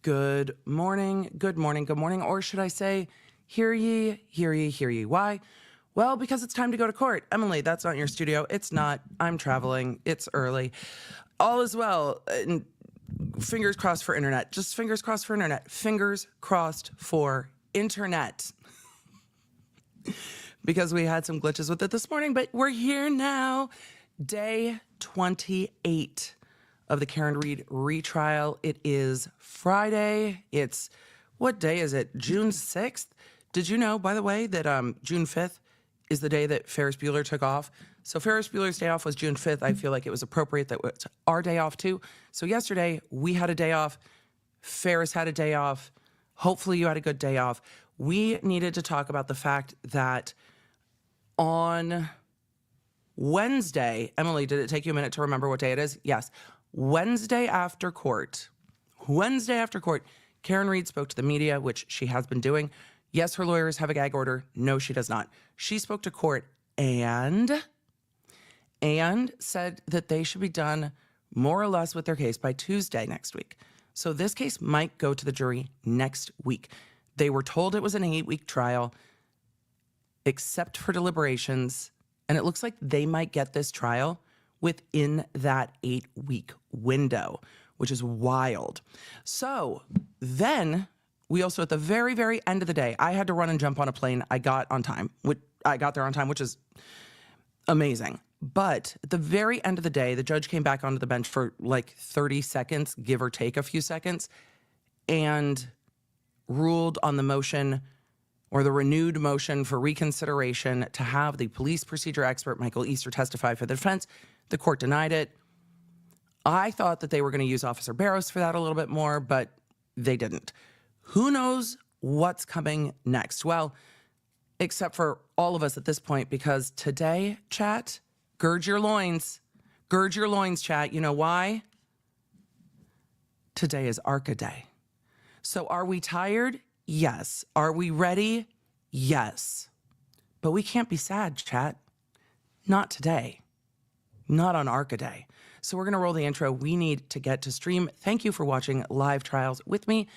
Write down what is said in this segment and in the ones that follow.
Good morning, good morning, good morning. Or should I say, hear ye, hear ye, hear ye. Why? Well, because it's time to go to court. Emily, that's not in your studio. It's not. I'm traveling. It's early. All is well. And fingers crossed for internet. Just fingers crossed for internet. Fingers crossed for internet. Because we had some glitches with it this morning, but we're here now. Day 28 of the Karen Read retrial. It is Friday. It's, what day is it? June 6th? Did you know, by the way, that June 5th is the day that Ferris Bueller took off? So Ferris Bueller's day off was June 5th. I feel like it was appropriate that it's our day off too. So yesterday we had a day off. Ferris had a day off. Hopefully you had a good day off. We needed to talk about the fact that on Wednesday, Emily, did it take you a minute to remember what day it is? Yes. Wednesday after court, Karen Read spoke to the media, which she has been doing. Yes, her lawyers have a gag order. No, she does not. She spoke to court and said that they should be done more or less with their case by Tuesday next week. So this case might go to the jury next week. They were told it was an 8-week trial, except for deliberations, and it looks like they might get this trial within that 8-week window, which is wild. So then we also, at the very, very end of the day, I had to run and jump on a plane. I got there on time, which is amazing. But at the very end of the day, the judge came back onto the bench for like 30 seconds, give or take a few seconds, and ruled on the motion, or the renewed motion for reconsideration, to have the police procedure expert, Michael Easter, testify for the defense. The court denied it. I thought that they were going to use Officer Barros for that a little bit more, but they didn't. Who knows what's coming next? Well, except for all of us at this point, because today, chat, gird your loins. Gird your loins, chat. You know why? Today is ARCCA Day. So are we tired? Yes. Are we ready? Yes. But we can't be sad, chat. Not today. Not on ARCCA Day. So we're going to roll the intro. We need to get to stream. Thank you for watching live trials with me.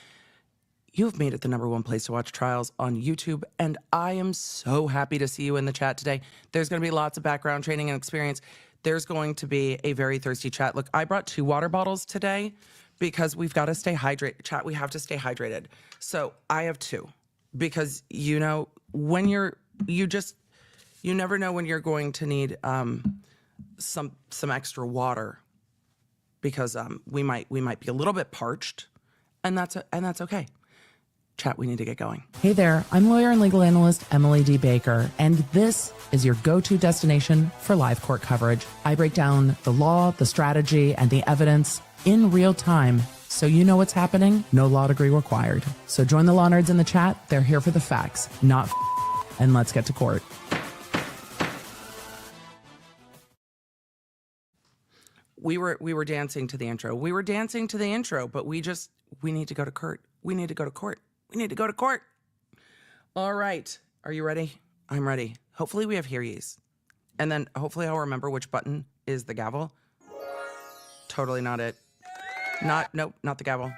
You've made it the #1 place to watch trials on YouTube, and I am so happy to see you in the chat today. There's going to be lots of background training and experience. There's going to be a very thirsty chat. Look, I brought 2 water bottles today because we've got to stay hydrated. Chat, we have to stay hydrated. So I have 2 because, you know, when you never know when you're going to need some extra water, because we might be a little bit parched, and that's okay. Chat, we need to get going. Hey there, I'm lawyer and legal analyst Emily D. Baker, and this is your go-to destination for live court coverage. I break down the law, the strategy, and the evidence in real time, so you know what's happening. No law degree required. So join the law nerds in the chat. They're here for the facts, not and let's get to court. We were dancing to the intro. We were dancing to the intro, but we need to go to court. We need to go to court. We need to go to court. All right. Are you ready? I'm ready. Hopefully we have hear ye's. And then hopefully I'll remember which button is the gavel. Totally not it. Nope, not the gavel.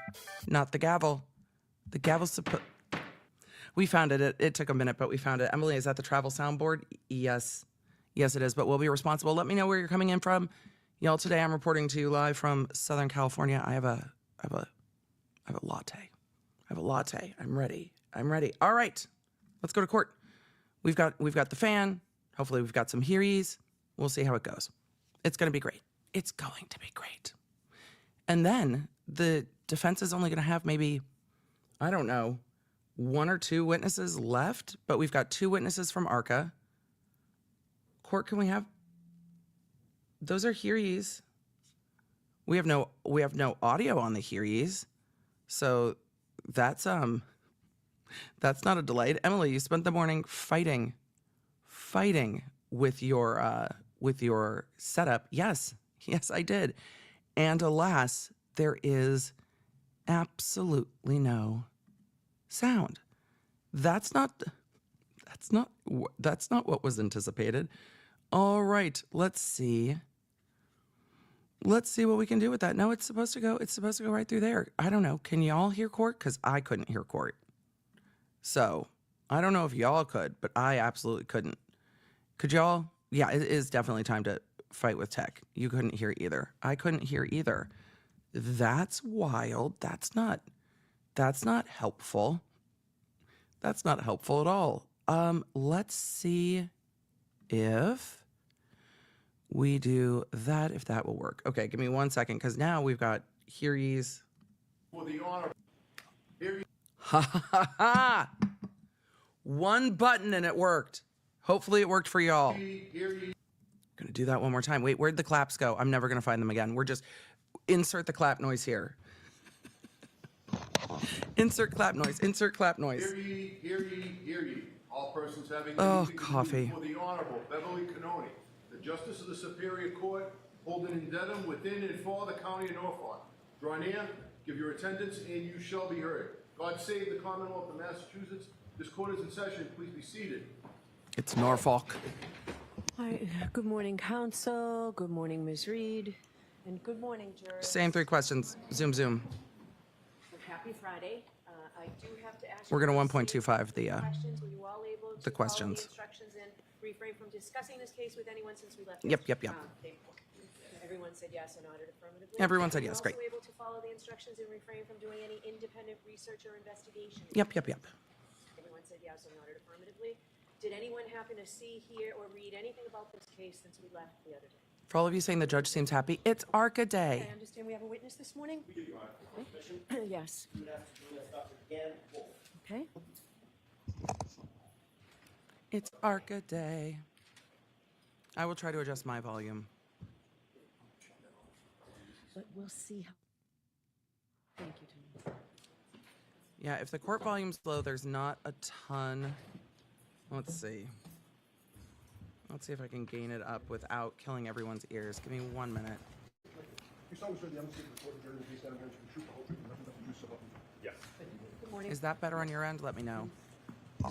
Not the gavel. The gavel's we found it. It took a minute, but we found it. Emily, is that the travel soundboard? Yes. Yes, it is, but we'll be responsible. Let me know where you're coming in from. Y'all, today I'm reporting to you live from Southern California. I have a latte. I have a latte. I'm ready. All right, let's go to court. We've got the fan. Hopefully we've got some hear ye's. We'll see how it goes. It's going to be great. It's going to be great. And then the defense is only going to have maybe, I don't know, 1 or 2 witnesses left, but we've got 2 witnesses from ARCCA. Court, can we have? Those are hear ye's. We have no audio on the hear ye's. So that's not a delight. Emily, you spent the morning fighting with your setup. Yes, I did. And alas, there is absolutely no sound. That's not what was anticipated. All right, let's see. let's see what we can do with that. No, it's supposed to go right through there. I don't know. Can y'all hear court? Because I couldn't hear court. So I don't know if y'all could, but I absolutely couldn't. Could y'all? Yeah, it is definitely time to fight with tech. You couldn't hear either. I couldn't hear either. That's wild. That's not helpful. That's not helpful at all. Let's see if we do that, if that will work. Okay, give me 1 second, because now we've got hear ye's. For the honor. Ha ha ha ha! One button and it worked. Hopefully it worked for y'all. Gonna do that one more time. Wait, where'd the claps go? I'm never gonna find them again. We're just insert the clap noise here. Insert clap noise. Insert clap noise. Hear ye, hear ye, hear ye. All persons having coffee. For the Honorable Beverly Canoni, the Justice of the Superior Court, holding in Dedham, within and for the County of Norfolk. Draw near, give your attendance, and you shall be heard. God save the Commonwealth of Massachusetts. This court is in session. Please be seated. It's Norfolk. Hi. Good morning, counsel. Good morning, Ms. Reed. And good morning, jurors. Same 3 questions. Zoom, zoom. Happy Friday. I do have to ask We're you gonna to 1.25 the questions. Were you all able to the questions. follow the instructions and refrain from discussing this case with anyone since we left? Yep. Everyone said yes and nodded affirmatively. Everyone said Were you yes. Great. also able to follow the instructions and refrain from doing any independent research or investigation? Yep. Everyone said yes and nodded affirmatively. Did anyone happen to see, hear, or read anything about this case since we left the other day? For all of you saying the judge seems happy, it's ARCCA Day. I understand we have a witness this morning? We give you our permission. Yes. You would have to do Dr. Dan Wolfe. Okay. It's ARCCA Day. I will try to adjust my volume. But we'll see how. Thank you, Tony. Yeah, if the court volume's low, there's not a ton. Let's see. Let's see if I can gain it up without killing everyone's ears. Give me 1 minute. Good morning. Is that better on your end? Let me know.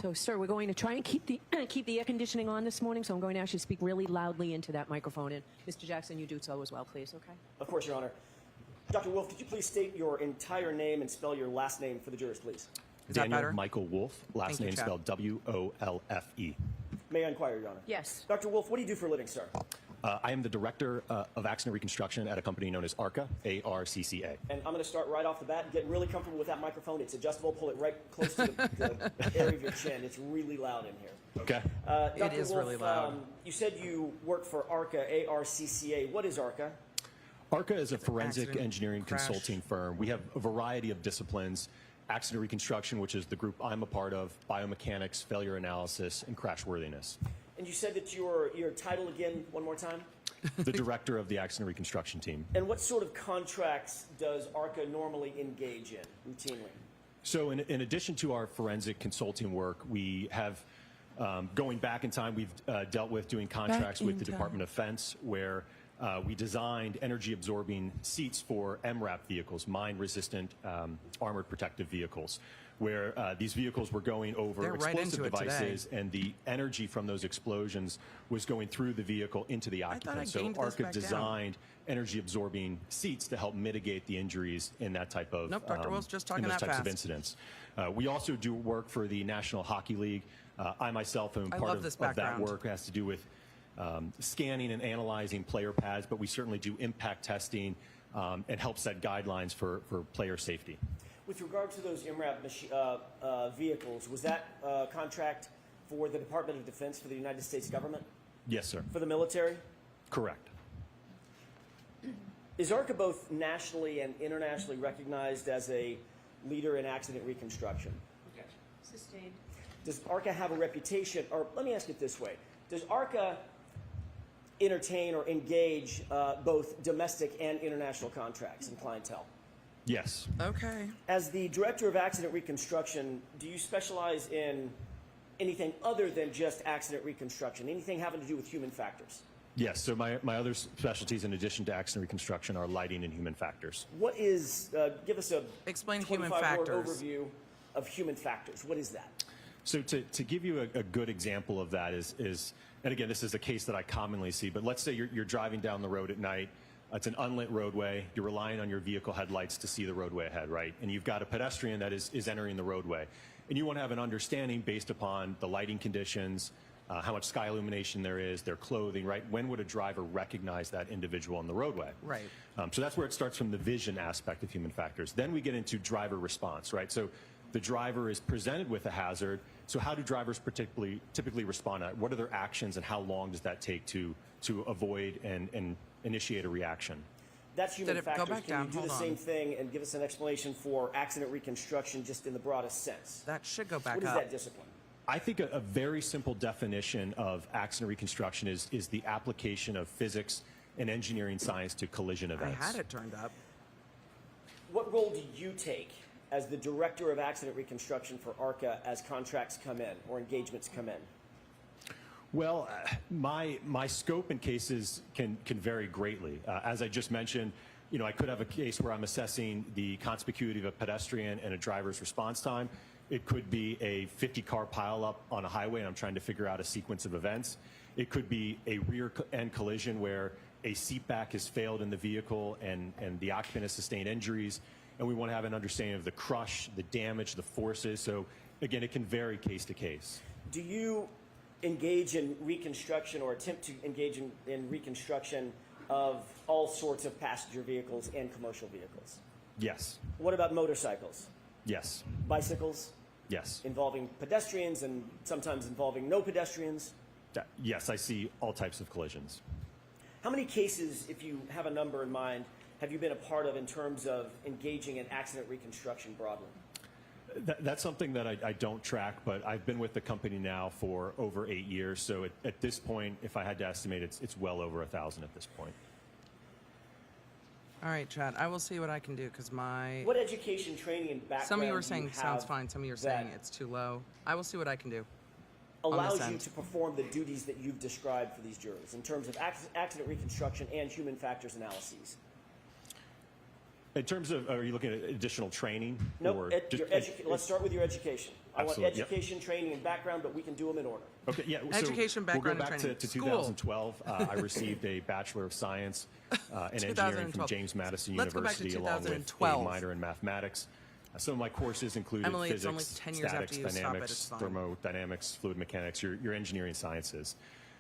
So, sir, we're going to try and keep the air conditioning on this morning, so I'm going to actually speak really loudly into that microphone. And Mr. Jackson, you do so as well, please, okay? Of course, Your Honor. Dr. Wolfe, could you please state your entire name and spell your last name for the jurors, please? Is that Daniel better? Michael Wolfe, last Thank you, name Chad. spelled W-O-L-F-E. May I inquire, Your Honor? Yes. Dr. Wolfe, what do you do for a living, sir? I am the director of Accident Reconstruction at a company known as ARCCA, A-R-C-C-A. And I'm going to start right off the bat. Get really comfortable with that microphone. It's adjustable. Pull it right close to the area of your chin. It's really loud in here. Okay. Dr. is Wolfe, really loud. You said you work for ARCCA, A-R-C-C-A. What is ARCCA? ARCCA is a forensic accident engineering crash. consulting firm. We have a variety of disciplines: accident reconstruction, which is the group I'm a part of, biomechanics, failure analysis, and crashworthiness. And you said that your title again one more time? The director of the accident reconstruction team. And what sort of contracts does ARCCA normally engage in routinely? So in addition to our forensic consulting work, we have, going back in time, we've dealt with doing contracts with the Department of Defense, where we designed energy-absorbing seats for MRAP vehicles, mine-resistant armored protective vehicles, where these vehicles were going over They're right explosive into it devices, today. and the energy from those explosions was going through the vehicle into the thought I occupant. So gained this ARCCA back down. designed energy-absorbing seats to help mitigate the injuries in that type of Nope, Dr. Wolfe's just talking in those that types of fast. incidents. We also do work for the National Hockey League. I myself am I part love of this that background. work. It has to do with scanning and analyzing player pads, but we certainly do impact testing and help set guidelines for player safety. With regard to those MRAP vehicles, was that contract for the Department of Defense for the United States government? Yes, sir. For the military? Correct. Is ARCCA both nationally and internationally recognized as a leader in accident reconstruction? Sustained. Does ARCCA have a reputation, or let me ask it this way, does ARCCA entertain or engage both domestic and international contracts and clientele? Yes. Okay. As the Director of Accident Reconstruction, do you specialize in anything other than just accident reconstruction, anything having to do with human factors? Yes. So my other specialties, in addition to accident reconstruction, are lighting and human factors. What is, give us a Explain human 25-word factors. overview of human factors. What is that? So to give you a good example of that is, and again, this is a case that I commonly see, but let's say you're driving down the road at night, It's an unlit roadway. You're relying on your vehicle headlights to see the roadway ahead, right? And you've got a pedestrian that is entering the roadway. And you want to have an understanding based upon the lighting conditions, how much sky illumination there is, their clothing, right? When would a driver recognize that individual on the roadway? Right. So that's where it starts from the vision aspect of human factors. Then we get into driver response, right? So the driver is presented with a hazard. So how do drivers typically respond to that? What are their actions and how long does that take to avoid and initiate a reaction? That's human Did it go factors. back Can down? you do Hold the on. same thing and give us an explanation for accident reconstruction just in the broadest sense? That should go back What is up. that discipline? I think a very simple definition of accident reconstruction is the application of physics and engineering science to collision I events. had it turned up. What role do you take as the director of accident reconstruction for ARCCA as contracts come in or engagements come in? Well, my scope in cases can vary greatly. As I just mentioned, you know, I could have a case where I'm assessing the conspicuity of a pedestrian and a driver's response time. It could be a 50-car pileup on a highway, and I'm trying to figure out a sequence of events. It could be a rear-end collision where a seat back has failed in the vehicle and the occupant has sustained injuries, and we want to have an understanding of the crush, the damage, the forces. So, again, it can vary case to case. Do you engage in reconstruction or attempt to engage in reconstruction of all sorts of passenger vehicles and commercial vehicles? Yes. What about motorcycles? Yes. Bicycles? Yes. Involving pedestrians and sometimes involving no pedestrians? Yes, I see all types of collisions. How many cases, if you have a number in mind, have you been a part of in terms of engaging in accident reconstruction broadly? That's something that I don't track, but I've been with the company now for over 8 years. So at this point, if I had to estimate, it's well over 1,000 at this point. All right, Chad, I will see what I can do because my... What education, training, and background Some of you were do saying have sounds fine. Some of you are saying that it's too low. I will see what I can do. allows this you end. to perform the duties that you've described for these jurors in terms of accident reconstruction and human factors analyses? In terms of, are you looking at additional training? Nope. Or Let's start with your education. I want Absolutely, yep. education, training, and background, but we can do them in order. Okay, yeah. Education, background, we'll go and back training. to School. 2012. I received a Bachelor of Science in Engineering from 2012. James Madison Let's go back to University, along with a 2012. minor in mathematics. Some of my courses included Emily, it's physics, only 10 years after statics, you stop it, dynamics, it's fine. thermodynamics, fluid mechanics, your engineering sciences.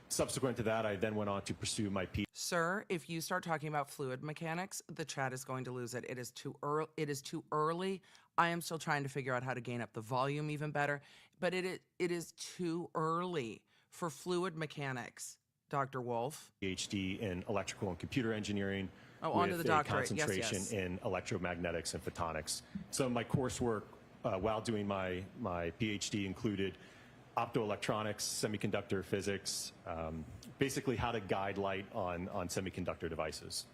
Subsequent to that, I then went on to pursue my PhD. Sir, if you start talking about fluid mechanics, the chat is going to lose it. It is too early. It is too early. I am still trying to figure out how to gain up the volume even better, but it is too early for fluid mechanics, Dr. Wolfe. PhD in electrical and computer engineering Oh, on to with the a doctorate. Yes, concentration yes. in electromagnetics and photonics. So my coursework while doing my PhD included optoelectronics, semiconductor physics, basically how to guide light on semiconductor devices.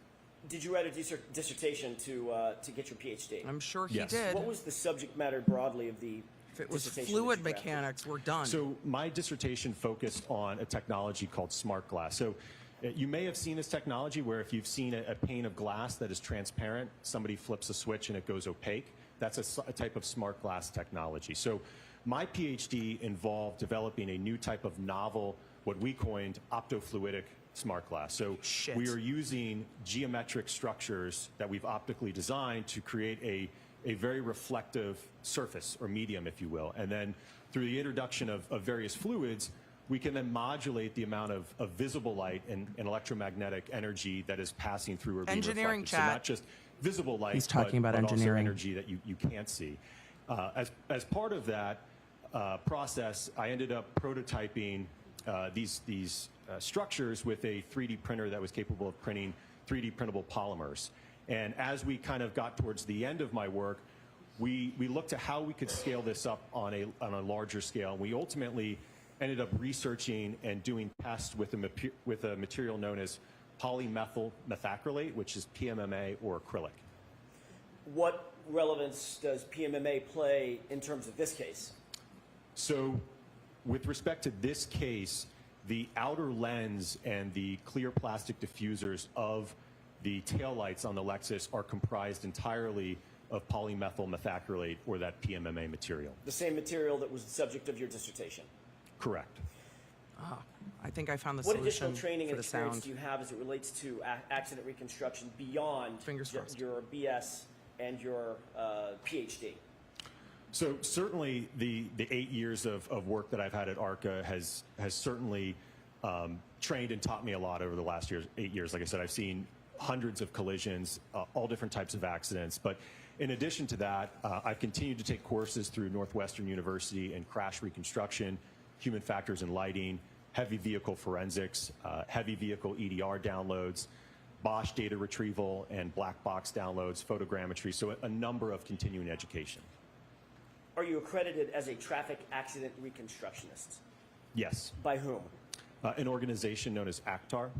Did you write a dissertation to get your PhD? I'm sure he Yes. did. What was the subject matter broadly of the If it was dissertation fluid that you drafted? mechanics, we're done. So my dissertation focused on a technology called smart glass. So you may have seen this technology where if you've seen a pane of glass that is transparent, somebody flips a switch and it goes opaque. That's a type of smart glass technology. So my PhD involved developing a new type of novel, what we coined optofluidic smart glass. So Shit. we are using geometric structures that we've optically designed to create a very reflective surface or medium, if you will. And then through the introduction of various fluids, we can then modulate the amount of visible light and electromagnetic energy that is passing through or being Engineering reflected. chat. So not just visible light, He's talking about but also engineering. energy that you can't see. As part of that process, I ended up prototyping these structures with a 3D printer that was capable of printing 3D printable polymers. And as we kind of got towards the end of my work, we looked at how we could scale this up on a larger scale. We ultimately ended up researching and doing tests with a material known as polymethyl methacrylate, which is PMMA or acrylic. What relevance does PMMA play in terms of this case? So with respect to this case, the outer lens and the clear plastic diffusers of the taillights on the Lexus are comprised entirely of polymethyl methacrylate, or that PMMA material. The same material that was the subject of your dissertation. Correct. I think I found the What solution additional training for and the experience sound. do you have as it relates to accident reconstruction beyond Fingers crossed. your BS and your PhD? So certainly the 8 years of work that I've had at ARCCA has certainly trained and taught me a lot over the last 8 years. Like I said, I've seen hundreds of collisions, all different types of accidents. But in addition to that, I've continued to take courses through Northwestern University in crash reconstruction, human factors and lighting, heavy vehicle forensics, heavy vehicle EDR downloads, Bosch data retrieval and black box downloads, photogrammetry, so a number of continuing education. Are you accredited as a traffic accident reconstructionist? Yes. By whom? An organization known as ACTAR.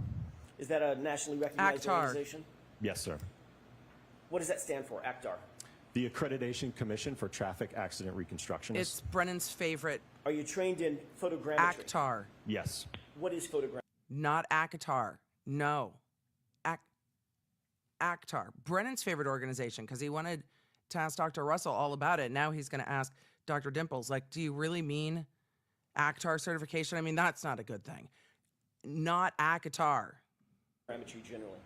Is that a nationally recognized ACTAR. organization? Yes, sir. What does that stand for, ACTAR? The Accreditation Commission for Traffic Accident Reconstructionists. It's Brennan's favorite. Are you trained in photogrammetry? ACTAR, Yes. What is photogrammetry? not ACTAR. No. ACTAR. Brennan's favorite organization, because he wanted to ask Dr. Russell all about it. Now he's going to ask Dr. Dimples, like, do you really mean ACTAR certification? I mean, that's not a good thing. Not ACTAR. Photogrammetry generally.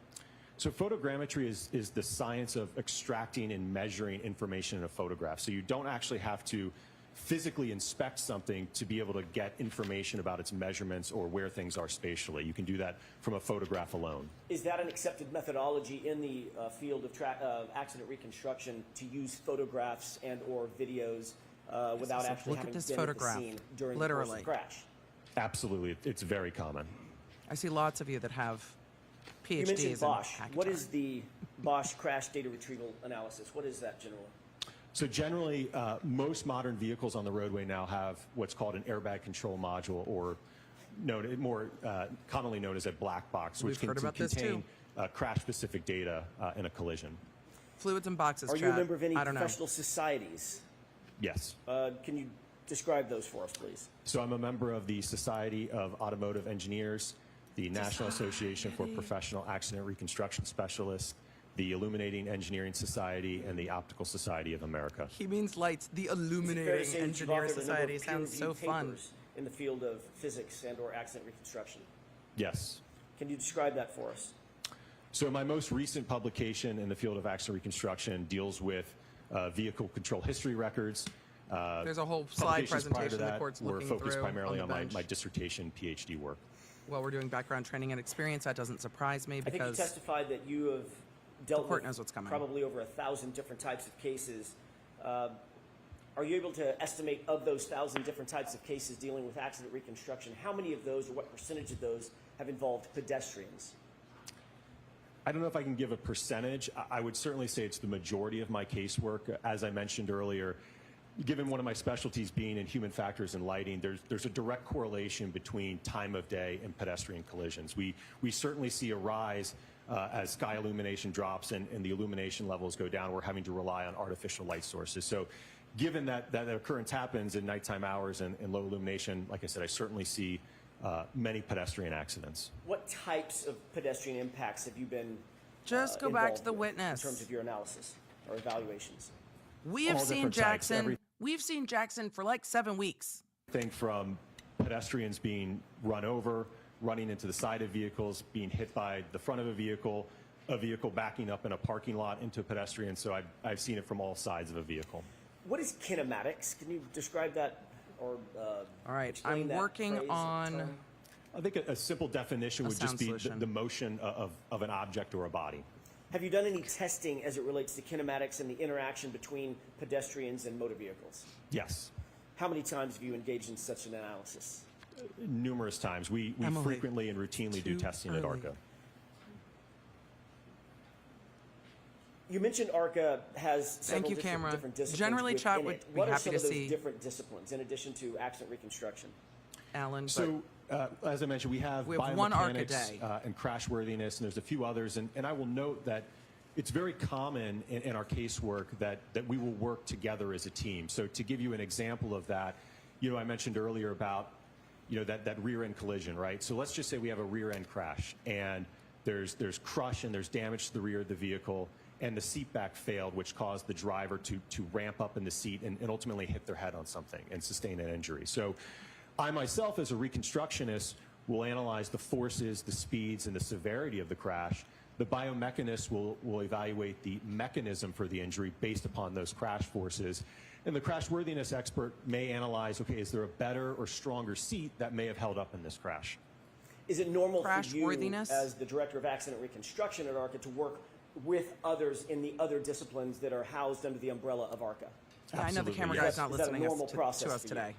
So photogrammetry is the science of extracting and measuring information in a photograph. So you don't actually have to physically inspect something to be able to get information about its measurements or where things are spatially. You can do that from a photograph alone. Is that an accepted methodology in the field of accident reconstruction to use photographs and or videos without Look actually at having this been photograph. at the scene during Literally. the course of the crash? Absolutely. It's very common. I see lots of you that have PhDs You mentioned in Bosch. ACTAR. What is the Bosch crash data retrieval analysis? What is that generally? So generally, most modern vehicles on the roadway now have what's called an airbag control module, or more commonly known as a black box, which We've can heard about this contain too. crash-specific data in a collision. Fluids and boxes, Are you Chad. a member of any I don't know. professional societies? Yes. Can you describe those for us, please? So I'm a member of the Society of Automotive Engineers, the National Association for Professional Accident Reconstruction Specialists, the Illuminating Engineering Society, and the Optical Society of America. He means lights. The Is it fair to Illuminating say that you've Engineer authored a number Society of sounds so peer-reviewed fun. papers in the field of physics and or accident reconstruction? Yes. Can you describe that for us? So my most recent publication in the field of accident reconstruction deals with vehicle control history records. There's a whole slide Publications prior to presentation the that court's were looking focused through primarily on on the bench. my dissertation PhD work. While we're doing background training and experience, that doesn't surprise me I think you because testified that you have dealt court with knows what's coming. probably over 1,000 different types of cases. Are you able to estimate of those 1,000 different types of cases dealing with accident reconstruction, how many of those or what percentage of those have involved pedestrians? I don't know if I can give a percentage. I would certainly say it's the majority of my casework. As I mentioned earlier, given one of my specialties being in human factors and lighting, there's a direct correlation between time of day and pedestrian collisions. We certainly see a rise as sky illumination drops and the illumination levels go down. We're having to rely on artificial light sources. So given that occurrence happens in nighttime hours and low illumination, like I said, I certainly see many pedestrian accidents. What types of pedestrian impacts have you been just go back to involved the with witness. in terms of your analysis or evaluations? We have All seen different types, Jackson. We've seen Jackson for like 7 weeks. Thing from pedestrians being run over, running into the side of vehicles, being hit by the front of a vehicle backing up in a parking lot into a pedestrian. So I've seen it from all sides of a vehicle. What is kinematics? Can you describe that or All right, explain I'm that working phrase or on. term? I think a simple definition would just sound be solution. the motion of an object or a body. Have you done any testing as it relates to kinematics and the interaction between pedestrians and motor vehicles? Yes, How many times have you engaged in such an analysis? numerous times. We Emily, frequently and routinely do too testing at early. ARCCA. You mentioned ARCCA has several you, different, Camera. different disciplines Generally, within Chuck it. would be What are happy some to of those see- different disciplines in addition to accident reconstruction? Alan. But So, as I mentioned, we have one ARCCA biomechanics day. And crashworthiness, and there's a few others. And I will note that it's very common in our casework that we will work together as a team. So to give you an example of that, I mentioned earlier about, that rear end collision, right? So let's just say we have a rear end crash and there's crush and there's damage to the rear of the vehicle and the seat back failed, which caused the driver to ramp up in the seat and ultimately hit their head on something and sustain an injury. So I myself, as a reconstructionist, will analyze the forces, the speeds, and the severity of the crash. The biomechanist will evaluate the mechanism for the injury based upon those crash forces. And the crashworthiness expert may analyze, okay, is there a better or stronger seat that may have held up in this crash? Is it normal for you, Crashworthiness? as the director of accident reconstruction at ARCCA, to work with others in the other disciplines that are housed under the umbrella of ARCCA? Yeah, I know the Absolutely, camera yes. guy's not Is that a listening normal to process us for you? today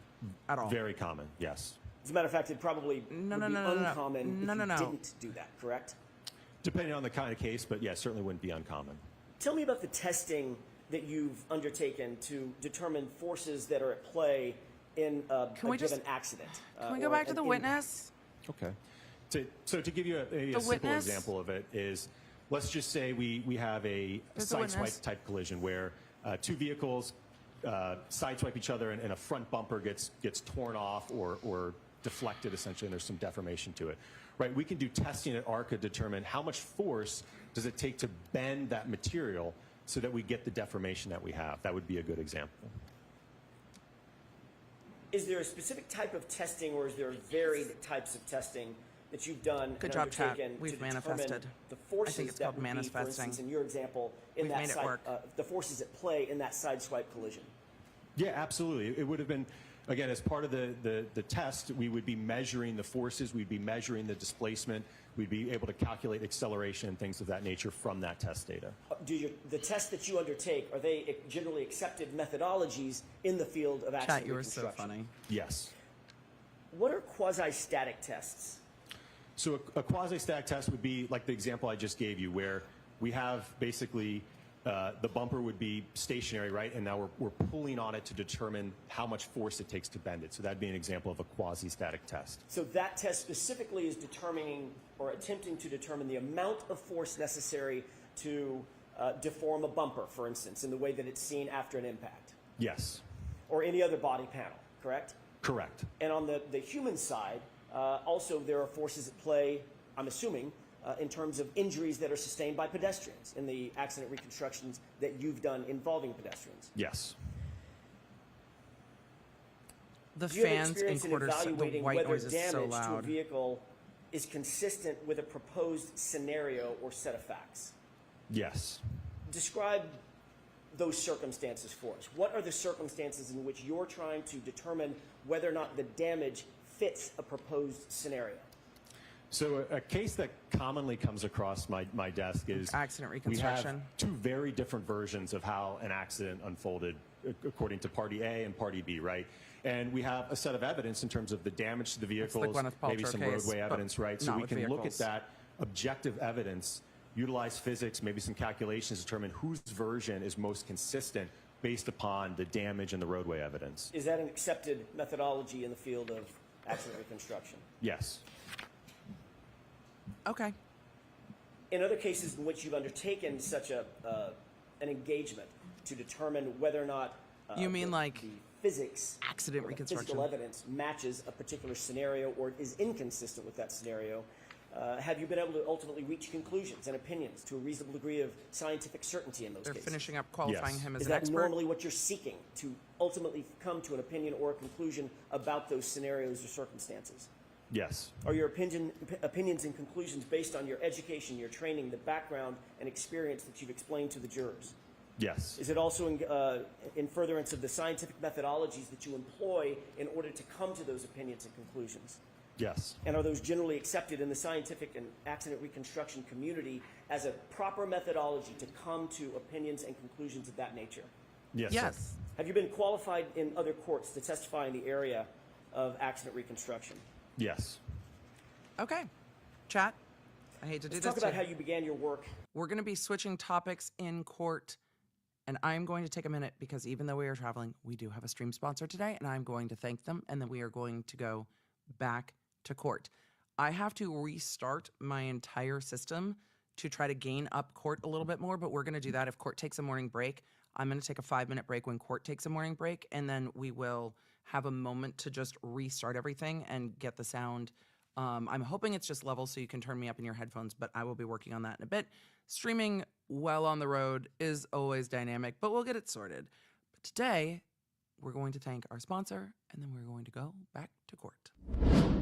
at all. Very common, yes. As a matter of fact, it probably No, would no, be no, no, no. uncommon No, if no, you no. didn't do that, correct? Depending on the kind of case, but yeah, certainly wouldn't be uncommon. Tell me about the testing that you've undertaken to determine forces that are at play in a given accident. Can we go or back to an the impact. witness? Okay. So to give you a simple witness? example of it is, let's just say we have a There's the sideswipe witness. type collision where two vehicles sideswipe each other and a front bumper gets torn off or deflected essentially, and there's some deformation to it. Right? We can do testing at ARCCA to determine how much force does it take to bend that material so that we get the deformation that we have. That would be a good example. Is there a specific type of testing, or is there varied types of testing that you've done Good and job, Chad. undertaken We've to determine manifested. the forces I think it's that called would be, for manifesting. instance, in your example, in We've that made it side, work. the forces at play in that sideswipe collision? Yeah, absolutely. It would have been, again, as part of the test, we would be measuring the forces, we'd be measuring the displacement, we'd be able to calculate acceleration and things of that nature from that test data. The tests that you undertake, are they generally accepted methodologies in the field of accident Chat, you were so reconstruction? funny. Yes. What are quasi-static tests? So a quasi-static test would be like the example I just gave you, where we have basically the bumper would be stationary, right? And now we're pulling on it to determine how much force it takes to bend it. So that'd be an example of a quasi-static test. So that test specifically is determining or attempting to determine the amount of force necessary to deform a bumper, for instance, in the way that it's seen after an impact, Yes. or any other body panel, correct? Correct. And on the human side, also there are forces at play, I'm assuming, in terms of injuries that are sustained by pedestrians in the accident reconstructions that you've done involving pedestrians. Yes. The Do you have fans in experience in quarters, the evaluating white whether noise is so damage to a loud. vehicle is consistent with a proposed scenario or set of facts? Yes. Describe those circumstances for us. What are the circumstances in which you're trying to determine whether or not the damage fits a proposed scenario? So a case that commonly comes across my desk is Accident we reconstruction. have two very different versions of how an accident unfolded according to party A and party B, right? And we have a set of evidence in terms of the damage to the vehicles, Gwyneth maybe Paltrow some case, roadway but evidence, right? So not we with can look at vehicles. that objective evidence, utilize physics, maybe some calculations to determine whose version is most consistent based upon the damage and the roadway evidence. Is that an accepted methodology in the field of accident reconstruction? Yes. Okay. In other cases in which you've undertaken such an engagement to determine whether or not You mean like the physics, accident or the reconstruction? physical evidence matches a particular scenario or is inconsistent with that scenario, have you been able to ultimately reach conclusions and opinions to a reasonable degree of scientific certainty in those They're cases? finishing up qualifying Yes. him as Is an that expert. normally what you're seeking, to ultimately come to an opinion or a conclusion about those scenarios or circumstances? Yes. Are your opinions and conclusions based on your education, your training, the background and experience that you've explained to the jurors? Yes. Is it also in furtherance of the scientific methodologies that you employ in order to come to those opinions and conclusions? Yes. And are those generally accepted in the scientific and accident reconstruction community as a proper methodology to come to opinions and conclusions of that nature? Yes. Yes. Sir. Have you been qualified in other courts to testify in the area of accident reconstruction? Yes. Okay. Chat. I hate to do Let's this talk about to how you. you began your work. We're going to be switching topics in court, and I'm going to take a minute because even though we are traveling, we do have a stream sponsor today, and I'm going to thank them, and then we are going to go back to court. I have to restart my entire system to try to gain up court a little bit more, but we're going to do that if court takes a morning break. I'm going to take a 5-minute break when court takes a morning break, and then we will have a moment to just restart everything and get the sound. I'm hoping it's just level so you can turn me up in your headphones, but I will be working on that in a bit. Streaming while on the road is always dynamic, but we'll get it sorted. But today, we're going to thank our sponsor, and then we're going to go back to court.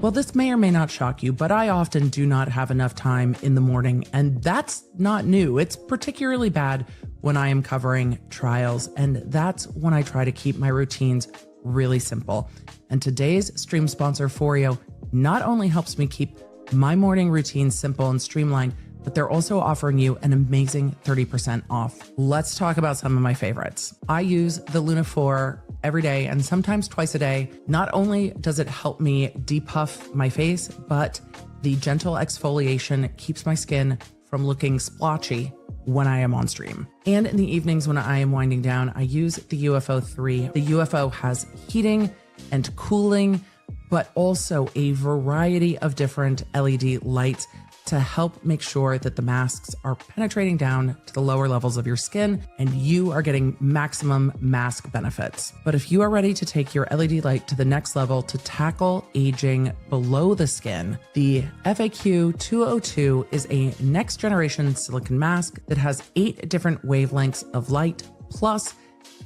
Well, this may or may not shock you, but I often do not have enough time in the morning, and that's not new. It's particularly bad when I am covering trials, and that's when I try to keep my routines really simple. And today's stream sponsor, FOREO, not only helps me keep my morning routine simple and streamlined, but they're also offering you an amazing 30% off. Let's talk about some of my favorites. I use the Luna 4 every day and sometimes twice a day. Not only does it help me depuff my face, but the gentle exfoliation keeps my skin from looking splotchy when I am on stream. And in the evenings when I am winding down, I use the UFO 3. The UFO has heating and cooling, but also a variety of different LED lights to help make sure that the masks are penetrating down to the lower levels of your skin and you are getting maximum mask benefits. But if you are ready to take your LED light to the next level to tackle aging below the skin, the FAQ 202 is a next generation silicone mask that has 8 different wavelengths of light plus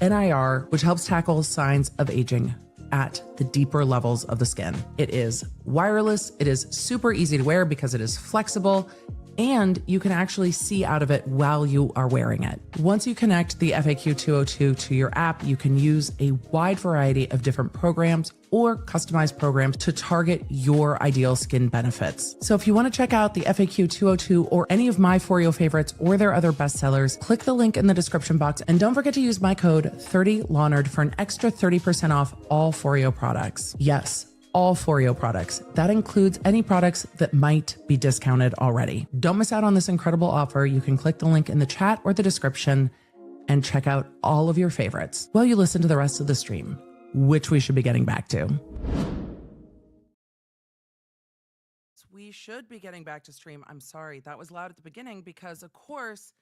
NIR, which helps tackle signs of aging at the deeper levels of the skin. It is wireless, it is super easy to wear because it is flexible, and you can actually see out of it while you are wearing it. Once you connect the FAQ 202 to your app, you can use a wide variety of different programs or customized programs to target your ideal skin benefits. So if you want to check out the FAQ 202 or any of my FOREO favorites or their other bestsellers, click the link in the description box and don't forget to use my code 30LAUNERD for an extra 30% off all FOREO products. Yes, all FOREO products. That includes any products that might be discounted already. Don't miss out on this incredible offer. You can click the link in the chat or the description and check out all of your favorites while you listen to the rest of the stream, which we should be getting back to. We should be getting back to stream. I'm sorry, that was loud at the beginning because, of course,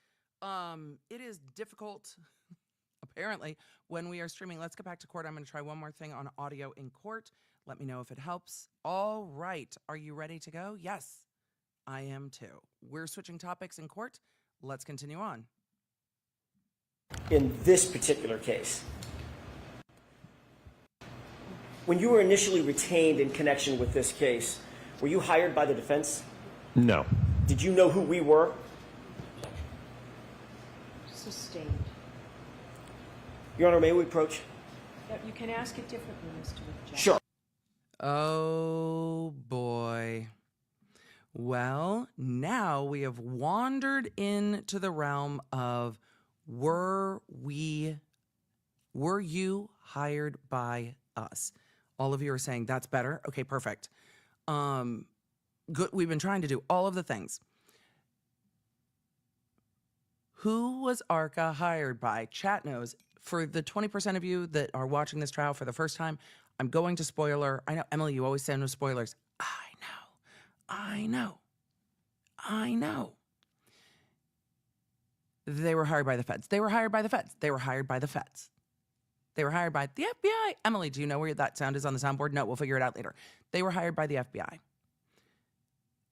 it is difficult, apparently, when we are streaming. Let's get back to court. I'm going to try one more thing on audio in court. Let me know if it helps. All right, are you ready to go? Yes, I am too. We're switching topics in court. Let's continue on. In this particular case, when you were initially retained in connection with this case, were you hired by the defense? No. Did you know who we were? Sustained. Your Honor, may we approach? You can ask it differently, Mr. Jackson. Sure. Oh boy. Well, now we have wandered into the realm of were you hired by us? All of you are saying that's better. Okay, perfect. Good. We've been trying to do all of the things. Who was ARCCA hired by? Chat knows. For the 20% of you that are watching this trial for the first time, I'm going to spoiler. I know, Emily, you always say no spoilers. I know. They were hired by the feds. They were hired by the feds. They were hired by the feds. They were hired by the FBI. Emily, do you know where that sound is on the soundboard? No, we'll figure it out later. They were hired by the FBI.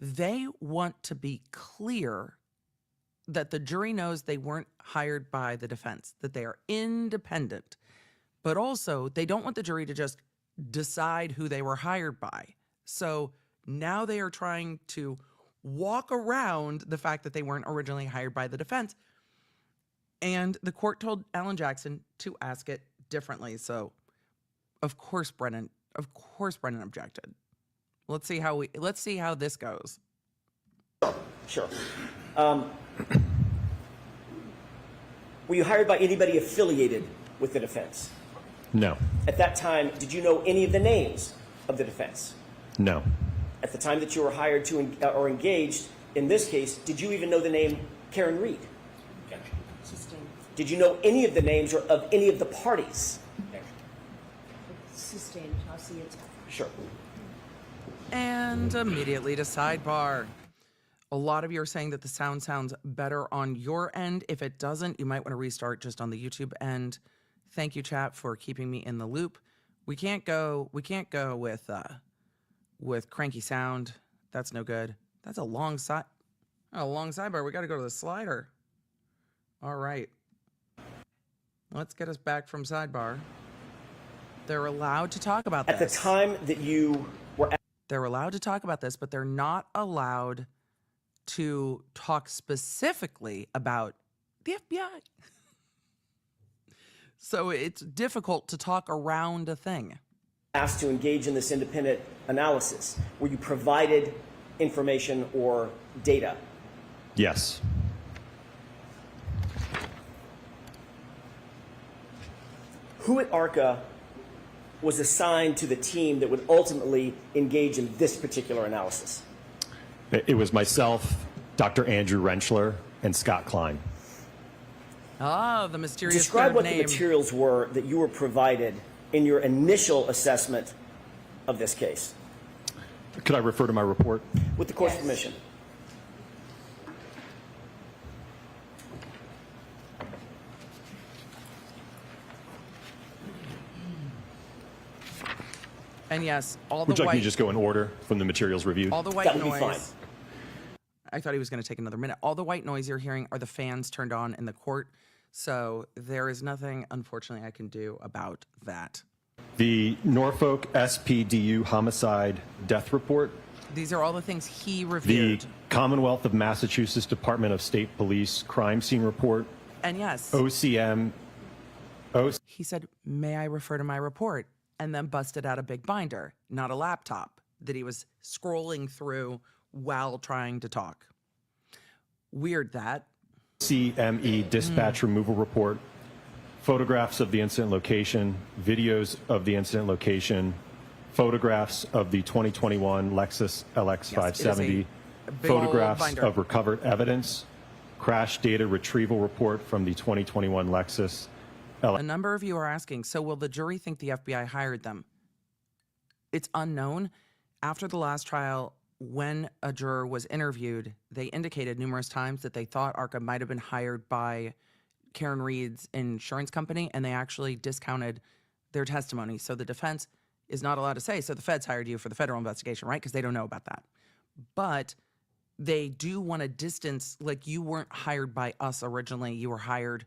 They want to be clear that the jury knows they weren't hired by the defense, that they are independent. But also, they don't want the jury to just decide who they were hired by. So now they are trying to walk around the fact that they weren't originally hired by the defense. And the court told Alan Jackson to ask it differently. So, of course, Brennan objected. Let's see how this goes. Sure. Were you hired by anybody affiliated with the defense? No. At that time, did you know any of the names of the defense? No. At the time that you were hired to or engaged in this case, did you even know the name Karen Reed? Sustained. Did you know any of the names or of any of the parties? Sustained. I'll see it. Sure. And immediately to sidebar. A lot of you are saying that the sound sounds better on your end. If it doesn't, you might want to restart just on the YouTube end. Thank you, chat, for keeping me in the loop. We can't go with cranky sound. That's no good. That's a long sidebar. We got to go to the slider. All right. Let's get us back from sidebar. They're allowed to talk about At the this. time that you were They're allowed to talk about this, but they're not allowed to talk specifically about the FBI. So it's difficult to talk around a thing. asked to engage in this independent analysis, were you provided information or data? Yes. Who at ARCCA was assigned to the team that would ultimately engage in this particular analysis? It was myself, Dr. Andrew Rentschler, and Scott Klein. Oh, the mysterious Describe third what name. the materials were that you were provided in your initial assessment of this case. Could I refer to my report? With the court's permission. And yes, all the Would you like white, me to just go in order from the materials reviewed? all the white That would be noise. fine. I thought he was going to take another minute. All the white noise you're hearing are the fans turned on in the court. So there is nothing, unfortunately, I can do about that. The Norfolk SPDU homicide death report, These are all the things he the reviewed. Commonwealth of Massachusetts Department of State Police crime scene report, And yes, OCM, he said, may I refer to my report? And then busted out a big binder, not a laptop, that he was scrolling through while trying to talk. Weird that. CME dispatch removal report, photographs of the incident location, videos of the incident location, photographs of the 2021 Lexus LX 570, a big old photographs binder. of recovered evidence, crash data retrieval report from the 2021 Lexus A number of you are asking, so will the jury think the FBI hired them? It's unknown. After the last trial, when a juror was interviewed, they indicated numerous times that they thought ARCCA might have been hired by Karen Reed's insurance company, and they actually discounted their testimony. So the defense is not allowed to say, so the feds hired you for the federal investigation, right? Because they don't know about that. But they do want to distance, like you weren't hired by us originally, you were hired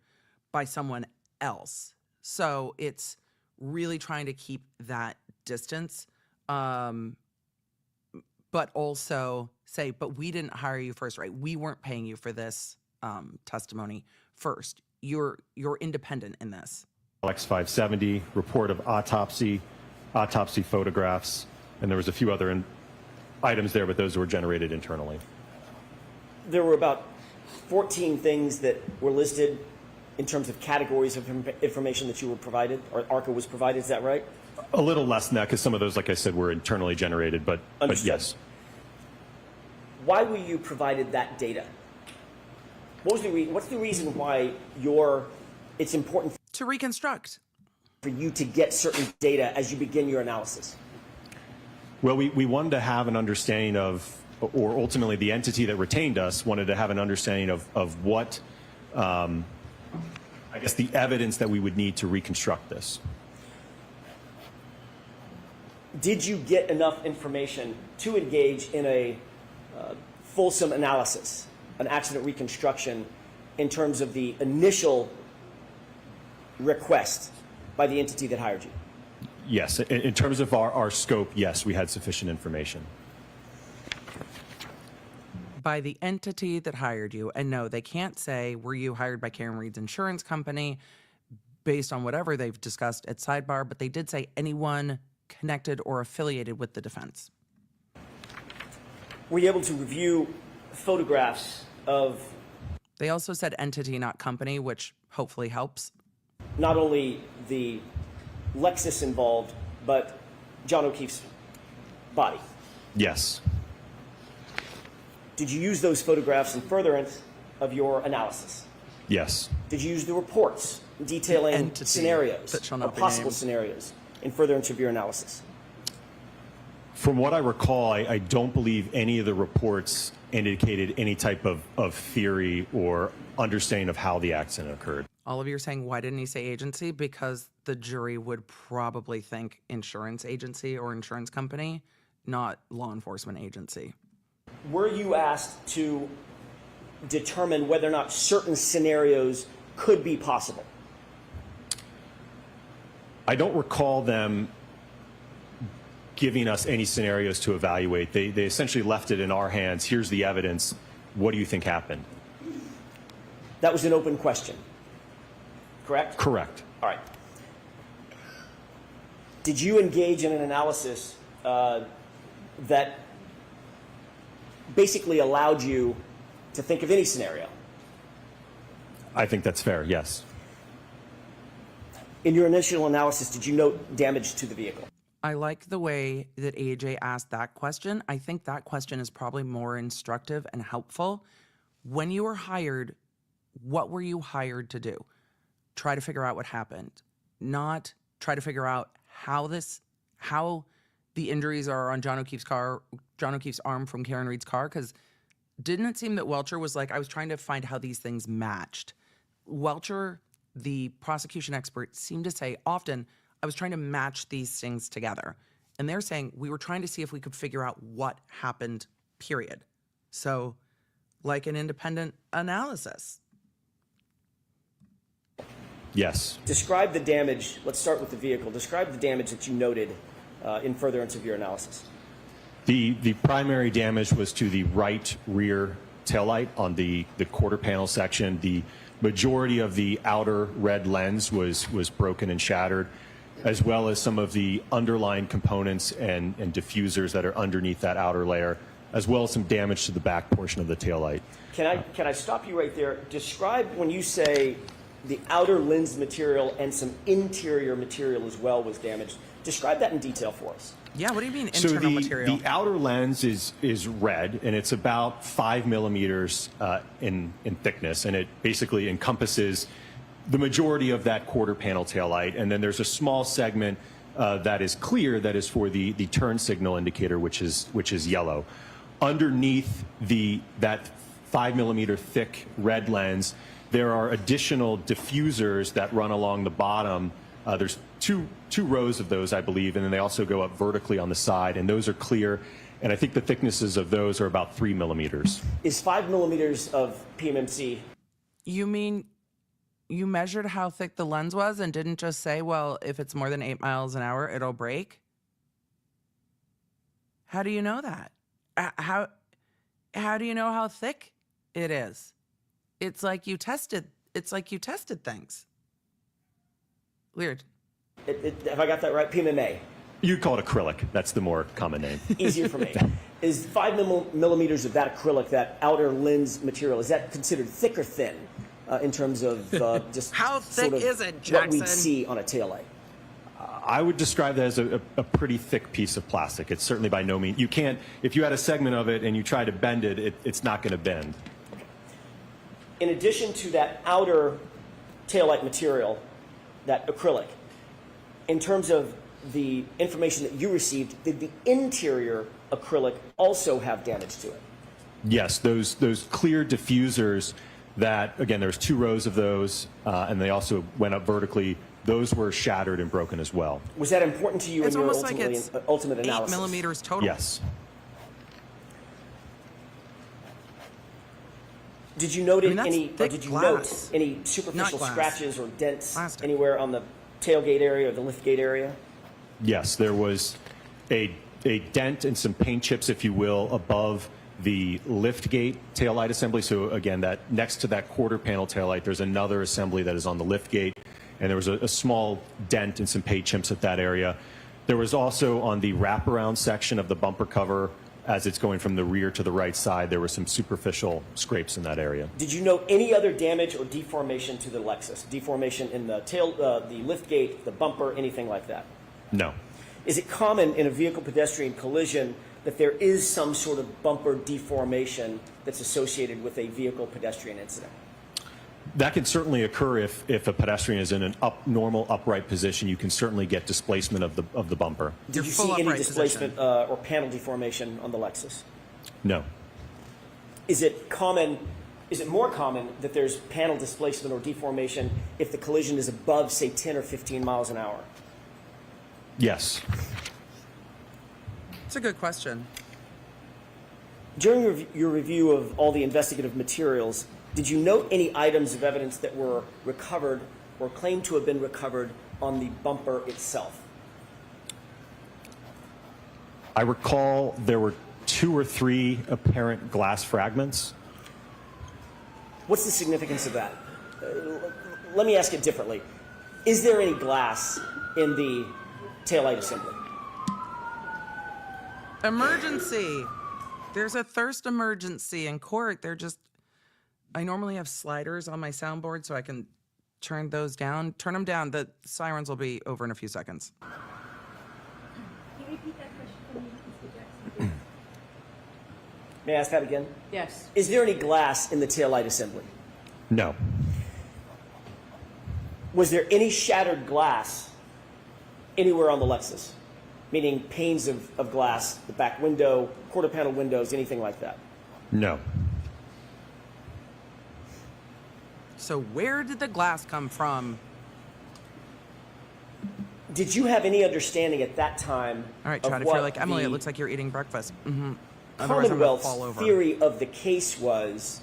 by someone else. So it's really trying to keep that distance. But also say, but we didn't hire you first, right? We weren't paying you for this testimony first. You're independent in this. LX 570, report of autopsy photographs, and there was a few other items there, but those were generated internally. There were about 14 things that were listed in terms of categories of information that you were provided, or ARCCA was provided, is that right? A little less than that, because some of those, like I said, were internally generated, but yes. Why were you provided that data? What's the reason why it's important To reconstruct. for you to get certain data as you begin your analysis? Well, we wanted to have an understanding of, or ultimately the entity that retained us wanted to have an understanding of what, I guess, the evidence that we would need to reconstruct this. Did you get enough information to engage in a fulsome analysis, an accident reconstruction, in terms of the initial request by the entity that hired you? Yes, in terms of our scope, yes, we had sufficient information. By the entity that hired you. And no, they can't say, were you hired by Karen Reed's insurance company based on whatever they've discussed at sidebar, but they did say anyone connected or affiliated with the defense. Were you able to review photographs of They also said entity, not company, which hopefully helps. not only the Lexus involved, but John O'Keefe's body? Yes. Did you use those photographs in furtherance of your analysis? Yes. Did you use the reports detailing Entity scenarios, that shall or not be possible named. scenarios, in furtherance of your analysis? From what I recall, I don't believe any of the reports indicated any type of theory or understanding of how the accident occurred. All of you are saying, why didn't he say agency? Because the jury would probably think insurance agency or insurance company, not law enforcement agency. Were you asked to determine whether or not certain scenarios could be possible? I don't recall them giving us any scenarios to evaluate. They essentially left it in our hands. Here's the evidence. What do you think happened? That was an open question, correct? Correct. All right. Did you engage in an analysis that basically allowed you to think of any scenario? I think that's fair, yes. In your initial analysis, did you note damage to the vehicle? I like the way that AJ asked that question. I think that question is probably more instructive and helpful. When you were hired, what were you hired to do? Try to figure out what happened, not try to figure out how the injuries are on John O'Keefe's arm from Karen Reed's car, because didn't it seem that Welcher was like, I was trying to find how these things matched. Welcher, the prosecution expert, seemed to say often, I was trying to match these things together. And they're saying we were trying to see if we could figure out what happened, period. So, like an independent analysis. Yes. Describe the damage. Let's start with the vehicle. Describe the damage that you noted in furtherance of your analysis. The primary damage was to the right rear taillight on the quarter panel section. The majority of the outer red lens was broken and shattered, as well as some of the underlying components and diffusers that are underneath that outer layer, as well as some damage to the back portion of the taillight. Can I stop you right there? Describe when you say the outer lens material and some interior material as well was damaged. Describe that in detail for us. Yeah, what do you mean internal material? The outer lens is red, and it's about 5 millimeters in thickness, and it basically encompasses the majority of that quarter panel taillight. And then there's a small segment that is clear, that is for the turn signal indicator, which is yellow. Underneath that 5 millimeter thick red lens, there are additional diffusers that run along the bottom. There's two rows of those, I believe, and then they also go up vertically on the side, and those are clear. And I think the thicknesses of those are about 3 millimeters. Is 5 millimeters of PMMC? You mean you measured how thick the lens was and didn't just say, well, if it's more than 8 miles an hour, it'll break? How do you know that? How do you know how thick it is? It's like you tested things. Weird. Have I got that right? PMMA. You call it acrylic. That's the more common name. Easier for me. Is 5 millimeters of that acrylic, that outer lens material, is that considered thick or thin in terms of just how thick sort of is it, Jackson? what we'd see on a taillight? I would describe that as a pretty thick piece of plastic. It's certainly by no means. You can't, if you had a segment of it and you try to bend it, it's not going to bend. In addition to that outer taillight material, that acrylic, in terms of the information that you received, did the interior acrylic also have damage to it? Yes, those clear diffusers that, again, there's 2 rows of those, and they also went up vertically. Those were shattered and broken as well. Was that important to you It's in your almost like it's ultimate 8 analysis? millimeters total. Yes. Did you note that's any? thick Did you glass. note any superficial glass. scratches or dents Plastic. anywhere on the tailgate area or the liftgate area? Yes, there was a dent and some paint chips, if you will, above the liftgate taillight assembly. So again, that next to that quarter panel taillight, there's another assembly that is on the liftgate, and there was a small dent and some paint chips at that area. There was also on the wraparound section of the bumper cover, as it's going from the rear to the right side, there were some superficial scrapes in that area. Did you note any other damage or deformation to the Lexus? Deformation in the the liftgate, the bumper, anything like that? No. Is it common in a vehicle-pedestrian collision that there is some sort of bumper deformation that's associated with a vehicle-pedestrian incident? That can certainly occur if a pedestrian is in an normal upright position. You can certainly get displacement of the bumper. Did you see any displacement or panel deformation on the Lexus? No. Is it common? Is it more common that there's panel displacement or deformation if the collision is above, say, 10 or 15 miles an hour? Yes. It's a good question. During your review of all the investigative materials, did you note any items of evidence that were recovered or claimed to have been recovered on the bumper itself? I recall there were 2 or 3 apparent glass fragments. What's the significance of that? Let me ask it differently. Is there any glass in the taillight assembly? Emergency. There's a thirst emergency in court. I normally have sliders on my soundboard so I can turn those down. Turn them down. The sirens will be over in a few seconds. Can you repeat that question for me, Mr. Jackson? May I ask that again? Yes. Is there any glass in the taillight assembly? No. Was there any shattered glass anywhere on the Lexus? Meaning panes of glass, the back window, quarter panel windows, anything like that? No. So where did the glass come from? Did you have any understanding at that time? All right, of Chad, if what you're like Emily, it the looks like you're eating breakfast. Mm-hmm. Otherwise, I'm gonna Commonwealth's fall over. theory of the case was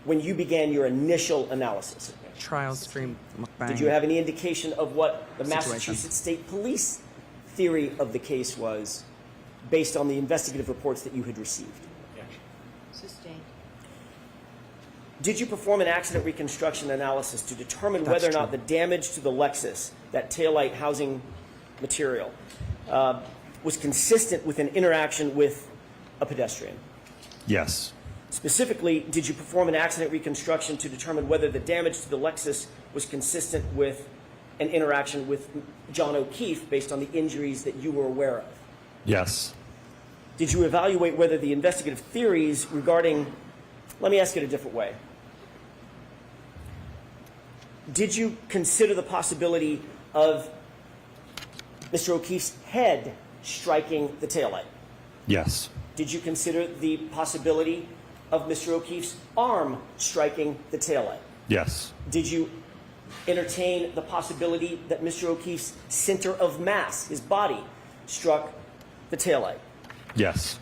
when you began your initial analysis? Trial stream mukbang. Did you have any indication of what the Situation. Massachusetts State Police theory of the case was based on the investigative reports that you had received? Sustained. Did you perform an accident reconstruction analysis to determine That's whether or not true. the damage to the Lexus, that taillight housing material, was consistent with an interaction with a pedestrian? Yes. Specifically, did you perform an accident reconstruction to determine whether the damage to the Lexus was consistent with an interaction with John O'Keefe based on the injuries that you were aware of? Yes. Did you evaluate whether the investigative theories regarding, let me ask it a different way. Did you consider the possibility of Mr. O'Keefe's head striking the taillight? Yes. Did you consider the possibility of Mr. O'Keefe's arm striking the taillight? Yes. Did you entertain the possibility that Mr. O'Keefe's center of mass, his body, struck the taillight? Yes.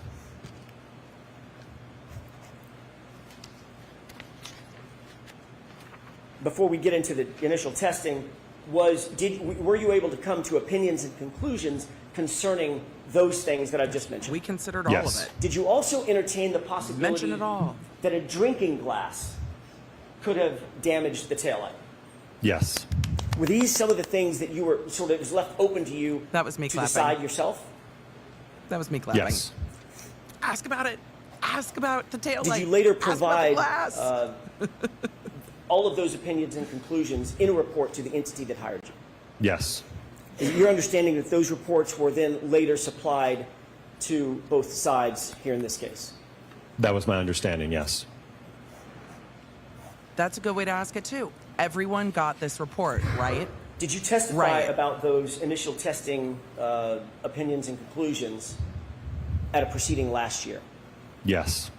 Before we get into the initial testing, were you able to come to opinions and conclusions concerning those things that I just mentioned? We considered all Yes. of it. Did you also entertain the possibility Mention it all. that a drinking glass could have damaged the taillight? Yes. Were these some of the things that you were sort of was left open to you That was me to clapping. decide yourself? That was me clapping. Yes. Ask about it. Ask about the tail light. Did you later Ask about the provide glass. all of those opinions and conclusions in a report to the entity that hired you? Yes. Is it your understanding that those reports were then later supplied to both sides here in this case? That was my understanding, yes. That's a good way to ask it too. Everyone got this report, right? Did you testify Right. about those initial testing opinions and conclusions at a proceeding last year? Yes.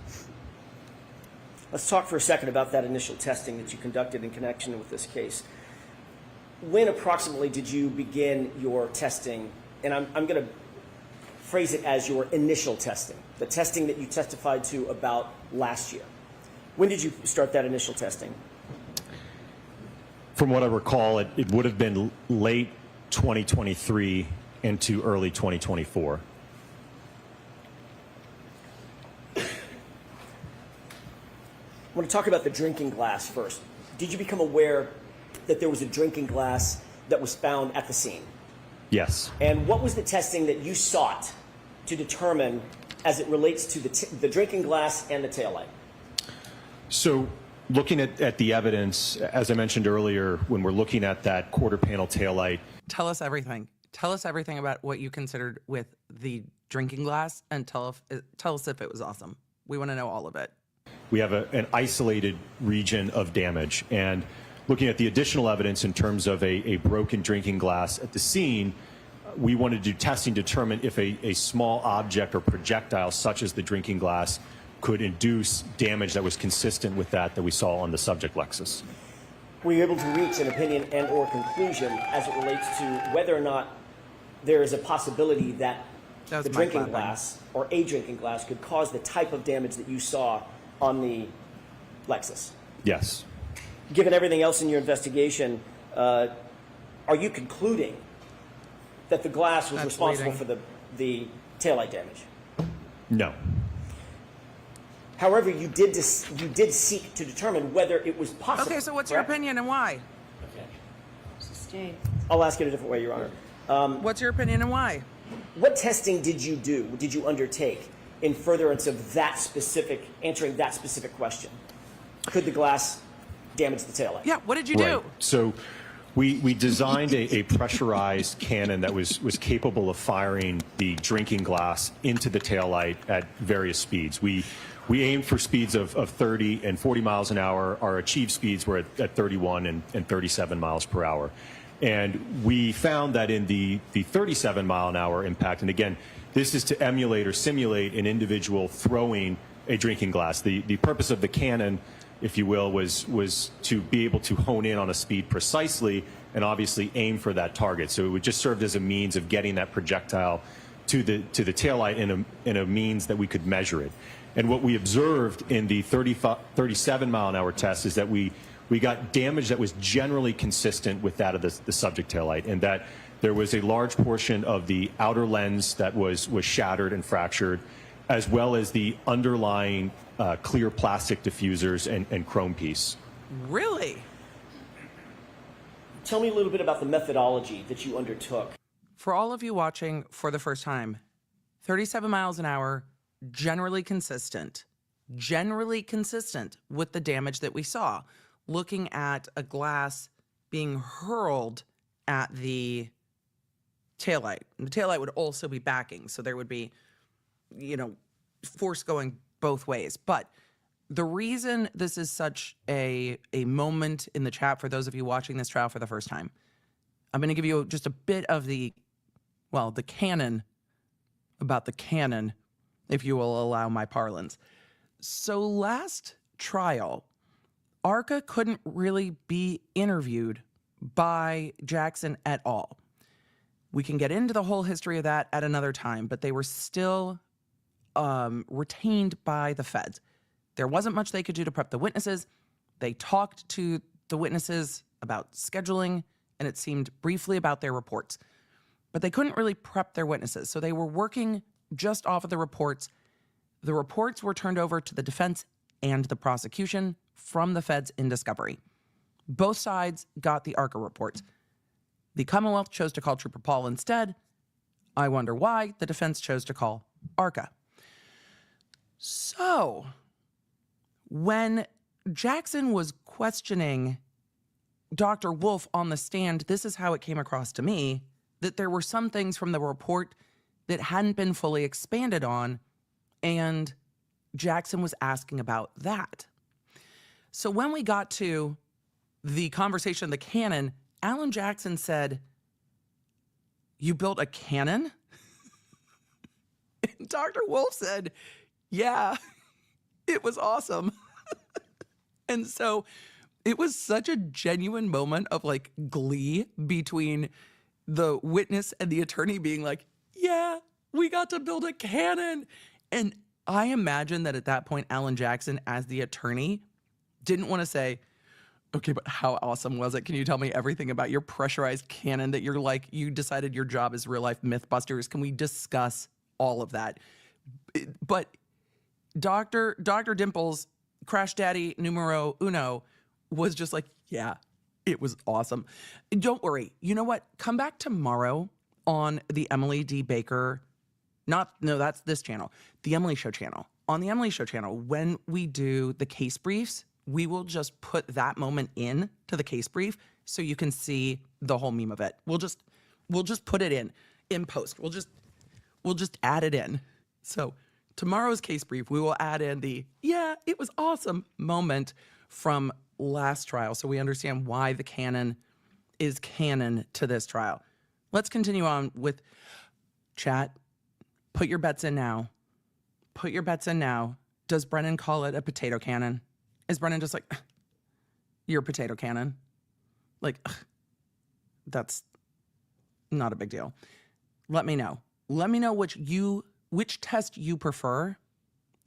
Let's talk for a second about that initial testing that you conducted in connection with this case. When approximately did you begin your testing? And I'm going to phrase it as your initial testing, the testing that you testified to about last year. When did you start that initial testing? From what I recall, it would have been late 2023 into early 2024. I want to talk about the drinking glass first. Did you become aware that there was a drinking glass that was found at the scene? Yes. And what was the testing that you sought to determine as it relates to the drinking glass and the taillight? So looking at the evidence, as I mentioned earlier, when we're looking at that quarter panel taillight, Tell us everything. Tell us everything about what you considered with the drinking glass, and tell us if it was awesome. We want to know all of it. we have an isolated region of damage. And looking at the additional evidence in terms of a broken drinking glass at the scene, we wanted to do testing to determine if a small object or projectile such as the drinking glass could induce damage that was consistent with that we saw on the subject Lexus. Were you able to reach an opinion and or conclusion as it relates to whether or not there is a possibility that That was the my drinking clapping. glass or a drinking glass could cause the type of damage that you saw on the Lexus? Yes. Given everything else in your investigation, are you concluding that the glass was That's responsible bleeding. for the taillight damage? No. However, you did seek to determine whether it was possible. Okay, so what's your correct? opinion and why? Sustained. I'll ask it a different way, Your Honor. What's your opinion and why? What testing did you do, did you undertake in furtherance of that specific, answering that specific question? Could the glass damage the taillight? Yeah, what did you Right. do? So we designed a pressurized cannon that was capable of firing the drinking glass into the taillight at various speeds. We aimed for speeds of 30 and 40 miles an hour. Our achieved speeds were at 31 and 37 miles per hour. And we found that in the 37 mile an hour impact, and again, this is to emulate or simulate an individual throwing a drinking glass. The purpose of the cannon, if you will, was to be able to hone in on a speed precisely and obviously aim for that target. So it would just serve as a means of getting that projectile to the taillight in a means that we could measure it. And what we observed in the 37 mile an hour test is that we got damage that was generally consistent with that of the subject taillight, and that there was a large portion of the outer lens that was shattered and fractured, as well as the underlying clear plastic diffusers and chrome piece. Really? Tell me a little bit about the methodology that you undertook. For all of you watching for the first time, 37 miles an hour, generally consistent with the damage that we saw. Looking at a glass being hurled at the taillight. And the taillight would also be backing, so there would be, force going both ways. But the reason this is such a moment in the chat for those of you watching this trial for the first time, I'm going to give you just a bit of the canon about the canon, if you will allow my parlance. So last trial, ARCCA couldn't really be interviewed by Jackson at all. We can get into the whole history of that at another time, but they were still retained by the feds. There wasn't much they could do to prep the witnesses. They talked to the witnesses about scheduling, and it seemed briefly about their reports. But they couldn't really prep their witnesses, so they were working just off of the reports. The reports were turned over to the defense and the prosecution from the feds in discovery. Both sides got the ARCCA reports. The Commonwealth chose to call Trooper Paul instead. I wonder why the defense chose to call ARCCA. So, when Jackson was questioning Dr. Wolfe on the stand, this is how it came across to me, that there were some things from the report that hadn't been fully expanded on, and Jackson was asking about that. So when we got to the conversation, the cannon, Alan Jackson said, "You built a cannon?" And Dr. Wolfe said, "Yeah, it was awesome." And so it was such a genuine moment of glee between the witness and the attorney being like, "Yeah, we got to build a cannon." And I imagine that at that point, Alan Jackson, as the attorney, didn't want to say, "Okay, but how awesome was it? Can you tell me everything about your pressurized cannon that you decided your job is real life Mythbusters? Can we discuss all of that?" But Dr. Dimples, Crash Daddy numero uno, was just like, "Yeah, it was awesome." Don't worry. You know what? Come back tomorrow on the Emily D. Baker. That's this channel. The Emily Show channel. On the Emily Show channel, when we do the case briefs, we will just put that moment in to the case brief so you can see the whole meme of it. We'll just put it in post. We'll just add it in. So tomorrow's case brief, we will add in the "yeah, it was awesome" moment from last trial, so we understand why the canon is canon to this trial. Let's continue on with chat. Put your bets in now. Put your bets in now. Does Brennan call it a potato cannon? Is Brennan just like, "You're a potato cannon"? That's not a big deal. Let me know. Let me know which test you prefer.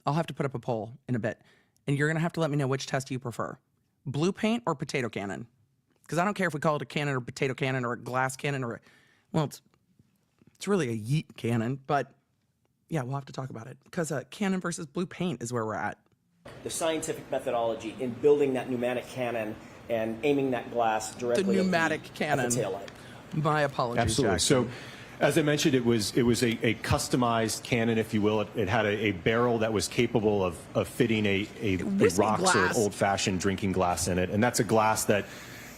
I'll have to put up a poll in a bit, and you're going to have to let me know which test you prefer. Blue paint or potato cannon? Because I don't care if we call it a cannon or potato cannon or a glass cannon or, well, it's really a yeet cannon. But yeah, we'll have to talk about it because cannon versus blue paint is where we're at. The scientific methodology in building that pneumatic cannon and aiming that glass directly The pneumatic at cannon. the taillight. My apologies, Absolutely. Jackson. So, as I mentioned, it was a customized cannon, if you will. It had a barrel that was capable of fitting a Whiskey rocks glass. or old-fashioned drinking glass in it, and that's a glass that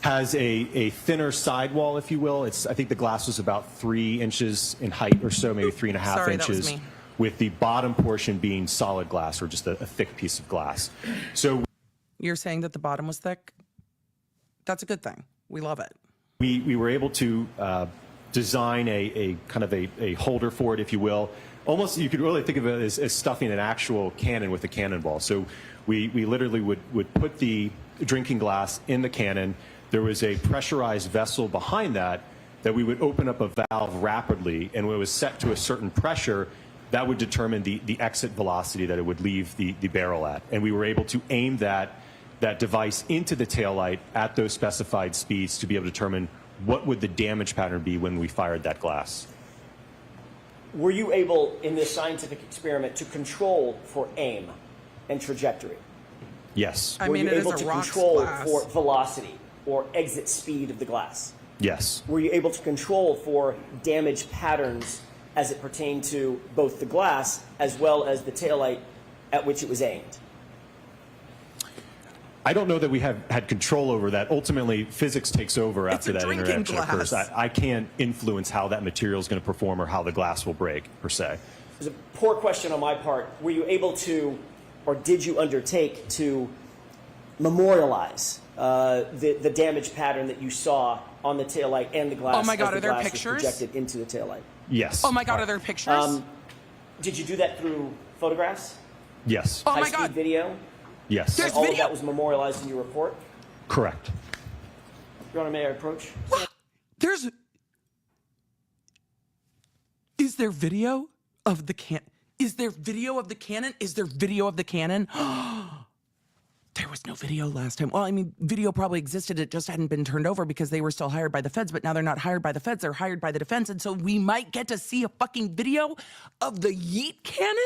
has a thinner sidewall, if you will. I think the glass was about 3 inches in height or so, maybe 3.5 Sorry, that was inches, me. with the bottom portion being solid glass or just a thick piece of glass. So You're saying that the bottom was thick? That's a good thing. We love it. we were able to design a kind of a holder for it, if you will. Almost, you could really think of it as stuffing an actual cannon with a cannonball. So we literally would put the drinking glass in the cannon. There was a pressurized vessel behind that we would open up a valve rapidly, and when it was set to a certain pressure, that would determine the exit velocity that it would leave the barrel at. And we were able to aim that device into the taillight at those specified speeds to be able to determine what would the damage pattern be when we fired that glass. Were you able, in this scientific experiment, to control for aim and trajectory? Yes. I Were mean, you it is able a to rocks control glass. for velocity or exit speed of the glass? Yes. Were you able to control for damage patterns as it pertained to both the glass as well as the taillight at which it was aimed? I don't know that we have had control over that. Ultimately, physics takes over after a that drinking interaction glass. occurs. I can't influence how that material is going to perform or how the glass will break, per se. It was a poor question on my part. Were you able to, or did you undertake to memorialize the damage pattern that you saw on the taillight and the glass? Oh my God, as the are there glass was pictures? projected into the taillight? Yes. Oh my God, are there pictures? Did you do that through photographs? Yes. Oh my High-speed God. video? Yes. There's All of video? that was memorialized in your report? Correct. Your Honor, may I approach? Is there video of the can? Is there video of the cannon? Is there video of the cannon? There was no video last time. Well, I mean, video probably existed. It just hadn't been turned over because they were still hired by the feds, but now they're not hired by the feds. They're hired by the defense. And so we might get to see a fucking video of the yeet cannon.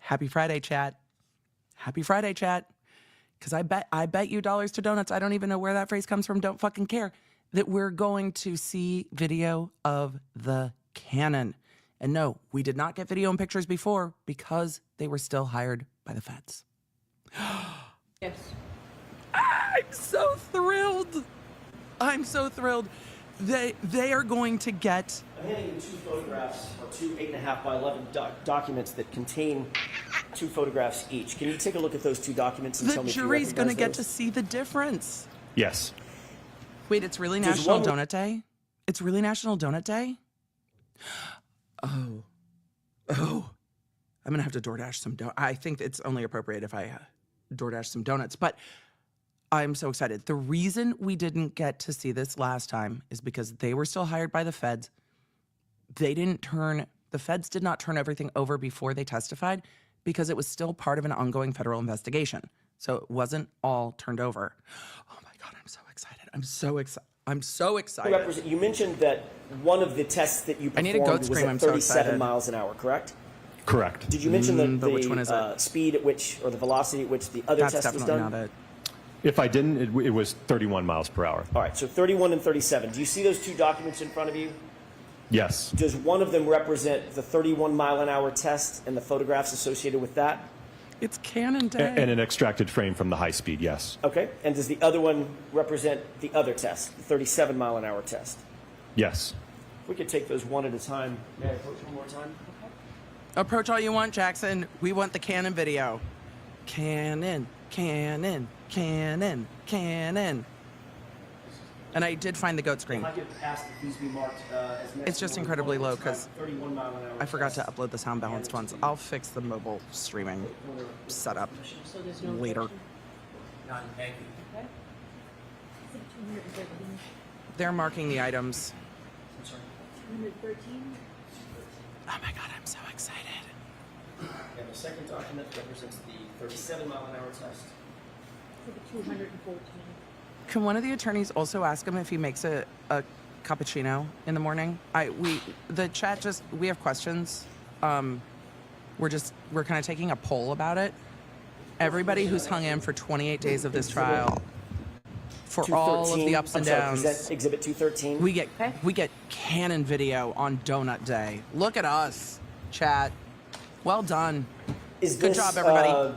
Happy Friday, chat. Happy Friday, chat. Because I bet you dollars to donuts. I don't even know where that phrase comes from. Don't fucking care. That we're going to see video of the cannon. And no, we did not get video and pictures before because they were still hired by the feds. Yes. I'm so thrilled. I'm so thrilled. They are going to get... I'm handing you 2 photographs, or 2 8.5 by 11 documents that contain 2 photographs each. Can you take a look at those 2 documents and The tell me if you jury's going to recognize get to those? see the difference. Yes. Wait, it's really There's National one- Donut Day? It's really National Donut Day? Oh. I'm going to have to DoorDash some donuts. I think it's only appropriate if I DoorDash some donuts, but I'm so excited. The reason we didn't get to see this last time is because they were still hired by the feds. The feds did not turn everything over before they testified because it was still part of an ongoing federal investigation. So it wasn't all turned over. Oh my God, I'm so excited. I'm so excited. You mentioned that one of the tests that you I need a performed goat was scream, at I'm so 37 excited. miles an hour, correct? Correct. Did you mention the which one is it? speed at which, or the velocity at which the other That's test was definitely done? not it. If I didn't, it was 31 miles per hour. All right, so 31 and 37. Do you see those 2 documents in front of you? Yes. Does one of them represent the 31 mile an hour test and the photographs associated with that? It's Cannon Day. And an extracted frame from the high speed, yes. Okay, and does the other one represent the other test, the 37 mile an hour test? Yes. If we could take those one at a time. May I approach one more time? Approach all you want, Jackson. We want the Cannon video. Cannon, Cannon, Cannon, Cannon. And I did find the goat scream. If I could ask that these be marked as next It's just to incredibly low time, 'cause 31 mile an hour I forgot to test. upload the sound balanced ones. I'll fix the mobile streaming setup So there's no later. objection? None, thank you. Okay. Is it 213? They're marking the items. I'm sorry. 213? Oh my God, I'm so excited. And the second document represents the 37 mile an hour test. Exhibit 214. Can one of the attorneys also ask him if he makes a cappuccino in the morning? The chat just, we have questions. We're kind of taking a poll about it. Everybody who's hung in for 28 days of this trial, for all of the ups and downs. Present Exhibit 213. We get Canon video on Donut Day. Look at us, chat. Well done. Good job, everybody.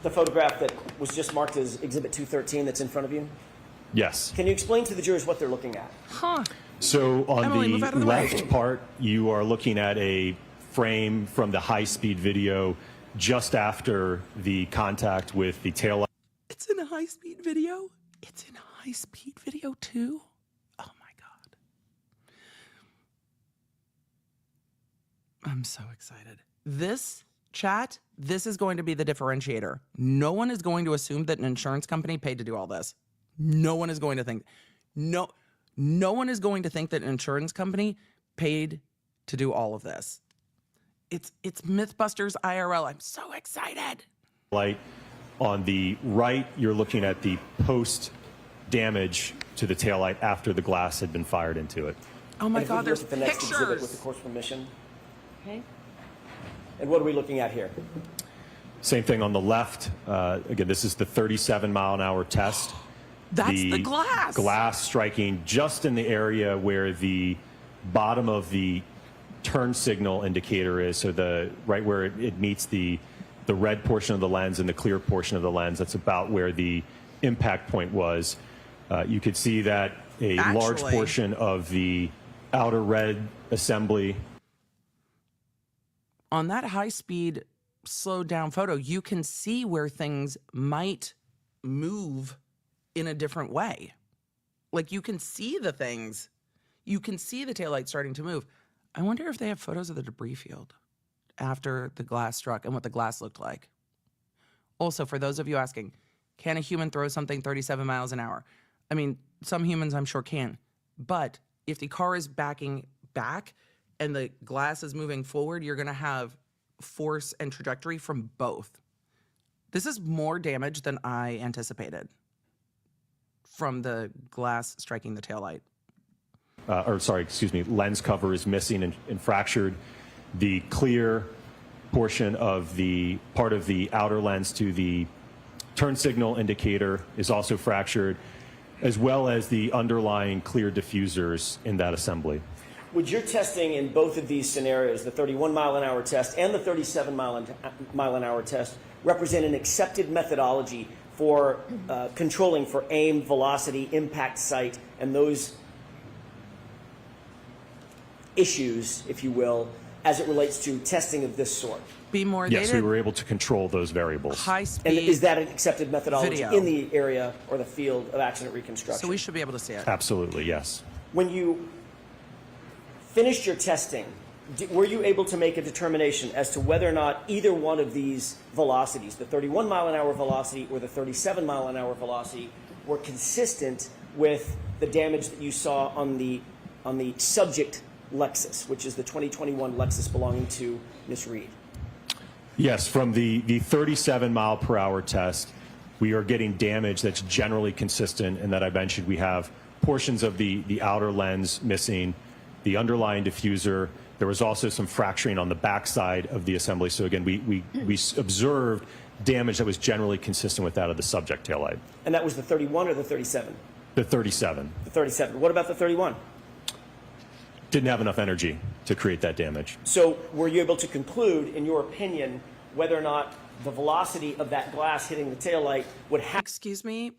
The photograph that was just marked as Exhibit 213 that's in front of you? Yes. Can you explain to the jurors what they're looking at? Huh. So on Emily, move out of the the way. left part, you are looking at a frame from the high-speed video just after the contact with the taillight. It's in a high-speed video? It's in a high-speed video, too? Oh, my God. I'm so excited. This, chat, this is going to be the differentiator. No one is going to assume that an insurance company paid to do all this. No one is going to think. No one is going to think that an insurance company paid to do all of this. It's Mythbusters IRL. I'm so excited. Light. On the right, you're looking at the post damage to the taillight after the glass had been fired into it. Oh my And if we God, there's look at the next exhibit with the pictures. court's permission. Okay. And what are we looking at here? Same thing on the left. Again, this is the 37-mile-an-hour test. That's the glass. Glass striking just in the area where the bottom of the turn signal indicator is, so right where it meets the red portion of the lens and the clear portion of the lens. That's about where the impact point was. You could see that a large portion of the outer red assembly. On that high-speed, slowed-down photo, you can see where things might move in a different way. Like, you can see the things. You can see the taillight starting to move. I wonder if they have photos of the debris field after the glass struck and what the glass looked like. Also, for those of you asking, can a human throw something 37 miles an hour? I mean, some humans I'm sure can. But if the car is backing back and the glass is moving forward, you're going to have force and trajectory from both. This is more damage than I anticipated from the glass striking the taillight. Lens cover is missing and fractured. The clear portion of the part of the outer lens to the turn signal indicator is also fractured, as well as the underlying clear diffusers in that assembly. Would your testing in both of these scenarios, the 31-mile-an-hour test and the 37-mile-an-hour test, represent an accepted methodology for controlling for aim, velocity, impact site, and those issues, if you will, as it relates to testing of this sort? Be more Yes, we were able to control those variables. high And speed. is that an accepted methodology video. in the area or the field of accident reconstruction? So we should be able to see it. Absolutely, yes. When you finished your testing, were you able to make a determination as to whether or not either one of these velocities, the 31-mile-an-hour velocity or the 37-mile-an-hour velocity, were consistent with the damage that you saw on the subject Lexus, which is the 2021 Lexus belonging to Miss Reed? Yes, from the 37-mile-per-hour test, we are getting damage that's generally consistent, and that I mentioned we have portions of the outer lens missing, the underlying diffuser. There was also some fracturing on the backside of the assembly. So again, we observed damage that was generally consistent with that of the subject taillight. And that was the 31 or the 37? The 37. The 37. What about the 31? Didn't have enough energy to create that damage. So were you able to conclude, in your opinion, whether or not the velocity of that glass hitting the taillight would have... Excuse me,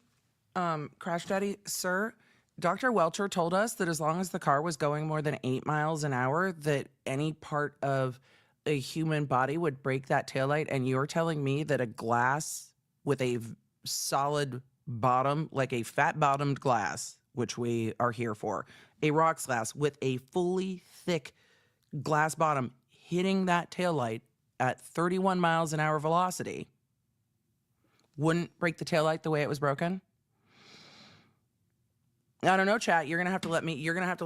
Crash Daddy, sir. Dr. Welcher told us that as long as the car was going more than 8 miles an hour, that any part of a human body would break that taillight. And you're telling me that a glass with a solid bottom, like a fat-bottomed glass, which we are here for, a rocks glass with a fully thick glass bottom hitting that taillight at 31 miles an hour velocity wouldn't break the taillight the way it was broken? I don't know, chat. You're gonna have to let me know. You're gonna have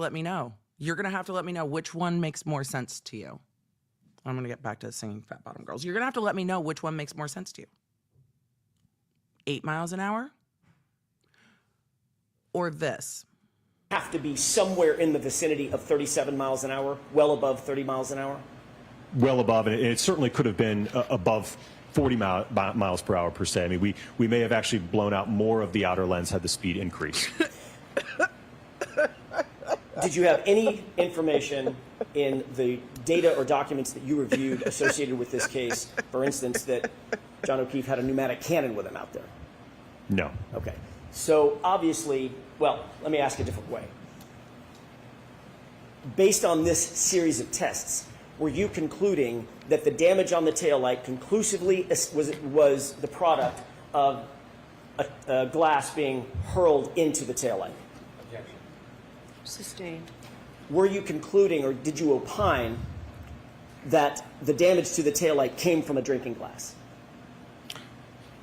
to let me know which one makes more sense to you. I'm gonna get back to singing Fat Bottom Girls. You're gonna have to let me know which one makes more sense to you. 8 miles an hour? Or this? Have to be somewhere in the vicinity of 37 miles an hour, well above 30 miles an hour? Well above, and it certainly could have been above 40 miles per hour per se. I mean, we may have actually blown out more of the outer lens had the speed increased. Did you have any information in the data or documents that you reviewed associated with this case, for instance, that John O'Keefe had a pneumatic cannon with him out there? No. Okay. So obviously, well, let me ask a different way. Based on this series of tests, were you concluding that the damage on the taillight conclusively was the product of a glass being hurled into the taillight? Objection. Sustained. Were you concluding, or did you opine, that the damage to the taillight came from a drinking glass?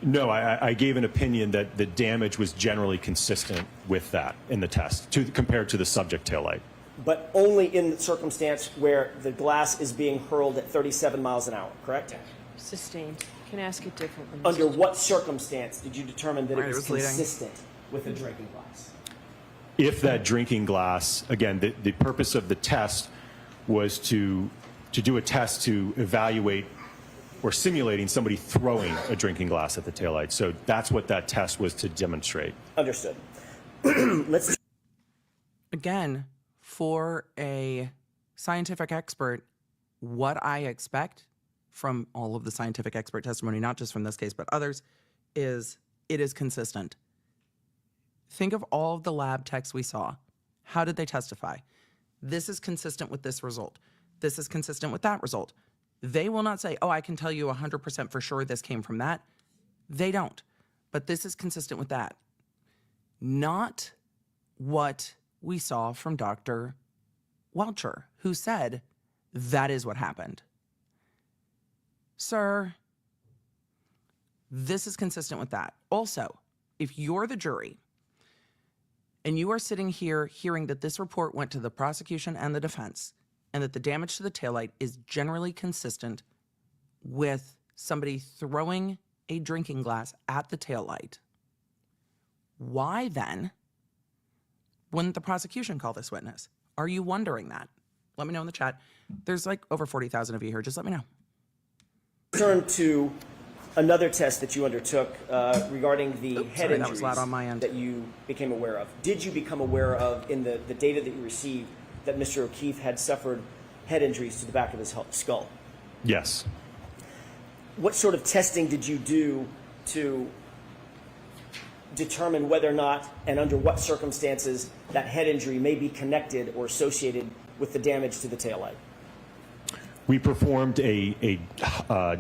No, I gave an opinion that the damage was generally consistent with that in the test, compared to the subject taillight. But only in the circumstance where the glass is being hurled at 37 miles an hour, correct? Sustained. Can I ask it differently? Under what circumstance did you determine that Right, it it was was leading. consistent with a drinking glass? If that drinking glass, again, the purpose of the test was to do a test to evaluate or simulating somebody throwing a drinking glass at the taillight. So that's what that test was to demonstrate. Understood. Let's Again, for a scientific expert, what I expect from all of the scientific expert testimony, not just from this case, but others, is it is consistent. Think of all of the lab techs we saw. How did they testify? This is consistent with this result. This is consistent with that result. They will not say, oh, I can tell you 100% for sure this came from that. They don't. But this is consistent with that. Not what we saw from Dr. Welcher, who said that is what happened. Sir, this is consistent with that. Also, if you're the jury and you are sitting here hearing that this report went to the prosecution and the defense and that the damage to the taillight is generally consistent with somebody throwing a drinking glass at the taillight, why then wouldn't the prosecution call this witness? Are you wondering that? Let me know in the chat. There's like over 40,000 of you here. Just let me know. turn to another test that you undertook regarding the head sorry, injuries that was loud on my end. that you became aware of. Did you become aware of, in the data that you received, that Mr. O'Keefe had suffered head injuries to the back of his skull? Yes. What sort of testing did you do to determine whether or not and under what circumstances that head injury may be connected or associated with the damage to the taillight? We performed a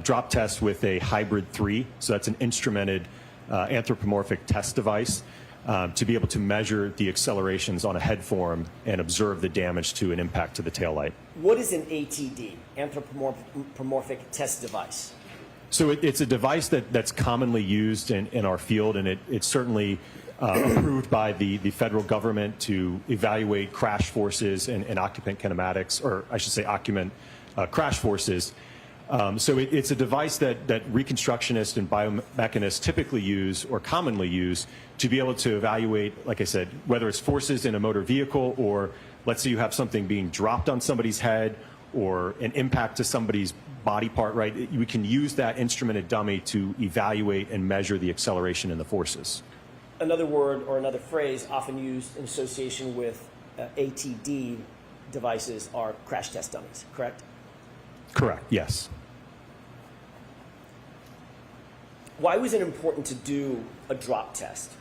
drop test with a hybrid 3, so that's an instrumented anthropomorphic test device to be able to measure the accelerations on a head form and observe the damage to an impact to the taillight. What is an ATD, anthropomorphic test device? So it's a device that's commonly used in our field, and it's certainly approved by the federal government to evaluate crash forces and occupant kinematics, or I should say occupant crash forces. So it's a device that reconstructionists and biomechanists typically use or commonly use to be able to evaluate, like I said, whether it's forces in a motor vehicle, or let's say you have something being dropped on somebody's head or an impact to somebody's body part, right? We can use that instrumented dummy to evaluate and measure the acceleration and the forces. Another word or another phrase often used in association with ATD devices are crash test dummies, correct? Correct, yes. Why was it important to do a drop test?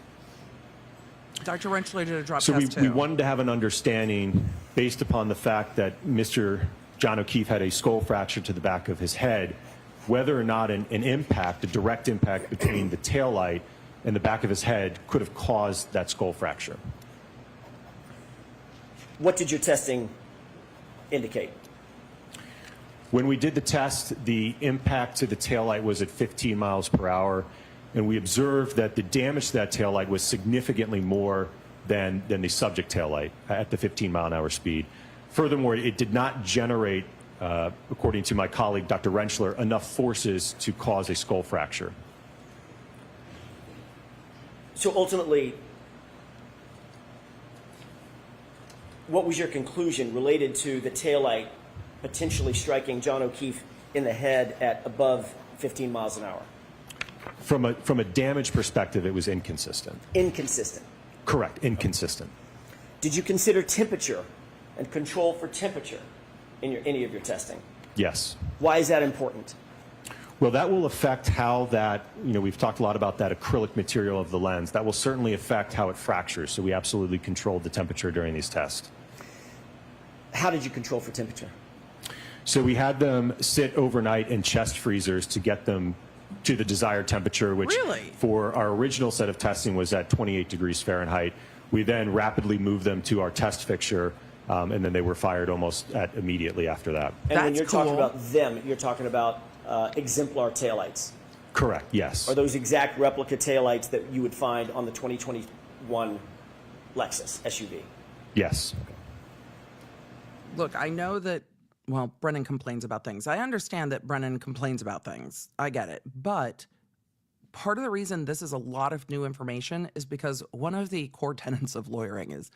Dr. Rentschler did a drop So test too. we wanted to have an understanding based upon the fact that Mr. John O'Keefe had a skull fracture to the back of his head, whether or not an impact, a direct impact between the taillight and the back of his head could have caused that skull fracture. What did your testing indicate? When we did the test, the impact to the taillight was at 15 miles per hour, and we observed that the damage to that taillight was significantly more than the subject taillight at the 15-mile-an-hour speed. Furthermore, it did not generate, according to my colleague, Dr. Rentschler, enough forces to cause a skull fracture. So ultimately, what was your conclusion related to the taillight potentially striking John O'Keefe in the head at above 15 miles an hour? From a damage perspective, it was inconsistent. Inconsistent. Correct, inconsistent. Did you consider temperature and control for temperature in any of your testing? Yes. Why is that important? Well, that will affect how that, we've talked a lot about that acrylic material of the lens. That will certainly affect how it fractures. So we absolutely controlled the temperature during these tests. How did you control for temperature? So we had them sit overnight in chest freezers to get them to the desired temperature, which Really? for our original set of testing was at 28 degrees Fahrenheit. We then rapidly moved them to our test fixture, and then they were fired almost immediately after that. And when That's you're talking cool. about them, you're talking about exemplar taillights. Correct, yes. Are those exact replica taillights that you would find on the 2021 Lexus SUV? Yes. Look, I know that, well, Brennan complains about things. I understand that Brennan complains about things. I get it. But part of the reason this is a lot of new information is because one of the core tenets of lawyering is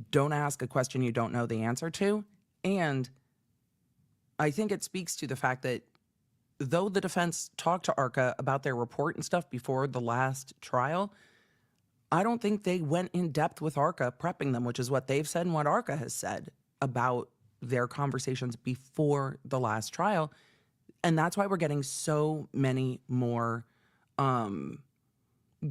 don't ask a question you don't know the answer to. And I think it speaks to the fact that though the defense talked to ARCCA about their report and stuff before the last trial, I don't think they went in depth with ARCCA prepping them, which is what they've said and what ARCCA has said about their conversations before the last trial. And that's why we're getting so many more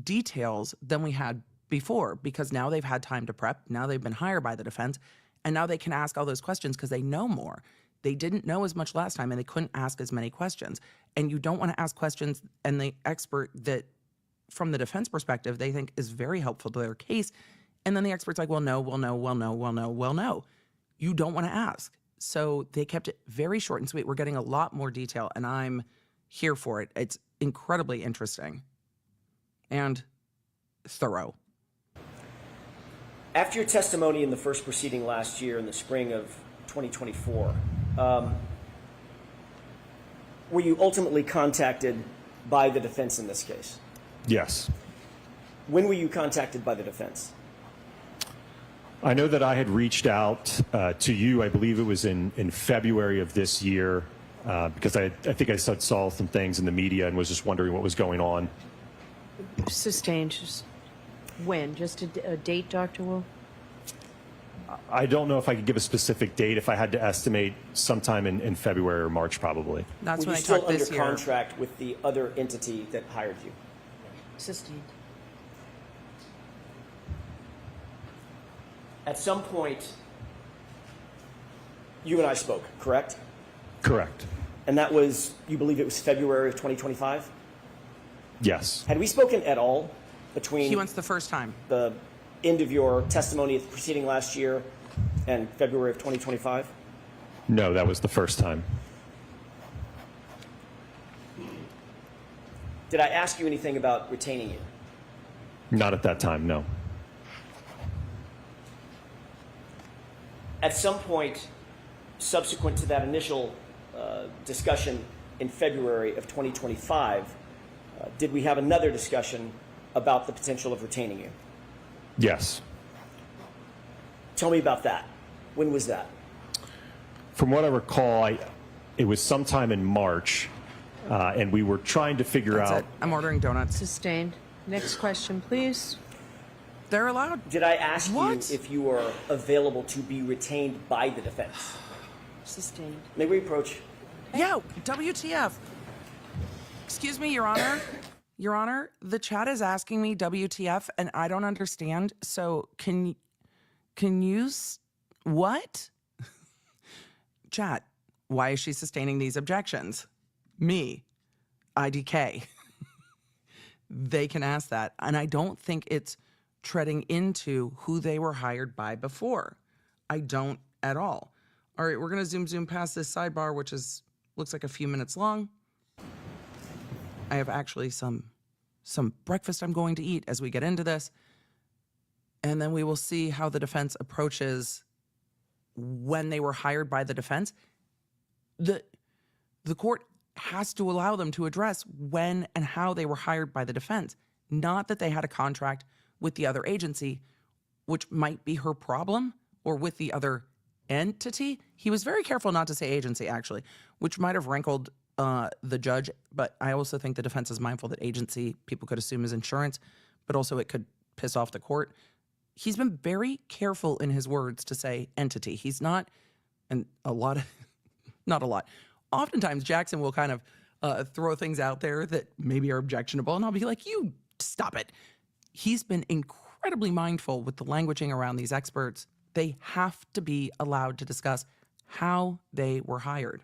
details than we had before, because now they've had time to prep. Now they've been hired by the defense, and now they can ask all those questions because they know more. They didn't know as much last time, and they couldn't ask as many questions. And you don't want to ask questions, and the expert that, from the defense perspective, they think is very helpful to their case. And then the expert's like, well, no, well, no, well, no, well, no, well, no. You don't want to ask. So they kept it very short and sweet. We're getting a lot more detail, and I'm here for it. It's incredibly interesting and thorough. After your testimony in the first proceeding last year in the spring of 2024, were you ultimately contacted by the defense in this case? Yes. When were you contacted by the defense? I know that I had reached out to you, I believe it was in February of this year, because I think I saw some things in the media and was just wondering what was going on. Sustained. Just when? Just a date, Dr. Wolfe? I don't know if I could give a specific date. If I had to estimate, sometime in February or March, probably. That's Were when you I still talked under this year. contract with the other entity that hired you? Sustained. At some point, you and I spoke, correct? Correct. And that was, you believe it was February of 2025? Yes. Had we spoken at all between He wants the first time. the end of your testimony at the proceeding last year and February of 2025? No, that was the first time. Did I ask you anything about retaining you? Not at that time, no. At some point, subsequent to that initial discussion in February of 2025, did we have another discussion about the potential of retaining you? Yes. Tell me about that. When was that? From what I recall, it was sometime in March, and we were trying to figure That's out. it. I'm ordering donuts. Sustained. Next question, please. They're allowed. Did I ask What? you if you were available to be retained by the defense? Sustained. May we approach? Yeah, WTF. Excuse me, Your Honor. Your Honor, the chat is asking me WTF, and I don't understand. So can you what? Chat, why is she sustaining these objections? Me, IDK. They can ask that, and I don't think it's treading into who they were hired by before. I don't at all. All right, we're gonna zoom past this sidebar, which looks like a few minutes long. I have actually some breakfast I'm going to eat as we get into this. And then we will see how the defense approaches when they were hired by the defense. The court has to allow them to address when and how they were hired by the defense. Not that they had a contract with the other agency, which might be her problem, or with the other entity. He was very careful not to say agency, actually, which might have rankled the judge. But I also think the defense is mindful that agency people could assume is insurance, but also it could piss off the court. He's been very careful in his words to say entity. He's not, and a lot of, not a lot. Oftentimes, Jackson will kind of throw things out there that maybe are objectionable, and I'll be like, you stop it. He's been incredibly mindful with the languaging around these experts. They have to be allowed to discuss how they were hired.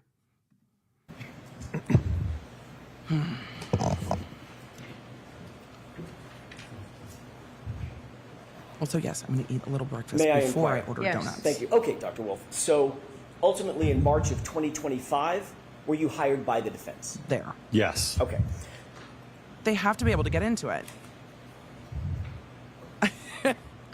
Also, yes, I'm going to eat a little breakfast before I order donuts. Thank you. Okay, Dr. Wolfe. So ultimately in March of 2025, were you hired by the defense? There. Yes. Okay. They have to be able to get into it.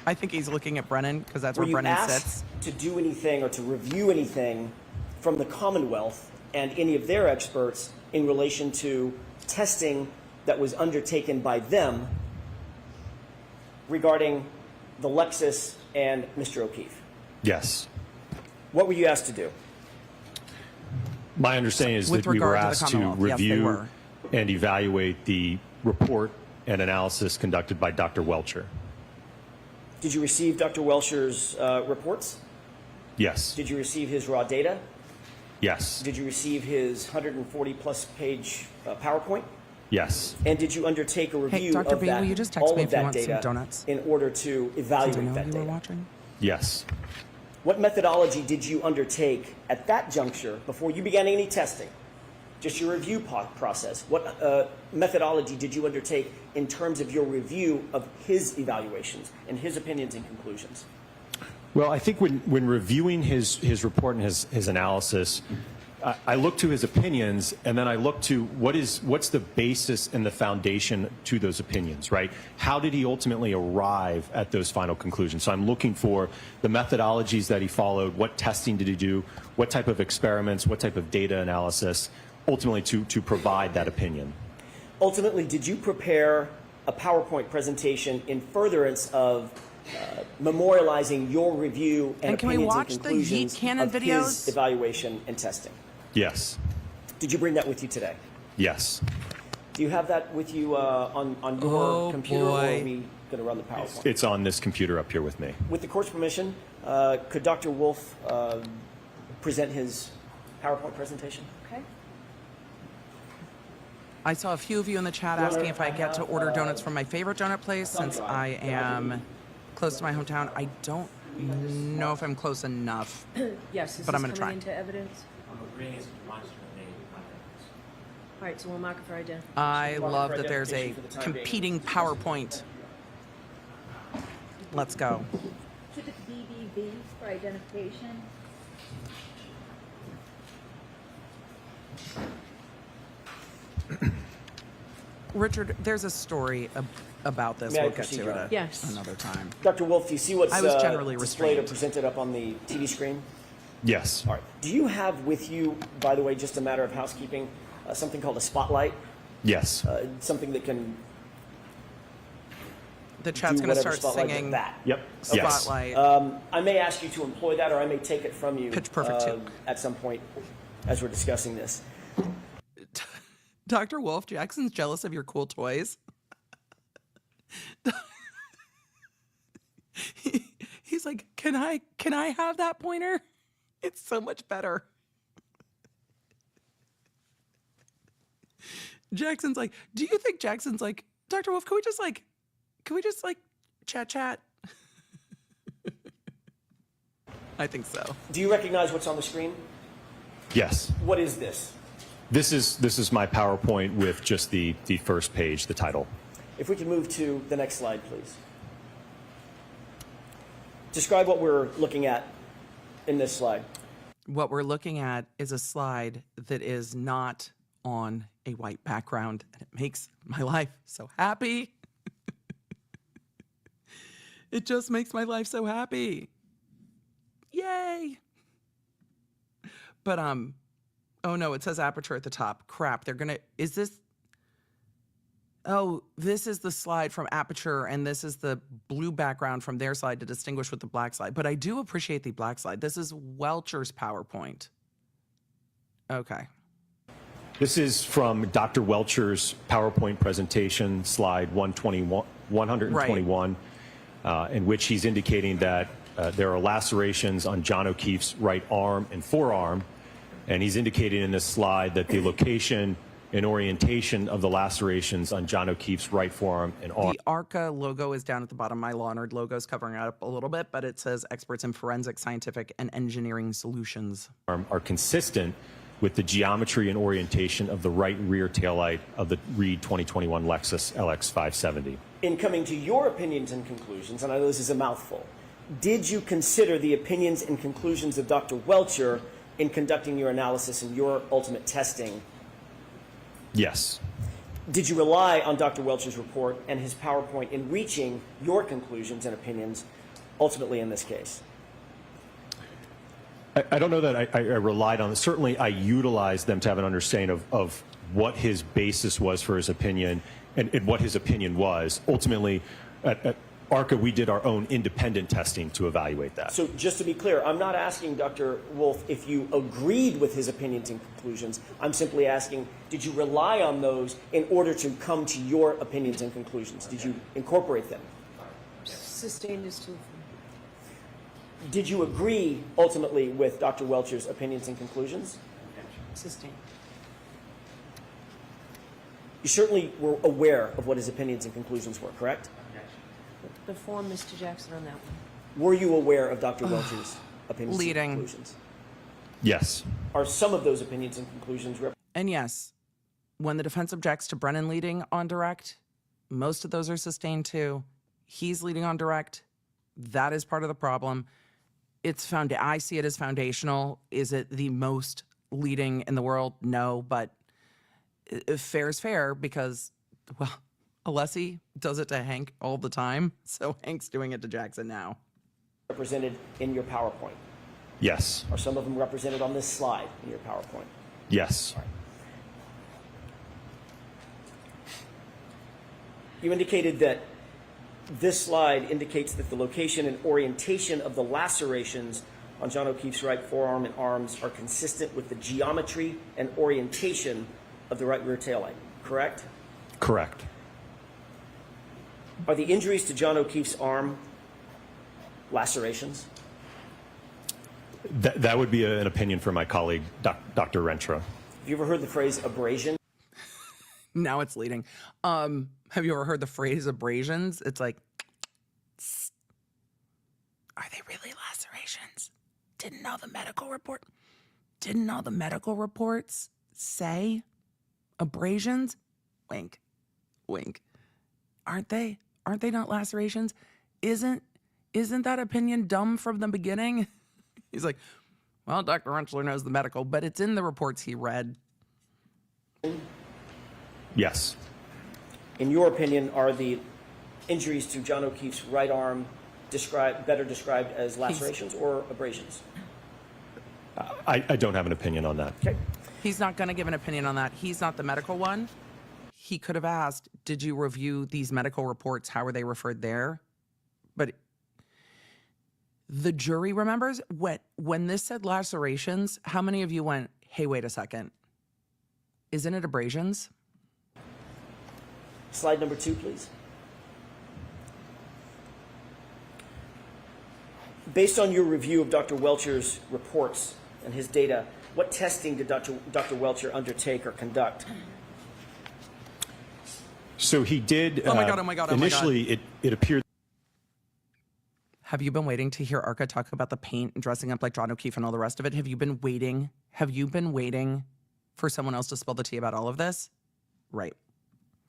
I think he's looking at Brennan because that's where Brennan sits. Were you asked to do anything or to review anything from the Commonwealth and any of their experts in relation to testing that was undertaken by them regarding the Lexus and Mr. O'Keefe? Yes. What were you asked to do? My understanding is that we were asked to review and evaluate the report and analysis conducted by Dr. Welcher. Did you receive Dr. Welcher's reports? Yes. Did you receive his raw data? Yes. Did you receive his 140-plus page PowerPoint? Yes. And did you undertake a review Dr. of B, that, will you just text all me of if you that want some data donuts? in order to evaluate Since I know that you data? were watching. Yes. What methodology did you undertake at that juncture before you began any testing? Just your review process. What methodology did you undertake in terms of your review of his evaluations and his opinions and conclusions? Well, I think when reviewing his report and his analysis, I look to his opinions, and then I look to what's the basis and the foundation to those opinions, right? How did he ultimately arrive at those final conclusions? So I'm looking for the methodologies that he followed, what testing did he do, what type of experiments, what type of data analysis, ultimately to provide that opinion. Ultimately, did you prepare a PowerPoint presentation in furtherance of memorializing your review and can we opinions watch and the conclusions Yeet Cannon of videos? his evaluation and testing? Yes. Did you bring that with you today? Yes. Do you have that with you on your computer, or are we going to run the PowerPoint? It's on this computer up here with me. With the court's permission, could Dr. Wolfe present his PowerPoint presentation? Okay. I saw a few of you in the chat asking if I get to order donuts from my favorite donut place since I am close to my hometown. I don't know if I'm close enough. Yes, is But I'm this gonna coming try. into evidence? All right, so we'll mark it for identity. I love that there's a competing PowerPoint. Let's go. To the BBB for identification. Richard, there's a story about this. May I We'll get proceed, to Your it Honor? Yes. another time. Dr. Wolfe, do you see what's I was generally displayed or restrained. presented up on the TV screen? Yes. All right. Do you have with you, by the way, just a matter of housekeeping, something called a spotlight? Yes. Something that can The chat's do going to whatever start spotlight singing Yep. Yes. Spotlight. I may ask you to employ that, or I may take it from you Pitch Perfect 2. at some point as we're discussing this. Dr. Wolfe, Jackson's jealous of your cool toys. He's like, can I have that pointer? It's so much better. Jackson's like, do you think Jackson's like, Dr. Wolfe, can we just chat? I think so. Do you recognize what's on the screen? Yes. What is this? This is my PowerPoint with just the first page, the title. If we can move to the next slide, please. Describe what we're looking at in this slide. What we're looking at is a slide that is not on a white background, and it makes my life so happy. It just makes my life so happy. Yay. But, oh no, it says aperture at the top. Crap, they're gonna, is this Oh, this is the slide from Aperture, and this is the blue background from their slide to distinguish with the black slide. But I do appreciate the black slide. This is Welcher's PowerPoint. Okay. This is from Dr. Welcher's PowerPoint presentation, slide 121, in which he's indicating that there are lacerations on John O'Keefe's right arm and forearm. And he's indicating in this slide that the location and orientation of the lacerations on John O'Keefe's right forearm and arm. The ARCCA logo is down at the bottom. My Law & Order logo is covering it up a little bit, but it says experts in forensic, scientific, and engineering solutions. Are consistent with the geometry and orientation of the right rear taillight of the Reed 2021 Lexus LX 570. In coming to your opinions and conclusions, and I know this is a mouthful, did you consider the opinions and conclusions of Dr. Welcher in conducting your analysis and your ultimate testing? Yes. Did you rely on Dr. Welcher's report and his PowerPoint in reaching your conclusions and opinions ultimately in this case? I don't know that I relied on it. Certainly, I utilized them to have an understanding of what his basis was for his opinion and what his opinion was. Ultimately, at ARCCA, we did our own independent testing to evaluate that. So just to be clear, I'm not asking Dr. Wolfe if you agreed with his opinions and conclusions. I'm simply asking, did you rely on those in order to come to your opinions and conclusions? Did you incorporate them? Sustained is too. Did you agree ultimately with Dr. Welcher's opinions and conclusions? Sustained. You certainly were aware of what his opinions and conclusions were, correct? Before Mr. Jackson on that one. Were you aware of Dr. Welcher's opinions and conclusions? Yes. Are some of those opinions and conclusions And yes, when the defense objects to Brennan leading on direct, most of those are sustained too. He's leading on direct. That is part of the problem. It's found. I see it as foundational. Is it the most leading in the world? No, but fair is fair because, well, Alessi does it to Hank all the time, so Hank's doing it to Jackson now. represented in your PowerPoint? Yes. Are some of them represented on this slide in your PowerPoint? Yes. You indicated that this slide indicates that the location and orientation of the lacerations on John O'Keefe's right forearm and arms are consistent with the geometry and orientation of the right rear taillight, correct? Correct. Are the injuries to John O'Keefe's arm lacerations? That would be an opinion from my colleague, Dr. Rentra. Have you ever heard the phrase abrasion? Now it's leading. Have you ever heard the phrase abrasions? It's like, are they really lacerations? Didn't all the medical reports say abrasions? Wink, wink. Aren't they not lacerations? Isn't that opinion dumb from the beginning? He's like, well, Dr. Rensselaer knows the medical, but it's in the reports he read. Yes. In your opinion, are the injuries to John O'Keefe's right arm better described as lacerations or abrasions? I don't have an opinion on that. Okay. He's not going to give an opinion on that. He's not the medical one. He could have asked, did you review these medical reports? How were they referred there? But the jury remembers when this said lacerations, how many of you went, hey, wait a second. Isn't it abrasions? Slide number 2, please. Based on your review of Dr. Welcher's reports and his data, what testing did Dr. Welcher undertake or conduct? So he did. Oh my God, oh my God, oh my initially, it appeared. Have you been waiting to hear ARCCA talk about the paint and dressing up like John O'Keefe and all the rest of it? Have you been waiting for someone else to spill the tea about all of this? Right.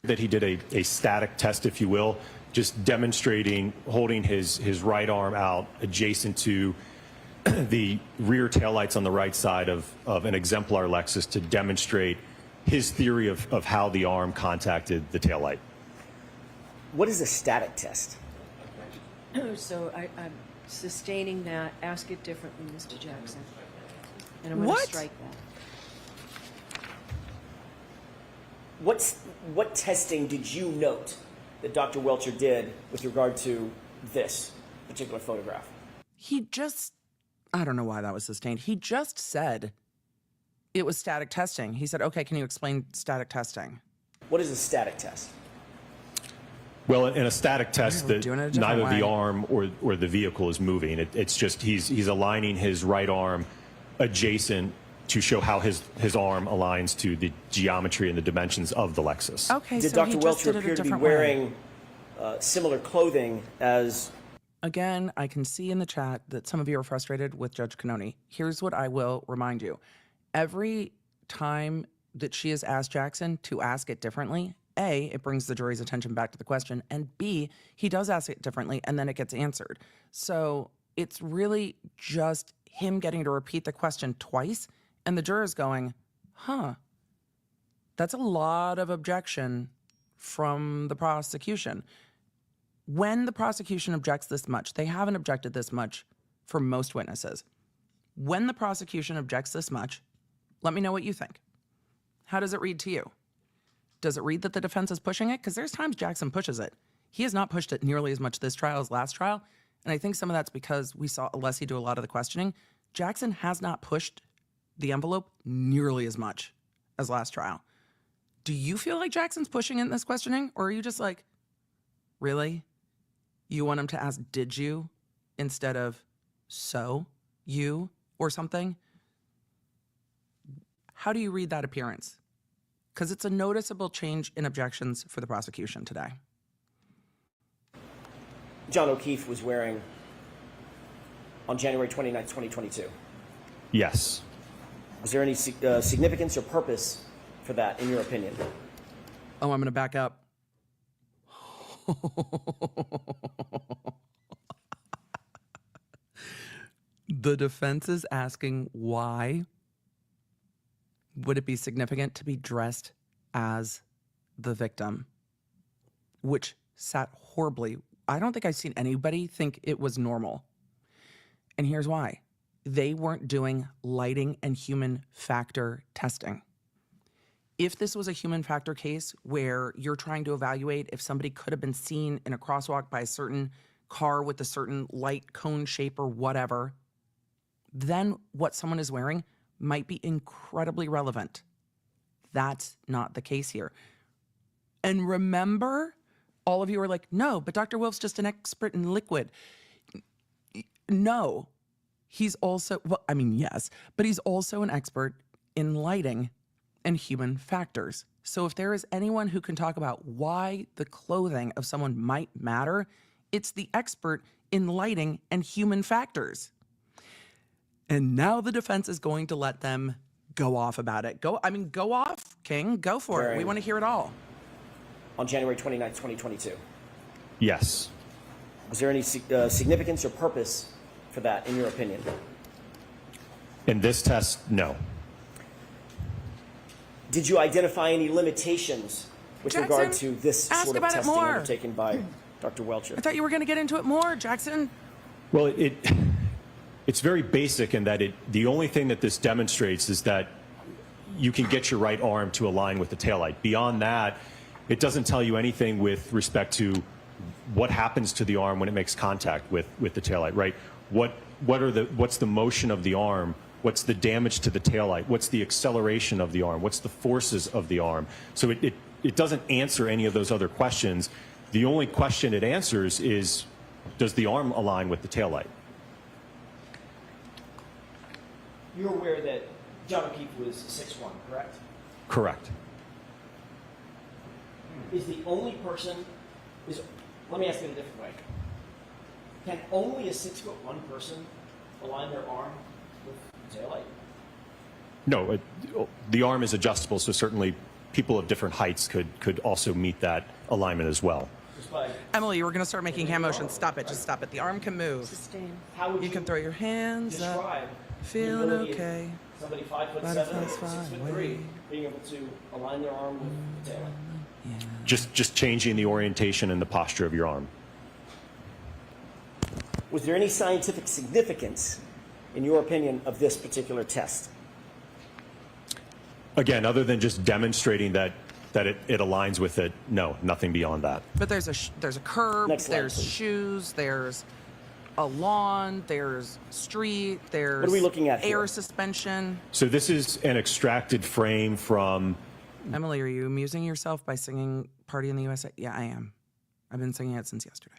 That he did a static test, if you will, just demonstrating holding his right arm out adjacent to the rear taillights on the right side of an exemplar Lexus to demonstrate his theory of how the arm contacted the taillight. What is a static test? So I'm sustaining that. Ask it differently, Mr. Jackson. And I'm going What? to strike that. what testing did you note that Dr. Welcher did with regard to this particular photograph? He just, I don't know why that was sustained. He just said it was static testing. He said, okay, can you explain static testing? What is a static test? Well, in a static test, we're doing it a different neither way. the arm or the vehicle is moving. It's just he's aligning his right arm adjacent to show how his arm aligns to the geometry and the dimensions of the Lexus. Okay, Did so Dr. he just Welcher did it a appear to be different way. wearing similar clothing as... Again, I can see in the chat that some of you are frustrated with Judge Cannoni. Here's what I will remind you. Every time that she has asked Jackson to ask it differently, A, it brings the jury's attention back to the question, and B, he does ask it differently, and then it gets answered. So it's really just him getting to repeat the question twice, and the jurors going, huh, that's a lot of objection from the prosecution. When the prosecution objects this much, they haven't objected this much for most witnesses. When the prosecution objects this much, let me know what you think. How does it read to you? Does it read that the defense is pushing it? Because there's times Jackson pushes it. He has not pushed it nearly as much this trial as last trial. And I think some of that's because we saw Alessi do a lot of the questioning. Jackson has not pushed the envelope nearly as much as last trial. Do you feel like Jackson's pushing it in this questioning? Or are you just like, really? You want him to ask, did you, instead of so, you, or something? How do you read that appearance? Because it's a noticeable change in objections for the prosecution today. John O'Keefe was wearing on January 29th, 2022. Yes. Was there any significance or purpose for that, in your opinion? Oh, I'm going to back up. The defense is asking why would it be significant to be dressed as the victim, which sat horribly. I don't think I've seen anybody think it was normal. And here's why. They weren't doing lighting and human factor testing. If this was a human factor case where you're trying to evaluate if somebody could have been seen in a crosswalk by a certain car with a certain light cone shape or whatever, then what someone is wearing might be incredibly relevant. That's not the case here. And remember, all of you are like, no, but Dr. Wolfe's just an expert in liquid. No, he's also, well, I mean, yes, but he's also an expert in lighting and human factors. So if there is anyone who can talk about why the clothing of someone might matter, it's the expert in lighting and human factors. And now the defense is going to let them go off about it. Go off, King. Go for it. We want to hear it all. On January 29th, 2022. Yes. Was there any significance or purpose for that, in your opinion? In this test, no. Did you identify any limitations with Jackson, regard to this ask sort of about it testing more. undertaken by Dr. Welcher? I thought you were going to get into it more, Jackson. Well, it's very basic in that the only thing that this demonstrates is that you can get your right arm to align with the taillight. Beyond that, it doesn't tell you anything with respect to what happens to the arm when it makes contact with the taillight, right? What's the motion of the arm? What's the damage to the taillight? What's the acceleration of the arm? What's the forces of the arm? So it doesn't answer any of those other questions. The only question it answers is, does the arm align with the taillight? You're aware that John O'Keefe was 6'1", correct? Correct. Is the only person, let me ask it a different way. Can only a 6'1" person align their arm with the taillight? No, the arm is adjustable, so certainly people of different heights could also meet that alignment as well. Emily, you were going to start making hand motions. Stop it. Just stop it. The arm can move. Sustain. How would You can throw your hands up. describe Feeling the ability of okay. somebody 5'7" or Butterflies fly 6'3" away. being able to align their arm with the taillight? Just changing the orientation and the posture of your arm. Was there any scientific significance, in your opinion, of this particular test? Again, other than just demonstrating that that it aligns with it, no, nothing beyond that. But there's a curb, Next slide, there's please. shoes, there's a lawn, there's street, there's What are we looking at air here? suspension. So this is an extracted frame from, Emily, are you amusing yourself by singing Party in the USA? Yeah, I am. I've been singing it since yesterday.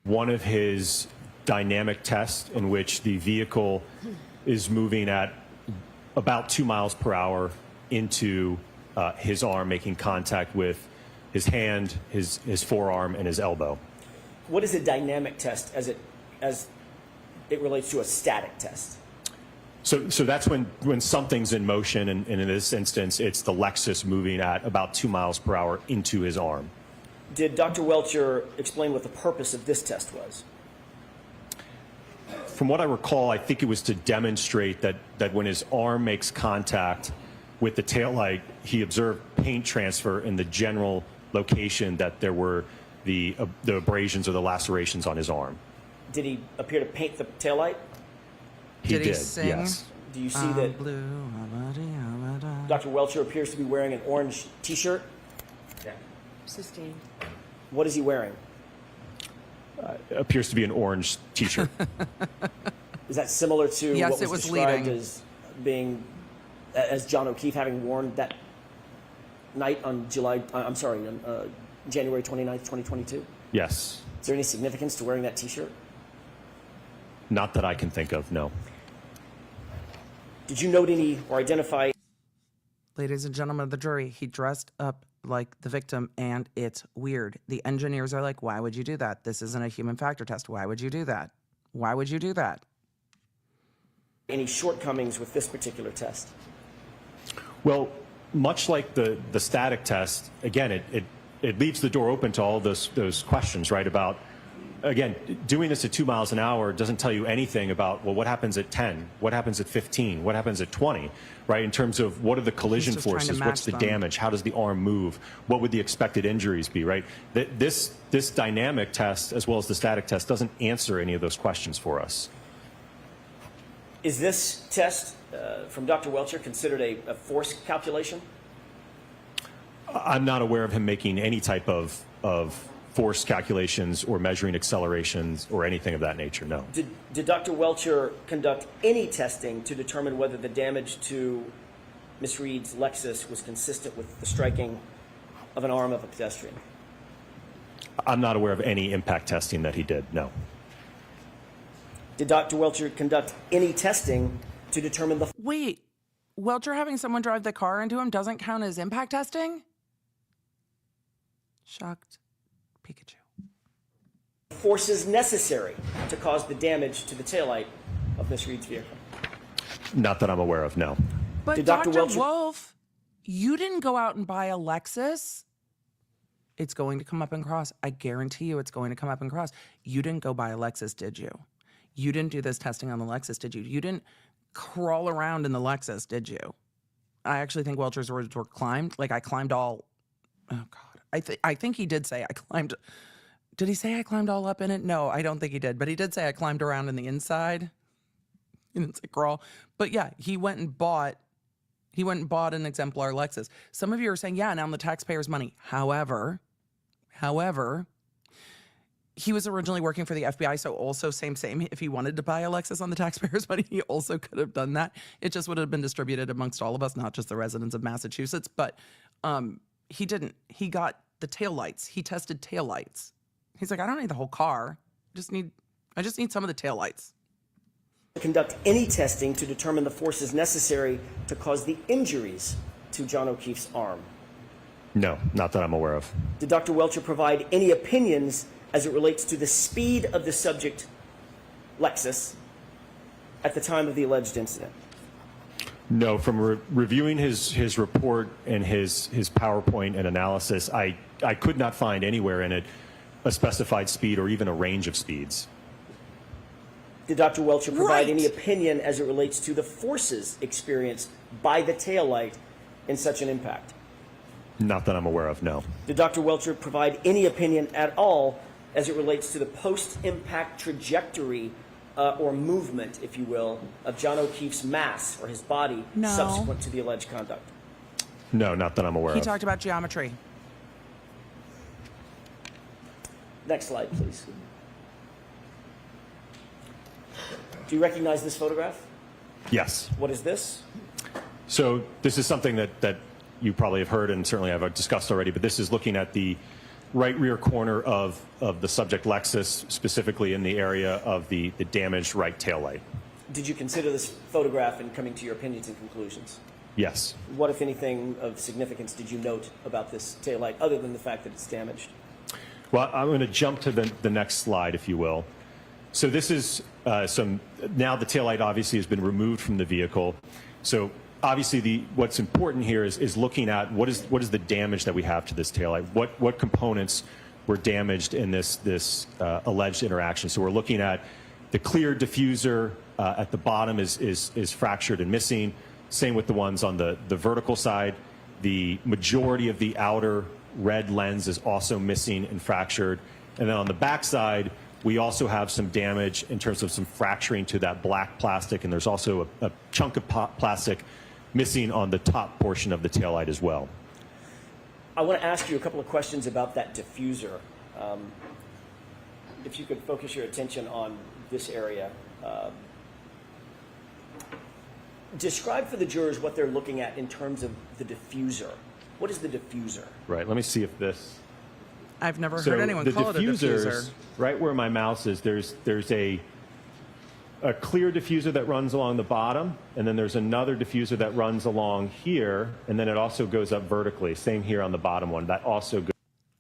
one of his dynamic tests in which the vehicle is moving at about 2 miles per hour into his arm, making contact with his hand, his forearm, and his elbow. What is a dynamic test as it relates to a static test? So that's when something's in motion, and in this instance, it's the Lexus moving at about 2 miles per hour into his arm. Did Dr. Welcher explain what the purpose of this test was? From what I recall, I think it was to demonstrate that when his arm makes contact with the taillight, he observed paint transfer in the general location that there were the abrasions or the lacerations on his arm. Did he appear to paint the taillight? He Did he did, sing? yes. Do you see that Blue, Dr. Welcher appears to be wearing an orange T-shirt? Sustained. What is he wearing? Appears to be an orange T-shirt. Is that similar to Yes, what it was was described leading. as being, as John O'Keefe having worn that night on January 29th, 2022? Yes. Is there any significance to wearing that T-shirt? Not that I can think of, no. Did you note any or identify Ladies and gentlemen of the jury, he dressed up like the victim, and it's weird. The engineers are like, why would you do that? This isn't a human factor test. Why would you do that? Why would you do that? any shortcomings with this particular test? Well, much like the static test, again, it leaves the door open to all those questions, right? About, again, doing this at 2 miles an hour doesn't tell you anything about, well, what happens at 10? What happens at 15? What happens at 20? Right? In terms of what are the collision just trying to forces? What's the match them. damage? How does the arm move? What would the expected injuries be, right? This dynamic test, as well as the static test, doesn't answer any of those questions for us. Is this test from Dr. Welcher considered a force calculation? I'm not aware of him making any type of force calculations or measuring accelerations or anything of that nature, no. Did Dr. Welcher conduct any testing to determine whether the damage to Ms. Reed's Lexus was consistent with the striking of an arm of a pedestrian? I'm not aware of any impact testing that he did, no. Did Dr. Welcher conduct any testing to determine the Wait, Welcher having someone drive the car into him doesn't count as impact testing? Shocked Pikachu. forces necessary to cause the damage to the taillight of Ms. Reed's vehicle? Not that I'm aware of, no. But Did Dr. Dr. Welcher- Wolfe, you didn't go out and buy a Lexus. It's going to come up and cross. I guarantee you it's going to come up and cross. You didn't go buy a Lexus, did you? You didn't do this testing on the Lexus, did you? You didn't crawl around in the Lexus, did you? I actually think Welcher's words were climbed. Like, I climbed all... Oh, God. I think he did say I climbed... Did he say I climbed all up in it? No, I don't think he did. But he did say I climbed around in the inside. He didn't say crawl. But yeah, he went and bought an exemplar Lexus. Some of you are saying, yeah, now on the taxpayers' money. However, he was originally working for the FBI, so also same. If he wanted to buy a Lexus on the taxpayers' money, he also could have done that. It just would have been distributed amongst all of us, not just the residents of Massachusetts. But he didn't. He got the taillights. He tested taillights. He's like, I don't need the whole car. I just need some of the taillights. Conduct any testing to determine the forces necessary to cause the injuries to John O'Keefe's arm? No, not that I'm aware of. Did Dr. Welcher provide any opinions as it relates to the speed of the subject Lexus at the time of the alleged incident? No, from reviewing his report and his PowerPoint and analysis, I could not find anywhere in it a specified speed or even a range of speeds. Did Dr. Welcher provide Right. any opinion as it relates to the forces experienced by the taillight in such an impact? Not that I'm aware of, no. Did Dr. Welcher provide any opinion at all as it relates to the post-impact trajectory or movement, if you will, of John O'Keefe's mass or his body No. subsequent to the alleged conduct? No, not that I'm aware He of. talked about geometry. Next slide, please. Do you recognize this photograph? Yes. What is this? So this is something that you probably have heard and certainly I've discussed already, but this is looking at the right rear corner of the subject Lexus, specifically in the area of the damaged right taillight. Did you consider this photograph in coming to your opinions and conclusions? Yes. What, if anything, of significance did you note about this taillight, other than the fact that it's damaged? Well, I'm going to jump to the next slide, if you will. So this is now the taillight obviously has been removed from the vehicle. So obviously what's important here is looking at what is the damage that we have to this taillight. What components were damaged in this alleged interaction. So we're looking at the clear diffuser at the bottom is fractured and missing. Same with the ones on the vertical side. The majority of the outer red lens is also missing and fractured. And then on the back side, we also have some damage in terms of some fracturing to that black plastic, and there's also a chunk of plastic missing on the top portion of the taillight as well. I want to ask you a couple of questions about that diffuser. If you could focus your attention on this area. Describe for the jurors what they're looking at in terms of the diffuser. What is the diffuser? Right, let me see if this... I've never heard anyone call it a diffuser. Right where my mouse is, there's a clear diffuser that runs along the bottom, and then there's another diffuser that runs along here, and then it also goes up vertically. Same here on the bottom one. That also goes.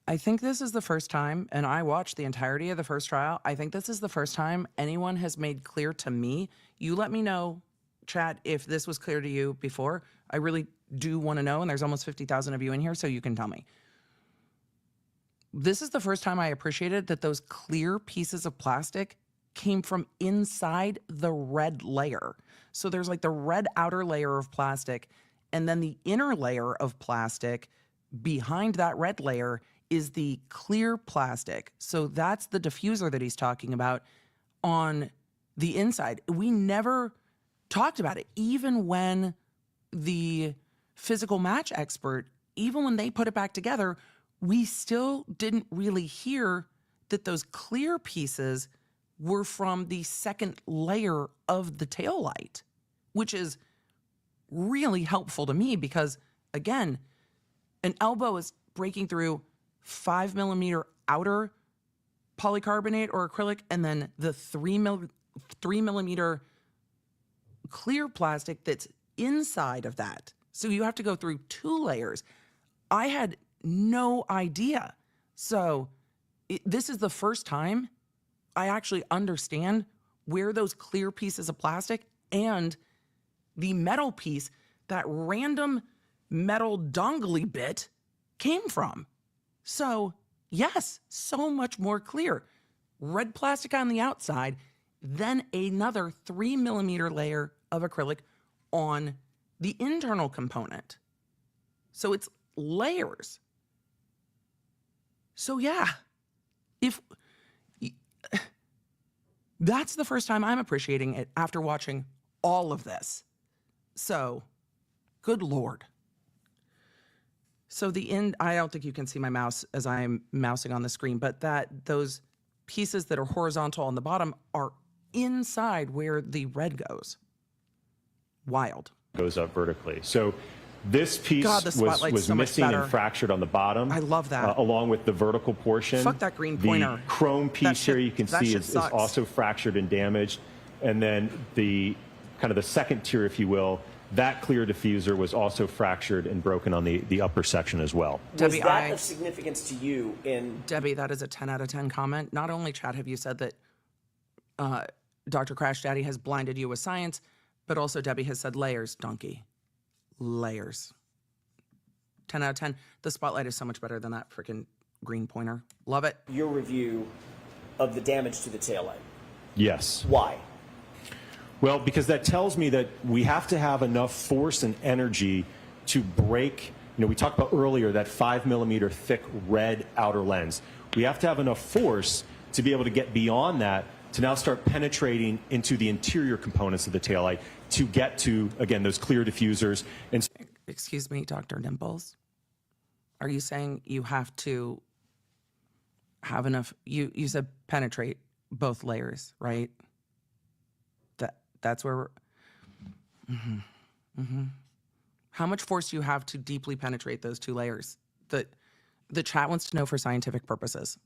I think this is the first time, and I watched the entirety of the first trial. I think this is the first time anyone has made clear to me. You let me know, chat, if this was clear to you before. I really do want to know, and there's almost 50,000 of you in here, so you can tell me. This is the first time I appreciated that those clear pieces of plastic came from inside the red layer. So there's like the red outer layer of plastic, and then the inner layer of plastic behind that red layer is the clear plastic. So that's the diffuser that he's talking about on the inside. We never talked about it, even when the physical match expert, even when they put it back together, we still didn't really hear that those clear pieces were from the second layer of the taillight, which is really helpful to me because, again, an elbow is breaking through 5mm outer polycarbonate or acrylic, and then the 3mm clear plastic that's inside of that. So you have to go through 2 layers. I had no idea. So this is the first time I actually understand where those clear pieces of plastic and the metal piece, that random metal dongly bit, came from. So yes, so much more clear. Red plastic on the outside, then another 3mm layer of acrylic on the internal component. So it's layers. So yeah, that's the first time I'm appreciating it after watching all of this. So, good Lord. So I don't think you can see my mouse as I'm mousing on the screen, but those pieces that are horizontal on the bottom are inside where the red goes. Wild. Goes up vertically. So this piece was so missing and fractured on the bottom. I love that. Along with the vertical portion. Fuck that green pointer. The chrome piece here you can see is also fractured and damaged. And then the kind of the second tier, if you will, that clear diffuser was also fractured and broken on the upper section as well. Was that of significance to you in... Debbie, that is a 10 out of 10 comment. Not only, Chad, have you said that Dr. Crash Daddy has blinded you with science, but also Debbie has said layers, donkey. Layers. 10 out of 10. The spotlight is so much better than that freaking green pointer. Love it. Your review of the damage to the taillight. Yes. Why? Well, because that tells me that we have to have enough force and energy to break, we talked about earlier that 5mm thick red outer lens. We have to have enough force to be able to get beyond that to now start penetrating into the interior components of the taillight to get to, again, those clear diffusers. And Excuse me, Dr. Dimples. Are you saying you have to have enough? You said penetrate both layers, right? That's where we're. How much force do you have to deeply penetrate those two layers? The chat wants to know for scientific purposes.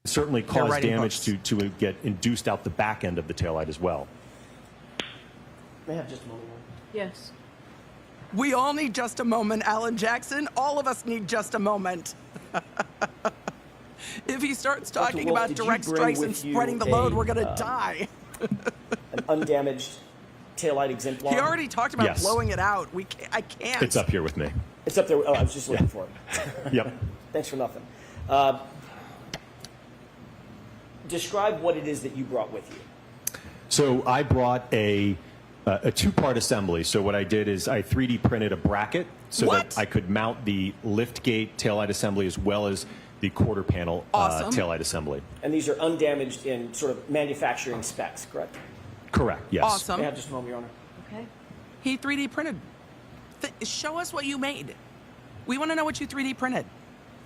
Certainly They're cause writing damage books. to get induced out the back end of the taillight as well. May I have just a moment? Yes. We all need just a moment, Alan Jackson. All of us need just a moment. If he starts talking Wolfe, about did you direct bring strikes and with you spreading the load, a, we're going to die. An undamaged taillight exemplar? He already talked about Yes. blowing it out. I can't. It's up here with me. It's up there. Oh, I was just looking for it. Yep. Thanks for nothing. Describe what it is that you brought with you. So I brought a two-part assembly. So what I did is I 3D printed a bracket so What? that I could mount the lift gate taillight assembly as well as the quarter panel Awesome. taillight assembly. And these are undamaged in sort of manufacturing specs, correct? Correct, yes. Awesome. May I have just a moment, Your Honor? Okay. He 3D printed. Show us what you made. We want to know what you 3D printed.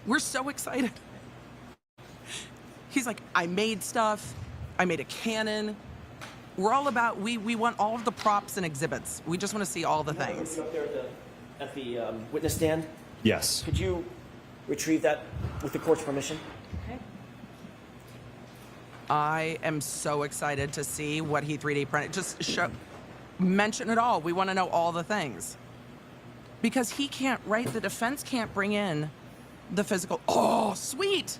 We're so excited. He's like, I made stuff. I made a cannon. We're all about, we want all of the props and exhibits. We just want to see all the things. Up there at the witness stand. Yes. Could you retrieve that with the court's permission? Okay. I am so excited to see what he 3D printed. Just mention it all. We want to know all the things. Because he can't, right? The defense can't bring in the physical. Oh, sweet.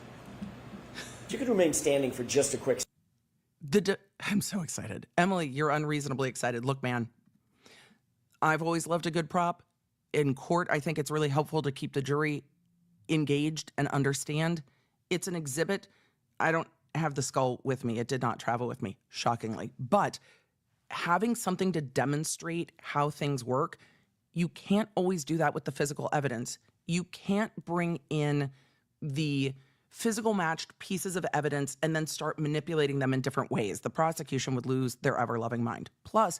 If you could remain standing for just a quick. I'm so excited. Emily, you're unreasonably excited. Look, man, I've always loved a good prop. In court, I think it's really helpful to keep the jury engaged and understand. It's an exhibit. I don't have the skull with me. It did not travel with me, shockingly. But having something to demonstrate how things work, you can't always do that with the physical evidence. You can't bring in the physical matched pieces of evidence and then start manipulating them in different ways. The prosecution would lose their ever-loving mind. Plus,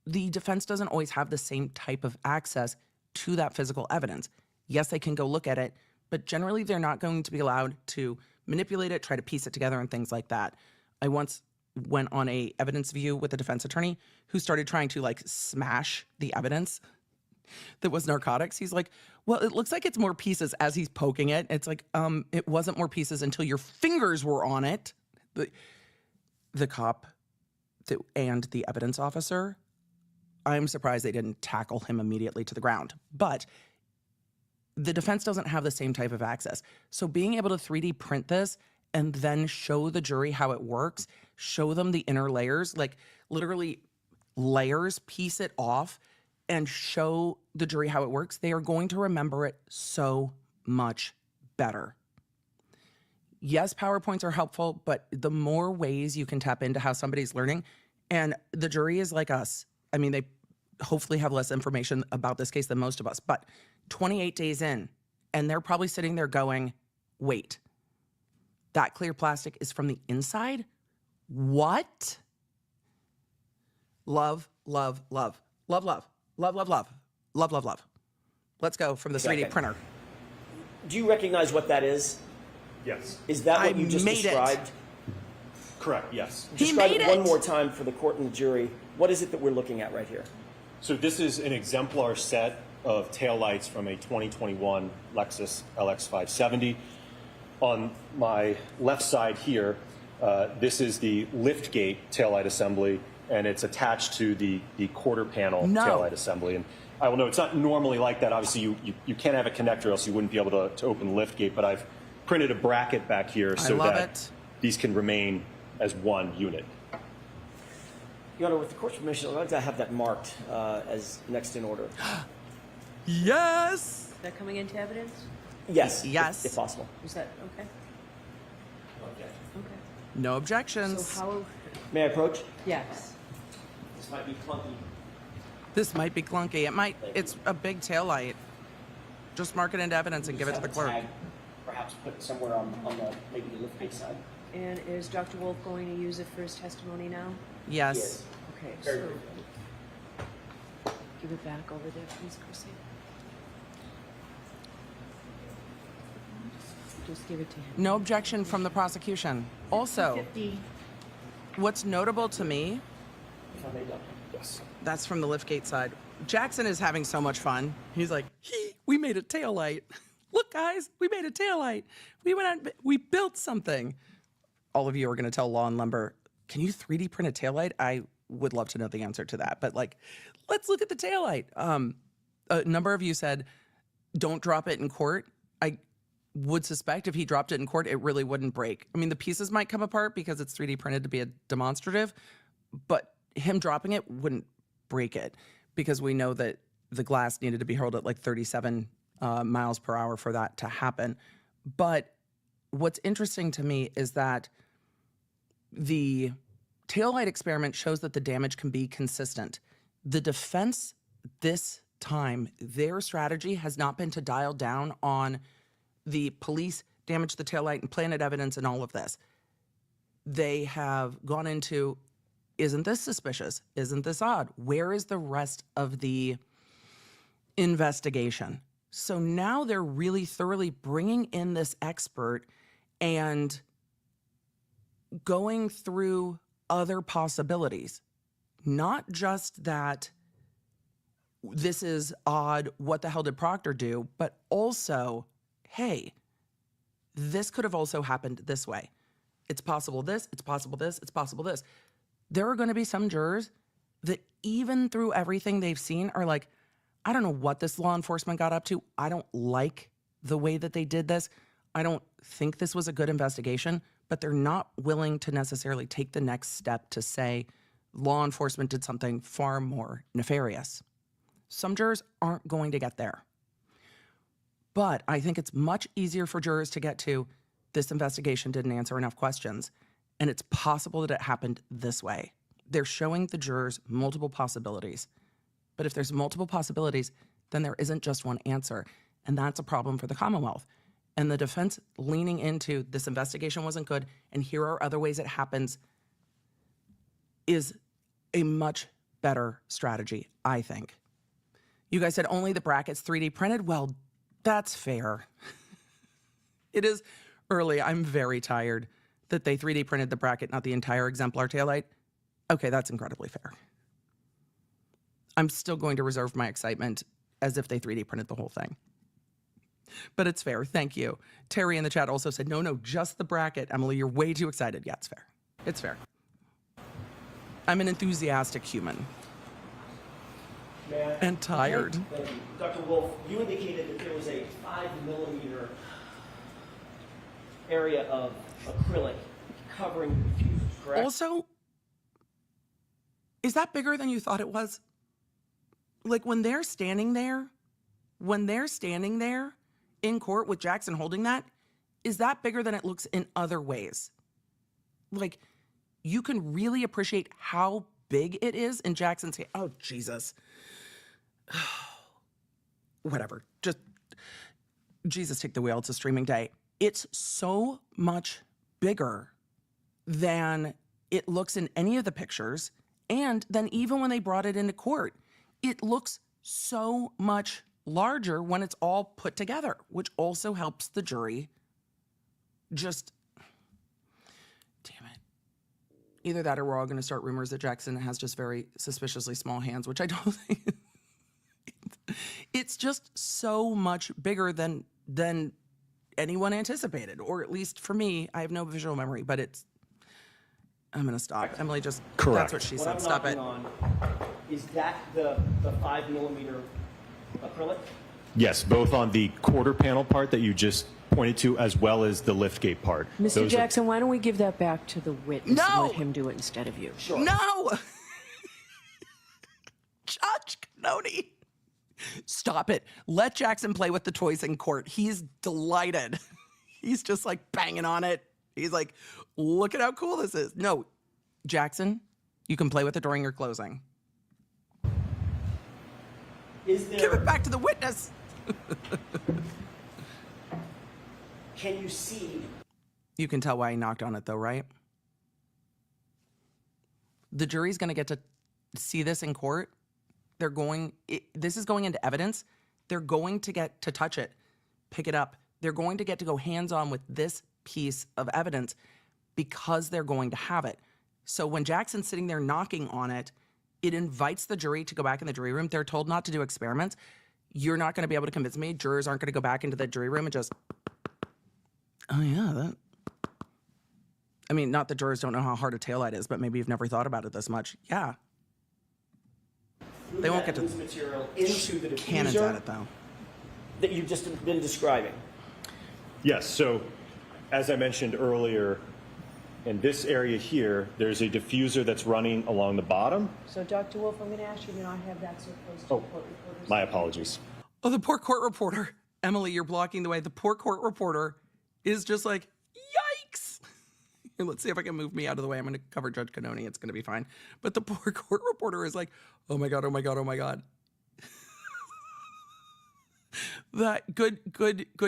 the defense doesn't always have the same type of access to that physical evidence. Yes, they can go look at it, but generally they're not going to be allowed to manipulate it, try to piece it together and things like that. I once went on a evidence view with a defense attorney who started trying to like smash the evidence that was narcotics. He's like, well, it looks like it's more pieces as he's poking it. It's like, it wasn't more pieces until your fingers were on it. The cop and the evidence officer, I'm surprised they didn't tackle him immediately to the ground. But the defense doesn't have the same type of access. So being able to 3D print this and then show the jury how it works, show them the inner layers, like literally layers, piece it off, and show the jury how it works, they are going to remember it so much better. Yes, PowerPoints are helpful, but the more ways you can tap into how somebody's learning, and the jury is like us. I mean, they hopefully have less information about this case than most of us, but 28 days in, and they're probably sitting there going, wait, that clear plastic is from the inside? What? Love, love, love, love, love. Love, love, love. Love, love, love. Let's go from the 3D printer. Do you recognize what that is? Yes. Is that what I you just made it. described? Correct, yes. He Describe made it one it. more time for the court and the jury. What is it that we're looking at right here? So this is an exemplar set of taillights from a 2021 Lexus LX 570. On my left side here, this is the lift gate taillight assembly, and it's attached to the quarter panel taillight assembly. And I will note, it's not normally like that. Obviously, you can't have a connector, else you wouldn't be able to open the lift gate, but I've printed a bracket back here so that these can remain as one unit. Your Honor, with the court's permission, I'd like to have that marked as next in order. Yes. Is that coming into evidence? Yes. Yes. If possible. Is that okay? Okay. No objections. So how? May I approach? Yes. This might be clunky. This might be clunky. It's a big tail light. Just mark it into evidence and give it to the clerk. Tag, perhaps put it somewhere on the maybe the lift gate side. And is Dr. Wolfe going to use it for his testimony now? Yes. Okay. Very So briefly. Give it back over there, please, Chrissy. Just give it to him. No objection from the prosecution. Also, 50. what's notable to me, If I may, Doctor. Yes. that's from the liftgate side. Jackson is having so much fun. He's like, we made a taillight. Look, guys, we made a taillight. We went out, we built something. All of you are going to tell Law and Lumber, can you 3D print a taillight? I would love to know the answer to that. But like, let's look at the taillight. A number of you said, don't drop it in court. I would suspect if he dropped it in court, it really wouldn't break. I mean, the pieces might come apart because it's 3D printed to be a demonstrative, but him dropping it wouldn't break it because we know that the glass needed to be hurled at like 37 miles per hour for that to happen. But what's interesting to me is that the taillight experiment shows that the damage can be consistent. The defense this time, their strategy has not been to dial down on the police damaged the taillight and planted evidence and all of this. They have gone into, isn't this suspicious? Isn't this odd? Where is the rest of the investigation? So now they're really thoroughly bringing in this expert and going through other possibilities. Not just that this is odd, what the hell did Proctor do, but also, hey, this could have also happened this way. It's possible this, it's possible this, it's possible this. There are going to be some jurors that even through everything they've seen are like, I don't know what this law enforcement got up to. I don't like the way that they did this. I don't think this was a good investigation, but they're not willing to necessarily take the next step to say law enforcement did something far more nefarious. Some jurors aren't going to get there. But I think it's much easier for jurors to get to this investigation didn't answer enough questions, and it's possible that it happened this way. They're showing the jurors multiple possibilities. But if there's multiple possibilities, then there isn't just one answer, and that's a problem for the Commonwealth. And the defense leaning into this investigation wasn't good, and here are other ways it happens, is a much better strategy, I think. You guys said only the brackets 3D printed? Well, that's fair. It is early. I'm very tired that they 3D printed the bracket, not the entire exemplar taillight. Okay, that's incredibly fair. I'm still going to reserve my excitement as if they 3D printed the whole thing. But it's fair. Thank you. Terry in the chat also said, no, just the bracket. Emily, you're way too excited. Yeah, it's fair. It's fair. I'm an enthusiastic human. And tired. Thank you. Dr. Wolfe, you indicated that there was a 5mm area of acrylic covering the fuse, correct? Also, is that bigger than you thought it was? Like when they're standing there in court with Jackson holding that, is that bigger than it looks in other ways? Like, you can really appreciate how big it is in Jackson's hand. Oh, Jesus. Whatever. Just, Jesus, take the wheel. It's a streaming day. It's so much bigger than it looks in any of the pictures. And then even when they brought it into court, it looks so much larger when it's all put together, which also helps the jury just, damn it. Either that or we're all going to start rumors that Jackson has just very suspiciously small hands, which I don't think. It's just so much bigger than anyone anticipated, or at least for me. I have no visual memory, but I'm going to stop. Emily, just, Correct. That's what she What said. I'm Stop it. knocking on, is that the 5mm acrylic? Yes, both on the quarter panel part that you just pointed to, as well as the liftgate part. Mr. Those are- Jackson, why don't we give that back to the witness and No! let him do it instead of you? Sure. No! Judge Canoni. Stop it. Let Jackson play with the toys in court. He's delighted. He's just like banging on it. He's like, look at how cool this is. No, Jackson, you can play with it during your closing. Is there, Give it back to the witness. can you see? You can tell why he knocked on it though, right? The jury's going to get to see this in court this is going into evidence. They're going to get to touch it, pick it up. They're going to get to go hands-on with this piece of evidence because they're going to have it. So when Jackson's sitting there knocking on it, it invites the jury to go back in the jury room. They're told not to do experiments. You're not going to be able to convince me. Jurors aren't going to go back into the jury room and just, oh yeah, that. I mean, not that jurors don't know how hard a taillight is, but maybe you've never thought about it this much. Yeah. They won't get to material into the cannons diffuser at it though. that you've just been describing. Yes, so as I mentioned earlier, in this area here, there's a diffuser that's running along the bottom. So, Dr. Wolfe, I'm going to ask you to not have that so close to Oh, court reporters. my apologies. Oh, the poor court reporter. Emily, you're blocking the way. The poor court reporter is just like, yikes. Here, let's see if I can move me out of the way. I'm going to cover Judge Cannoni. It's going to be fine. But the poor court reporter is like, oh my God, oh my God, oh my God. That good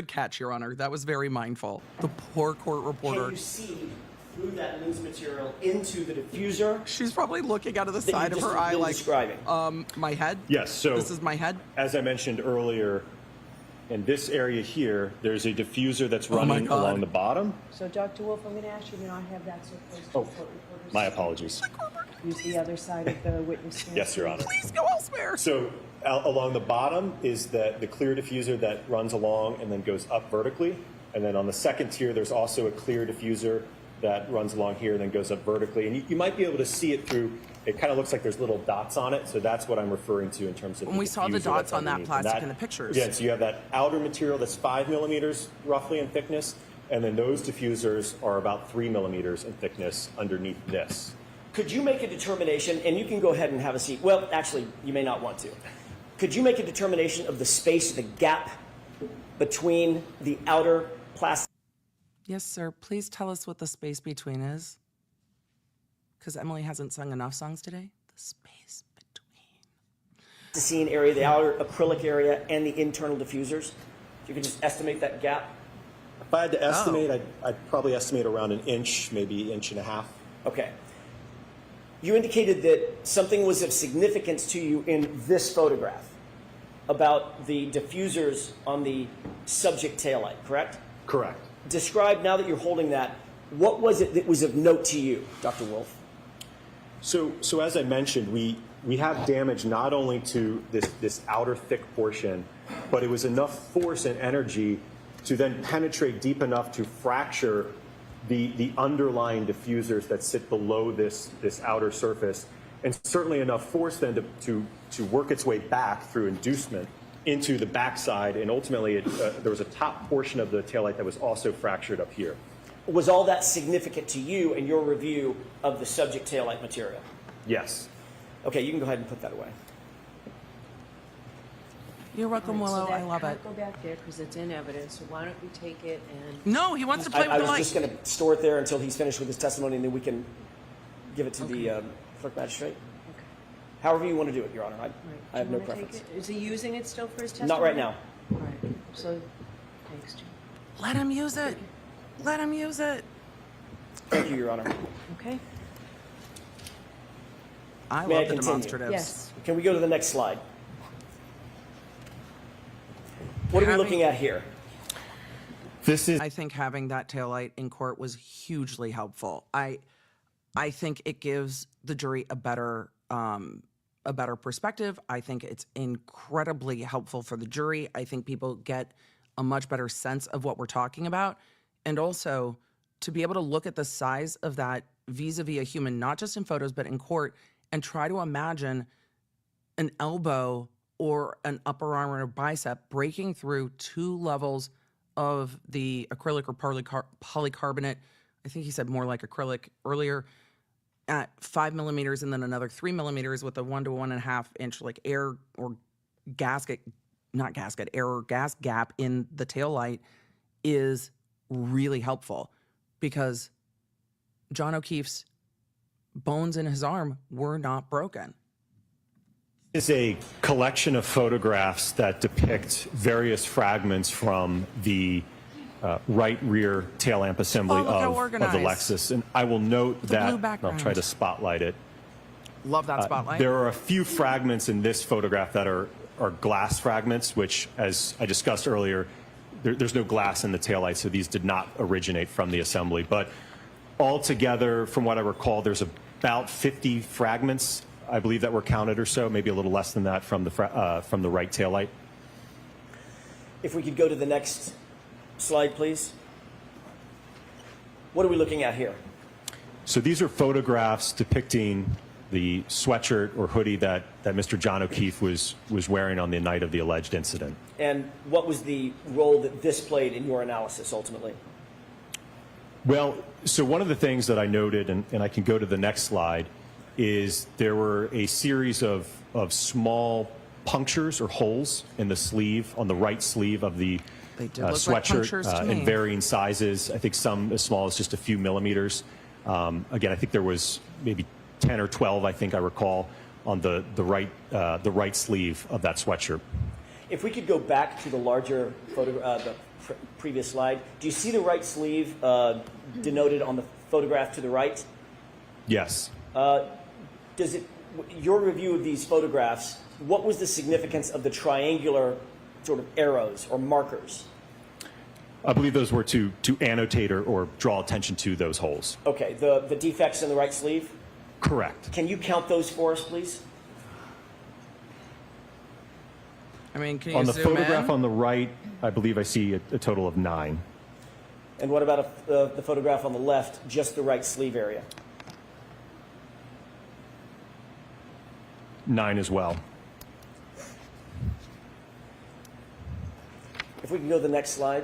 catch, Your Honor. That was very mindful. The poor court reporter. Can you see through that loose material into the diffuser? She's probably looking out of the that side you've of just her eye been like, describing. my head? Yes, so This is my head? as I mentioned earlier, in this area here, there's a diffuser that's Oh my running God. along the bottom. So, Dr. Wolfe, I'm going to ask you to not have that so close to Oh, court reporters. my apologies. Use the other side of the witness stand. Yes, Your Honor. Please go elsewhere. So along the bottom is the clear diffuser that runs along and then goes up vertically. And then on the second tier, there's also a clear diffuser that runs along here and then goes up vertically. And you might be able to see it through, it kind of looks like there's little dots on it. So that's what I'm referring to in terms of When we saw the diffuser dots that's on that underneath. plastic And in the pictures. Yeah, so you have that outer material that's 5 millimeters roughly in thickness. And then those diffusers are about 3 millimeters in thickness underneath this. Could you make a determination, and you can go ahead and have a seat. Well, actually, you may not want to. Could you make a determination of the space, the gap between the outer plastic Yes, sir. Please tell us what the space between is. Because Emily hasn't sung enough songs today. The space between. scene area, the outer acrylic area, and the internal diffusers? If you could just estimate that gap. If I had to estimate, I'd probably estimate around an inch, maybe inch and a half. Okay. You indicated that something was of significance to you in this photograph about the diffusers on the subject taillight, correct? Correct. Describe, now that you're holding that, what was it that was of note to you, Dr. Wolfe? So as I mentioned, we have damage not only to this outer thick portion, but it was enough force and energy to then penetrate deep enough to fracture the underlying diffusers that sit below this outer surface, and certainly enough force then to work its way back through inducement into the backside, and ultimately there was a top portion of the taillight that was also fractured up here. Was all that significant to you in your review of the subject taillight material? Yes. Okay, you can go ahead and put that away. You're welcome, Willow. So that I love it. can't go back there because it's in evidence. So why don't we take it and... No, he wants to play I with the was light. just going to store it there until he's finished with his testimony, and then we can give it to the clerk magistrate. Okay. However you want to do it, Your Honor. Right. I have Do no you wanna take preference. it? Is he using it still for his testimony? Not right now. All right. So, thanks, Jim. Let him use it. Let him use it. Thank you, Your Honor. Okay. I May I love the continue? demonstratives. Yes. Can we go to the next slide? What are we Having- looking at here? This is I think having that taillight in court was hugely helpful. I think it gives the jury a better perspective. I think it's incredibly helpful for the jury. I think people get a much better sense of what we're talking about. And also to be able to look at the size of that vis-a-vis a human, not just in photos, but in court, and try to imagine an elbow or an upper arm or a bicep breaking through 2 levels of the acrylic or polycarbonate. I think he said more like acrylic earlier, at 5 millimeters, and then another 3 millimeters with a 1 to 1.5 inch like air or gasket, not gasket, air or gas gap in the taillight is really helpful, because John O'Keefe's bones in his arm were not broken. is a collection of photographs that depict various fragments from the right rear tail lamp assembly Oh, look how of the organized. Lexus. And I will note The that, blue and I'll background. try to spotlight it. Love that spotlight. There are a few fragments in this photograph that are glass fragments, which, as I discussed earlier, there's no glass in the taillight, so these did not originate from the assembly. But altogether, from what I recall, there's about 50 fragments, I believe, that were counted or so, maybe a little less than that from the right taillight. If we could go to the next slide, please. What are we looking at here? So these are photographs depicting the sweatshirt or hoodie that Mr. John O'Keefe was wearing on the night of the alleged incident. And what was the role that this played in your analysis, ultimately? Well, so one of the things that I noted, and I can go to the next slide, is there were a series of small punctures or holes in the sleeve, on the right sleeve of the sweatshirt in varying sizes. I think some as small as just a few millimeters. Again, I think there was maybe 10 or 12, I think I recall, on the right sleeve of that sweatshirt. If we could go back to the larger photo, the previous slide, do you see the right sleeve denoted on the photograph to the right? Yes. Does it? Your review of these photographs, what was the significance of the triangular sort of arrows or markers? I believe those were to annotate or draw attention to those holes. Okay, the defects in the right sleeve? Correct. Can you count those for us, please? I mean, can you on the zoom photograph in? on the right, I believe I see a total of 9. And what about the photograph on the left, just the right sleeve area? 9 as well. If we can go to the next slide.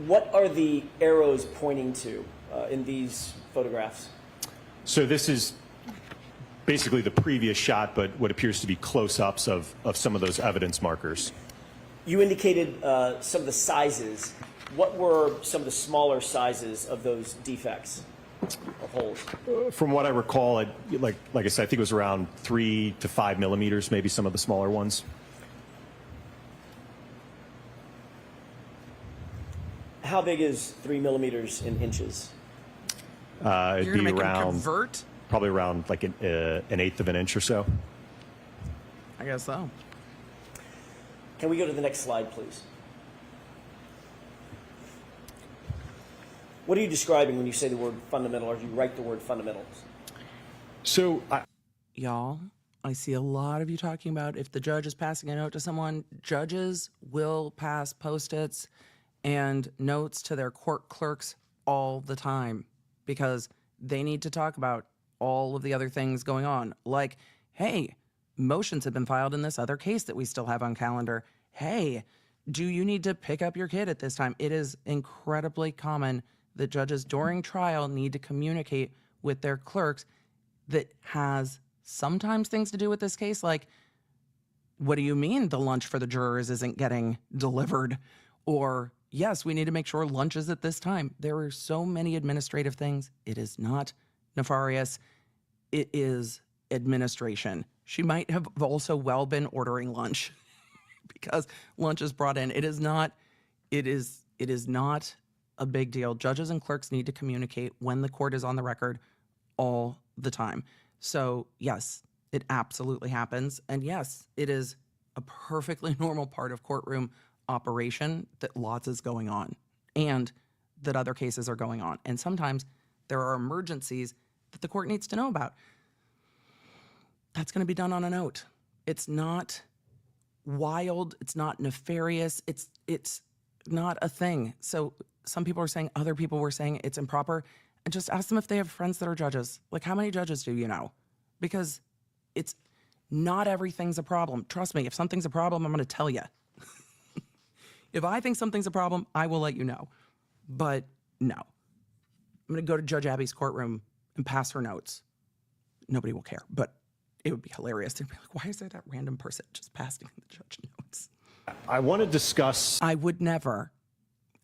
What are the arrows pointing to in these photographs? So this is basically the previous shot, but what appears to be close-ups of some of those evidence markers. You indicated some of the sizes. What were some of the smaller sizes of those defects or holes? From what I recall, like I said, I think it was around 3 to 5 millimeters, maybe some of the smaller ones. How big is 3 millimeters in inches? It'd You're be gonna make him around, convert? probably around like an 1/8 of an inch or so. I guess so. Can we go to the next slide, please? What are you describing when you say the word fundamental, or do you write the word fundamentals? So Y'all, I see a lot of you talking about if the judge is passing a note to someone, judges will pass Post-its and notes to their court clerks all the time because they need to talk about all of the other things going on. Like, hey, motions have been filed in this other case that we still have on calendar. Hey, do you need to pick up your kid at this time? It is incredibly common that judges during trial need to communicate with their clerks that has sometimes things to do with this case. Like, what do you mean the lunch for the jurors isn't getting delivered? Or, yes, we need to make sure lunch is at this time. There are so many administrative things. It is not nefarious. It is administration. She might have also well been ordering lunch because lunch is brought in. It is not a big deal. Judges and clerks need to communicate when the court is on the record all the time. So yes, it absolutely happens. And yes, it is a perfectly normal part of courtroom operation that lots is going on and that other cases are going on. And sometimes there are emergencies that the court needs to know about. That's going to be done on a note. It's not wild. It's not nefarious. It's not a thing. So some people are saying, other people were saying it's improper. And just ask them if they have friends that are judges. Like, how many judges do you know? Because it's not everything's a problem. Trust me, if something's a problem, I'm going to tell you. If I think something's a problem, I will let you know. But no. I'm going to go to Judge Abby's courtroom and pass her notes. Nobody will care, but it would be hilarious. They'd be like, why is there that random person just passing the judge notes? I want to discuss I would never.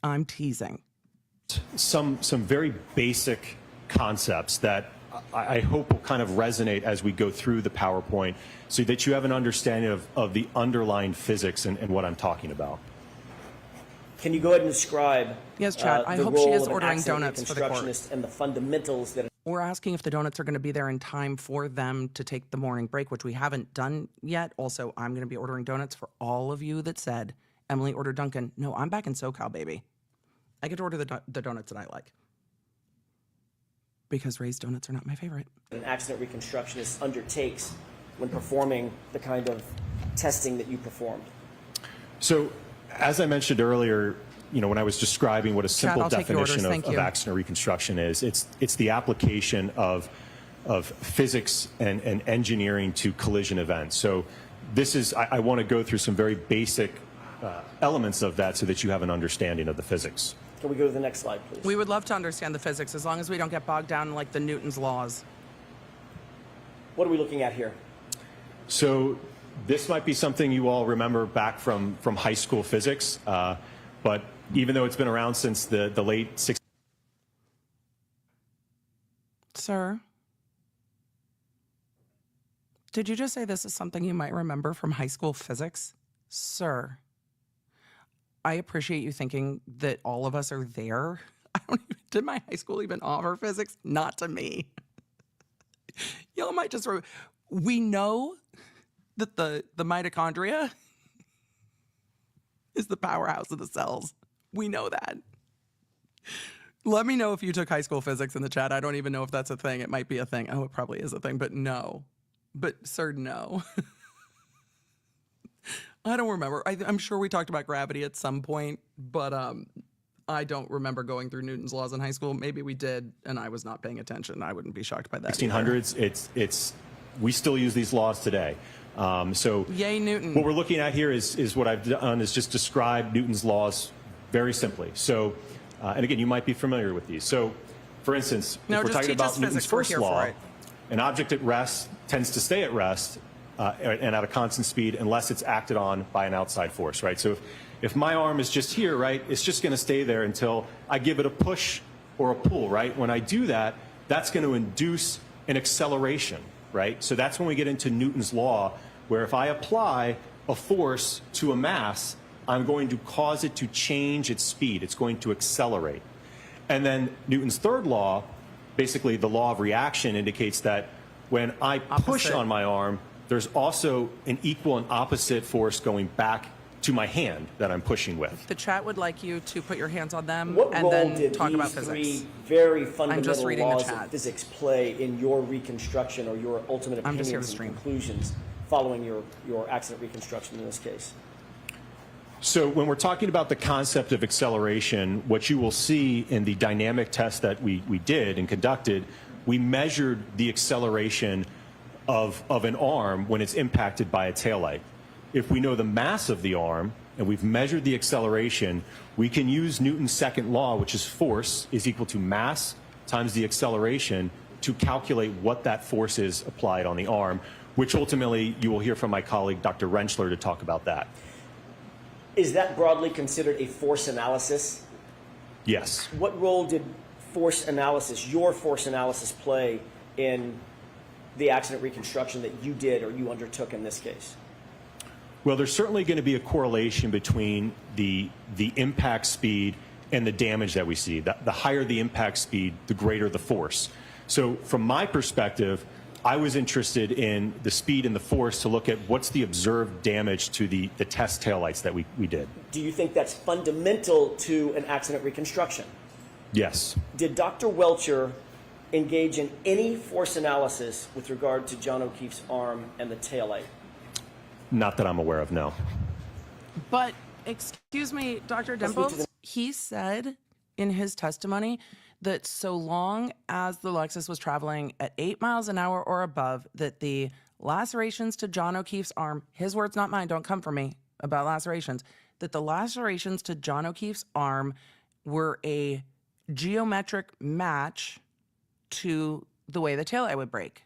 I'm teasing. some very basic concepts that I hope will kind of resonate as we go through the PowerPoint so that you have an understanding of the underlying physics and what I'm talking about. Can you go ahead and describe Yes, Chad. I the hope she role is of an ordering accident donuts for the court. reconstructionist and the fundamentals that Or asking if the donuts are going to be there in time for them to take the morning break, which we haven't done yet. Also, I'm going to be ordering donuts for all of you that said, Emily, order Dunkin'. No, I'm back in SoCal, baby. I get to order the donuts that I like. Because raised donuts are not my favorite. An accident reconstructionist undertakes when performing the kind of testing that you performed? So, as I mentioned earlier, when I was describing what a simple definition of accident reconstruction is, it's the application of physics and engineering to collision events. So this is, I want to go through some very basic elements of that so that you have an understanding of the physics. Can we go to the next slide, please? We would love to understand the physics as long as we don't get bogged down in like the Newton's laws. What are we looking at here? So this might be something you all remember back from high school physics, but even though it's been around since the late 60s. Sir, did you just say this is something you might remember from high school physics? Sir, I appreciate you thinking that all of us are there. Did my high school even offer physics? Not to me. Y'all might just, we know that the mitochondria is the powerhouse of the cells. We know that. Let me know if you took high school physics in the chat. I don't even know if that's a thing. It might be a thing. Oh, it probably is a thing, but no. But sir, no. I don't remember. I'm sure we talked about gravity at some point, but I don't remember going through Newton's laws in high school. Maybe we did, and I was not paying attention. I wouldn't be shocked by that. 1600s. We still use these laws today. So yay, Newton. What we're looking at here is what I've done is just describe Newton's laws very simply. So, and again, you might be familiar with these. So, for instance, if we're talking about Newton's first law, an object at rest tends to stay at rest and at a constant speed unless it's acted on by an outside force, right? So if my arm is just here, right, it's just going to stay there until I give it a push or a pull, right? When I do that, that's going to induce an acceleration, right? So that's when we get into Newton's law, where if I apply a force to a mass, I'm going to cause it to change its speed. It's going to accelerate. And then Newton's third law, basically the law of reaction, indicates that when I push on my arm, there's also an equal and opposite force going back to my hand that I'm pushing with. The chat would like you to put your hands on them What and role then did talk these about physics. three very fundamental reading the laws chat. of physics play in your reconstruction or your ultimate opinions and conclusions following your accident reconstruction in this case? So when we're talking about the concept of acceleration, what you will see in the dynamic test that we did and conducted, we measured the acceleration of an arm when it's impacted by a taillight. If we know the mass of the arm and we've measured the acceleration, we can use Newton's second law, which is force is equal to mass times the acceleration, to calculate what that force is applied on the arm, which ultimately you will hear from my colleague, Dr. Rentschler, to talk about that. Is that broadly considered a force analysis? Yes. What role did force analysis, your force analysis, play in the accident reconstruction that you did or you undertook in this case? Well, there's certainly going to be a correlation between the impact speed and the damage that we see. The higher the impact speed, the greater the force. So from my perspective, I was interested in the speed and the force to look at what's the observed damage to the test taillights that we did. Do you think that's fundamental to an accident reconstruction? Yes. Did Dr. Welcher engage in any force analysis with regard to John O'Keefe's arm and the taillight? Not that I'm aware of, no. But, excuse me, Dr. Dimples, he said in his testimony that so long as the Lexus was traveling at 8 miles an hour or above, that the lacerations to John O'Keefe's arm, his words, not mine, don't come for me about lacerations, that the lacerations to John O'Keefe's arm were a geometric match to the way the taillight would break.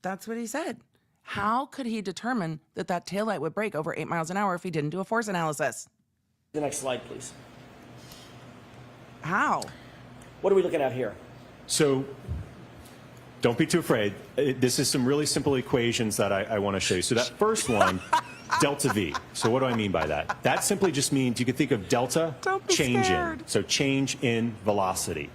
That's what he said. How could he determine that that taillight would break over 8 miles an hour if he didn't do a force analysis? The next slide, please. How? What are we looking at here? So don't be too afraid. This is some really simple equations that I want to show you. So that first one delta V. So what do I mean by that? That simply just means you could think of delta, Don't be change scared. in. So change in velocity.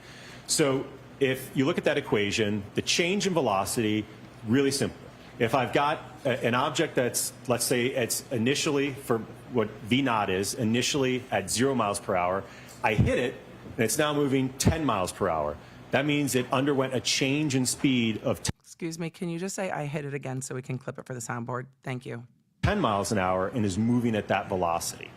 So if you look at that equation, the change in velocity, really simple. If I've got an object that's, let's say it's initially, for what V naught is, initially at 0 miles per hour, I hit it, and it's now moving 10 miles per hour. That means it underwent a change in speed of Excuse me, can you just say I hit it again so we can clip it for the soundboard? Thank you. 10 miles an hour and is moving at that velocity.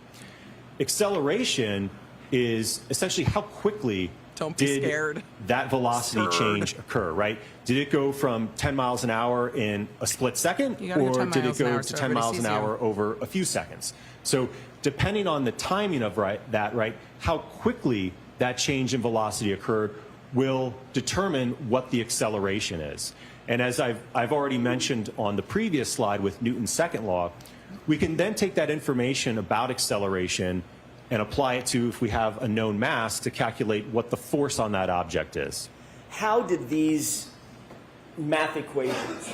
Acceleration is essentially how quickly Don't be did scared. that velocity Scared. change occur, right? Did it go from 10 miles an hour in a split second, You gotta go or 10 did it miles an go hour to so 10 everybody miles an sees you. hour over a few seconds? So depending on the timing of that, how quickly that change in velocity occurred will determine what the acceleration is. And as I've already mentioned on the previous slide with Newton's second law, we can then take that information about acceleration and apply it to, if we have a known mass, to calculate what the force on that object is. How did these math equations,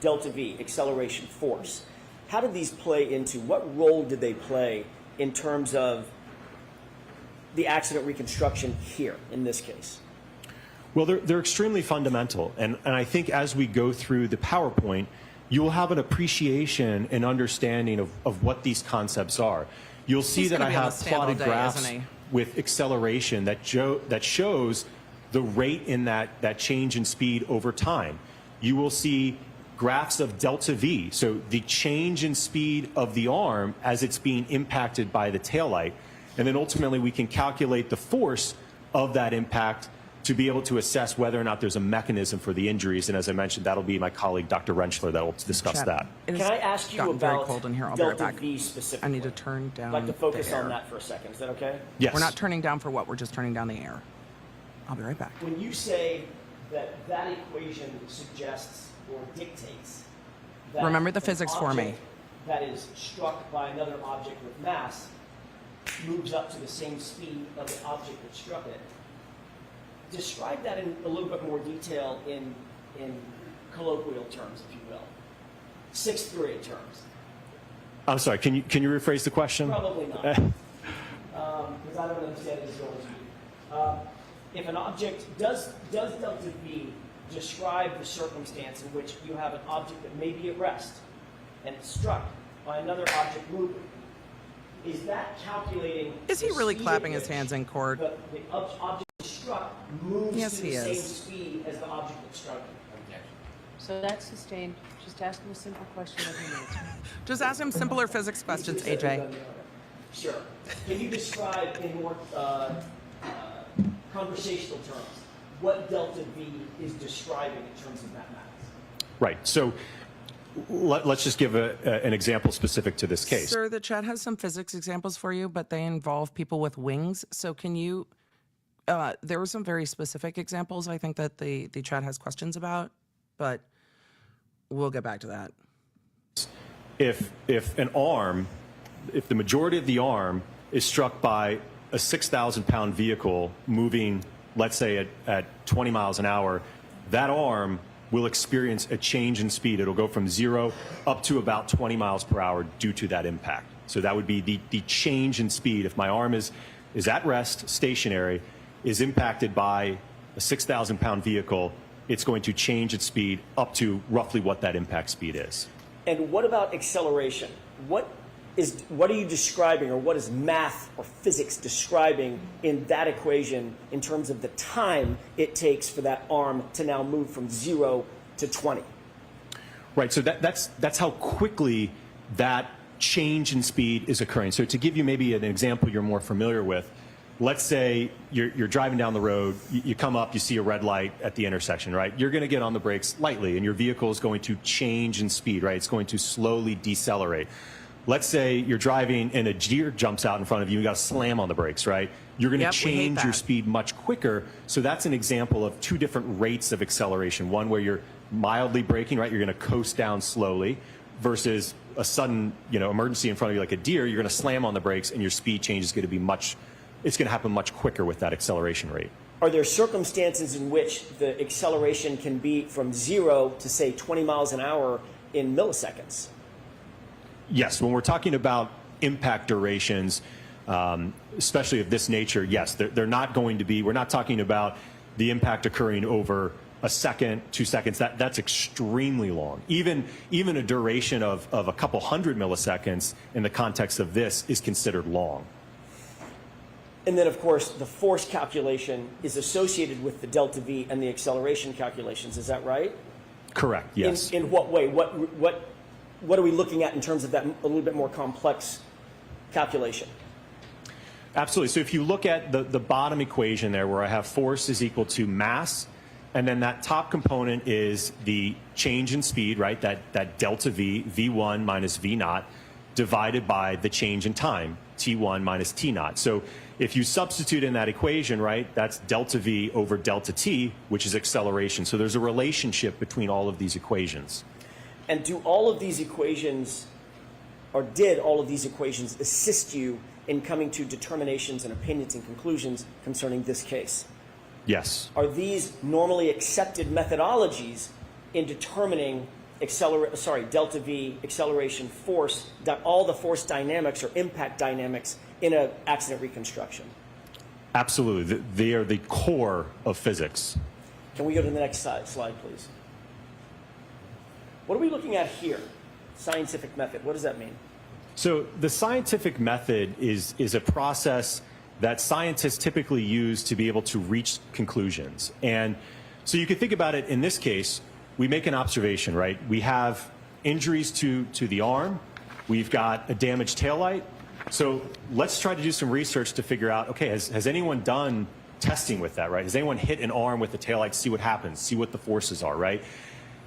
delta V, acceleration, force, how did these play into, what role did they play in terms of the accident reconstruction here, in this case? Well, they're extremely fundamental. And I think as we go through the PowerPoint, you will have an appreciation and understanding of what these concepts are. You'll see He's that gonna I be on have the stand all plotted day, graphs isn't he? with acceleration that shows the rate in that change in speed over time. You will see graphs of delta V, so the change in speed of the arm as it's being impacted by the taillight. And then ultimately we can calculate the force of that impact to be able to assess whether or not there's a mechanism for the injuries. And as I mentioned, that'll be my colleague, Dr. Renschler, that will discuss Chat, that. it Can has I ask you gotten very about cold in here. I'll be right delta back. V specifically? I need to turn down I'd like to focus the air. on that for a second. Is that okay? Yes. We're not turning down for what? We're just turning down the air. I'll be right back. When you say that that equation suggests or dictates that Remember the an physics for me. object that is struck by another object with mass moves up to the same speed of the object that struck it, describe that in a little bit more detail in colloquial terms, if you will. Sixth grade terms. I'm sorry, can you rephrase the question? Probably not. Because I don't understand it as well as you. If an object, does delta V describe the circumstance in which you have an object that may be at rest and it's struck by another object moving? Is that calculating? Is he the really speed clapping at his which hands in court? The object struck moves Yes, to he the same is. speed as the object that struck it. So that's sustained. Just ask him a simple question of him answer. Just ask him simpler physics questions, AJ. Sure. Can you describe in more conversational terms what delta V is describing in terms of mathematics? Right. So let's just give an example specific to this case. Sir, the chat has some physics examples for you, but they involve people with wings. So can you, there were some very specific examples I think that the chat has questions about, but we'll get back to that. If the majority of the arm is struck by a 6,000-pound vehicle moving, let's say at 20 miles an hour, that arm will experience a change in speed. It'll go from 0 up to about 20 miles per hour due to that impact. So that would be the change in speed. If my arm is at rest, stationary, is impacted by a 6,000-pound vehicle, it's going to change its speed up to roughly what that impact speed is. And what about acceleration? What are you describing, or what is math or physics describing in that equation in terms of the time it takes for that arm to now move from 0 to 20? Right, so that's how quickly that change in speed is occurring. So to give you maybe an example you're more familiar with, let's say you're driving down the road, you come up, you see a red light at the intersection, right? You're going to get on the brakes lightly, and your vehicle is going to change in speed, right? It's going to slowly decelerate. Let's say you're driving and a deer jumps out in front of you, you got to slam on the brakes, right? You're going to change your speed much quicker. So that's an example of two different rates of acceleration. One where you're mildly braking, right? You're going to coast down slowly, versus a sudden, emergency in front of you like a deer, you're going to slam on the brakes and your speed change is going to be it's going to happen much quicker with that acceleration rate. Are there circumstances in which the acceleration can be from 0 to, say, 20 miles an hour in milliseconds? Yes, when we're talking about impact durations, especially of this nature, yes, they're not going to be, we're not talking about the impact occurring over a second, 2 seconds. That's extremely long. Even a duration of a couple hundred milliseconds in the context of this is considered long. And then, of course, the force calculation is associated with the delta V and the acceleration calculations. Is that right? Correct, yes. In what way? What are we looking at in terms of that a little bit more complex calculation? Absolutely. So if you look at the bottom equation there where I have force is equal to mass, and then that top component is the change in speed, right? That delta V, V1 minus V naught, divided by the change in time, T1 minus T naught. So if you substitute in that equation, right, that's delta V over delta T, which is acceleration. So there's a relationship between all of these equations. And do all of these equations, or did all of these equations assist you in coming to determinations and opinions and conclusions concerning this case? Yes. Are these normally accepted methodologies in determining delta V, acceleration, force, all the force dynamics or impact dynamics in an accident reconstruction? Absolutely. They are the core of physics. Can we go to the next slide, please? What are we looking at here? Scientific method. What does that mean? So the scientific method is a process that scientists typically use to be able to reach conclusions. And so you could think about it in this case, we make an observation, right? We have injuries to the arm. We've got a damaged taillight. So let's try to do some research to figure out, okay, has anyone done testing with that, right? Has anyone hit an arm with a taillight, see what happens, see what the forces are, right?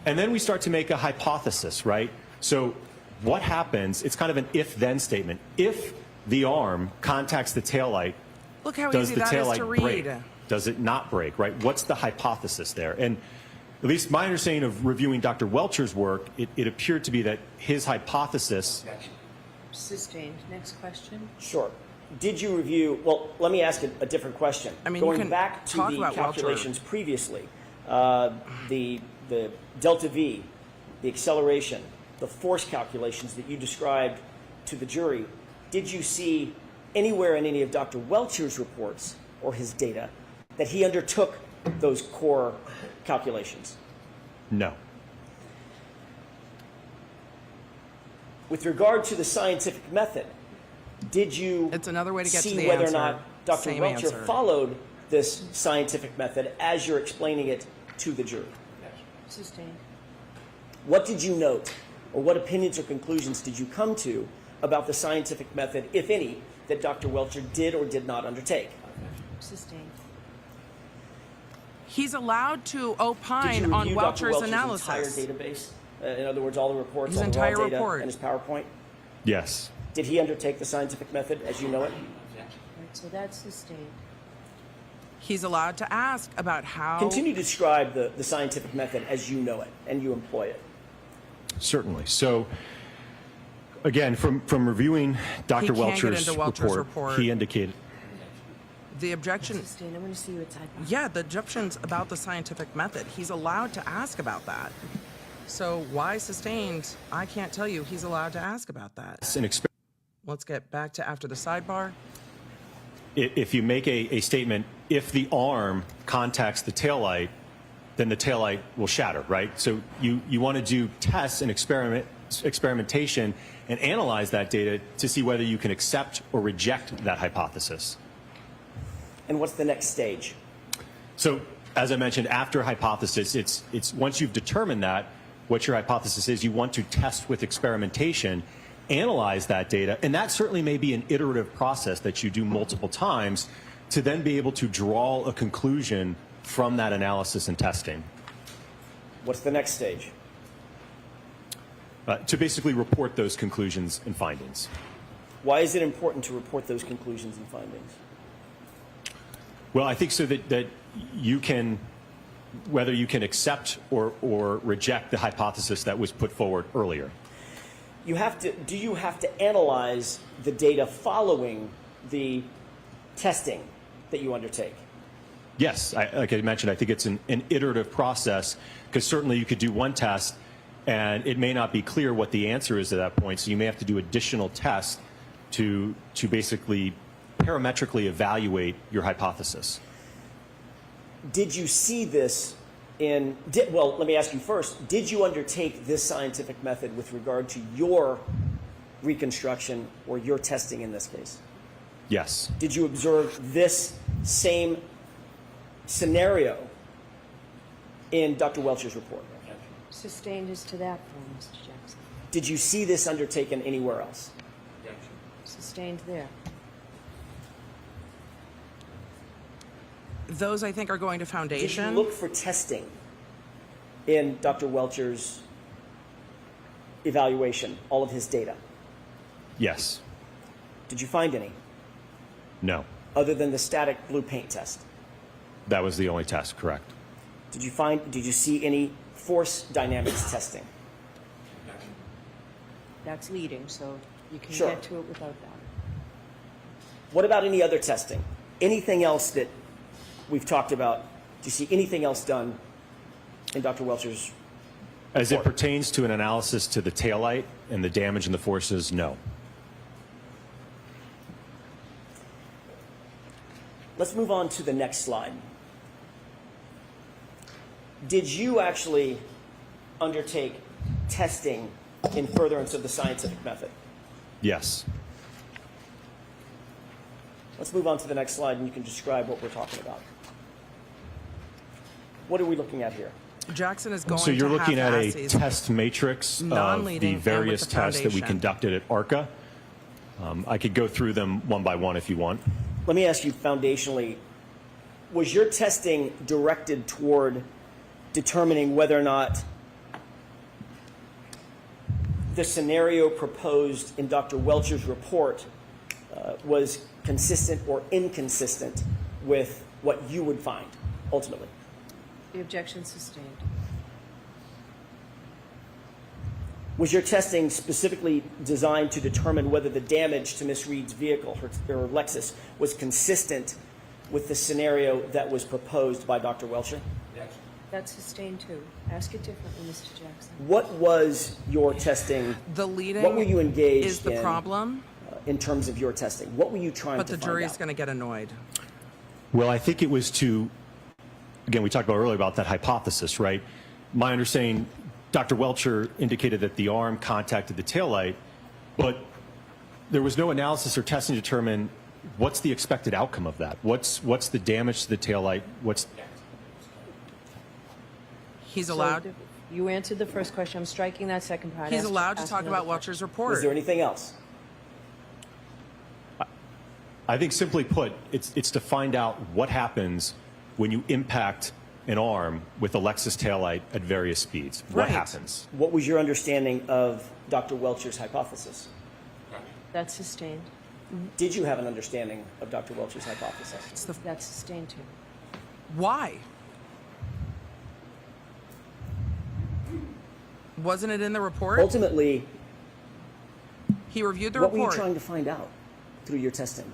And then we start to make a hypothesis, right? So what happens, it's kind of an if-then statement. If the arm contacts the taillight, Look how does easy the that is to taillight read. break? Does it not break, right? What's the hypothesis there? And at least my understanding of reviewing Dr. Welcher's work, it appeared to be that his hypothesis... Sustained. Next question. Sure. Did you review, well, let me ask a different question. I mean, you going can back to talk the about calculations previously, the delta V, the acceleration, the force calculations that you described to the jury, did you see anywhere in any of Dr. Welcher's reports or his data that he undertook those core calculations? No. With regard to the scientific method, did you It's another way to get to see the whether answer. or not Dr. Same Welcher answer. followed this scientific method as you're explaining it to the jury? Sustained. What did you note, or what opinions or conclusions did you come to about the scientific method, if any, that Dr. Welcher did or did not undertake? Sustained. He's allowed to Did opine you on review Dr. Welcher's Welcher's analysis. entire database? In other words, all the reports, His all the raw entire data, report. and his PowerPoint? Yes. Did he undertake the scientific method as you know it? Right, so that's sustained. He's allowed to ask about how... Continue to describe the scientific method as you know it and you employ it. Certainly. So, again, from reviewing Dr. He can't get Welcher's, into Welcher's report. he indicated... The objection... Sustained. I want to see you at sidebar. Yeah, the objection's about the scientific method. He's allowed to ask about that. So why sustained, I can't tell you. He's allowed to ask about that. It's an experiment. Let's get back to after the sidebar. If you make a statement, if the arm contacts the taillight, then the taillight will shatter, right? So you want to do tests and experimentation and analyze that data to see whether you can accept or reject that hypothesis. And what's the next stage? So, as I mentioned, after hypothesis, it's once you've determined that, what your hypothesis is, you want to test with experimentation, analyze that data, and that certainly may be an iterative process that you do multiple times to then be able to draw a conclusion from that analysis and testing. What's the next stage? To basically report those conclusions and findings. Why is it important to report those conclusions and findings? Well, I think so that you can, whether you can accept or reject the hypothesis that was put forward earlier. Do you have to analyze the data following the testing that you undertake? Yes, like I mentioned, I think it's an iterative process, because certainly you could do one test And it may not be clear what the answer is at that point, so you may have to do additional tests to basically parametrically evaluate your hypothesis. Did you see this well, let me ask you first, did you undertake this scientific method with regard to your reconstruction or your testing in this case? Yes. Did you observe this same scenario in Dr. Welcher's report? Sustained as to that form, Mr. Jackson. Did you see this undertaken anywhere else? Sustained there. Those, I think, are going to Did foundation. you look for testing in Dr. Welcher's evaluation, all of his data? Yes. Did you find any, No. other than the static blue paint test? That was the only test, correct. Did you see any force dynamics testing? That's leading, so you can Sure. get to it without that. What about any other testing? Anything else that we've talked about? Do you see anything else done in Dr. Welcher's? As it pertains to an analysis to the taillight and the damage and the forces, no. Let's move on to the next slide. Did you actually undertake testing in furtherance of the scientific method? Yes. Let's move on to the next slide and you can describe what we're talking about. What are we looking at here? Jackson is going So you're to looking have at a assays. test matrix of Non-leading the and with various the tests that we foundation. conducted at ARCCA. I could go through them one by one if you want. Let me ask you foundationally, was your testing directed toward determining whether or not the scenario proposed in Dr. Welcher's report was consistent or inconsistent with what you would find ultimately? The objection sustained. Was your testing specifically designed to determine whether the damage to Miss Reed's vehicle, her Lexus, was consistent with the scenario that was proposed by Dr. Welcher? That's sustained too. Ask it differently, Mr. Jackson. What was your testing? The leading What were you engaged is the in, problem, in terms of your testing? What were you trying but to the find jury's out? going to get annoyed. Well, I think it was to, again, we talked about earlier about that hypothesis, right? My understanding, Dr. Welcher indicated that the arm contacted the taillight, but there was no analysis or testing to determine what's the expected outcome of that. What's the damage to the taillight? He's allowed. So you answered the first question. I'm striking that second part. He's Ask- allowed to ask talk another about question. Welcher's report. Was there anything else? I think simply put, it's to find out what happens when you impact an arm with a Lexus taillight at various speeds. What Right. happens? What was your understanding of Dr. Welcher's hypothesis? That's sustained. Did you have an understanding of Dr. Welcher's hypothesis? That's sustained too. Why? Wasn't it in the report? Ultimately, He reviewed the what were report. you trying to find out through your testing?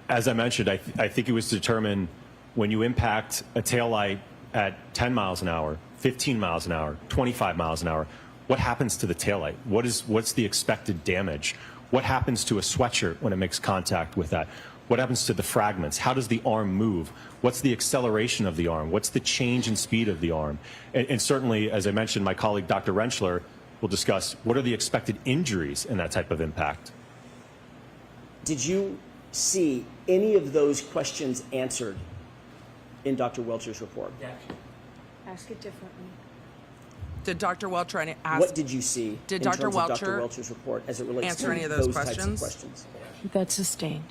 As I mentioned, I think it was to determine when you impact a taillight at 10 miles an hour, 15 miles an hour, 25 miles an hour, what happens to the taillight? What's the expected damage? What happens to a sweatshirt when it makes contact with that? What happens to the fragments? How does the arm move? What's the acceleration of the arm? What's the change in speed of the arm? And certainly, as I mentioned, my colleague Dr. Rentschler will discuss what are the expected injuries in that type of impact. Did you see any of those questions answered in Dr. Welcher's report? Ask it differently. Did Dr. Welcher ask? What did you see Did in Dr. terms of Dr. Welcher Welcher's report as it relates answer to any of those types of questions? questions? That's sustained.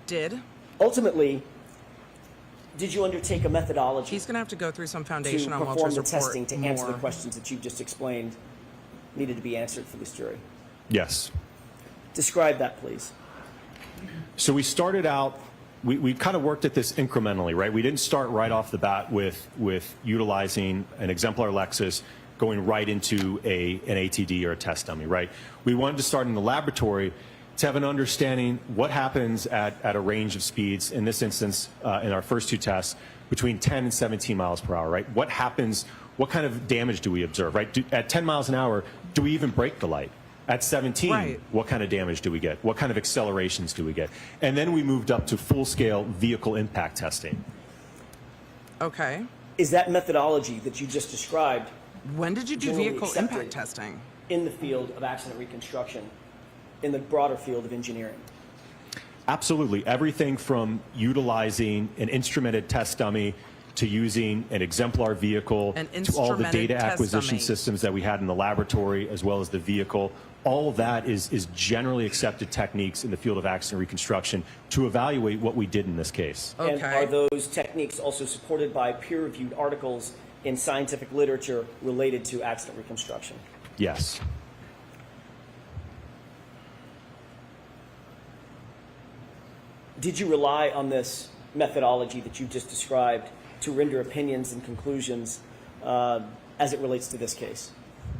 Did? Ultimately, did you undertake a methodology He's going to have to go through some to foundation on perform Welcher's the report testing to answer the more. questions that you've just explained needed to be answered for this jury? Yes. Describe that, please. So we started out, we kind of worked at this incrementally, right? We didn't start right off the bat with utilizing an exemplar Lexus going right into an ATD or a test dummy, right? We wanted to start in the laboratory to have an understanding what happens at a range of speeds, in this instance, in our first two tests, between 10 and 17 miles per hour, right? What happens, what kind of damage do we observe, right? At 10 miles an hour, do we even break the light? At 17, Right. what kind of damage do we get? What kind of accelerations do we get? And then we moved up to full-scale vehicle impact testing. Okay. Is that methodology that you just described When did you do generally vehicle accepted impact testing? in the field of accident reconstruction, in the broader field of engineering? Absolutely. Everything from utilizing an instrumented test dummy to using an exemplar vehicle An to all the instrumented data test acquisition dummy. systems that we had in the laboratory as well as the vehicle. All of that is generally accepted techniques in the field of accident reconstruction to evaluate what we did in this case. Okay. And are those techniques also supported by peer-reviewed articles in scientific literature related to accident reconstruction? Yes. Did you rely on this methodology that you just described to render opinions and conclusions as it relates to this case?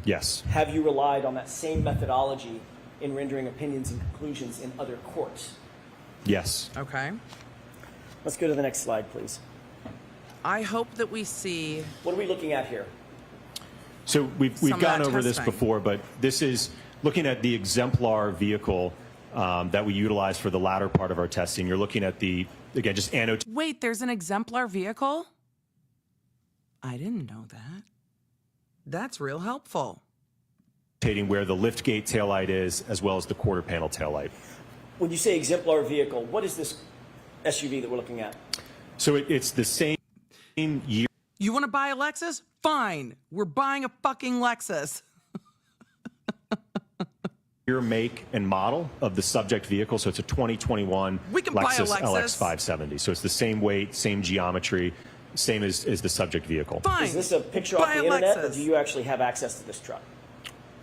Yes. Have you relied on that same methodology in rendering opinions and conclusions in other courts? Yes. Okay. Let's go to the next slide, please. I hope that we see. What are we looking at here? So we've Some of gone that over this testing. before, but this is looking at the exemplar vehicle that we utilized for the latter part of our testing. You're looking at the, again, just annotating Wait, there's an exemplar vehicle? I didn't know that. That's real helpful. where the liftgate taillight is, as well as the quarter panel taillight. When you say exemplar vehicle, what is this SUV that we're looking at? So it's the same year. You want to buy a Lexus? Fine. We're buying a fucking Lexus. Year, make, and model of the subject vehicle. So it's a 2021 We can buy a Lexus Lexus. LX 570. So it's the same weight, same geometry, same as the subject vehicle. Fine. Is this a picture off Buy the a internet, or Lexus. do you actually have access to this truck?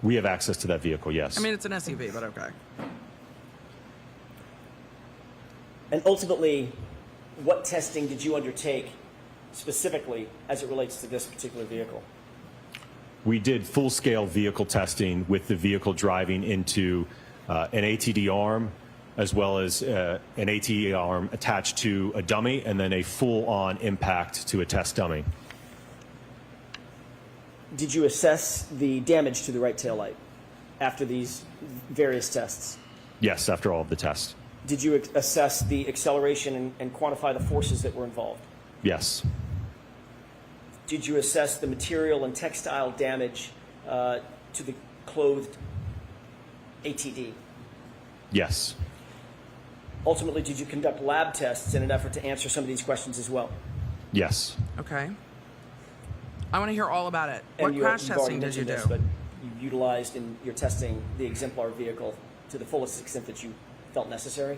We have access to that vehicle, yes. I mean, it's an SUV, but okay. And ultimately, what testing did you undertake specifically as it relates to this particular vehicle? We did full-scale vehicle testing with the vehicle driving into an ATD arm, as well as an ATD arm attached to a dummy, and then a full-on impact to a test dummy. Did you assess the damage to the right taillight after these various tests? Yes, after all of the tests. Did you assess the acceleration and quantify the forces that were involved? Yes. Did you assess the material and textile damage to the clothed ATD? Yes. Ultimately, did you conduct lab tests in an effort to answer some of these questions as well? Yes. Okay. I want to hear all about it. And What crash you've already testing did you mentioned do? this, but you utilized in your testing the exemplar vehicle to the fullest extent that you felt necessary?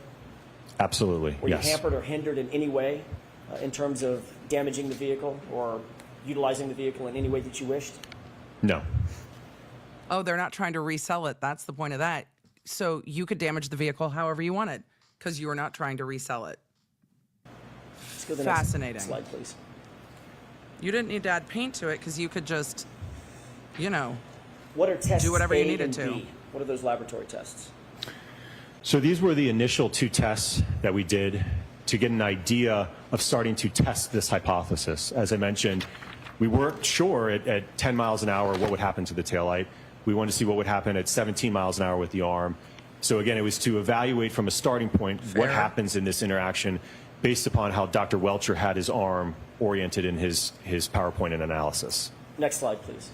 Absolutely. Were Yes. you hampered or hindered in any way in terms of damaging the vehicle or utilizing the vehicle in any way that you wished? No. Oh, they're not trying to resell it. That's the point of that. So you could damage the vehicle however you wanted because you were not trying to resell it. Let's go to the Fascinating. next slide, please. You didn't need to add paint to it because you could just, you know. What are tests Do whatever you A needed and to. B? What are those laboratory tests? So these were the initial two tests that we did to get an idea of starting to test this hypothesis. As I mentioned, we weren't sure at 10 miles an hour what would happen to the taillight. We wanted to see what would happen at 17 miles an hour with the arm. So again, it was to evaluate from a starting point what Fair. happens in this interaction based upon how Dr. Welcher had his arm oriented in his PowerPoint and analysis. Next slide, please.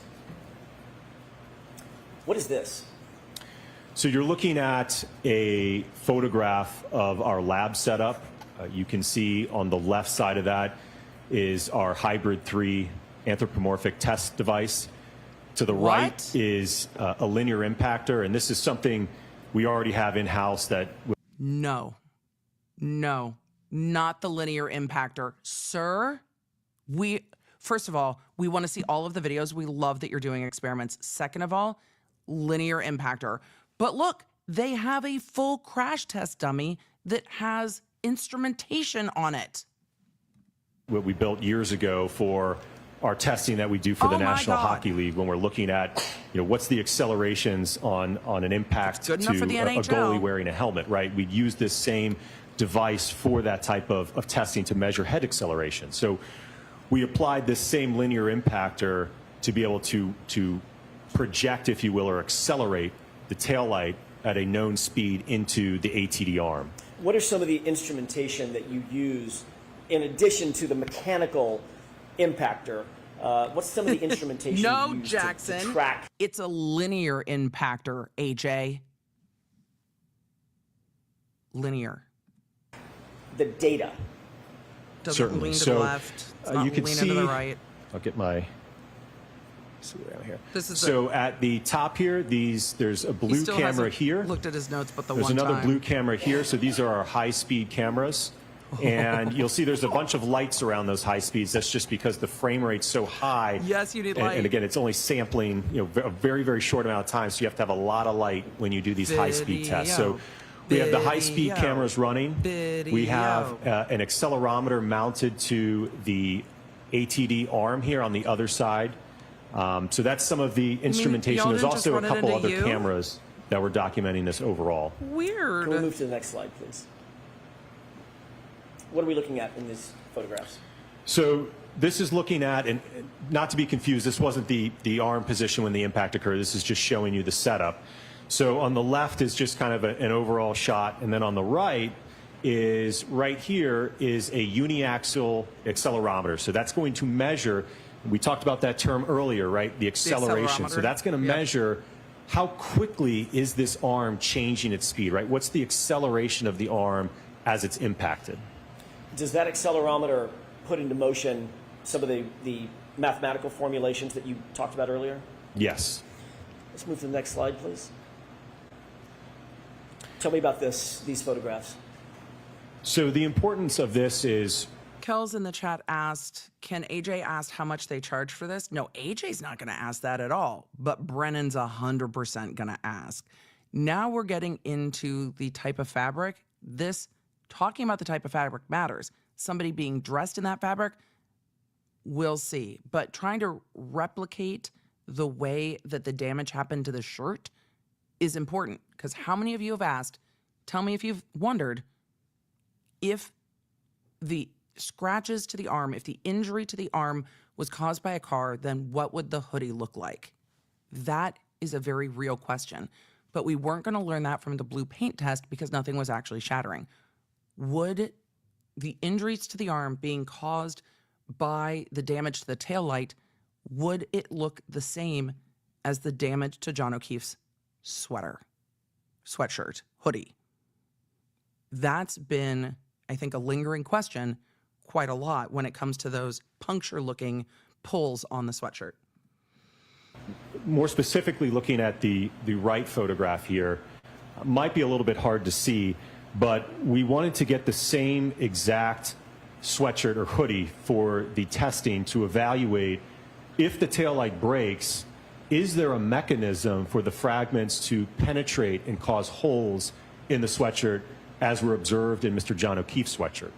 What is this? So you're looking at a photograph of our lab setup. You can see on the left side of that is our Hybrid 3 anthropomorphic test device. To the What? right is a linear impactor, and this is something we already have in-house that No, not the linear impactor. Sir, first of all, we want to see all of the videos. We love that you're doing experiments. Second of all, linear impactor. But look, they have a full crash test dummy that has instrumentation on it. what we built years ago for our testing that we do for the Oh my National God. Hockey League when we're looking at, what's the accelerations on an impact to good enough for the a NHL. goalie wearing a helmet, right? We'd use this same device for that type of testing to measure head acceleration. So we applied this same linear impactor to be able to project, if you will, or accelerate the taillight at a known speed into the ATD arm. What are some of the instrumentation that you use in addition to the mechanical impactor? What's some of the instrumentation No, you use Jackson. to track? It's a linear impactor, AJ. Linear. The data. Doesn't Certainly. lean to So, the left. It's not you can leaning to the see- right. I'll get my. See where I'm here. This is so at the top here, there's a He blue still camera hasn't here. Looked at his notes, but There's one another time. blue camera here. So these are our high-speed cameras. And you'll see there's a bunch of lights around those high speeds. That's just because the frame rate's so high. Yes, you need and, light. And again, it's only sampling a very, very short amount of time. So you have to have a lot of light when you do these high-speed tests. So we have the high-speed Video. cameras running. We have Video. an accelerometer mounted to the ATD arm here on the other side. So that's some of the instrumentation. y'all There's didn't just also a run it couple into other you? cameras that were documenting this overall. Weird. Can we move to the next slide, please? What are we looking at in these photographs? So this is looking at, and not to be confused, this wasn't the arm position when the impact occurred. This is just showing you the setup. So on the left is just kind of an overall shot, and then on the right here is a uniaxial accelerometer. So that's going to measure, we talked about that term earlier, right? The acceleration. So accelerometer. that's going to Yep. measure how quickly is this arm changing its speed, right? What's the acceleration of the arm as it's impacted? Does that accelerometer put into motion some of the mathematical formulations that you talked about earlier? Yes. Let's move to the next slide, please. Tell me about these photographs. So the importance of this is, Kells in the chat asked, can AJ ask how much they charge for this? No, AJ's not going to ask that at all, but Brennan's 100% going to ask. Now we're getting into the type of fabric. Talking about the type of fabric matters. Somebody being dressed in that fabric, we'll see. But trying to replicate the way that the damage happened to the shirt is important, because how many of you have asked, tell me if you've wondered, if the scratches to the arm, if the injury to the arm was caused by a car, then what would the hoodie look like? That is a very real question. But we weren't going to learn that from the blue paint test because nothing was actually shattering. Would the injuries to the arm being caused by the damage to the taillight, would it look the same as the damage to John O'Keefe's sweatshirt, hoodie? That's been, I think, a lingering question quite a lot when it comes to those puncture-looking pulls on the sweatshirt. more specifically looking at the right photograph here, might be a little bit hard to see, but we wanted to get the same exact sweatshirt or hoodie for the testing to evaluate if the taillight breaks, is there a mechanism for the fragments to penetrate and cause holes in the sweatshirt as were observed in Mr. John O'Keefe's sweatshirt?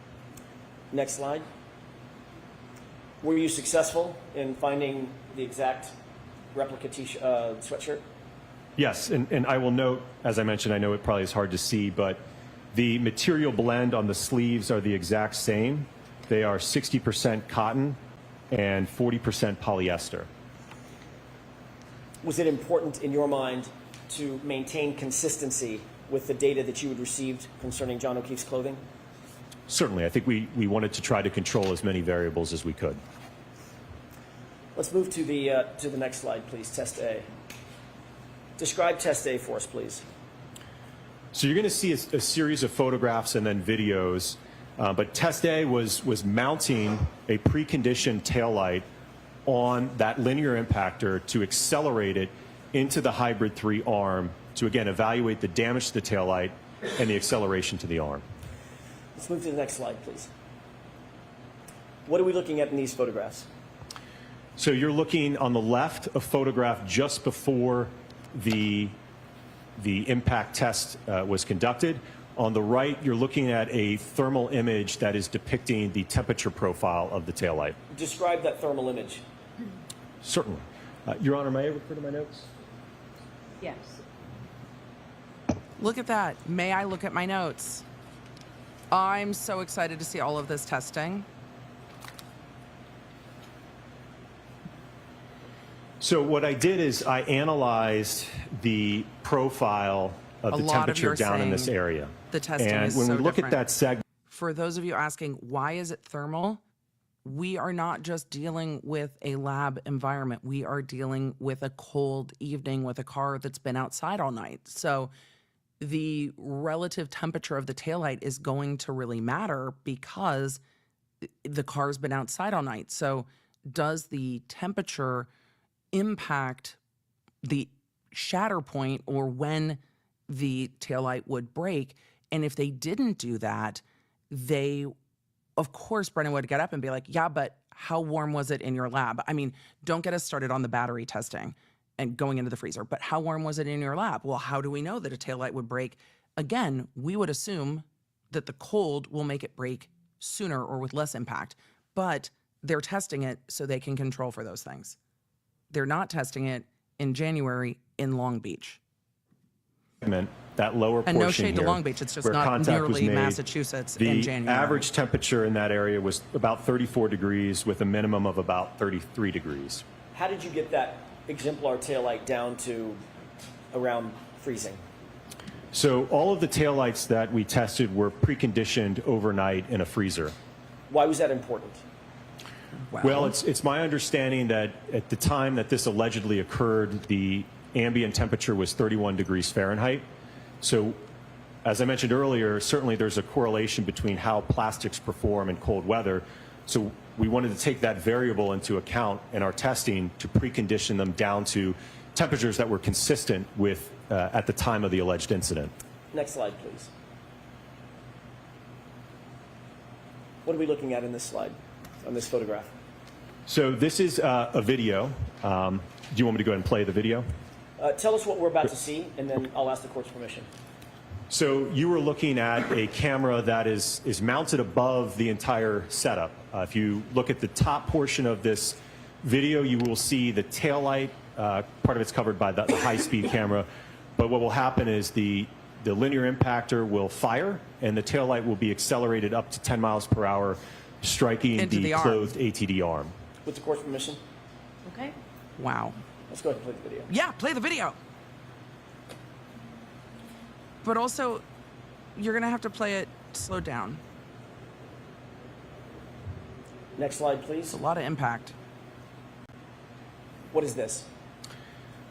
Next slide. Were you successful in finding the exact replica sweatshirt? Yes, and I will note, as I mentioned, I know it probably is hard to see, but the material blend on the sleeves are the exact same. They are 60% cotton and 40% polyester. Was it important in your mind to maintain consistency with the data that you had received concerning John O'Keefe's clothing? Certainly. I think we wanted to try to control as many variables as we could. Let's move to the next slide, please. Test A. Describe Test A for us, please. So you're going to see a series of photographs and then videos, but Test A was mounting a preconditioned taillight on that linear impactor to accelerate it into the Hybrid 3 arm to, again, evaluate the damage to the taillight and the acceleration to the arm. Let's move to the next slide, please. What are we looking at in these photographs? So you're looking on the left, a photograph just before the impact test was conducted. On the right, you're looking at a thermal image that is depicting the temperature profile of the taillight. Describe that thermal image. Certainly. Your Honor, may I refer to my notes? Yes. Look at that. May I look at my notes? I'm so excited to see all of this testing. So what I did is I analyzed the profile of the temperature down in this area. The testing and is when so we look different. at that segment, For those of you asking, why is it thermal? We are not just dealing with a lab environment. We are dealing with a cold evening with a car that's been outside all night. So the relative temperature of the taillight is going to really matter because the car's been outside all night. So does the temperature impact the shatter point or when the taillight would break? And if they didn't do that, they, of course, Brennan would get up and be like, yeah, but how warm was it in your lab? I mean, don't get us started on the battery testing and going into the freezer, but how warm was it in your lab? Well, how do we know that a taillight would break? Again, we would assume that the cold will make it break sooner or with less impact, but they're testing it so they can control for those things. They're not testing it in January in Long Beach. that lower portion And no shade to here, Long Beach, it's just where not contact was nearly made, Massachusetts in January. The average temperature in that area was about 34 degrees with a minimum of about 33 degrees. How did you get that exemplar taillight down to around freezing? So all of the taillights that we tested were preconditioned overnight in a freezer. Why was that important? Well, it's my understanding that at the time that this allegedly occurred, the ambient temperature was 31 degrees Fahrenheit. So, as I mentioned earlier, certainly there's a correlation between how plastics perform in cold weather. So we wanted to take that variable into account in our testing to precondition them down to temperatures that were consistent with at the time of the alleged incident. Next slide, please. What are we looking at in this slide, on this photograph? So this is a video. Do you want me to go ahead and play the video? Tell us what we're about to see, and then I'll ask the court's permission. So you were looking at a camera that is mounted above the entire setup. If you look at the top portion of this video, you will see the taillight. Part of it's covered by the high-speed camera. But what will happen is the linear impactor will fire, and the taillight will be accelerated up to 10 miles per hour, striking the clothed ATD arm. With the court's permission, Okay. Wow. let's go ahead and play the video. Yeah, play the video. But also, you're going to have to play it slowed down. Next slide, please. It's a lot of impact. What is this?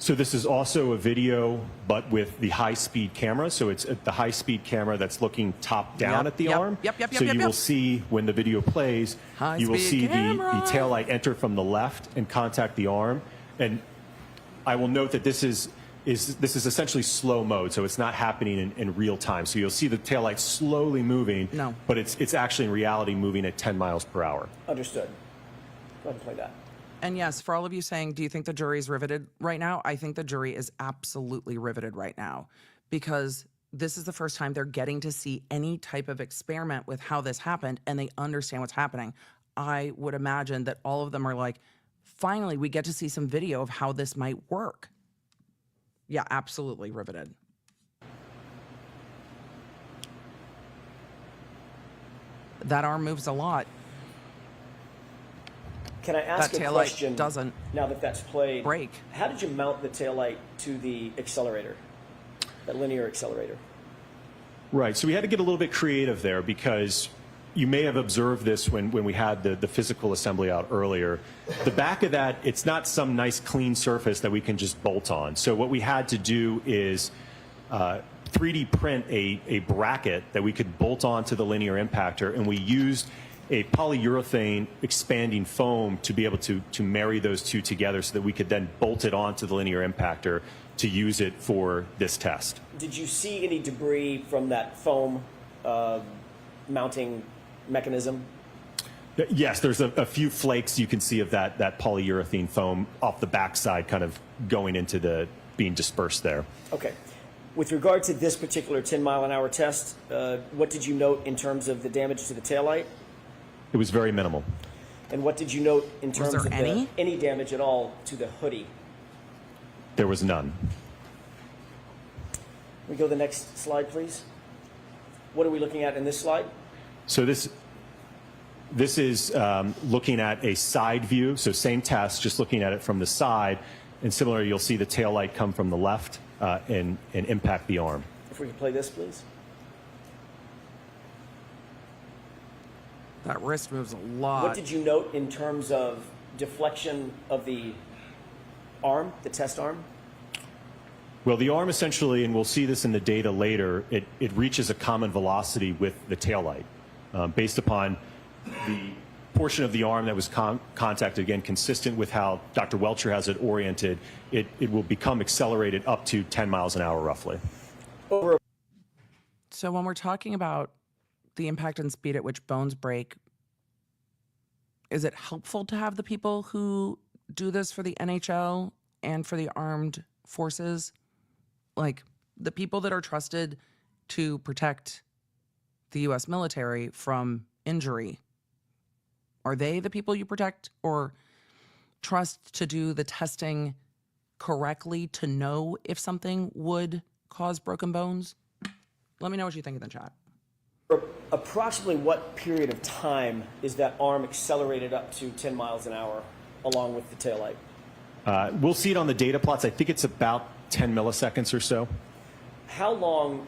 So this is also a video, but with the high-speed camera. So it's the high-speed camera that's looking top-down at the arm. So you will see when the video plays, you will see the taillight enter from the left and contact the arm. And I will note that this is essentially slow mode, so it's not happening in real time. So you'll see the taillight slowly moving, but it's actually in reality moving at 10 miles per hour. Understood. Go ahead and play that. And yes, for all of you saying, do you think the jury's riveted right now? I think the jury is absolutely riveted right now because this is the first time they're getting to see any type of experiment with how this happened and they understand what's happening. I would imagine that all of them are like, finally, we get to see some video of how this might work. Yeah, absolutely riveted. That arm moves a lot. Can I ask a question? Doesn't now that that's played. Break. How did you mount the taillight to the accelerator, that linear accelerator? Right. So we had to get a little bit creative there because you may have observed this when we had the physical assembly out earlier. The back of that, it's not some nice clean surface that we can just bolt on. So what we had to do is 3D print a bracket that we could bolt onto the linear impactor, and we used a polyurethane expanding foam to be able to marry those two together so that we could then bolt it onto the linear impactor to use it for this test. Did you see any debris from that foam mounting mechanism? Yes, there's a few flakes you can see of that polyurethane foam off the backside kind of going into being dispersed there. Okay. With regard to this particular 10-mile-an-hour test, what did you note in terms of the damage to the taillight? It was very minimal. And what did you note in terms there of any damage at all to the hoodie? There was none. Can we go to the next slide, please? What are we looking at in this slide? So this is looking at a side view. So same test, just looking at it from the side. And similarly, you'll see the taillight come from the left and impact the arm. If we could play this, please. That wrist moves a lot. What did you note in terms of deflection of the arm, the test arm? Well, the arm essentially, and we'll see this in the data later, it reaches a common velocity with the taillight. Based upon the portion of the arm that was contacted, again, consistent with how Dr. Welcher has it oriented, it will become accelerated up to 10 miles an hour roughly. So when we're talking about the impact and speed at which bones break, is it helpful to have the people who do this for the NHL and for the armed forces, like the people that are trusted to protect the U.S. military from injury? Are they the people you protect or trust to do the testing correctly to know if something would cause broken bones? Let me know what you think in the chat. Approximately what period of time is that arm accelerated up to 10 miles an hour along with the taillight? We'll see it on the data plots. I think it's about 10 milliseconds or so. How long,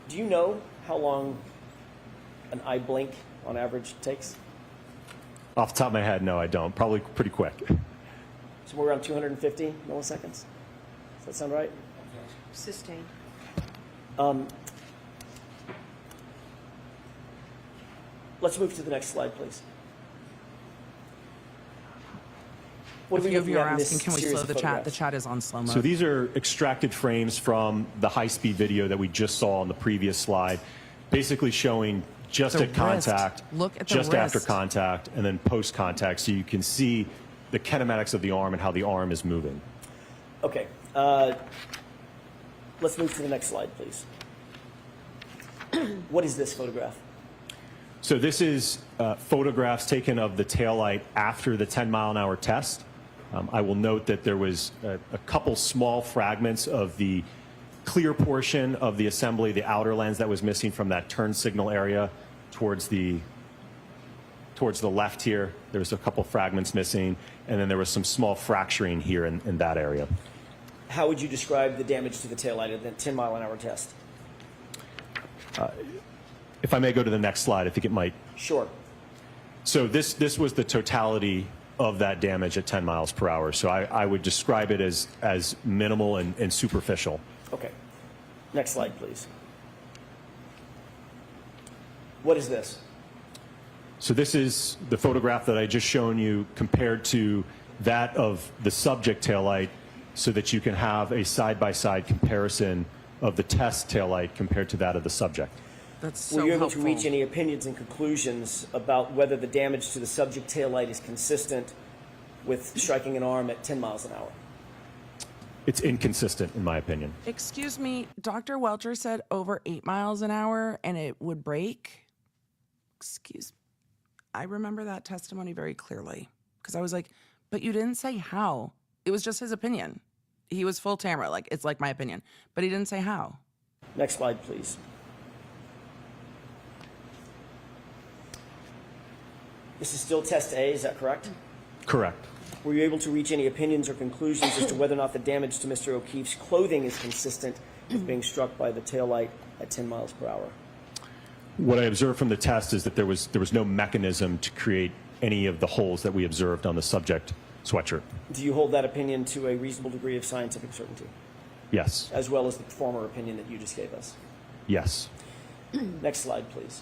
do you know how long an eye blink on average takes? Off the top of my head, no, I don't. Probably pretty quick. Somewhere around 250 milliseconds? Does that sound right? Sustain. Let's move to the next slide, please. What A are we few of looking you at are in this asking, can we series slow of the chat? The photographs? chat is on slow mode. So these are extracted frames from the high-speed video that we just saw on the previous slide, basically showing just The at contact, wrist. Look at the just after wrist. contact, and then post-contact, so you can see the kinematics of the arm and how the arm is moving. Okay. Let's move to the next slide, please. What is this photograph? So this is photographs taken of the taillight after the 10-mile-an-hour test. I will note that there was a couple small fragments of the clear portion of the assembly, the outer lens that was missing from that turn signal area towards the left here. There was a couple fragments missing, and then there was some small fracturing here in that area. How would you describe the damage to the taillight at the 10-mile-an-hour test? If I may go to the next slide, I think it might. Sure. So this was the totality of that damage at 10 miles per hour. So I would describe it as minimal and superficial. Okay. Next slide, please. What is this? So this is the photograph that I just shown you compared to that of the subject taillight, so that you can have a side-by-side comparison of the test taillight compared to that of the subject. That's so Were you able helpful. to reach any opinions and conclusions about whether the damage to the subject taillight is consistent with striking an arm at 10 miles an hour? It's inconsistent, in my opinion. Excuse me, Dr. Welcher said over 8 miles an hour and it would break. Excuse me. I remember that testimony very clearly because I was like, but you didn't say how. It was just his opinion. He was full Tamara, like, it's like my opinion, but he didn't say how. Next slide, please. This is still test A, is that correct? Correct. Were you able to reach any opinions or conclusions as to whether or not the damage to Mr. O'Keefe's clothing is consistent with being struck by the taillight at 10 miles per hour? What I observed from the test is that there was no mechanism to create any of the holes that we observed on the subject sweatshirt. Do you hold that opinion to a reasonable degree of scientific certainty, Yes. as well as the former opinion that you just gave us? Yes. Next slide, please.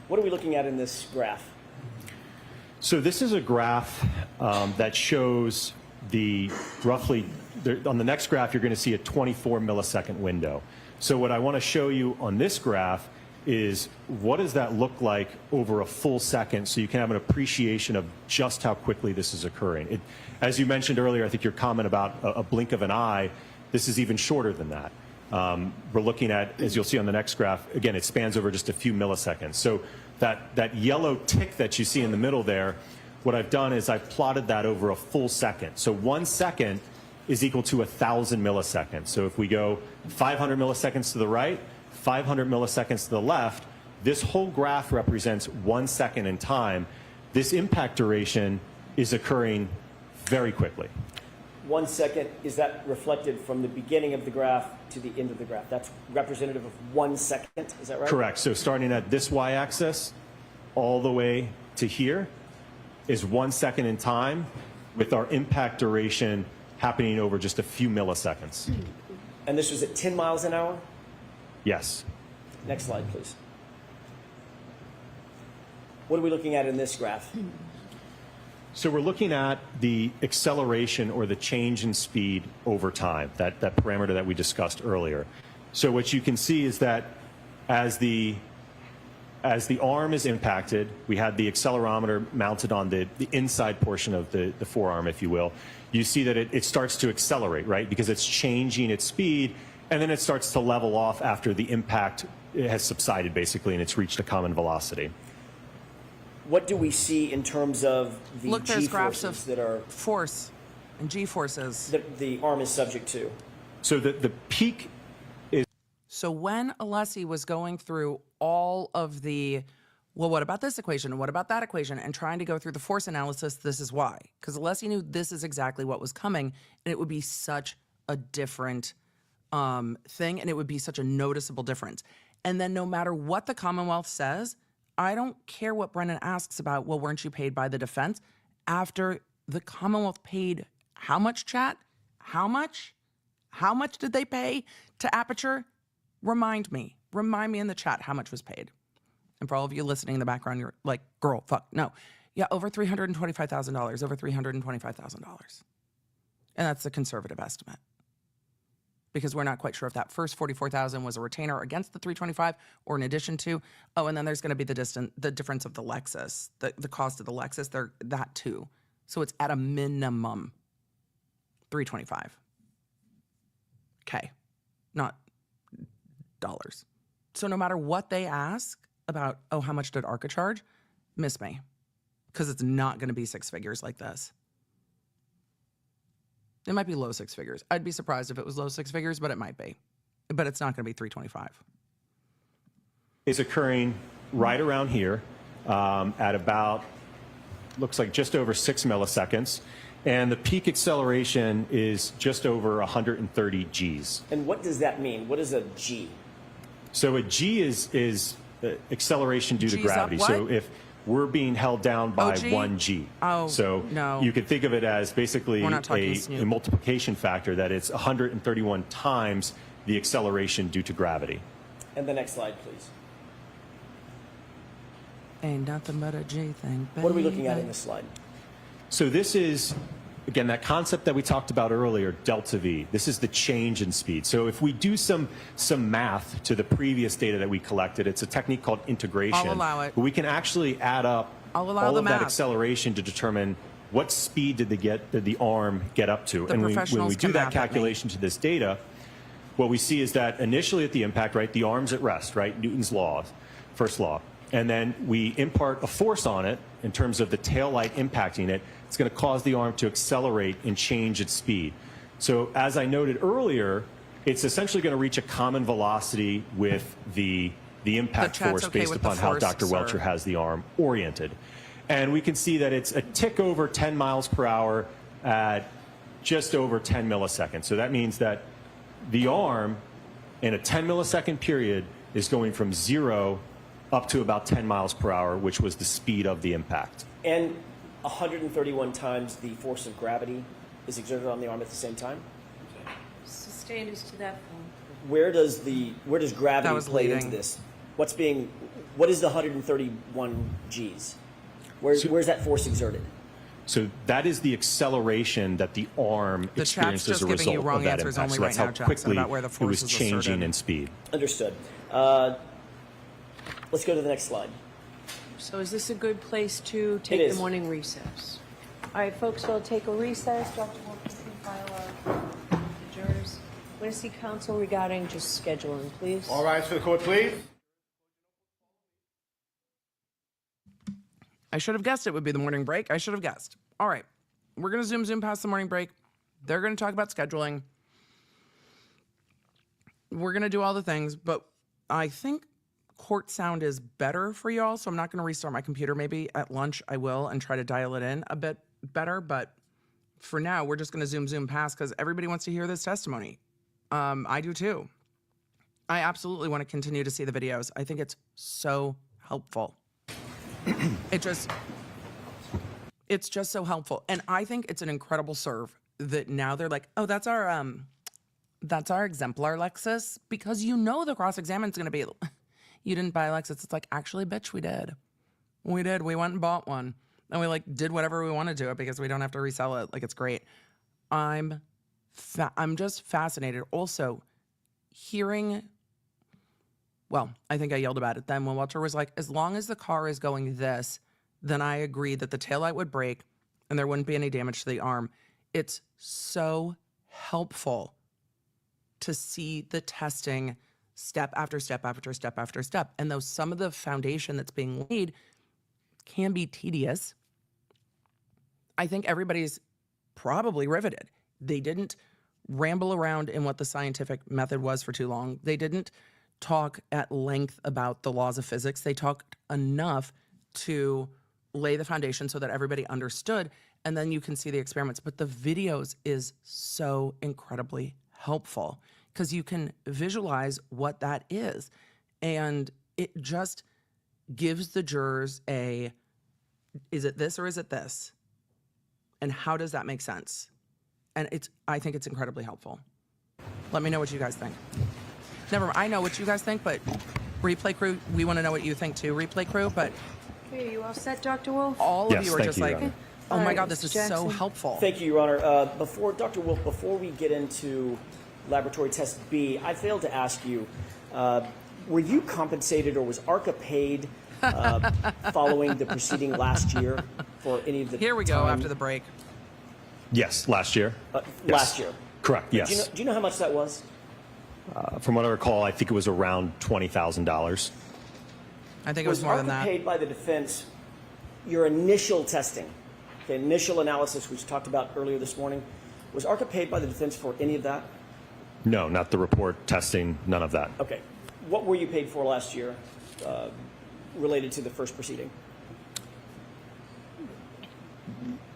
What are we looking at in this graph? So this is a graph that shows the roughly, on the next graph, you're going to see a 24 millisecond window. So what I want to show you on this graph is what does that look like over a full second, so you can have an appreciation of just how quickly this is occurring. As you mentioned earlier, I think your comment about a blink of an eye, This is even shorter than that. We're looking at, as you'll see on the next graph, again, it spans over just a few milliseconds. So that yellow tick that you see in the middle there, what I've done is I've plotted that over a full second. So 1 second is equal to 1,000 milliseconds. So if we go 500 milliseconds to the right, 500 milliseconds to the left, this whole graph represents 1 second in time. This impact duration is occurring very quickly. 1 second, is that reflected from the beginning of the graph to the end of the graph? That's representative of 1 second, is that right? Correct. So starting at this y-axis all the way to here is 1 second in time, with our impact duration happening over just a few milliseconds. And this was at 10 miles an hour? Yes. Next slide, please. What are we looking at in this graph? So we're looking at the acceleration or the change in speed over time, that parameter that we discussed earlier. So what you can see is that as the arm is impacted, we had the accelerometer mounted on the inside portion of the forearm, if you will. You see that it starts to accelerate, right? Because it's changing its speed, and then it starts to level off after the impact has subsided, basically, and it's reached a common velocity. What do we see in terms of the Look, there's graphs G-forces of that are force and G-forces. that the arm is subject to? So the peak is... So when Alessi was going through all of the, well, what about this equation? And what about that equation? And trying to go through the force analysis, this is why. Because Alessi knew this is exactly what was coming, and it would be such a different thing, and it would be such a noticeable difference. And then no matter what the Commonwealth says, I don't care what Brennan asks about, well, weren't you paid by the defense? After the Commonwealth paid how much, chat? How much? How much did they pay to Aperture? Remind me in the chat how much was paid. And for all of you listening in the background, you're like, girl, fuck, no. Yeah, over $325,000, over $325,000. And that's the conservative estimate. Because we're not quite sure if that first $44,000 was a retainer against the 325 or in addition to. Oh, and then there's going to be the difference of the Lexus, the cost of the Lexus, that too. So it's at a minimum 325. Okay, not dollars. So no matter what they ask about, oh, how much did ARCCA charge? Miss me, because it's not going to be six figures like this. It might be low six figures. I'd be surprised if it was low six figures, but it might be. But it's not going to be 325. Is occurring right around here at about, looks like just over 6 milliseconds. And the peak acceleration is just over 130 Gs. And what does that mean? What is a G? So a G is acceleration due to G's up gravity. what? So if we're being held down by G? 1 G. Oh, so no. you can think of it as basically We're not talking a Snoop. multiplication factor, that it's 131 times the acceleration due to gravity. And the next slide, please. Ain't nothing but a G thing, baby. What are we looking at in this slide? So this is, again, that concept that we talked about earlier, delta V. This is the change in speed. So if we do some math to the previous data that we collected, it's a technique called integration. I'll allow it. But we can actually add up I'll allow all the of that math. acceleration to determine what speed did the arm get up to. The And when we professionals do can that math at me. calculation to this data, what we see is that initially at the impact, right, the arm's at rest, right, Newton's law, first law. And then we impart a force on it in terms of the tail light impacting it. It's going to cause the arm to accelerate and change its speed. So as I noted earlier, it's essentially going to reach a common velocity with the impact chat's force okay based with the upon how force, Dr. sir. Welcher has the arm oriented. And we can see that it's a tick over 10 miles per hour at just over 10 milliseconds. So that means that the arm in a 10 millisecond period is going from 0 up to about 10 miles per hour, which was the speed of the impact. And 131 times the force of gravity is exerted on the arm at the same time? Sustained us to that point. Where does That gravity was play leading. into this? What is the 131 Gs? Where's that force exerted? So that is the acceleration that the arm The chat's experienced as just a giving you result wrong of that answers impact. only So right that's now, how Jackson, quickly about where the it force was is changing asserted. in speed. Understood. Let's go to the next slide. So is this a good place to take is. the morning recess? All right, folks, we'll take a recess. Dr. Wolfe, can you file our adjourners? Want to see counsel regarding just scheduling, please? All rise for the court, please. I should have guessed it would be the morning break. I should have guessed. All right. We're going to zoom past the morning break. They're going to talk about scheduling. We're going to do all the things, but I think court sound is better for y'all, so I'm not going to restart my computer. Maybe at lunch I will and try to dial it in a bit better, but for now, we're just going to zoom past because everybody wants to hear this testimony. I do too. I absolutely want to continue to see the videos. I think it's so helpful. It's just so helpful. And I think it's an incredible serve that now they're like, oh, that's our exemplar Lexus, because you know the cross-examination's going to be, you didn't buy a Lexus. It's like, actually, bitch, we did. We did. We went and bought one. And we like did whatever we wanted to it because we don't have to resell it. Like, it's great. I'm just fascinated. Also, hearing, well, I think I yelled about it then when Welcher was like, as long as the car is going this, then I agree that the taillight would break and there wouldn't be any damage to the arm. It's so helpful to see the testing step after step after step after step. And though some of the foundation that's being laid can be tedious, I think everybody's probably riveted. They didn't ramble around in what the scientific method was for too long. They didn't talk at length about the laws of physics. They talked enough to lay the foundation so that everybody understood, and then you can see the experiments. But the videos is so incredibly helpful because you can visualize what that is. And it just gives the jurors a, is it this or is it this? And how does that make sense? And I think it's incredibly helpful. Let me know what you guys think. Never mind, I know what you guys think, but replay crew, we want to know what you think too, replay crew, but Okay, are you all set, Dr. Wolfe? all of you are thank just you, like, Your Honor. oh All my right, God, this Mr. is Jackson. so helpful. Thank you, Your Honor. Dr. Wolfe, before we get into laboratory test B, I failed to ask you, were you compensated or was ARCCA paid following the proceeding last year for any of the Here we go time? after the break. Yes, last year. Yes. Last year. Correct, yes. Do you know how much that was? From what I recall, I think it was around $20,000. I think it was more than ARCCA that. paid by the defense your initial testing, the initial analysis which we talked about earlier this morning? Was ARCCA paid by the defense for any of that? No, not the report, testing, none of that. Okay. What were you paid for last year related to the first proceeding?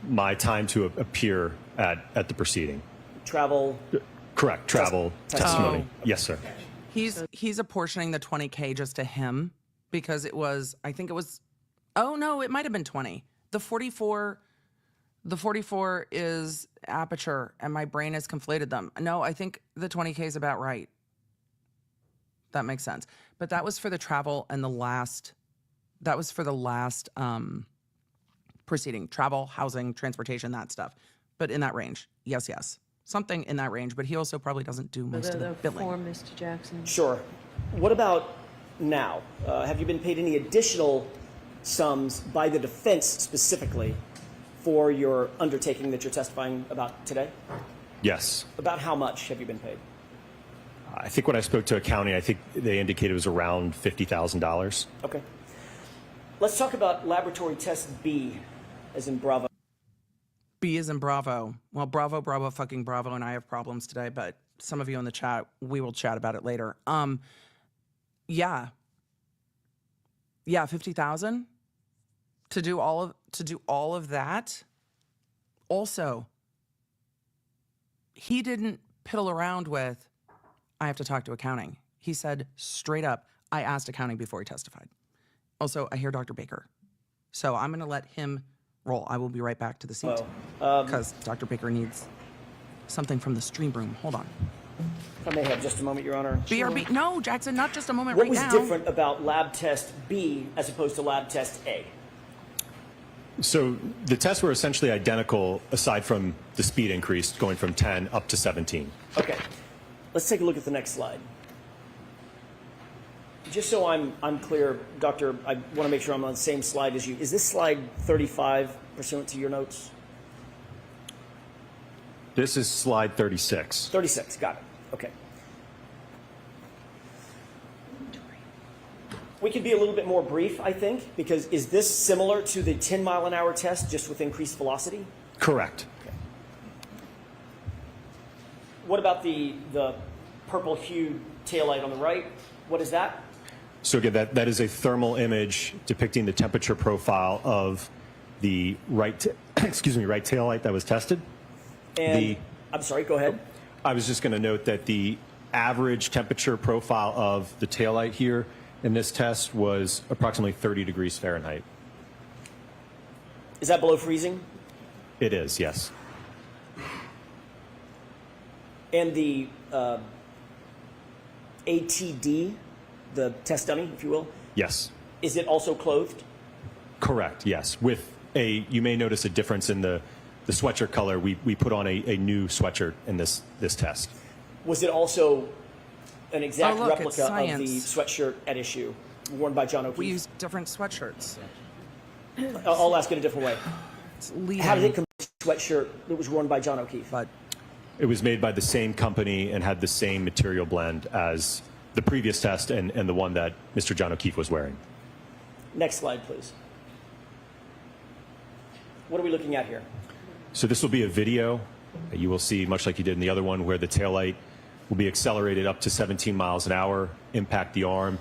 My time to appear at the proceeding. Travel? Correct, travel, testimony. Oh. Yes, sir. He's apportioning the 20K just to him because it was, I think it was, oh no, it might have been 20. The 44 is aperture and my brain has conflated them. No, I think the 20K is about right. That makes sense. But that was for the travel and the last proceeding, travel, housing, transportation, that stuff. But in that range, yes. Something in that range, but he also probably doesn't do most of the billing. Form, Mr. Jackson. Sure. What about now? Have you been paid any additional sums by the defense specifically for your undertaking that you're testifying about today? Yes. About how much have you been paid? I think when I spoke to accounting, I think they indicated it was around $50,000. Okay. Let's talk about laboratory test B, as in Bravo. B is in Bravo. Well, Bravo, fucking Bravo, and I have problems today, but some of you in the chat, we will chat about it later. Yeah, 50,000 to do all of that. Also, he didn't piddle around with, I have to talk to accounting. He said straight up, I asked accounting before he testified. Also, I hear Dr. Baker. So I'm going to let him roll. I will be right back to the seat because Dr. Baker needs something from the stream room. Hold on. If I may have just a moment, Your Honor. BRB. No, Jackson, not just a moment What right was now. different about lab test B as opposed to lab test A? So the tests were essentially identical aside from the speed increase going from 10 up to 17. Okay. Let's take a look at the next slide. Just so I'm clear, Doctor, I want to make sure I'm on the same slide as you. Is this slide 35 pursuant to your notes? This is slide 36. 36, got it. Okay. We can be a little bit more brief, I think, because is this similar to the 10-mile-an-hour test, just with increased velocity? Correct. What about the purple hued taillight on the right? What is that? So again, that is a thermal image depicting the temperature profile of the right taillight that was tested. And I'm sorry, go ahead. I was just going to note that the average temperature profile of the taillight here in this test was approximately 30 degrees Fahrenheit. Is that below freezing? It is, yes. And the ATD, the test dummy, if you will, Yes. is it also clothed? Correct, yes. With you may notice a difference in the sweatshirt color. We put on a new sweatshirt in this test. Was it also an exact look, it's replica of the science. sweatshirt at issue, worn by John O'Keefe? We use different sweatshirts. I'll ask it a different way. It's leading, How did it compare to the sweatshirt that was worn by John O'Keefe? but It was made by the same company and had the same material blend as the previous test and the one that Mr. John O'Keefe was wearing. Next slide, please. What are we looking at here? So this will be a video. You will see, much like you did in the other one, where the taillight will be accelerated up to 17 miles an hour, impact the arm.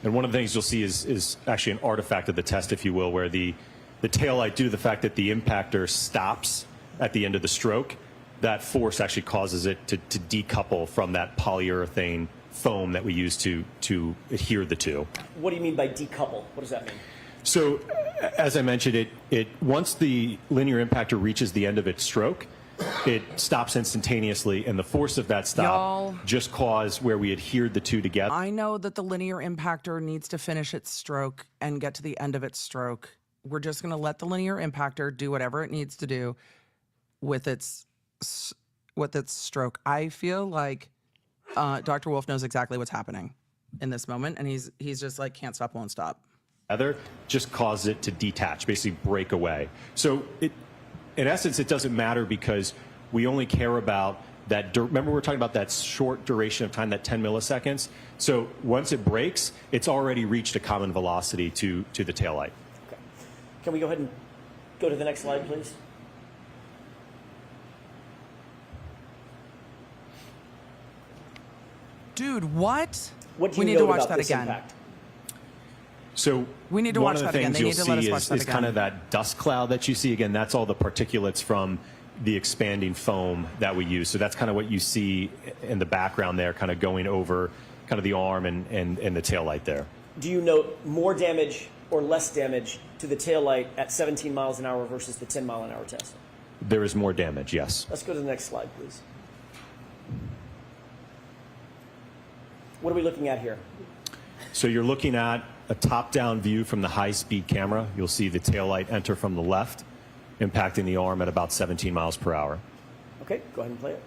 And one of the things you'll see is actually an artifact of the test, if you will, where the taillight, due to the fact that the impactor stops at the end of the stroke, that force actually causes it to decouple from that polyurethane foam that we use to adhere the two. What do you mean by decouple? What does that mean? So, as I mentioned, it once the linear impactor reaches the end of its stroke, it stops instantaneously, and the force of that stop Y'all, just caused where we adhered the two together. I know that the linear impactor needs to finish its stroke and get to the end of its stroke. We're just going to let the linear impactor do whatever it needs to do with its stroke. I feel like Dr. Wolfe knows exactly what's happening in this moment, and he's just like, can't stop, won't stop. Just caused it to detach, basically break away. So in essence, it doesn't matter because we only care about that. Remember, we're talking about that short duration of time, that 10 milliseconds. So once it breaks, it's already reached a common velocity to the taillight. Okay. Can we go ahead and go to the next slide, please? Dude, what? What do you We need know to watch about that this again. impact? So We need to one watch of the that again. things They you'll need to let us see watch that is kind again. of that dust cloud that you see. Again, that's all the particulates from the expanding foam that we use. So that's kind of what you see in the background there, kind of going over kind of the arm and the taillight there. Do you note more damage or less damage to the taillight at 17 miles an hour versus the 10-mile-an-hour test? There is more damage, yes. Let's go to the next slide, please. What are we looking at here? So you're looking at a top-down view from the high-speed camera. You'll see the taillight enter from the left, impacting the arm at about 17 miles per hour. Okay, go ahead and play it.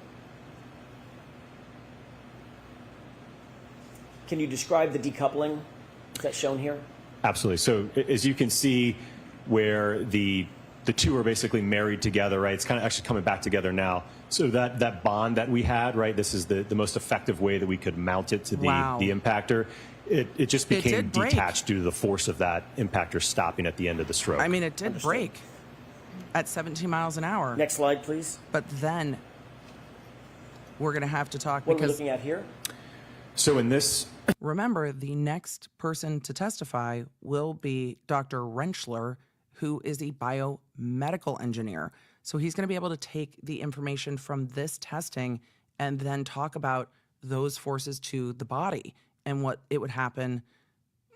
Can you describe the decoupling that's shown here? Absolutely. So as you can see, where the two are basically married together, right? It's kind of actually coming back together now. So that bond that we had, right? This is the most effective way that we could mount it to the impactor. It just became detached due to the force of that impactor stopping at the end of the stroke. I mean, it did break at 17 miles an hour. Next slide, please. But then we're going to have to talk What are we because looking at here? So in this, remember, the next person to testify will be Dr. Rentschler, who is a biomedical engineer. So he's going to be able to take the information from this testing and then talk about those forces to the body and what it would happen.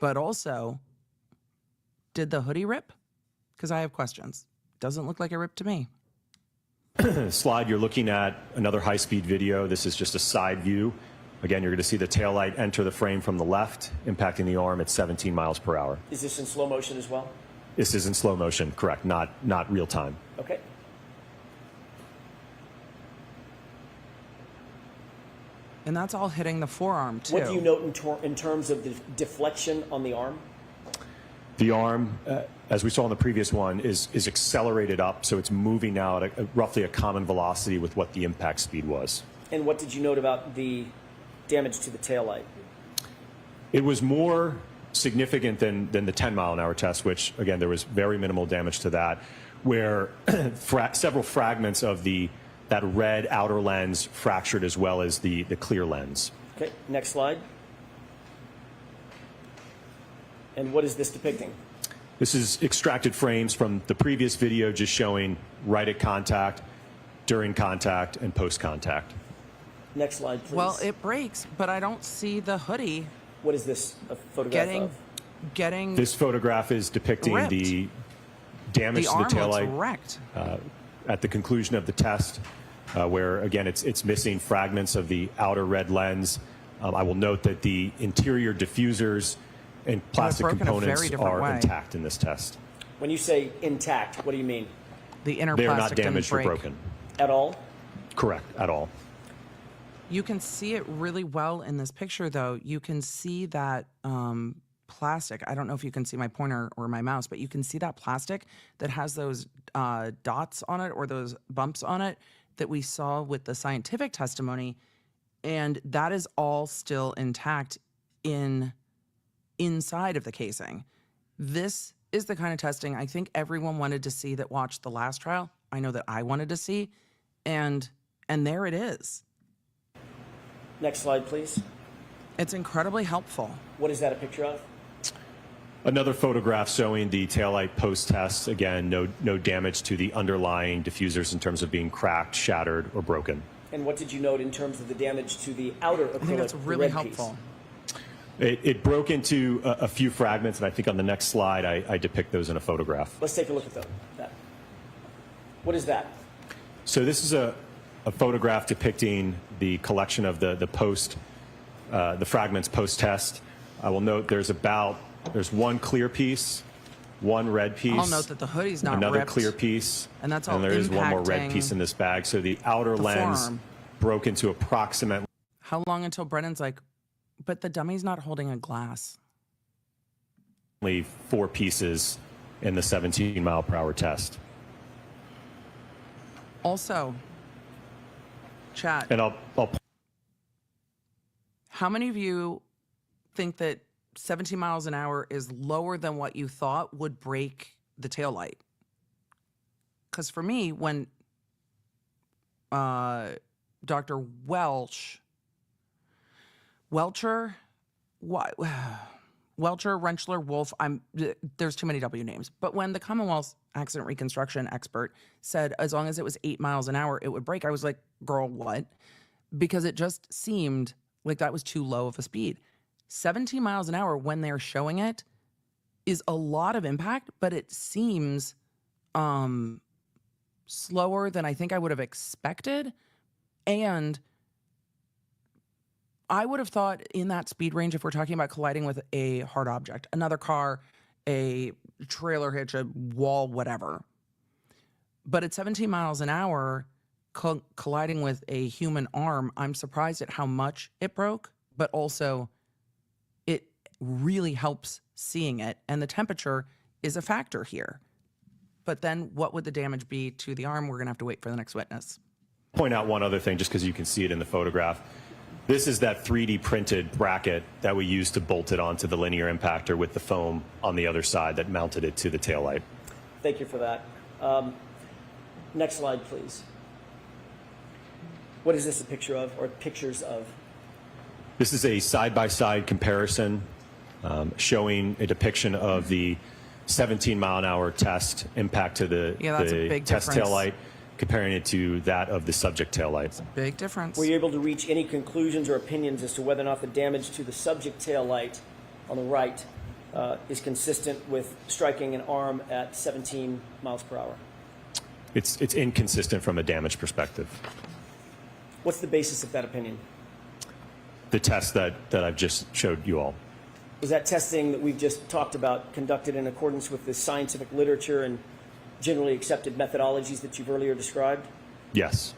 But also, did the hoodie rip? Because I have questions. Doesn't look like it ripped to me. slide, you're looking at another high-speed video. This is just a side view. Again, you're going to see the taillight enter the frame from the left, impacting the arm at 17 miles per hour. Is this in slow motion as well? This is in slow motion, correct, not real time. Okay. And that's all hitting the forearm, too. What do you note in terms of the deflection on the arm? The arm, as we saw in the previous one, is accelerated up, so it's moving now at roughly a common velocity with what the impact speed was. And what did you note about the damage to the taillight? It was more significant than the 10-mile-an-hour test, which, again, there was very minimal damage to that, where several fragments of that red outer lens fractured as well as the clear lens. Okay, next slide. And what is this depicting? This is extracted frames from the previous video just showing right at contact, during contact, and post-contact. Next slide, please. Well, it breaks, but I don't see the hoodie What is this a photograph of? getting This photograph is depicting ripped. the damage the to the arm looks taillight wrecked. at the conclusion of the test, where, again, it's missing fragments of the outer red lens. I will note that the interior diffusers and plastic broken a very components different are way. intact in this test. When you say intact, what do you mean? The inner They are not plastic didn't damaged or break. broken. At all? Correct, at all. You can see it really well in this picture, though. You can see that plastic. I don't know if you can see my pointer or my mouse, but you can see that plastic that has those dots on it or those bumps on it that we saw with the scientific testimony. And that is all still intact inside of the casing. This is the kind of testing I think everyone wanted to see that watched the last trial. I know that I wanted to see. And there it is. Next slide, please. It's incredibly helpful. What is that a picture of? Another photograph showing the taillight post-test. Again, no damage to the underlying diffusers in terms of being cracked, shattered, or broken. And what did you note in terms of the damage to the outer acrylic? I think that's the really red helpful. piece? It broke into a few fragments, and I think on the next slide I depict those in a photograph. Let's take a look at that. What is that? So this is a photograph depicting the collection of the fragments post-test. I will note there's one clear piece, one red piece. I'll note that the hoodie's not another ripped, clear piece, and that's all and there is one more red impacting piece in this bag. So the outer the lens forearm. broke into approximately How long until Brennan's like, but the dummy's not holding a glass? 4 pieces in the 17-mile-per-hour test. Also, chat, And I'll how many of you think that 17 miles an hour is lower than what you thought would break the taillight? Because for me, when Dr. Welcher, Rentschler, Wolfe, there's too many W names. But when the Commonwealth's accident reconstruction expert said as long as it was 8 miles an hour, it would break, I was like, girl, what? Because it just seemed like that was too low of a speed. 17 miles an hour when they're showing it is a lot of impact, but it seems slower than I think I would have expected. And I would have thought in that speed range, if we're talking about colliding with a hard object, another car, a trailer hitch, a wall, whatever. But at 17 miles an hour, colliding with a human arm, I'm surprised at how much it broke, but also it really helps seeing it. And the temperature is a factor here. But then what would the damage be to the arm? We're going to have to wait for the next witness. point out one other thing just because you can see it in the photograph. This is that 3D printed bracket that we used to bolt it onto the linear impactor with the foam on the other side that mounted it to the taillight. Thank you for that. Next slide, please. What is this a picture of, or pictures of? This is a side-by-side comparison showing a depiction of the 17-mile-an-hour test impact to the that's a big test difference. taillight, comparing it to that of the subject taillight. Big difference. Were you able to reach any conclusions or opinions as to whether or not the damage to the subject taillight on the right is consistent with striking an arm at 17 miles per hour? It's inconsistent from a damage perspective. What's the basis of that opinion? The test that I've just showed you all. Was that testing that we've just talked about conducted in accordance with the scientific literature and generally accepted methodologies that you've earlier described? Yes.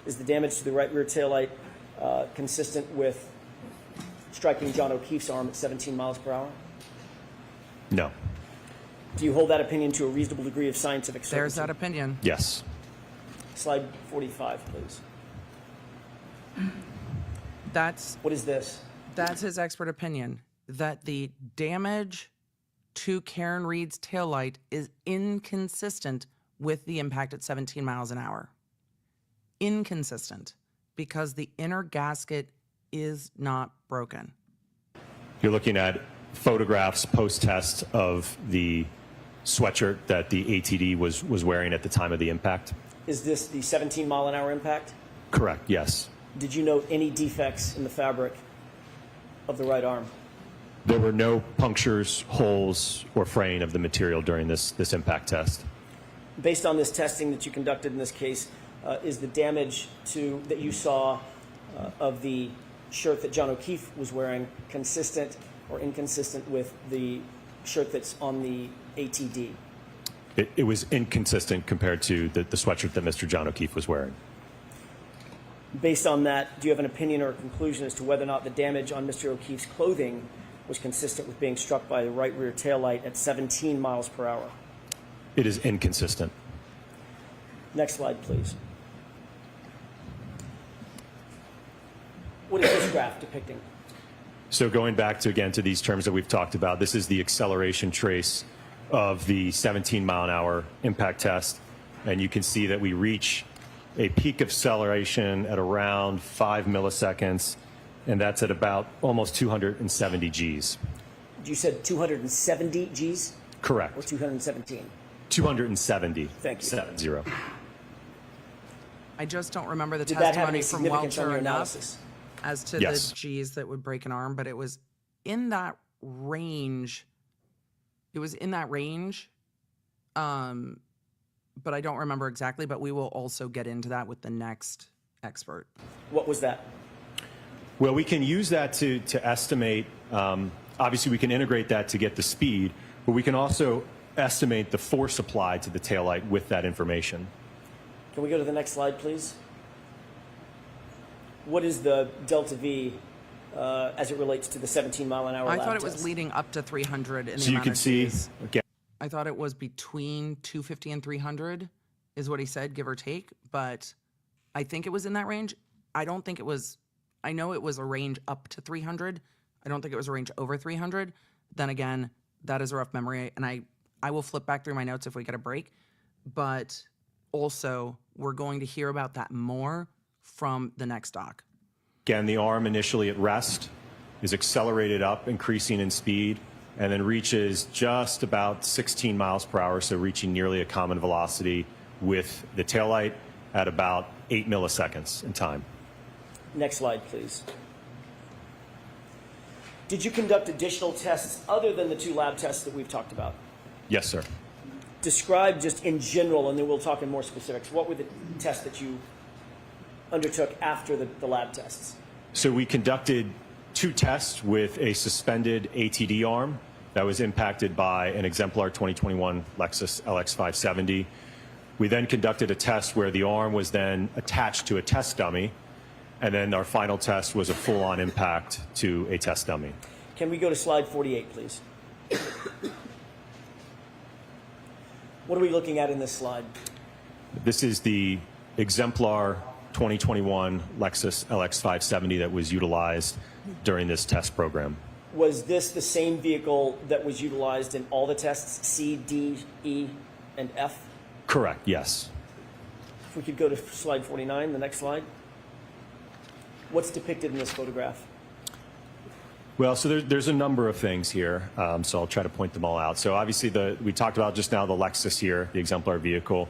Is the damage to the right rear taillight consistent with striking John O'Keefe's arm at 17 miles per hour? No. Do you hold that opinion to a reasonable degree of scientific certainty? There's that opinion. Yes. Slide 45, please. What is this? That's his expert opinion, that the damage to Karen Reed's taillight is inconsistent with the impact at 17 miles an hour. Inconsistent, because the inner gasket is not broken. You're looking at photographs post-test of the sweatshirt that the ATD was wearing at the time of the impact. Is this the 17-mile-an-hour impact? Correct, yes. Did you note any defects in the fabric of the right arm? There were no punctures, holes, or fraying of the material during this impact test. Based on this testing that you conducted in this case, is the damage that you saw of the shirt that John O'Keefe was wearing consistent or inconsistent with the shirt that's on the ATD? It was inconsistent compared to the sweatshirt that Mr. John O'Keefe was wearing. Based on that, do you have an opinion or a conclusion as to whether or not the damage on Mr. O'Keefe's clothing was consistent with being struck by the right rear taillight at 17 miles per hour? It is inconsistent. Next slide, please. What is this graph depicting? So going back to these terms that we've talked about, this is the acceleration trace of the 17-mile-an-hour impact test. And you can see that we reach a peak acceleration at around 5 milliseconds, and that's at about almost 270 Gs. You said 270 Gs? Correct. Or 217? 270. Thank you. 70. I just don't remember the Did that have any testimony from significance on Welcher your enough analysis? as to Yes. the G's that would break an arm, but it was in that range. It was in that range, but I don't remember exactly, but we will also get into that with the next expert. What was that? Well, we can use that to estimate. Obviously, we can integrate that to get the speed, but we can also estimate the force applied to the taillight with that information. Can we go to the next slide, please? What is the delta V as it relates to the 17-mile-an-hour I lab thought it was test? leading up to 300 in the So you amount can of see, G's. again, I thought it was between 250 and 300 is what he said, give or take, but I think it was in that range. I don't think it was, I know it was a range up to 300. I don't think it was a range over 300. Then again, that is a rough memory, and I will flip back through my notes if we get a break, but also we're going to hear about that more from the next doc. again, the arm initially at rest is accelerated up, increasing in speed, and then reaches just about 16 miles per hour, so reaching nearly a common velocity with the taillight at about 8 milliseconds in time. Next slide, please. Did you conduct additional tests other than the 2 lab tests that we've talked about? Yes, sir. Describe just in general, and then we'll talk in more specifics. What were the tests that you undertook after the lab tests? So we conducted 2 tests with a suspended ATD arm that was impacted by an Exemplar 2021 Lexus LX570. We then conducted a test where the arm was then attached to a test dummy, and then our final test was a full-on impact to a test dummy. Can we go to slide 48, please? What are we looking at in this slide? This is the Exemplar 2021 Lexus LX570 that was utilized during this test program. Was this the same vehicle that was utilized in all the tests, C, D, E, and F? Correct, yes. If we could go to slide 49, the next slide. What's depicted in this photograph? Well, so there's a number of things here, so I'll try to point them all out. So obviously, we talked about just now the Lexus here, the Exemplar vehicle.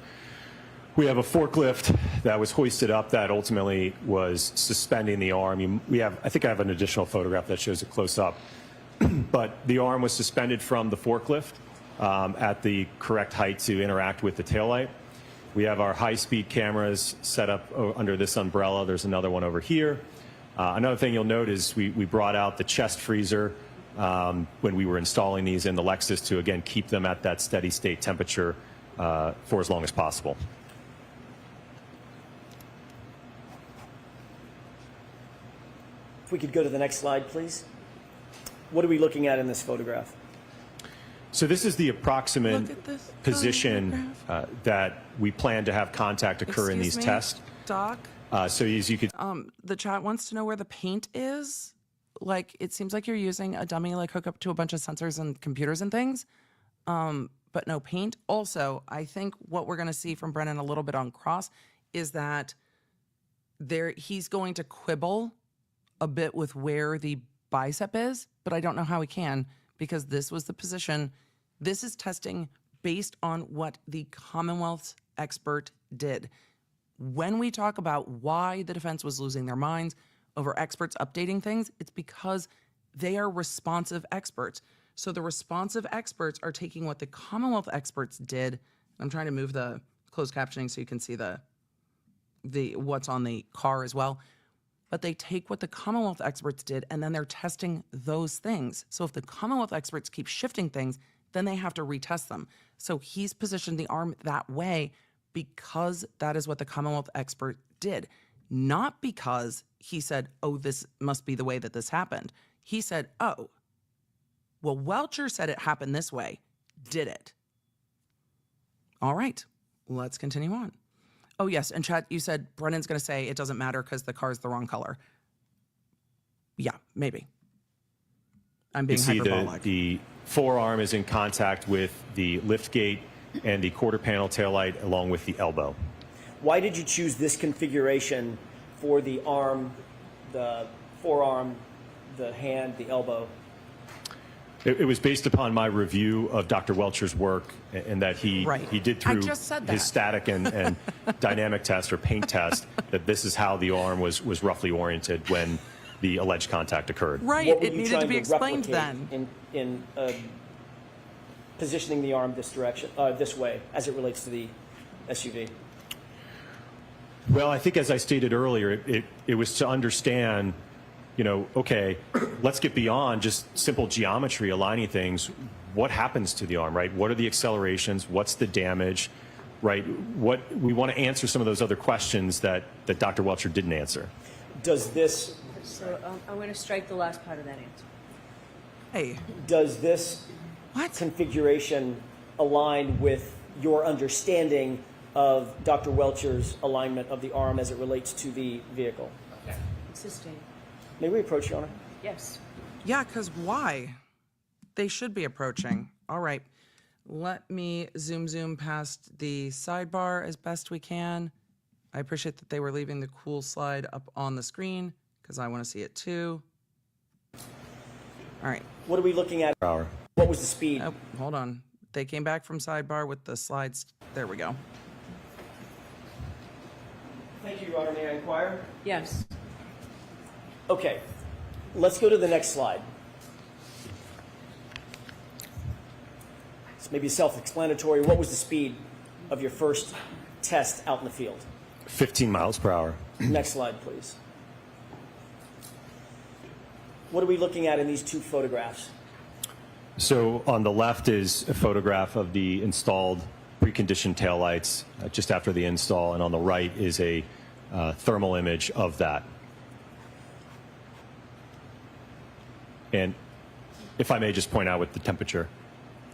We have a forklift that was hoisted up that ultimately was suspending the arm. I think I have an additional photograph that shows it close up. But the arm was suspended from the forklift at the correct height to interact with the taillight. We have our high-speed cameras set up under this umbrella. There's another one over here. Another thing you'll note is we brought out the chest freezer when we were installing these in the Lexus to, again, keep them at that steady state temperature for as long as possible. If we could go to the next slide, please. What are we looking at in this photograph? So this is the approximate Look at this position photograph. that we plan to have contact occur in these Excuse me, tests. Doc, So as you could The chat wants to know where the paint is. Like, it seems like you're using a dummy, like, hook up to a bunch of sensors and computers and things, but no paint. Also, I think what we're going to see from Brennan a little bit on cross is that he's going to quibble a bit with where the bicep is, but I don't know how he can, because this was the position. This is testing based on what the Commonwealth's expert did. When we talk about why the defense was losing their minds over experts updating things, it's because they are responsive experts. So the responsive experts are taking what the Commonwealth experts did. I'm trying to move the closed captioning so you can see the what's on the car as well. But they take what the Commonwealth experts did, and then they're testing those things. So if the Commonwealth experts keep shifting things, then they have to retest them. So he's positioned the arm that way because that is what the Commonwealth expert did. Not because he said, oh, this must be the way that this happened. He said, oh, well, Welcher said it happened this way. Did it? All right, let's continue on. Oh, yes, and chat, you said Brennan's going to say it doesn't matter because the car is the wrong color. Yeah, maybe. I'm being hyperbolic. The forearm is in contact with the lift gate and the quarter panel taillight along with the elbow. Why did you choose this configuration for the arm, the forearm, the hand, the elbow? It was based upon my review of Dr. Welcher's work, and that he did through his static and dynamic test or paint test, that this is how the arm was roughly oriented when the alleged contact occurred. Right, it needed to be explained then. In positioning the arm this direction, this way, as it relates to the SUV? Well, I think as I stated earlier, it was to understand, you know, okay, let's get beyond just simple geometry aligning things. What happens to the arm, right? What are the accelerations? What's the damage, right? What we want to answer some of those other questions that Dr. Welcher didn't answer. Does this... So I'm going to strike the last part of that answer. Hey. Does this What? configuration align with your understanding of Dr. Welcher's alignment of the arm as it relates to the vehicle? Sustained. May we approach, Your Honor? Yes. Yeah, because why? They should be approaching. All right. Let me zoom past the sidebar as best we can. I appreciate that they were leaving the cool slide up on the screen because I want to see it too. All right. What are we looking at? Hour. What was the speed? Oh, hold on. They came back from sidebar with the slides. There we go. Thank you, Your Honor. May I inquire? Yes. Okay. Let's go to the next slide. It's maybe self-explanatory. What was the speed of your first test out in the field? 15 miles per hour. Next slide, please. What are we looking at in these two photographs? So on the left is a photograph of the installed preconditioned taillights just after the install, and on the right is a thermal image of that. And if I may just point out with the temperature.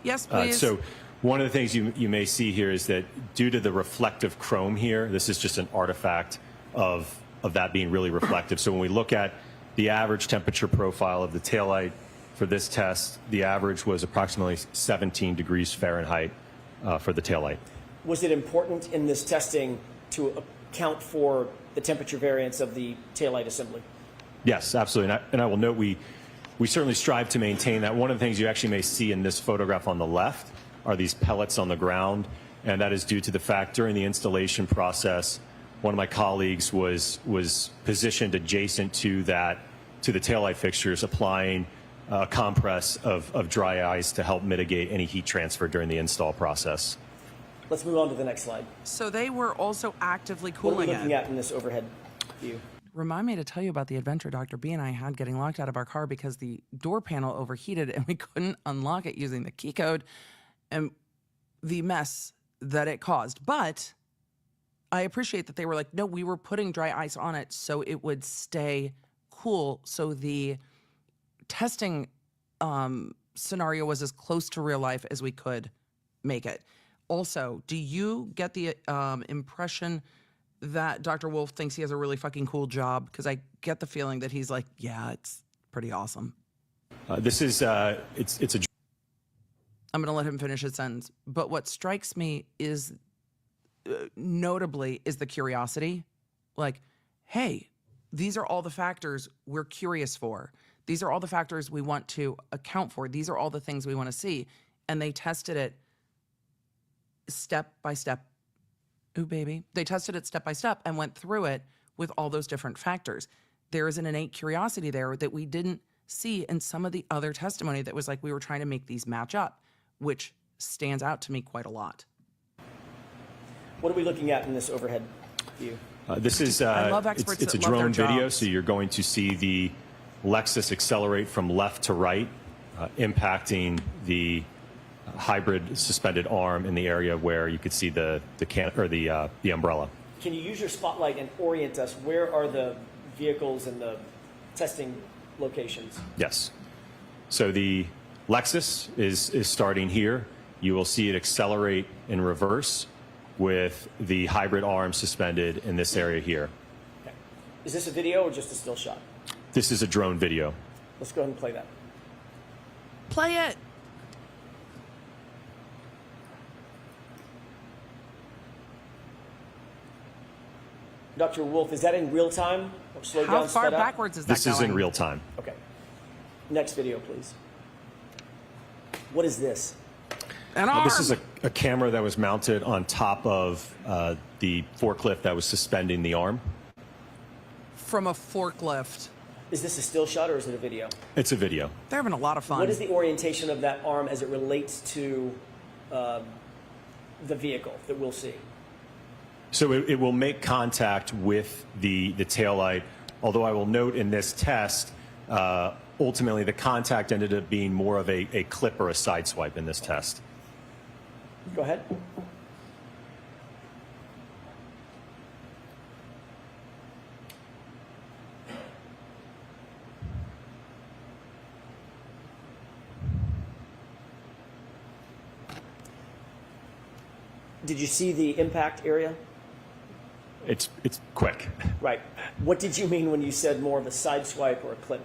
Yes, please. So one of the things you may see here is that due to the reflective chrome here, this is just an artifact of that being really reflective. So when we look at the average temperature profile of the taillight for this test, the average was approximately 17 degrees Fahrenheit for the taillight. Was it important in this testing to account for the temperature variance of the taillight assembly? Yes, absolutely. And I will note we certainly strive to maintain that. One of the things you actually may see in this photograph on the left are these pellets on the ground, and that is due to the fact during the installation process, one of my colleagues was positioned adjacent to the taillight fixtures, applying a compress of dry ice to help mitigate any heat transfer during the install process. Let's move on to the next slide. So they were also actively What are cooling we looking it. at in this overhead view? Remind me to tell you about the adventure Dr. B and I had getting locked out of our car because the door panel overheated and we couldn't unlock it using the key code, and the mess that it caused. But I appreciate that they were like, no, we were putting dry ice on it so it would stay cool. So the testing scenario was as close to real life as we could make it. Also, do you get the impression that Dr. Wolfe thinks he has a really fucking cool job, because I get the feeling that he's like, yeah, it's pretty awesome. This is it's a. I'm going to let him finish his sentence. But what strikes me is, notably, is the curiosity. Like, hey, these are all the factors we're curious for. These are all the factors we want to account for. These are all the things we want to see. And they tested it step by step. Ooh, baby. They tested it step by step and went through it with all those different factors. There is an innate curiosity there that we didn't see in some of the other testimony that was like we were trying to make these match up, which stands out to me quite a lot. What are we looking at in this overhead view? This is I love experts it's a that love their drone video, jobs. so you're going to see the Lexus accelerate from left to right, impacting the hybrid suspended arm in the area where you could see the umbrella. Can you use your spotlight and orient us? Where are the vehicles and the testing locations? Yes. So the Lexus is starting here. You will see it accelerate in reverse with the hybrid arm suspended in this area here. Okay. Is this a video or just a still shot? This is a drone video. Let's go ahead and play that. Play it. Dr. Wolfe, is that in real time or slowed How down, far sped up? backwards is that This going? is in real time. Okay. Next video, please. What is this? An arm. This is a camera that was mounted on top of the forklift that was suspending the arm. From a forklift. Is this a still shot or is it a video? It's a video. They're having a lot of fun. What is the orientation of that arm as it relates to the vehicle that we'll see? So it will make contact with the taillight, although I will note in this test, ultimately the contact ended up being more of a clip or a side swipe in this test. Go ahead. Did you see the impact area? It's quick. Right. What did you mean when you said more of a side swipe or a clip?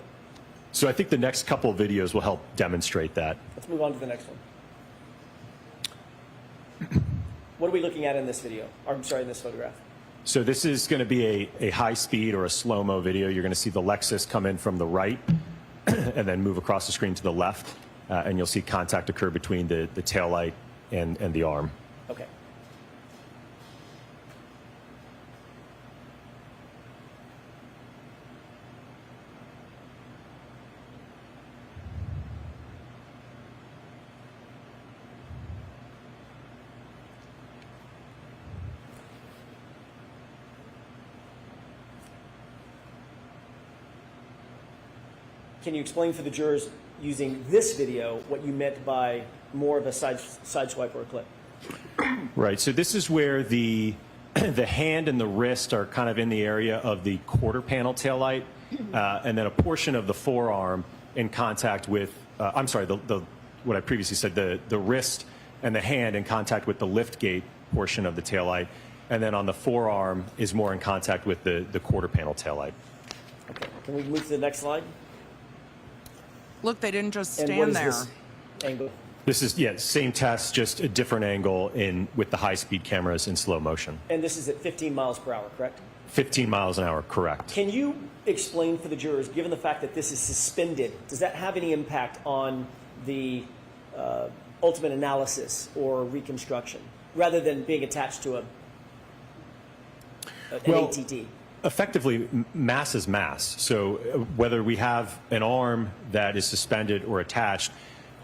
So I think the next couple of videos will help demonstrate that. Let's move on to the next one. What are we looking at in this video? Or, I'm sorry, in this photograph. So this is going to be a high speed or a slow-mo video. You're going to see the Lexus come in from the right and then move across the screen to the left. And you'll see contact occur between the taillight and the arm. Okay. Can you explain for the jurors using this video what you meant by more of a side swipe or a clip? Right. So this is where the hand and the wrist are kind of in the area of the quarter panel taillight, and then a portion of the forearm in contact with, I'm sorry, what I previously said, the wrist and the hand in contact with the lift gate portion of the taillight, and then on the forearm is more in contact with the quarter panel taillight. Okay. Can we move to the next slide? Look, they didn't just And what stand is there. this angle? This is, yeah, same test, just a different angle with the high-speed cameras in slow motion. And this is at 15 miles per hour, correct? 15 miles an hour, correct. Can you explain for the jurors, given the fact that this is suspended, does that have any impact on the ultimate analysis or reconstruction, rather than being attached to an ATT? Effectively, mass is mass. So whether we have an arm that is suspended or attached,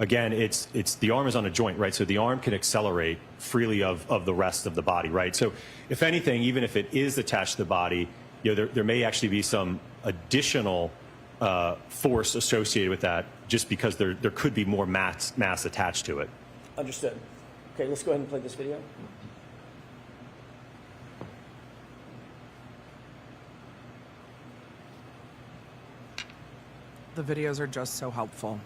again, it's the arm is on a joint, right? So the arm can accelerate freely of the rest of the body, right? So if anything, even if it is attached to the body, you know, there may actually be some additional force associated with that, just because there could be more mass attached to it. Understood. Okay, let's go ahead and play this video. The videos are just so helpful.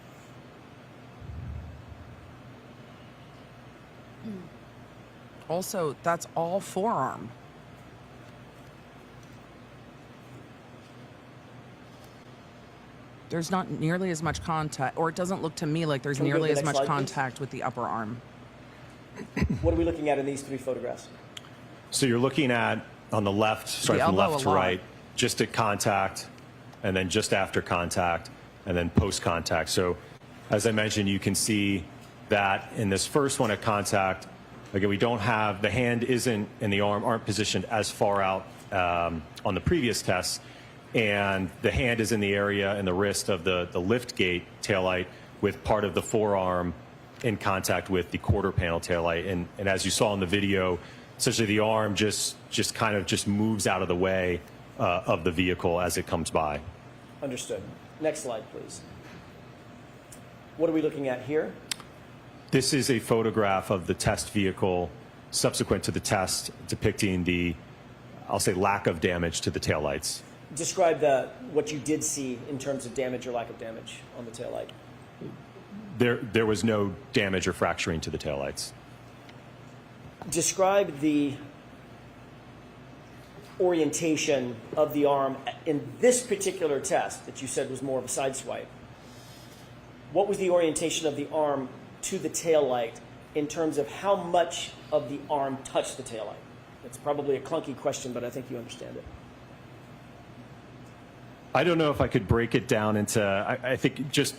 Also, that's all forearm. there's not nearly as much contact, or it doesn't look to me like there's Can we go to nearly the as next much slide, please? contact with the upper arm. What are we looking at in these 3 photographs? So you're looking at, on the left, starting from elbow left a to lot. right, just at contact, and then just after contact, and then post-contact. So as I mentioned, you can see that in this first one at contact, again, we don't have, the hand isn't and the arm aren't positioned as far out on the previous tests, and the hand is in the area and the wrist of the lift gate taillight with part of the forearm in contact with the quarter panel taillight. And as you saw in the video, essentially the arm just kind of just moves out of the way of the vehicle as it comes by. Understood. Next slide, please. What are we looking at here? This is a photograph of the test vehicle subsequent to the test, depicting the, I'll say, lack of damage to the taillights. Describe what you did see in terms of damage or lack of damage on the taillight. There was no damage or fracturing to the taillights. Describe the orientation of the arm in this particular test that you said was more of a side swipe. What was the orientation of the arm to the taillight in terms of how much of the arm touched the taillight? It's probably a clunky question, but I think you understand it. I don't know if I could break it down into, I think just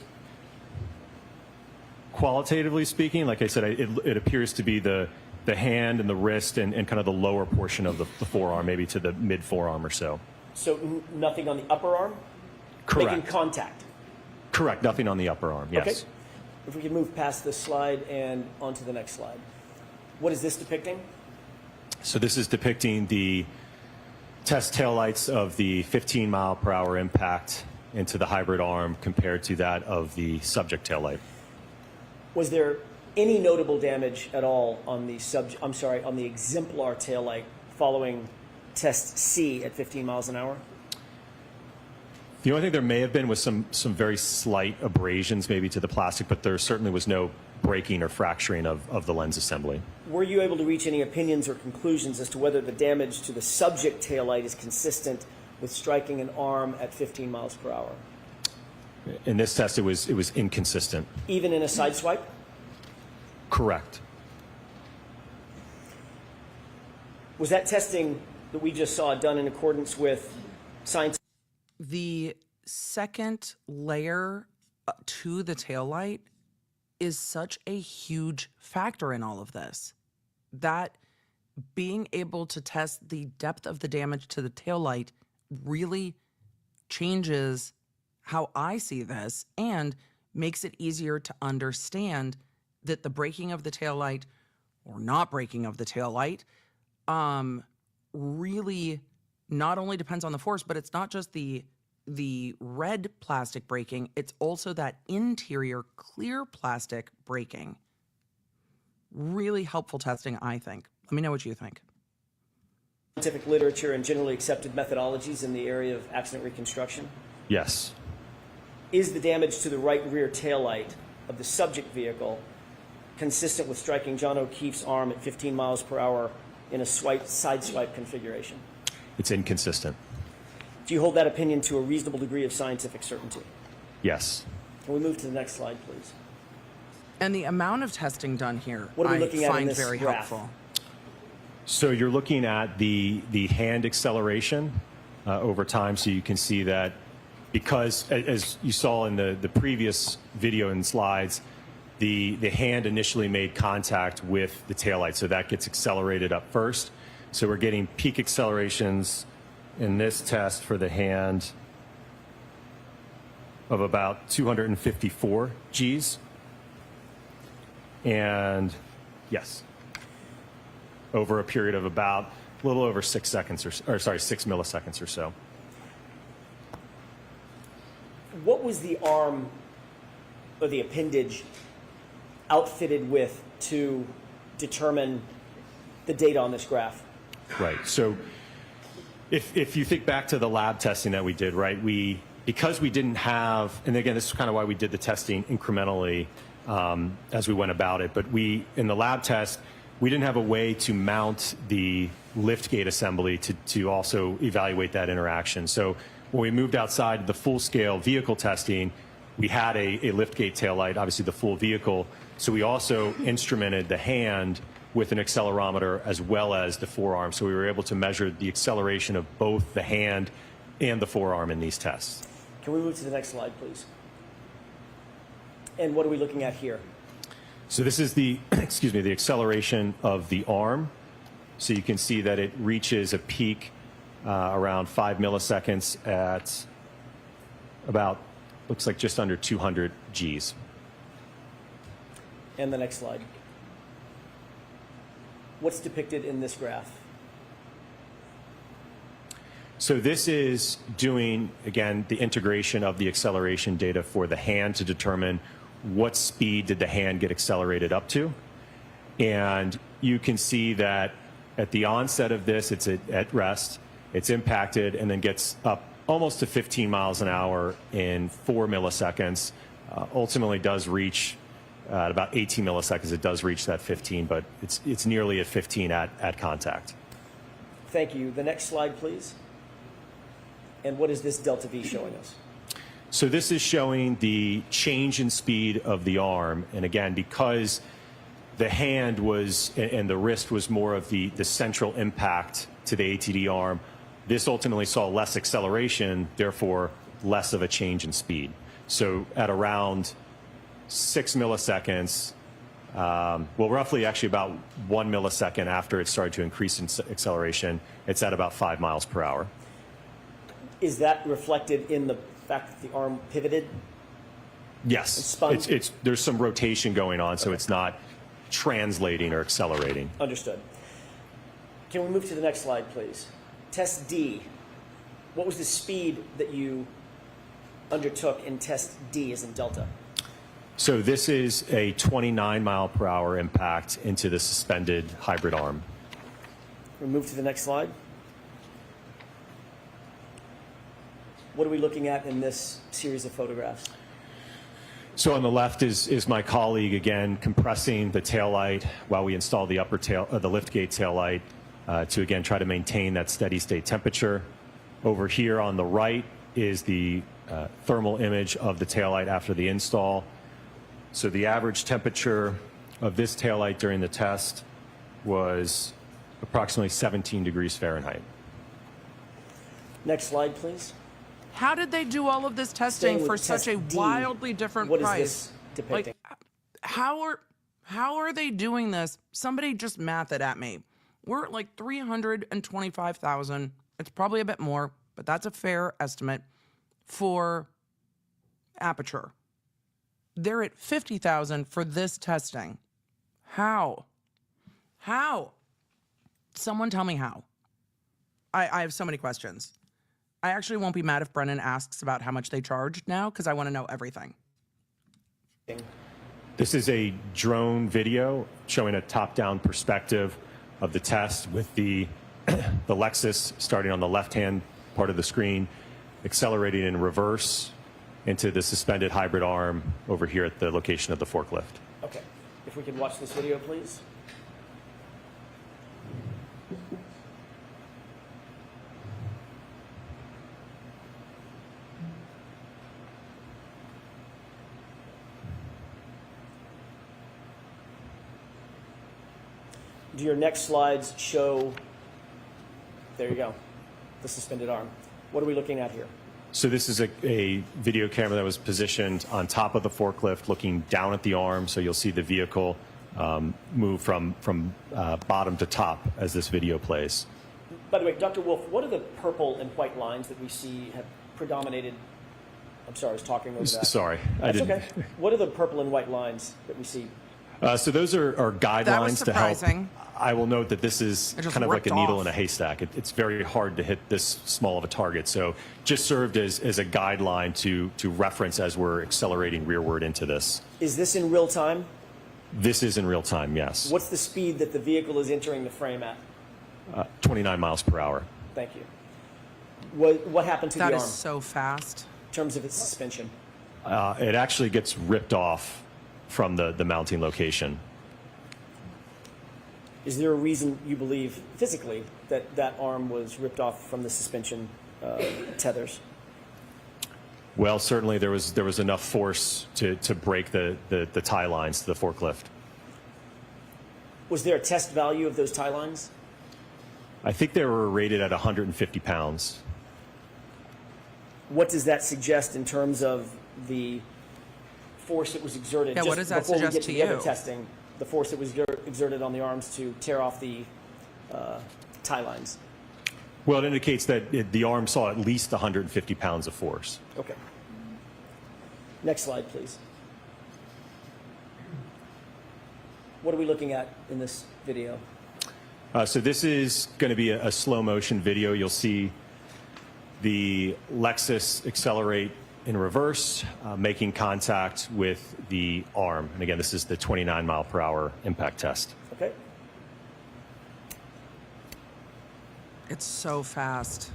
qualitatively speaking, like I said, it appears to be the hand and the wrist and kind of the lower portion of the forearm, maybe to the mid forearm or so. So nothing on the upper arm? Correct. Making contact? Correct, nothing on the upper arm, yes. Okay. If we could move past this slide and onto the next slide. What is this depicting? So this is depicting the test taillights of the 15-mile-per-hour impact into the hybrid arm compared to that of the subject taillight. Was there any notable damage at all on the on the Exemplar taillight following test C at 15 miles an hour? The only thing there may have been was some very slight abrasions maybe to the plastic, but there certainly was no breaking or fracturing of the lens assembly. Were you able to reach any opinions or conclusions as to whether the damage to the subject taillight is consistent with striking an arm at 15 miles per hour? In this test, it was inconsistent. Even in a side swipe? Correct. Was that testing that we just saw done in accordance with science? The second layer to the taillight is such a huge factor in all of this, that being able to test the depth of the damage to the taillight really changes how I see this and makes it easier to understand that the breaking of the taillight or not breaking of the taillight really not only depends on the force, but it's not just the red plastic breaking, it's also that interior clear plastic breaking. Really helpful testing, I think. Let me know what you think. Scientific literature and generally accepted methodologies in the area of accident reconstruction? Yes. Is the damage to the right rear taillight of the subject vehicle consistent with striking John O'Keefe's arm at 15 miles per hour in a side swipe configuration? It's inconsistent. Do you hold that opinion to a reasonable degree of scientific certainty? Yes. Can we move to the next slide, please? And the amount of testing done here, What are we I looking at in find this very graph? helpful. So you're looking at the hand acceleration over time, so you can see that because, as you saw in the previous video and slides, the hand initially made contact with the taillight, so that gets accelerated up first. So we're getting peak accelerations in this test for the hand of about 254 Gs. And yes, over a period of about a little over 6 seconds or 6 milliseconds or so. What was the arm or the appendage outfitted with to determine the data on this graph? Right. So if you think back to the lab testing that we did, right, because we didn't have, and again, this is kind of why we did the testing incrementally as we went about it, but in the lab test, we didn't have a way to mount the lift gate assembly to also evaluate that interaction. So when we moved outside to the full-scale vehicle testing, we had a liftgate taillight, obviously the full vehicle. So we also instrumented the hand with an accelerometer as well as the forearm. So we were able to measure the acceleration of both the hand and the forearm in these tests. Can we move to the next slide, please? And what are we looking at here? So this is the, excuse me, the acceleration of the arm. So you can see that it reaches a peak around 5 milliseconds at about, looks like just under 200 Gs. And the next slide. What's depicted in this graph? So this is doing, again, the integration of the acceleration data for the hand to determine what speed did the hand get accelerated up to. And you can see that at the onset of this, it's at rest, it's impacted, and then gets up almost to 15 miles an hour in 4 milliseconds. Ultimately does reach at about 18 milliseconds, it does reach that 15, but it's nearly at 15 at contact. Thank you. The next slide, please. And what is this delta V showing us? So this is showing the change in speed of the arm. And again, because the hand was, and the wrist was more of the central impact to the ATD arm, this ultimately saw less acceleration, therefore less of a change in speed. So at around 6 milliseconds, well, roughly actually about 1 millisecond after it started to increase in acceleration, it's at about 5 miles per hour. Is that reflected in the fact that the arm pivoted? Yes, spun? there's some rotation going on, so it's not translating or accelerating. Understood. Can we move to the next slide, please? Test D. What was the speed that you undertook in test D as in Delta? So this is a 29 mile per hour impact into the suspended hybrid arm. We move to the next slide. What are we looking at in this series of photographs? So on the left is my colleague, again, compressing the taillight while we install the upper tail, the liftgate taillight to, again, try to maintain that steady state temperature. Over here on the right is the thermal image of the taillight after the install. So the average temperature of this taillight during the test was approximately 17 degrees Fahrenheit. Next slide, please. How did they do all of this testing for such a wildly different price? What is this depicting? Like, how are they doing this? Somebody just math it at me. We're at like 325,000. It's probably a bit more, but that's a fair estimate for aperture. They're at 50,000 for this testing. How? How? Someone tell me how. I have so many questions. I actually won't be mad if Brennan asks about how much they charged now, because I want to know everything. This is a drone video showing a top-down perspective of the test with the Lexus starting on the left-hand part of the screen, accelerating in reverse into the suspended hybrid arm over here at the location of the forklift. Okay. If we could watch this video, please. Do your next slides show, there you go, the suspended arm. What are we looking at here? So this is a video camera that was positioned on top of the forklift looking down at the arm, so you'll see the vehicle move from bottom to top as this video plays. By the way, Dr. Wolfe, what are the purple and white lines that we see have predominated? I'm sorry, I was talking over that. Sorry. That's okay. What are the purple and white lines that we see? So those are guidelines That was to help. surprising. I will note that this is It just kind of like a ripped needle off. in a haystack. It's very hard to hit this small of a target. So just served as a guideline to reference as we're accelerating rearward into this. Is this in real time? This is in real time, yes. What's the speed that the vehicle is entering the frame at? 29 miles per hour. Thank you. What happened to That the is arm so fast. in terms of its suspension? It actually gets ripped off from the mounting location. Is there a reason you believe physically that that arm was ripped off from the suspension tethers? Well, certainly there was enough force to break the tie lines to the forklift. Was there a test value of those tie lines? I think they were rated at 150 pounds. What does that suggest in terms of the force that was exerted? Yeah, just what does that before we suggest get to to the other you? testing, the force that was exerted on the arms to tear off the tie lines. Well, it indicates that the arm saw at least 150 pounds of force. Okay. Next slide, please. What are we looking at in this video? So this is going to be a slow motion video. You'll see the Lexus accelerate in reverse, making contact with the arm. And again, this is the 29 mile per hour impact test. Okay. It's so fast.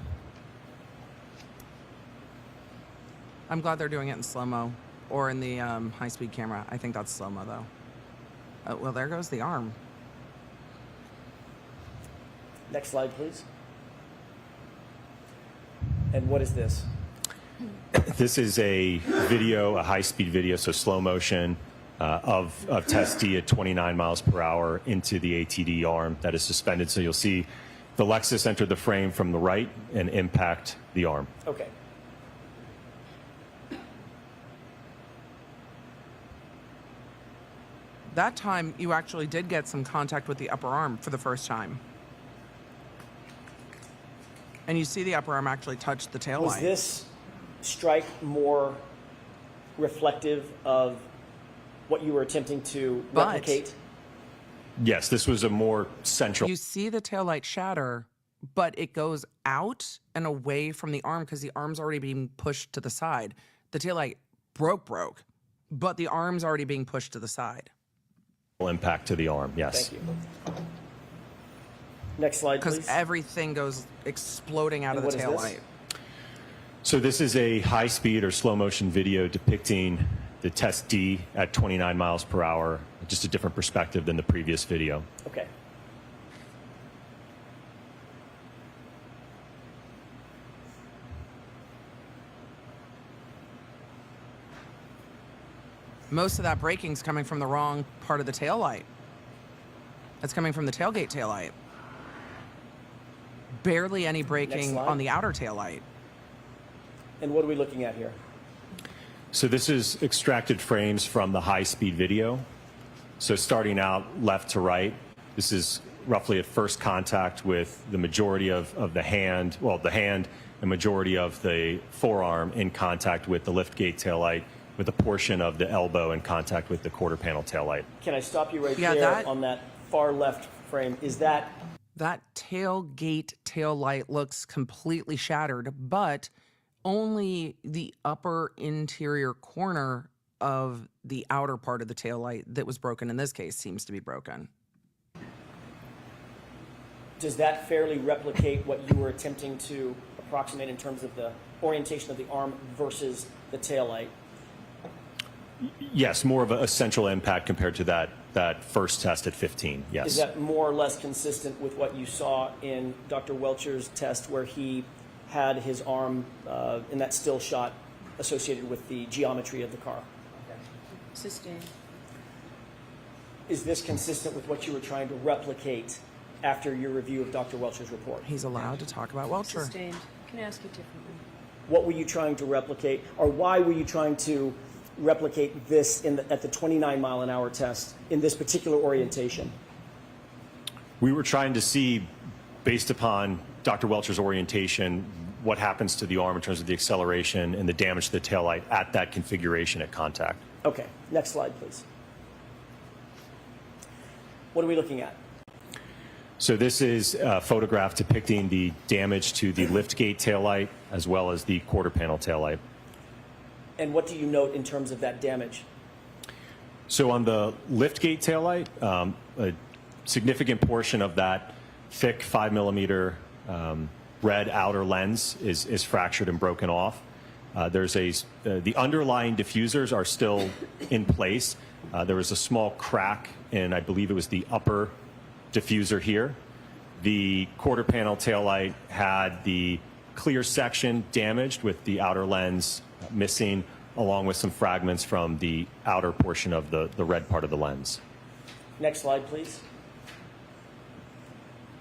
I'm glad they're doing it in slow-mo or in the high-speed camera. I think that's slow-mo, though. Well, there goes the arm. Next slide, please. And what is this? This is a video, a high-speed video, so slow motion of test D at 29 miles per hour into the ATD arm that is suspended. So you'll see the Lexus enter the frame from the right and impact the arm. Okay. That time, you actually did get some contact with the upper arm for the first time. And you see the upper arm actually touch the tail Was light. this strike more reflective of what you were attempting to replicate? Yes, this was a more central. You see the tail light shatter, but it goes out and away from the arm because the arm's already being pushed to the side. The tail light broke, but the arm's already being pushed to the side. Impact to the arm, yes. Thank you. Next slide, please. Because everything goes exploding out And of the what is tail this? light. So this is a high-speed or slow-motion video depicting the test D at 29 miles per hour, just a different perspective than the previous video. Okay. Most of that braking's coming from the wrong part of the tail light. It's coming from the tailgate tail light. Barely any braking slide. on the outer tail light. And what are we looking at here? So this is extracted frames from the high-speed video. So starting out left to right, this is roughly at first contact with the majority of the hand, well, the hand and majority of the forearm in contact with the liftgate taillight, with a portion of the elbow in contact with the quarter panel taillight. Can I stop you right Yeah, there on that far left frame? Is that That tailgate tail light looks completely shattered, but only the upper interior corner of the outer part of the tail light that was broken in this case seems to be broken. does that fairly replicate what you were attempting to approximate in terms of the orientation of the arm versus the tail light? Yes, more of a central impact compared to that first test at 15, yes. Is that more or less consistent with what you saw in Dr. Welcher's test where he had his arm in that still shot associated with the geometry of the car? Sustained. Is this consistent with what you were trying to replicate after your review of Dr. Welcher's report? He's allowed to talk about Welcher. Sustained. Can I ask you differently? What were you trying to replicate, or why were you trying to replicate this at the 29 mile an hour test in this particular orientation? We were trying to see, based upon Dr. Welcher's orientation, what happens to the arm in terms of the acceleration and the damage to the taillight at that configuration at contact. Okay, next slide, please. What are we looking at? So this is a photograph depicting the damage to the liftgate taillight as well as the quarter panel taillight. And what do you note in terms of that damage? So on the liftgate taillight, a significant portion of that thick 5mm red outer lens is fractured and broken off. The underlying diffusers are still in place. There was a small crack in, I believe it was the upper diffuser here. The quarter panel taillight had the clear section damaged with the outer lens missing, along with some fragments from the outer portion of the red part of the lens. Next slide, please.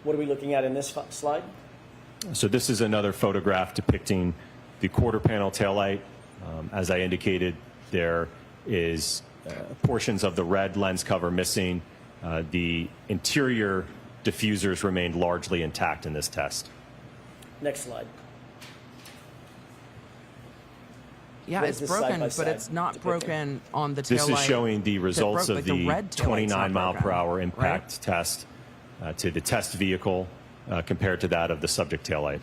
What are we looking at in this slide? So this is another photograph depicting the quarter panel taillight. As I indicated, there is portions of the red lens cover missing. The interior diffusers remained largely intact in this test. Next slide. Yeah, What it's is this broken, side-by-side but it's not depicting? broken on the taillight. This is showing the results broke, of like the the red taillight's 29 not mile per broken, hour impact right? test to the test vehicle compared to that of the subject taillight.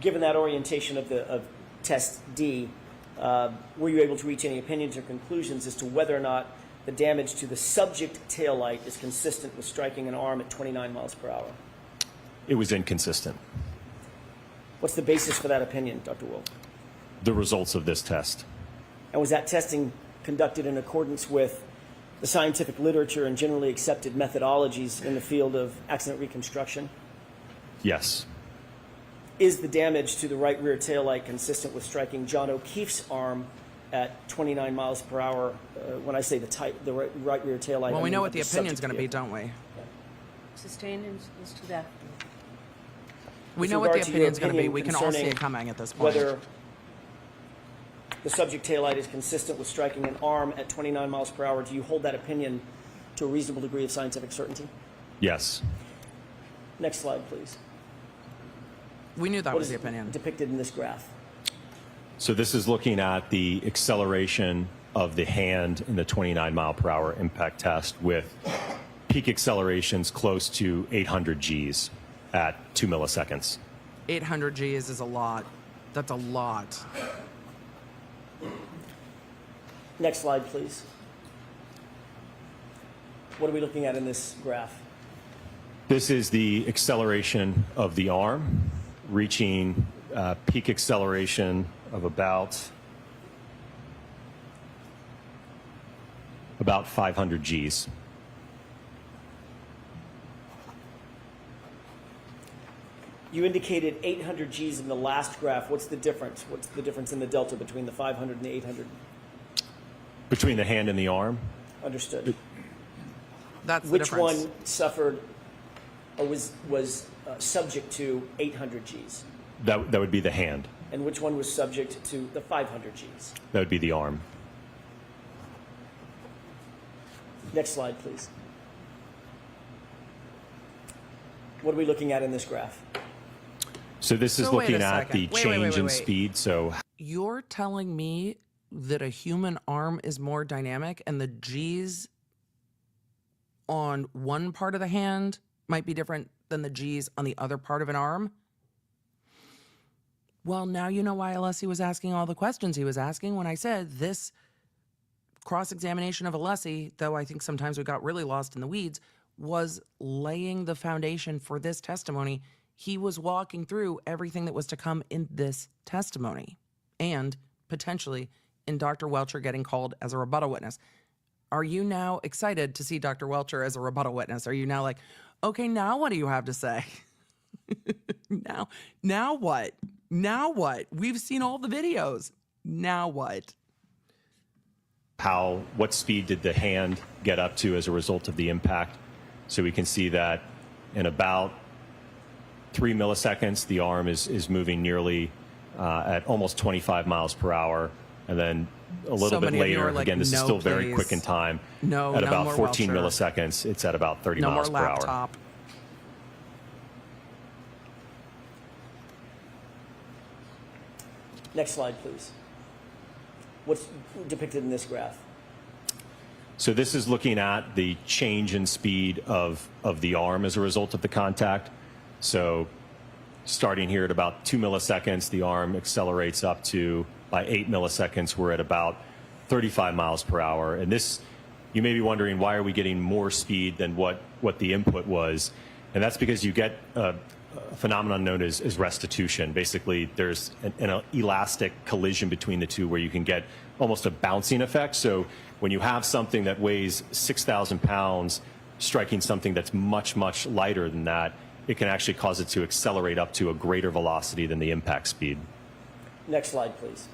Given that orientation of test D, were you able to reach any opinions or conclusions as to whether or not the damage to the subject taillight is consistent with striking an arm at 29 miles per hour? It was inconsistent. What's the basis for that opinion, Dr. Wolfe? The results of this test. And was that testing conducted in accordance with the scientific literature and generally accepted methodologies in the field of accident reconstruction? Yes. Is the damage to the right rear taillight consistent with striking John O'Keefe's arm at 29 miles per hour? When I say the right rear taillight, Well, I we mean know what of the opinion's subject going to be, vehicle. don't we? Sustained as to that. We With know what the regard to your opinion's going to be. opinion We can all see concerning it coming at this point. Whether the subject taillight is consistent with striking an arm at 29 miles per hour, do you hold that opinion to a reasonable degree of scientific certainty? Yes. Next slide, please. We knew that What was is the opinion. depicted in this graph? So this is looking at the acceleration of the hand in the 29 mile per hour impact test with peak accelerations close to 800 Gs at 2 milliseconds. 800 Gs is a lot. That's a lot. Next slide, please. What are we looking at in this graph? This is the acceleration of the arm, reaching peak acceleration of about 500 Gs. You indicated 800 Gs in the last graph. What's the difference? What's the difference in the delta between the 500 and the 800? Between the hand and the arm? Understood. That's the Which difference. one suffered or was subject to 800 Gs? That would be the hand. And which one was subject to the 500 Gs? That would be the arm. Next slide, please. What are we looking at in this graph? So this is So wait a looking at second. the Wait, change in wait. speed. So You're telling me that a human arm is more dynamic and the G's on one part of the hand might be different than the G's on the other part of an arm? Well, now you know why Alessi was asking all the questions he was asking when I said this cross-examination of Alessi, though I think sometimes we got really lost in the weeds, was laying the foundation for this testimony. He was walking through everything that was to come in this testimony and potentially in Dr. Welcher getting called as a rebuttal witness. Are you now excited to see Dr. Welcher as a rebuttal witness? Are you now like, okay, now what do you have to say? Now what? Now what? We've seen all the videos. Now what? what speed did the hand get up to as a result of the impact? So we can see that in about 3 milliseconds, the arm is moving nearly at almost 25 miles per hour. And then a little bit many of you later, are like, again, this is "No, still very please. quick in time. No, at no about more 14 Welcher. milliseconds, it's at about 30 No more miles per hour. laptop. Next slide, please. What's depicted in this graph? So this is looking at the change in speed of the arm as a result of the contact. So starting here at about 2 milliseconds, the arm accelerates up to, by 8 milliseconds, we're at about 35 miles per hour. And this, you may be wondering, why are we getting more speed than what the input was? And that's because you get a phenomenon known as restitution. Basically, there's an elastic collision between the two where you can get almost a bouncing effect. So when you have something that weighs 6,000 pounds striking something that's much, much lighter than that, it can actually cause it to accelerate up to a greater velocity than the impact speed. Next slide, please.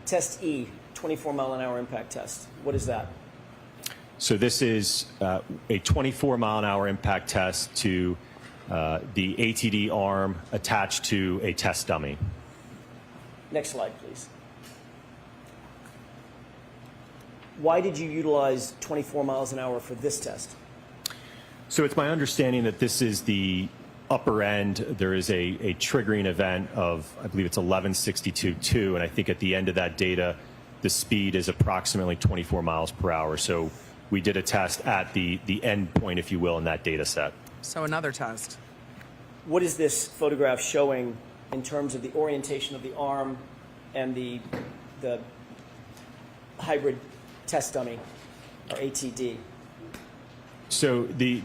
Test E, 24-mile-an-hour impact test. What is that? So this is a 24-mile-an-hour impact test to the ATD arm attached to a test dummy. Next slide, please. Why did you utilize 24 miles an hour for this test? So it's my understanding that this is the upper end. There is a triggering event of, I believe it's 1162.2, and I think at the end of that data, the speed is approximately 24 miles per hour. So we did a test at the end point, if you will, in that data set. So another test. What is this photograph showing in terms of the orientation of the arm and the hybrid test dummy, or ATD? So the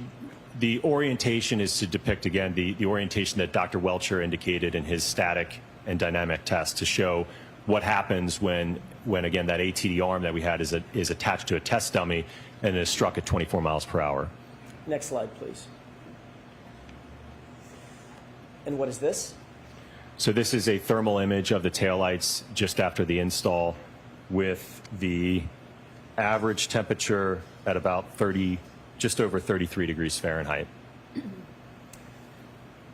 orientation is to depict, again, the orientation that Dr. Welcher indicated in his static and dynamic test to show what happens when again, that ATD arm that we had is attached to a test dummy and is struck at 24 miles per hour. Next slide, please. And what is this? So this is a thermal image of the taillights just after the install with the average temperature at about just over 33 degrees Fahrenheit.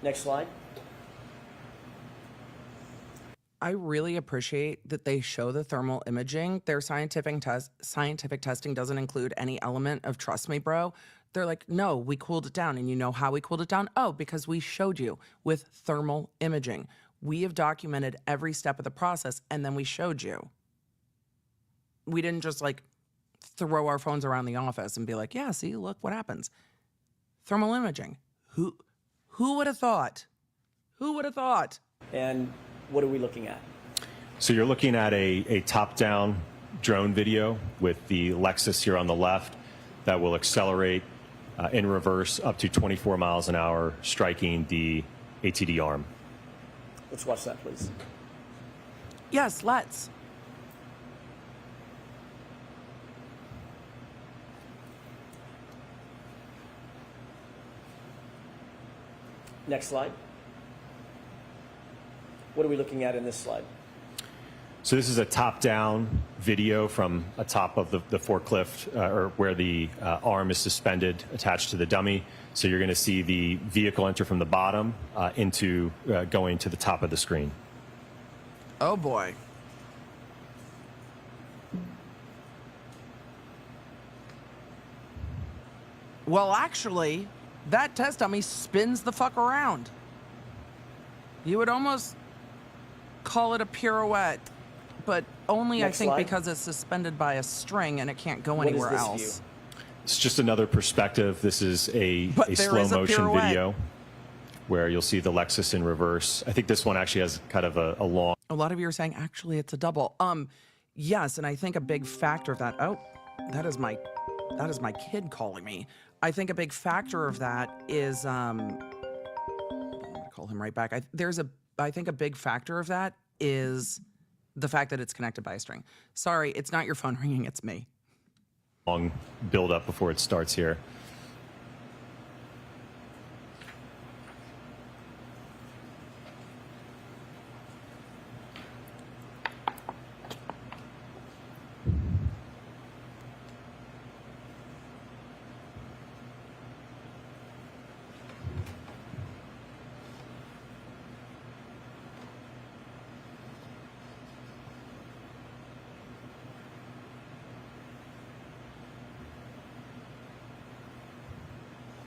Next slide. I really appreciate that they show the thermal imaging. Their scientific testing doesn't include any element of trust me, bro. They're like, no, we cooled it down. And you know how we cooled it down? Oh, because we showed you with thermal imaging. We have documented every step of the process, and then we showed you. We didn't just like throw our phones around the office and be like, yeah, see, look what happens. Thermal imaging. Who would have thought? Who would have thought? And what are we looking at? So you're looking at a top-down drone video with the Lexus here on the left that will accelerate in reverse up to 24 miles an hour, striking the ATD arm. Let's watch that, please. Yes, let's. Next slide. What are we looking at in this slide? So this is a top-down video from atop of the forklift, or where the arm is suspended attached to the dummy. So you're going to see the vehicle enter from the bottom into going to the top of the screen. Oh boy. Well, actually, that test dummy spins the fuck around. You would almost call it a pirouette, but only, Next I think, slide. because it's suspended by a string and it can't go What is anywhere this else. view? It's just another perspective. This is a But there slow is a motion pirouette. video where you'll see the Lexus in reverse. I think this one actually has kind of a long. A lot of you are saying, actually, it's a double. Yes, and I think a big factor of that. Oh, that is my kid calling me. I think a big factor of that is I'm gonna call him right back. I think a big factor of that is the fact that it's connected by a string. Sorry, it's not your phone ringing, it's me. Long build up before it starts here.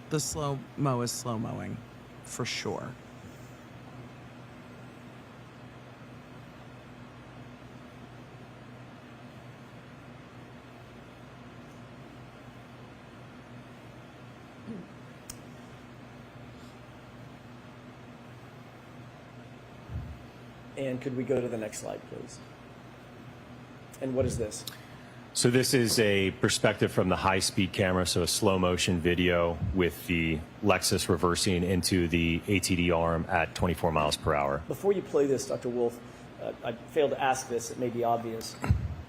The slow-mo is slow-mowing, for sure. And could we go to the next slide, please? And what is this? So this is a perspective from the high-speed camera, so a slow motion video with the Lexus reversing into the ATD arm at 24 miles per hour. Before you play this, Dr. Wolfe, I failed to ask this, it may be obvious.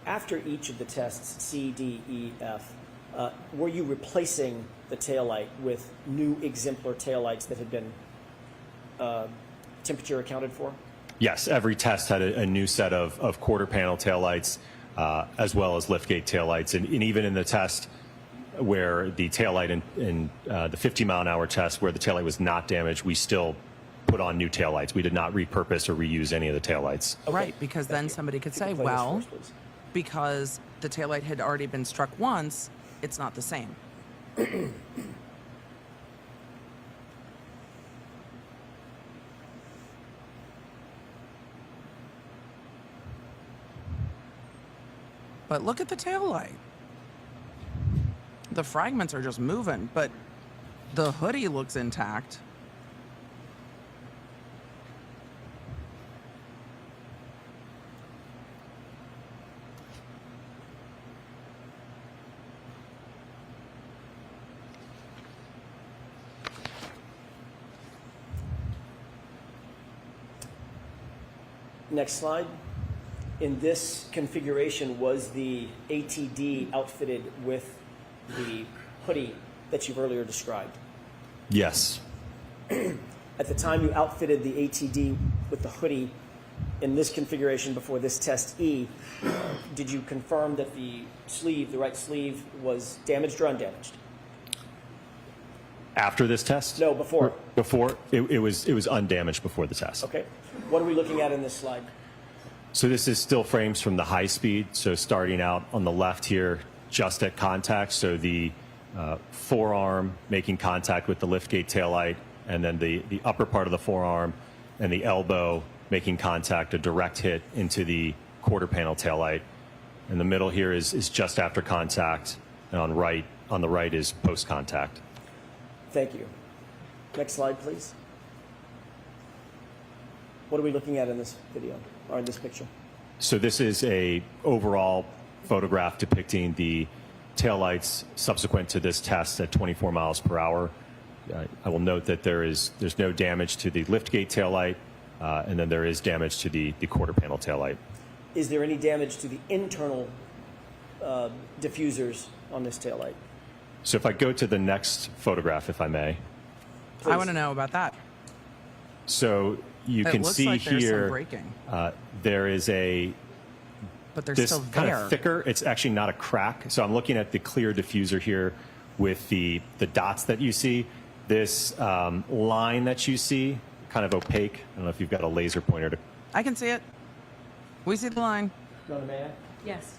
After each of the tests, C, D, E, F, were you replacing the taillight with new exemplar taillights that had been temperature accounted for? Yes, every test had a new set of quarter panel taillights, as well as liftgate taillights. And even in the test where the taillight in the 50-mile-an-hour test where the taillight was not damaged, we still put on new taillights. We did not repurpose or reuse any of the taillights. Okay. Right, because then somebody could say, Play this well, first, please. because the taillight had already been struck once, it's not the same. But look at the taillight. The fragments are just moving, but the hoodie looks intact. Next slide. In this configuration, was the ATD outfitted with the hoodie that you've earlier described? Yes. At the time you outfitted the ATD with the hoodie in this configuration before this test E, did you confirm that the sleeve, the right sleeve, was damaged or undamaged? After this test? No, before. Before, it was undamaged before the test. Okay. What are we looking at in this slide? So this is still frames from the high speed. So starting out on the left here, just at contact. So the forearm making contact with the liftgate taillight, and then the upper part of the forearm and the elbow making contact, a direct hit into the quarter panel taillight. And the middle here is just after contact, and on the right is post contact. Thank you. Next slide, please. What are we looking at in this video, or in this picture? So this is a overall photograph depicting the taillights subsequent to this test at 24 miles per hour. I will note that there's no damage to the liftgate taillight, and then there is damage to the quarter panel taillight. Is there any damage to the internal diffusers on this taillight? So if I go to the next photograph, if I may. I Please. want to know about that. So you It can looks see like there's some here, breaking. there is But they're this still kind there. of thicker. It's actually not a crack. So I'm looking at the clear diffuser here with the dots that you see. This line that you see, kind of opaque. I don't know if you've got a laser pointer to. I can see it. We see the line. Donna, may I? Yes.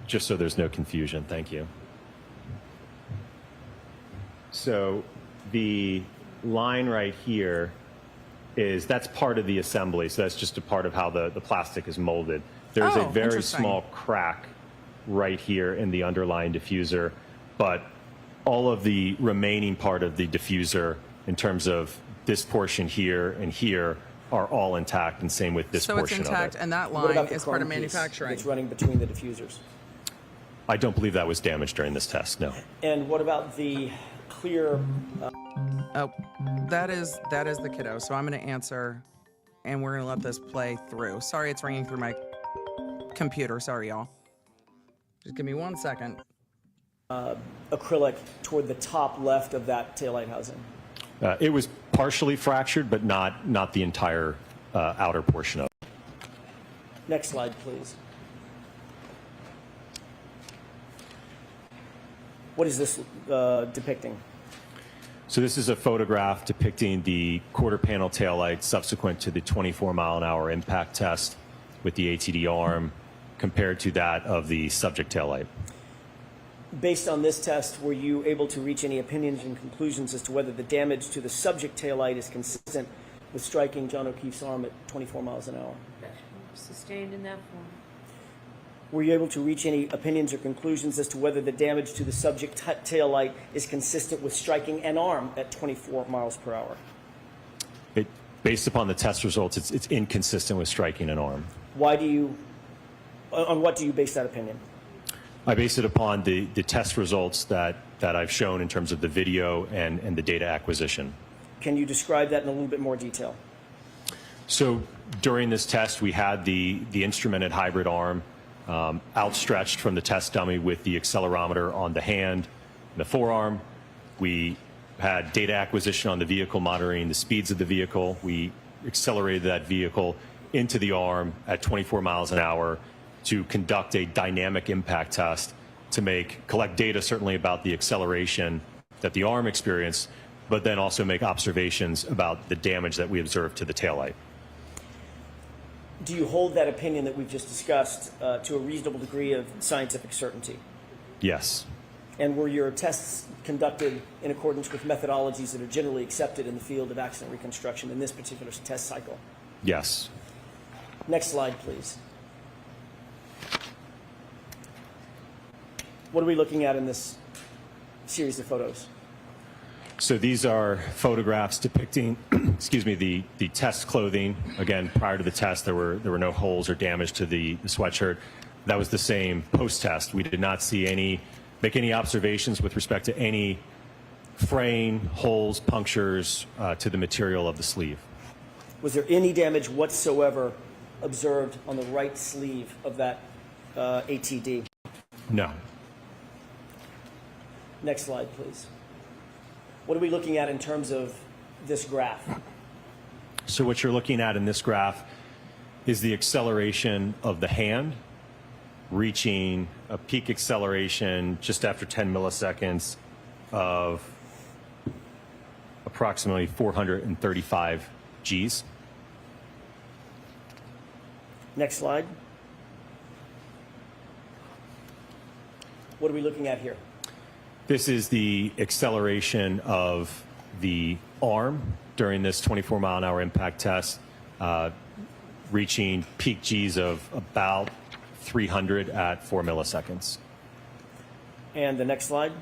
Just so there's no confusion. Thank you. So the line right here that's part of the assembly. So that's just a part of how the plastic is molded. There's a Oh, very interesting. small crack right here in the underlying diffuser, but all of the remaining part of the diffuser in terms of this portion here and here are all intact, and same with this So it's portion intact, of it. and that What line about the is part of chrome piece manufacturing. that's running between the diffusers? I don't believe that was damaged during this test, no. And what about the clear? Oh, that is the kiddo. So I'm going to answer, and we're going to let this play through. Sorry, it's ringing through my computer. Sorry, y'all. Just give me 1 second. Acrylic toward the top left of that taillight housing? It was partially fractured, but not the entire outer portion of it. Next slide, please. What is this depicting? So this is a photograph depicting the quarter panel taillight subsequent to the 24-mile-an-hour impact test with the ATD arm compared to that of the subject taillight. Based on this test, were you able to reach any opinions and conclusions as to whether the damage to the subject taillight is consistent with striking John O'Keefe's arm at 24 miles an hour? Sustained in that form. Were you able to reach any opinions or conclusions as to whether the damage to the subject taillight is consistent with striking an arm at 24 miles per hour? Based upon the test results, it's inconsistent with striking an arm. On what do you base that opinion? I base it upon the test results that I've shown in terms of the video and the data acquisition. Can you describe that in a little bit more detail? So during this test, we had the instrumented hybrid arm outstretched from the test dummy with the accelerometer on the hand and the forearm. We had data acquisition on the vehicle, monitoring the speeds of the vehicle. We accelerated that vehicle into the arm at 24 miles an hour to conduct a dynamic impact test to collect data certainly about the acceleration that the arm experienced, but then also make observations about the damage that we observed to the taillight. Do you hold that opinion that we've just discussed to a reasonable degree of scientific certainty? Yes. And were your tests conducted in accordance with methodologies that are generally accepted in the field of accident reconstruction in this particular test cycle? Yes. Next slide, please. What are we looking at in this series of photos? So these are photographs depicting, excuse me, the test clothing. Again, prior to the test, there were no holes or damage to the sweatshirt. That was the same post-test. We did not see make any observations with respect to any fraying, holes, punctures to the material of the sleeve. Was there any damage whatsoever observed on the right sleeve of that ATD? No. Next slide, please. What are we looking at in terms of this graph? So what you're looking at in this graph is the acceleration of the hand, reaching a peak acceleration just after 10 milliseconds of approximately 435 Gs. Next slide. What are we looking at here? This is the acceleration of the arm during this 24-mile-an-hour impact test, reaching peak Gs of about 300 at 4 milliseconds. And the next slide.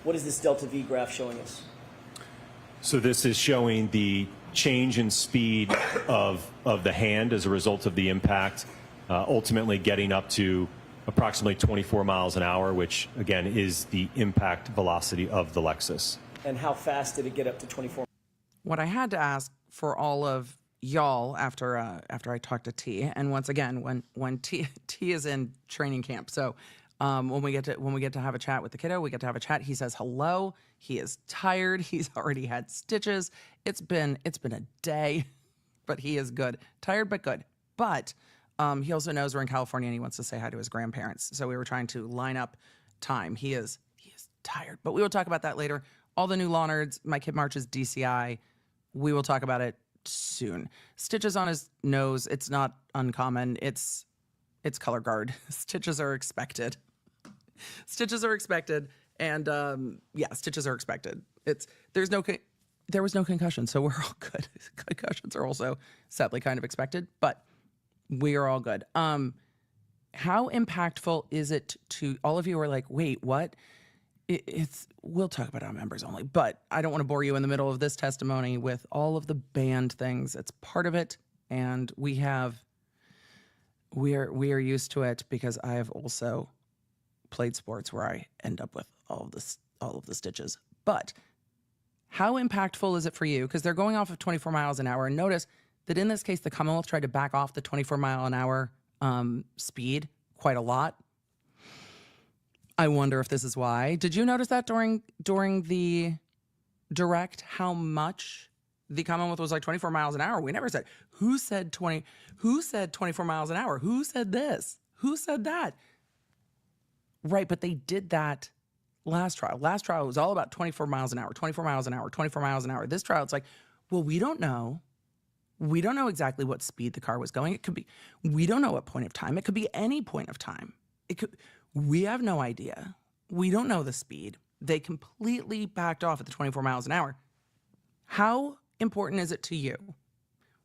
What is this delta V graph showing us? So this is showing the change in speed of the hand as a result of the impact, ultimately getting up to approximately 24 miles an hour, which again is the impact velocity of the Lexus. And how fast did it get up to 24? What I had to ask for all of y'all after I talked to T, and once again when T is in training camp, so when we get to have a chat with the kiddo, we get to have a chat. He says hello. He is tired. He's already had stitches. It's been a day, but he is good. Tired but good. But he also knows we're in California and he wants to say hi to his grandparents. So we were trying to line up time. He is tired, but we will talk about that later. All the new law nerds, my kid marches DCI. We will talk about it soon. Stitches on his nose. It's not uncommon. It's color guard. Stitches are expected. Stitches are expected. And yeah, stitches are expected. There was no concussion, so we're all good. Concussions are also sadly kind of expected, but we are all good. How impactful is it to all of you who are like, wait, what? We'll talk about it on members only, but I don't want to bore you in the middle of this testimony with all of the banned things. It's part of it, and we are used to it because I have also played sports where I end up with all of the stitches. But how impactful is it for you? Because they're going off of 24 miles an hour, and notice that in this case, the Commonwealth tried to back off the 24-mile-an-hour speed quite a lot. I wonder if this is why. Did you notice that during the direct, how much the Commonwealth was like 24 miles an hour? We never said, who said 24 miles an hour? Who said this? Who said that? Right, but they did that last trial. Last trial was all about 24 miles an hour, 24 miles an hour, 24 miles an hour. This trial, it's like, well, we don't know. We don't know exactly what speed the car was going. It could be, we don't know what point of time. It could be any point of time. We have no idea. We don't know the speed. They completely backed off at the 24 miles an hour. How important is it to you,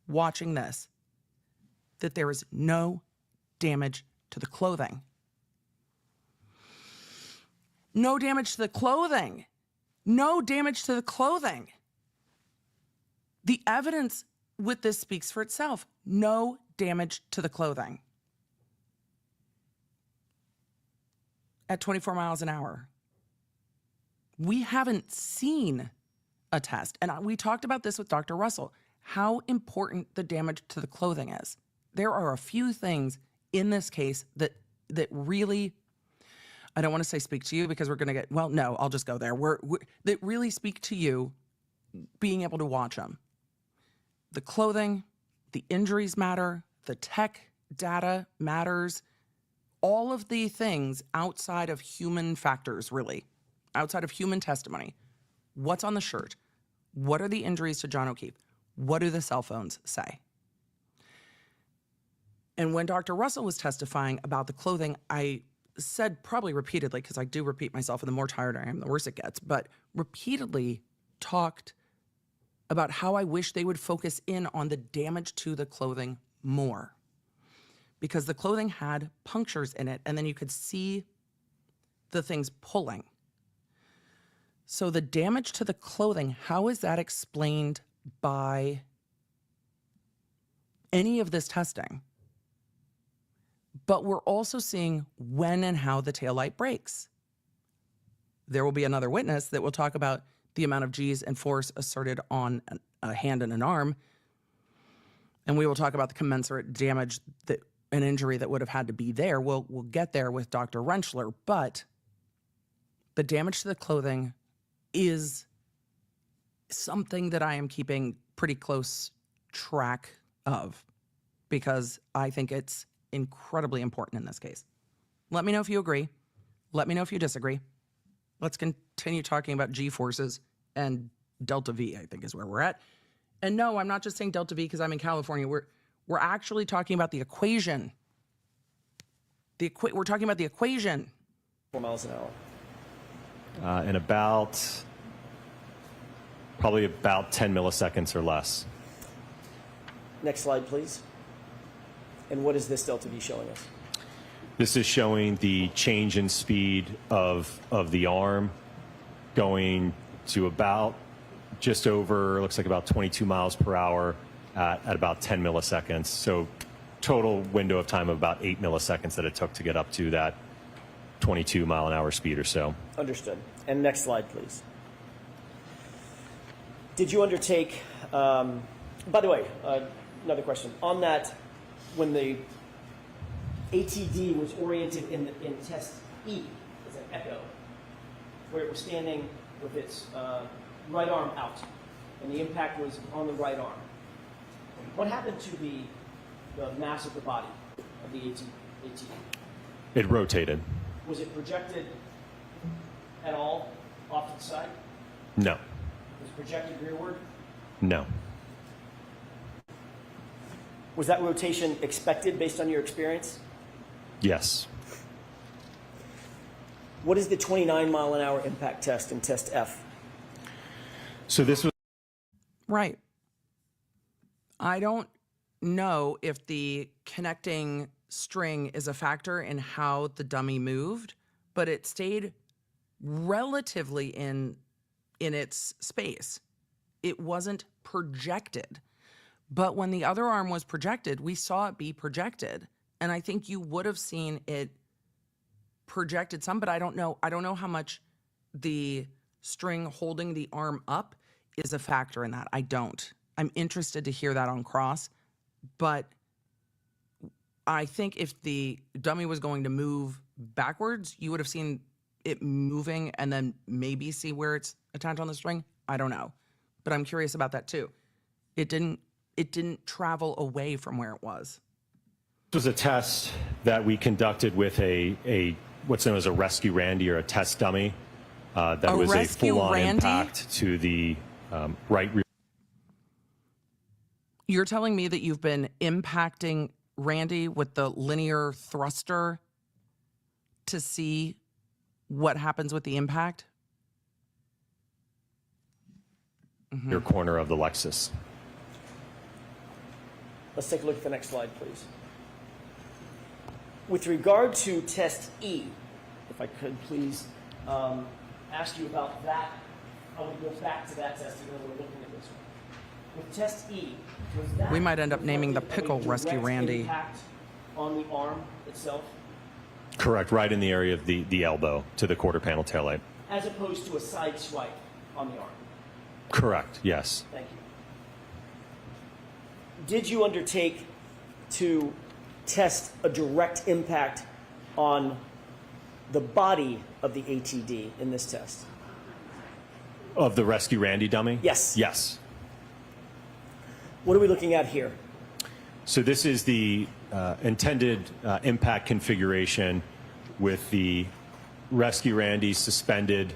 watching this, that there is no damage to the clothing? No damage to the clothing. No damage to the clothing. The evidence with this speaks for itself. No damage to the clothing. At 24 miles an hour. We haven't seen a test. And we talked about this with Dr. Russell, how important the damage to the clothing is. there are a few things in this case that really, I don't want to say speak to you because we're going to get, well, no, I'll just go there. That really speak to you being able to watch them. The clothing, the injuries matter, the tech data matters, all of the things outside of human factors, really, outside of human testimony. What's on the shirt? What are the injuries to John O'Keefe? What do the cell phones say? And when Dr. Russell was testifying about the clothing, I said probably repeatedly, because I do repeat myself, and the more tired I am, the worse it gets, but repeatedly talked about how I wish they would focus in on the damage to the clothing more. Because the clothing had punctures in it, and then you could see the things pulling. So the damage to the clothing, how is that explained by any of this testing? But we're also seeing when and how the taillight breaks. There will be another witness that will talk about the amount of G's and force asserted on a hand and an arm. And we will talk about the commensurate damage, that an injury that would have had to be there. We'll get there with Dr. Rentschler, but the damage to the clothing is something that I am keeping pretty close track of because I think it's incredibly important in this case. Let me know if you agree. Let me know if you disagree. Let's continue talking about G-forces and delta V, I think is where we're at. And no, I'm not just saying delta V because I'm in California. We're actually talking about the equation. We're talking about the equation. 4 miles an hour. In probably about 10 milliseconds or less. Next slide, please. And what is this delta V showing us? This is showing the change in speed of the arm going to about just over, looks like about 22 miles per hour at about 10 milliseconds. So total window of time of about 8 milliseconds that it took to get up to that 22 mile an hour speed or so. Understood. And next slide, please. Did you undertake, by the way, another question. On that, when the ATD was oriented in test E, as an echo, where it was standing with its right arm out, and the impact was on the right arm, what happened to the mass of the body of the ATD? It rotated. Was it projected at all off to the side? No. Was it projected rearward? No. Was that rotation expected based on your experience? Yes. What is the 29 mile an hour impact test in test F? So this was Right. I don't know if the connecting string is a factor in how the dummy moved, but it stayed relatively in its space. It wasn't projected. But when the other arm was projected, we saw it be projected. And I think you would have seen it projected some, but I don't know how much the string holding the arm up is a factor in that. I don't. I'm interested to hear that on cross, but I think if the dummy was going to move backwards, you would have seen it moving and then maybe see where it's attached on the string. I don't know, but I'm curious about that too. It didn't travel away from where it was. This was a test that we conducted with a what's known as a rescue Randy or a test dummy. That was a full-on impact to the right rear. You're telling me that you've been impacting Randy with the linear thruster to see what happens with the impact? Rear corner of the Lexus. Let's take a look at the next slide, please. With regard to test E, if I could please ask you about that. I want to go back to that test again. We're looking at this one. With test E, was that We might end up naming the pickle Rescue Randy. Impact on the arm itself? Correct, right in the area of the elbow to the quarter panel taillight. As opposed to a side swipe on the arm? Correct, yes. Thank you. Did you undertake to test a direct impact on the body of the ATD in this test? Of the Rescue Randy dummy? Yes. Yes. What are we looking at here? So this is the intended impact configuration with the Rescue Randy suspended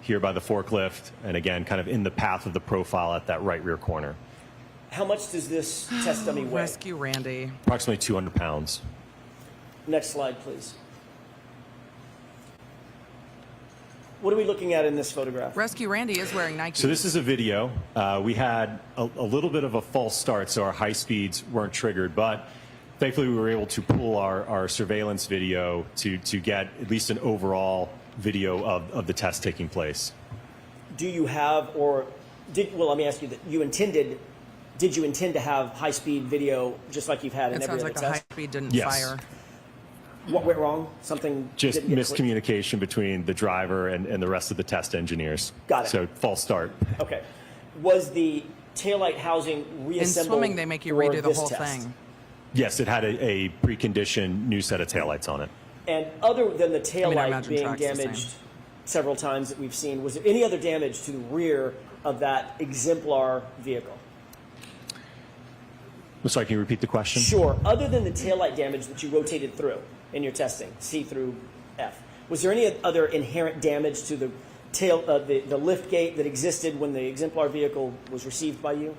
here by the forklift, and again, kind of in the path of the profile at that right rear corner. How much does this test dummy weigh? Rescue Randy. Approximately 200 pounds. Next slide, please. What are we looking at in this photograph? Rescue Randy is wearing Nike. So this is a video. We had a little bit of a false start, so our high speeds weren't triggered, but thankfully we were able to pull our surveillance video to get at least an overall video of the test taking place. Do you have, or well, let me ask you that did you intend to have high-speed video just like you've had in It every sounds other like the test? high speed didn't Yes. fire. What went wrong? Something Just didn't get clear? miscommunication between the driver and the rest of the test engineers. Got it. So false start. Okay. Was the taillight housing In reassembled swimming, they make you for redo the this whole test? thing. Yes, it had a preconditioned new set of taillights on it. And other than the I taillight imagine being track's the same. damaged several times that we've seen, was there any other damage to the rear of that exemplar vehicle? I'm sorry, can you repeat the question? Sure. Other than the taillight damage that you rotated through in your testing, C through F, was there any other inherent damage to the the lift gate that existed when the exemplar vehicle was received by you?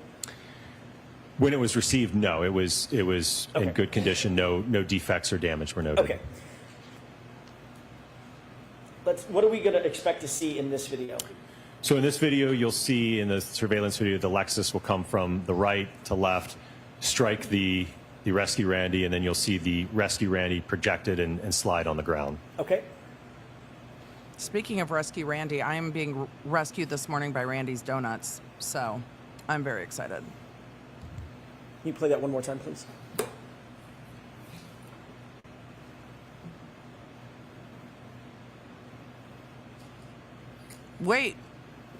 When it was received, no. It was Okay. in good condition. No defects or damage were noted. Okay. What are we going to expect to see in this video? So in this video, you'll see in the surveillance video, the Lexus will come from the right to left, strike the Rescue Randy, and then you'll see the Rescue Randy projected and slide on the ground. Okay. Speaking of Rescue Randy, I am being rescued this morning by Randy's Donuts, so I'm very excited. Can you play that one more time, please? Wait,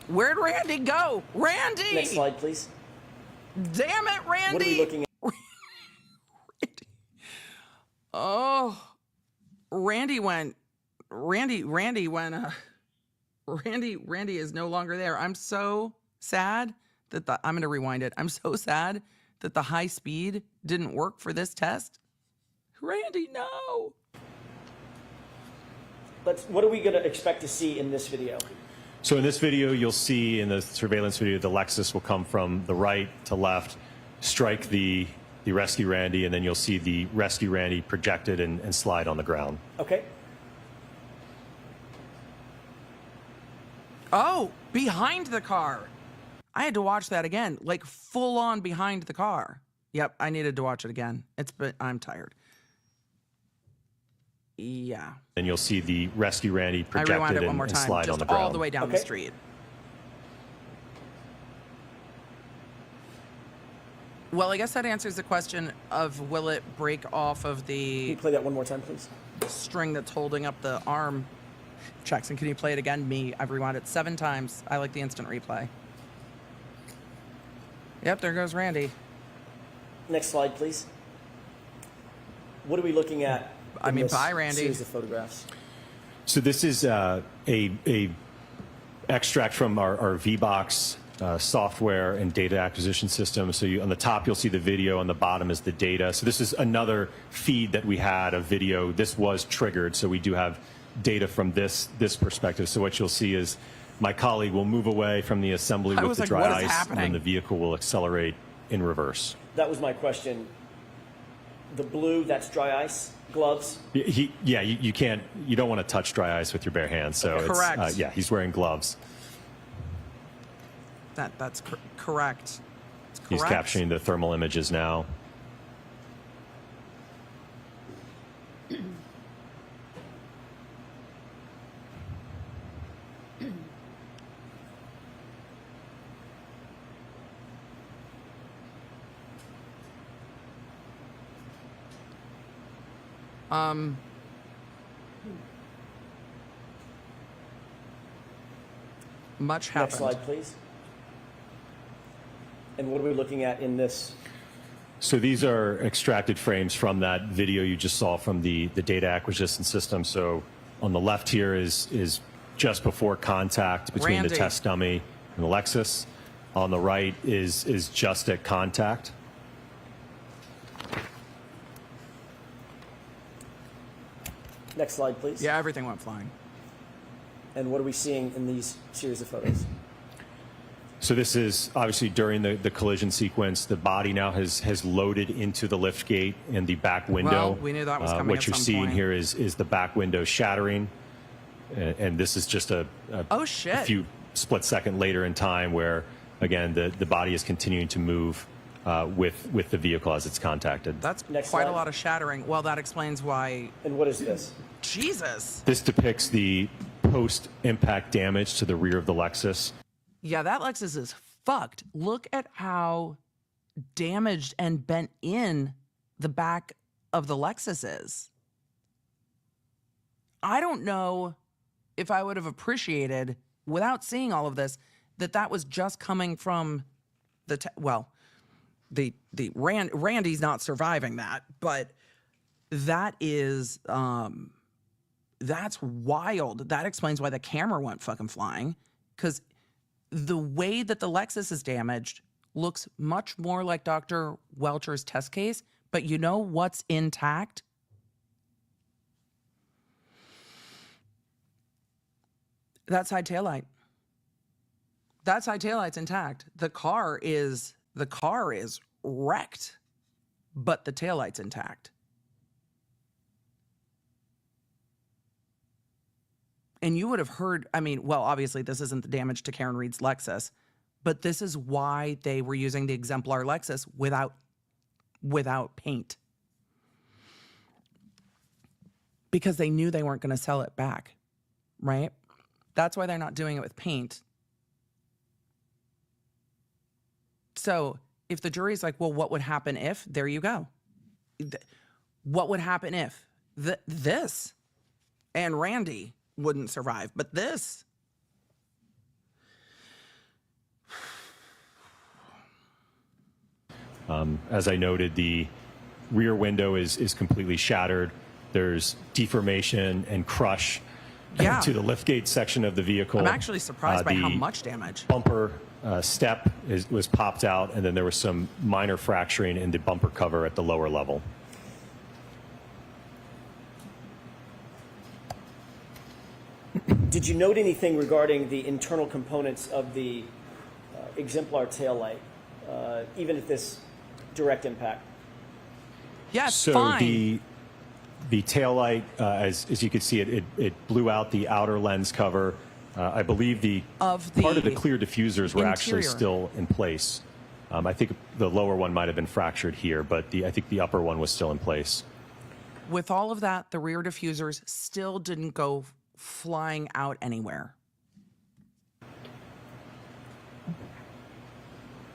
where'd Randy go? Randy! Next slide, please. Damn it, Randy! What are we looking at? Oh, Randy is no longer there. I'm so sad that I'm going to rewind it. I'm so sad that the high speed didn't work for this test. Randy, no. What are we going to expect to see in this video? So in this video, you'll see in the surveillance video, the Lexus will come from the right to left, strike the Rescue Randy, and then you'll see the Rescue Randy projected and slide on the ground. Okay. Oh, behind the car. I had to watch that again, like full on behind the car. Yep, I needed to watch it again. I'm tired. Yeah. And you'll see the Rescue Randy I rewind projected it one more and time, slide on just the ground. all the way down the Okay. street. Well, I guess that answers the question of will it break off of Can you the play that one more time, please? string that's holding up the arm. Jackson, can you play it again? Me, I've rewound it 7 times. I like the instant replay. Yep, there goes Randy. Next slide, please. What are we looking at? I in mean, this bye, Randy. Series of photographs. So this is a extract from our VBox software and data acquisition system. So on the top, you'll see the video. On the bottom is the data. So this is another feed that we had of video. This was triggered, so we do have data from this perspective. So what you'll see is my colleague will move away from the assembly I with was the like, dry what is ice, and happening? then the vehicle will accelerate in reverse. That was my question. The blue, that's dry ice. Gloves. You don't want to touch dry ice with your bare hands. So Correct. it's, yeah, he's wearing gloves. That's correct. It's He's correct. capturing the thermal images now. Much Next happened. slide, please. And what are we looking at in this So these are extracted frames from that video you just saw from the data acquisition system. So on the left here is just before contact between Randy. the test dummy and the Lexus. On the right is just at contact. Next slide, please. Yeah, everything went flying. And what are we seeing in these series of photos? So this is obviously during the collision sequence. The body now has loaded into the lift gate and the back window. Well, we knew that was coming What at you're some seeing point. here is the back window shattering. And this is just a Oh, shit. few split second later in time where, again, the body is continuing to move with the vehicle as it's contacted. That's Next quite slide. a lot of shattering. Well, that explains why. And what is this? Jesus. This depicts the post-impact damage to the rear of the Lexus. Yeah, that Lexus is fucked. Look at how damaged and bent in the back of the Lexus is. I don't know if I would have appreciated, without seeing all of this, that was just coming from Randy's not surviving that, but that is that's wild. That explains why the camera went fucking flying, because the way that the Lexus is damaged looks much more like Dr. Welcher's test case, but you know what's intact? That side taillight. That side taillight's intact. The car is wrecked, but the taillight's intact. And you would have heard, I mean, well, obviously this isn't the damage to Karen Reed's Lexus, but this is why they were using the Exemplar Lexus without paint. Because they knew they weren't going to sell it back, right? That's why they're not doing it with paint. So if the jury's like, well, what would happen if? There you go. What would happen if this and Randy wouldn't survive, but this? As I noted, the rear window is completely shattered. There's deformation and crush Yeah. to the liftgate section of the vehicle. I'm actually surprised by how The much damage. Bumper step was popped out, and then there was some minor fracturing in the bumper cover at the lower level. Did you note anything regarding the internal components of the Exemplar taillight, even at this direct impact? Yeah, it's So fine. the taillight, as you can see, it blew out the outer lens cover. I believe Of part of the the clear diffusers were actually interior. still in place. I think the lower one might have been fractured here, but I think the upper one was still in place. With all of that, the rear diffusers still didn't go flying out anywhere.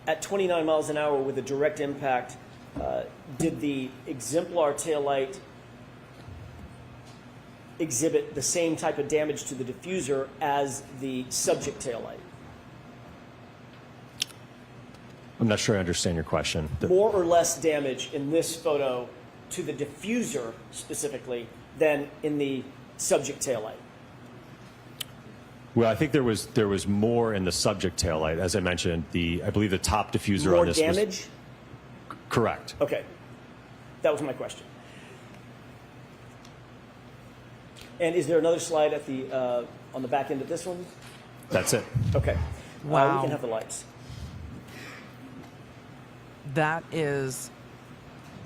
At 29 miles an hour with a direct impact, did the Exemplar taillight exhibit the same type of damage to the diffuser as the subject taillight? I'm not sure I understand your question. More or less damage in this photo to the diffuser specifically than in the subject taillight? Well, I think there was more in the subject taillight. As I mentioned, I believe the top diffuser More on this damage? was correct. Okay. That was my question. And is there another slide at the on the back end of this one? That's it. Okay. Wow. We can have the lights. That is,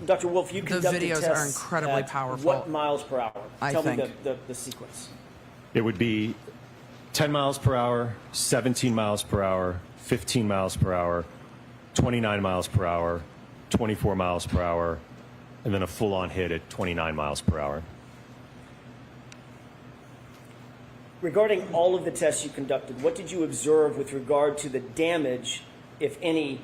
Dr. Wolfe, you The conducted videos tests are incredibly at powerful. What miles per hour? I Tell me think. the sequence. It would be 10 miles per hour, 17 miles per hour, 15 miles per hour, 29 miles per hour, 24 miles per hour, and then a full-on hit at 29 miles per hour. Regarding all of the tests you conducted, what did you observe with regard to the damage, if any,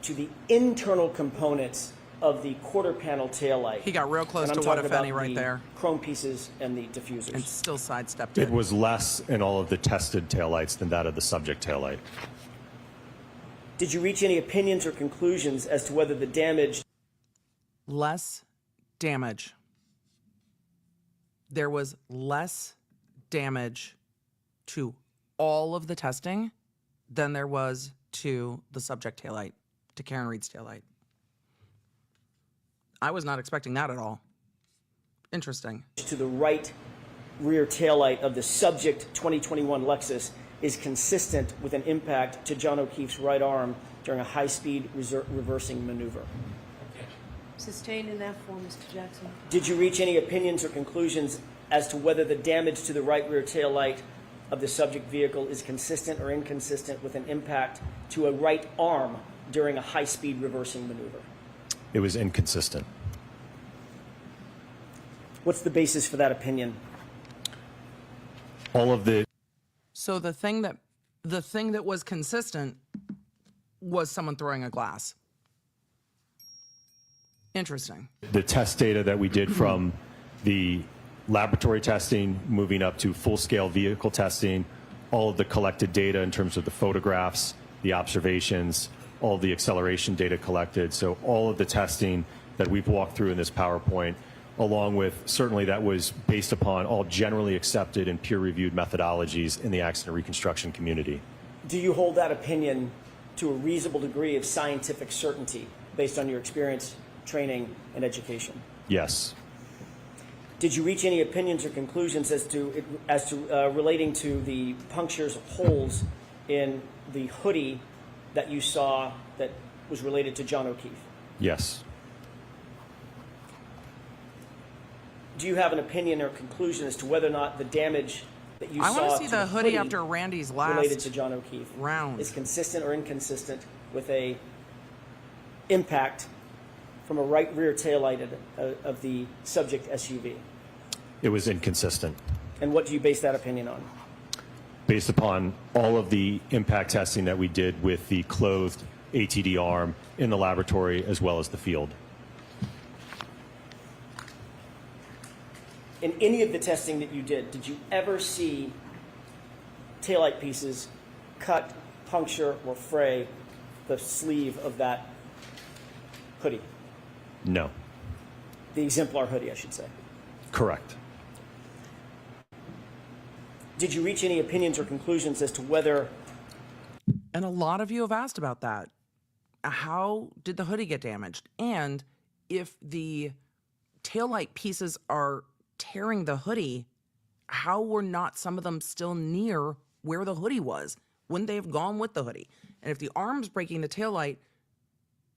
to the internal components of the quarter panel taillight? he got real close And I'm to what talking if any about right the there chrome pieces and the diffusers. and still sidestepped It it. was less in all of the tested taillights than that of the subject taillight. Did you reach any opinions or conclusions as to whether the damage less damage. There was less damage to all of the testing than there was to the subject taillight, to Karen Reed's taillight. I was not expecting that at all. Interesting. To the right rear taillight of the subject 2021 Lexus is consistent with an impact to John O'Keefe's right arm during a high-speed reversing maneuver. Sustained in that form, Mr. Jackson. Did you reach any opinions or conclusions as to whether the damage to the right rear taillight of the subject vehicle is consistent or inconsistent with an impact to a right arm during a high-speed reversing maneuver? It was inconsistent. What's the basis for that opinion? All of the So the thing that was consistent was someone throwing a glass. Interesting. test data that we did from the laboratory testing, moving up to full-scale vehicle testing, all of the collected data in terms of the photographs, the observations, all of the acceleration data collected. So all of the testing that we've walked through in this PowerPoint, along with certainly that was based upon all generally accepted and peer-reviewed methodologies in the accident reconstruction community. Do you hold that opinion to a reasonable degree of scientific certainty based on your experience, training, and education? Yes. Did you reach any opinions or conclusions as to relating to the punctures, holes in the hoodie that you saw that was related to John O'Keefe? Yes. Do you have an opinion or conclusion as to whether or not the damage that you I saw want to see to the hoodie after Randy's related to last John O'Keefe round? is consistent or inconsistent with a impact from a right rear taillight of the subject SUV? It was inconsistent. And what do you base that opinion on? Based upon all of the impact testing that we did with the clothed ATD arm in the laboratory as well as the field. In any of the testing that you did you ever see taillight pieces cut, puncture, or fray the sleeve of that hoodie? No. The Exemplar hoodie, I should say. Correct. Did you reach any opinions or conclusions as to whether... And a lot of you have asked about that. How did the hoodie get damaged? And if the taillight pieces are tearing the hoodie, how were not some of them still near where the hoodie was? Wouldn't they have gone with the hoodie? And if the arm's breaking the taillight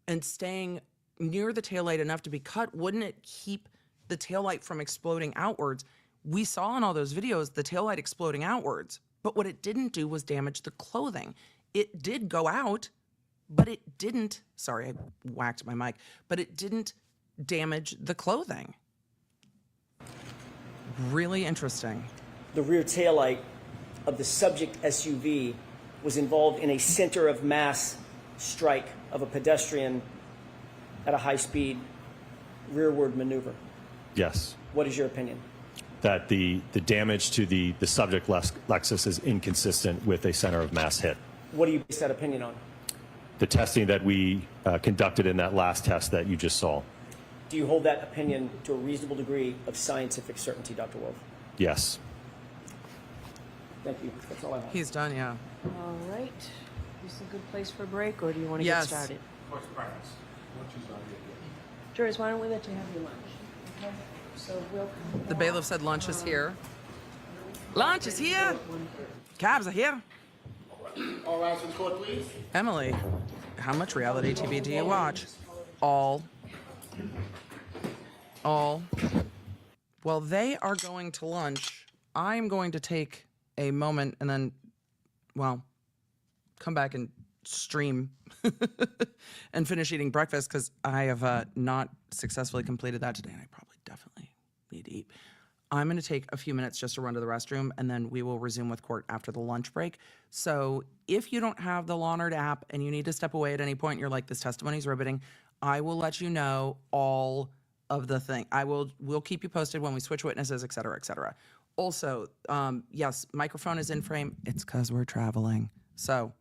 and staying near the taillight enough to be cut, wouldn't it keep the taillight from exploding outwards? We saw in all those videos the taillight exploding outwards, but what it didn't do was damage the clothing. It did go out, but it didn't, sorry, I whacked my mic, but it didn't damage the clothing. Really interesting. The rear taillight of the subject SUV was involved in a center of mass strike of a pedestrian at a high-speed rearward maneuver. Yes. What is your opinion? That the damage to the subject Lexus is inconsistent with a center of mass hit. What do you base that opinion on? The testing that we conducted in that last test that you just saw. Do you hold that opinion to a reasonable degree of scientific certainty, Dr. Wolfe? Yes. Thank you. That's all I have. He's done, yeah. All right. Is this a good place for a break, or do you want to Yes. get started? What's preference? Lunch is on here. Jurors, why don't we let you have your lunch? Okay? So we'll come The back. bailiff said lunch is here. Lunch is here. Cabs are here. All rise for the court, please. Emily, how much reality TV do you watch? All. Well, they are going to lunch. I'm going to take a moment and then, well, come back and stream and finish eating breakfast because I have not successfully completed that today, and I probably definitely need to eat. I'm going to take a few minutes just to run to the restroom, and then we will resume with court after the lunch break. So if you don't have the Lawnerd app and you need to step away at any point, you're like, this testimony is riveting, I will let you know all of the thing. We'll keep you posted when we switch witnesses, et cetera, et cetera. Also, yes, microphone is in frame. It's because we're traveling. So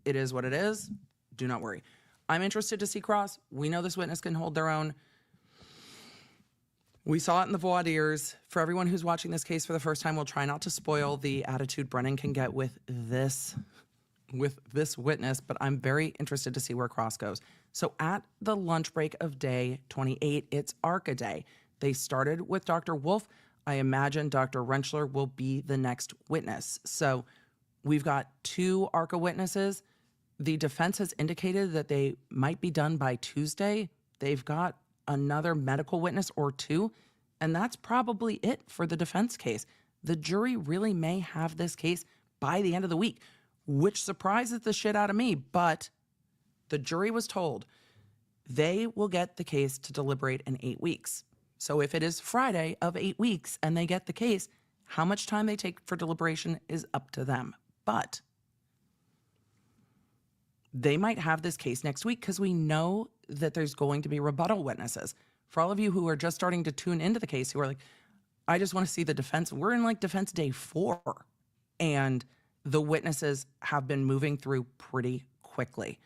it is what it is. Do not worry. I'm interested to see cross. We know this witness can hold their own. We saw it in the voir dires. For everyone who's watching this case for the first time, we'll try not to spoil the attitude Brennan can get with this witness, but I'm very interested to see where Cross goes. So at the lunch break of day 28, it's ARCCA day. They started with Dr. Wolfe. I imagine Dr. Rentschler will be the next witness. So we've got 2 ARCCA witnesses. The defense has indicated that they might be done by Tuesday. They've got another medical witness or 2, and that's probably it for the defense case. The jury really may have this case by the end of the week, which surprises the shit out of me, but the jury was told they will get the case to deliberate in 8 weeks. So if it is Friday of 8 weeks and they get the case, how much time they take for deliberation is up to them. But they might have this case next week because we know that there's going to be rebuttal witnesses. For all of you who are just starting to tune into the case, who are like, I just want to see the defense. We're in like defense day 4, and the witnesses have been moving through pretty quickly.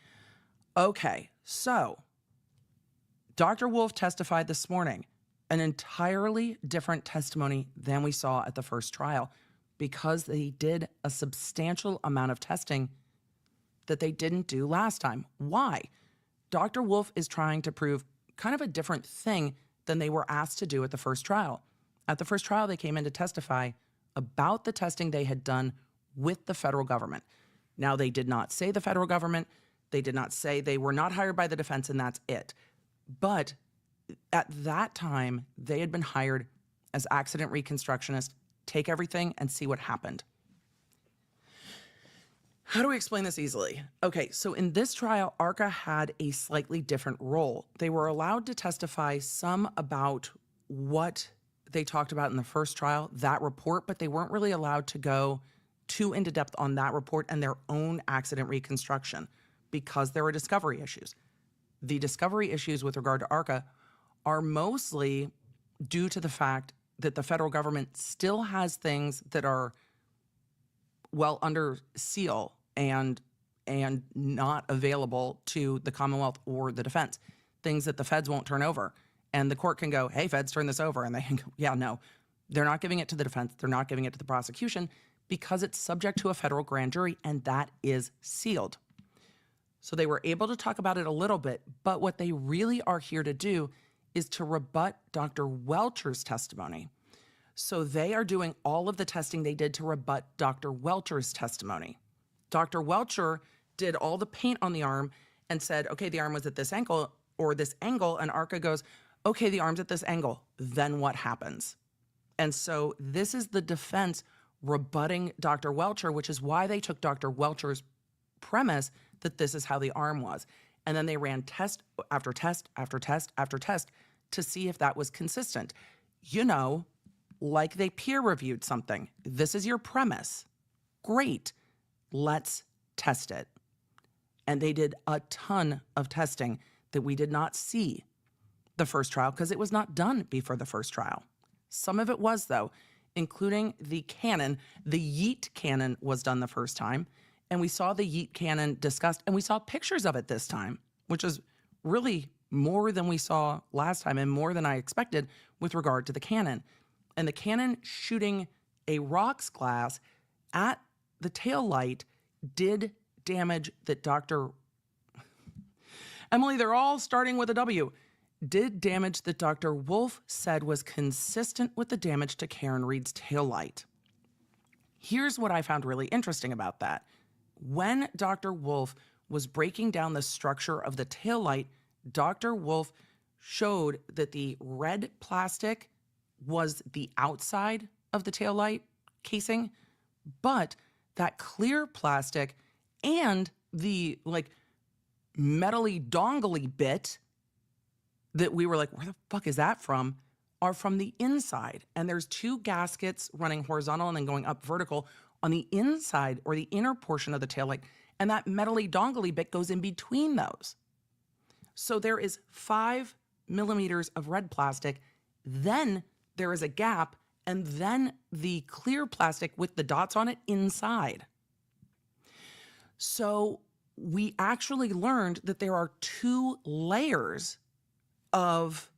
Okay, so Dr. Wolfe testified this morning, an entirely different testimony than we saw at the first trial because they did a substantial amount of testing that they didn't do last time. Why? Dr. Wolfe is trying to prove kind of a different thing than they were asked to do at the first trial. At the first trial, they came in to testify about the testing they had done with the federal government. Now, they did not say the federal government. They did not say they were not hired by the defense, and that's it. But at that time, they had been hired as accident reconstructionists, take everything and see what happened. How do we explain this easily? Okay, so in this trial, ARCCA had a slightly different role. They were allowed to testify some about what they talked about in the first trial, that report, but they weren't really allowed to go too into depth on that report and their own accident reconstruction because there were discovery issues. The discovery issues with regard to ARCCA are mostly due to the fact that the federal government still has things that are well under seal and not available to the Commonwealth or the defense, things that the feds won't turn over. And the court can go, hey, feds, turn this over. And they can go, yeah, no, they're not giving it to the defense. They're not giving it to the prosecution because it's subject to a federal grand jury, and that is sealed. So they were able to talk about it a little bit, but what they really are here to do is to rebut Dr. Welcher's testimony. So they are doing all of the testing they did to rebut Dr. Welcher's testimony. Dr. Welcher did all the paint on the arm and said, okay, the arm was at this ankle or this angle, and ARCCA goes, okay, the arm's at this angle. Then what happens? And so this is the defense rebutting Dr. Welcher, which is why they took Dr. Welcher's premise that this is how the arm was. And then they ran test after test after test after test to see if that was consistent. You know, like they peer reviewed something. This is your premise. Great. Let's test it. And they did a ton of testing that we did not see the first trial because it was not done before the first trial. Some of it was, though, including the cannon. The yeet cannon was done the first time, and we saw the yeet cannon discussed, and we saw pictures of it this time, which is really more than we saw last time and more than I expected with regard to the cannon. And the cannon shooting a rocks glass at the tail light did damage that Dr. Emily, they're all starting with a W. Did damage that Dr. Wolfe said was consistent with the damage to Karen Reed's tail light. Here's what I found really interesting about that. When Dr. Wolfe was breaking down the structure of the tail light, Dr. Wolfe showed that the red plastic was the outside of the tail light casing, but that clear plastic and the metally dongly bit that we were like, where the fuck is that from, are from the inside. And there's 2 gaskets running horizontal and then going up vertical on the inside or the inner portion of the taillight. And that metally dongly bit goes in between those. So there is 5 millimeters of red plastic. Then there is a gap, and then the clear plastic with the dots on it inside. So we actually learned that there are 2 layers of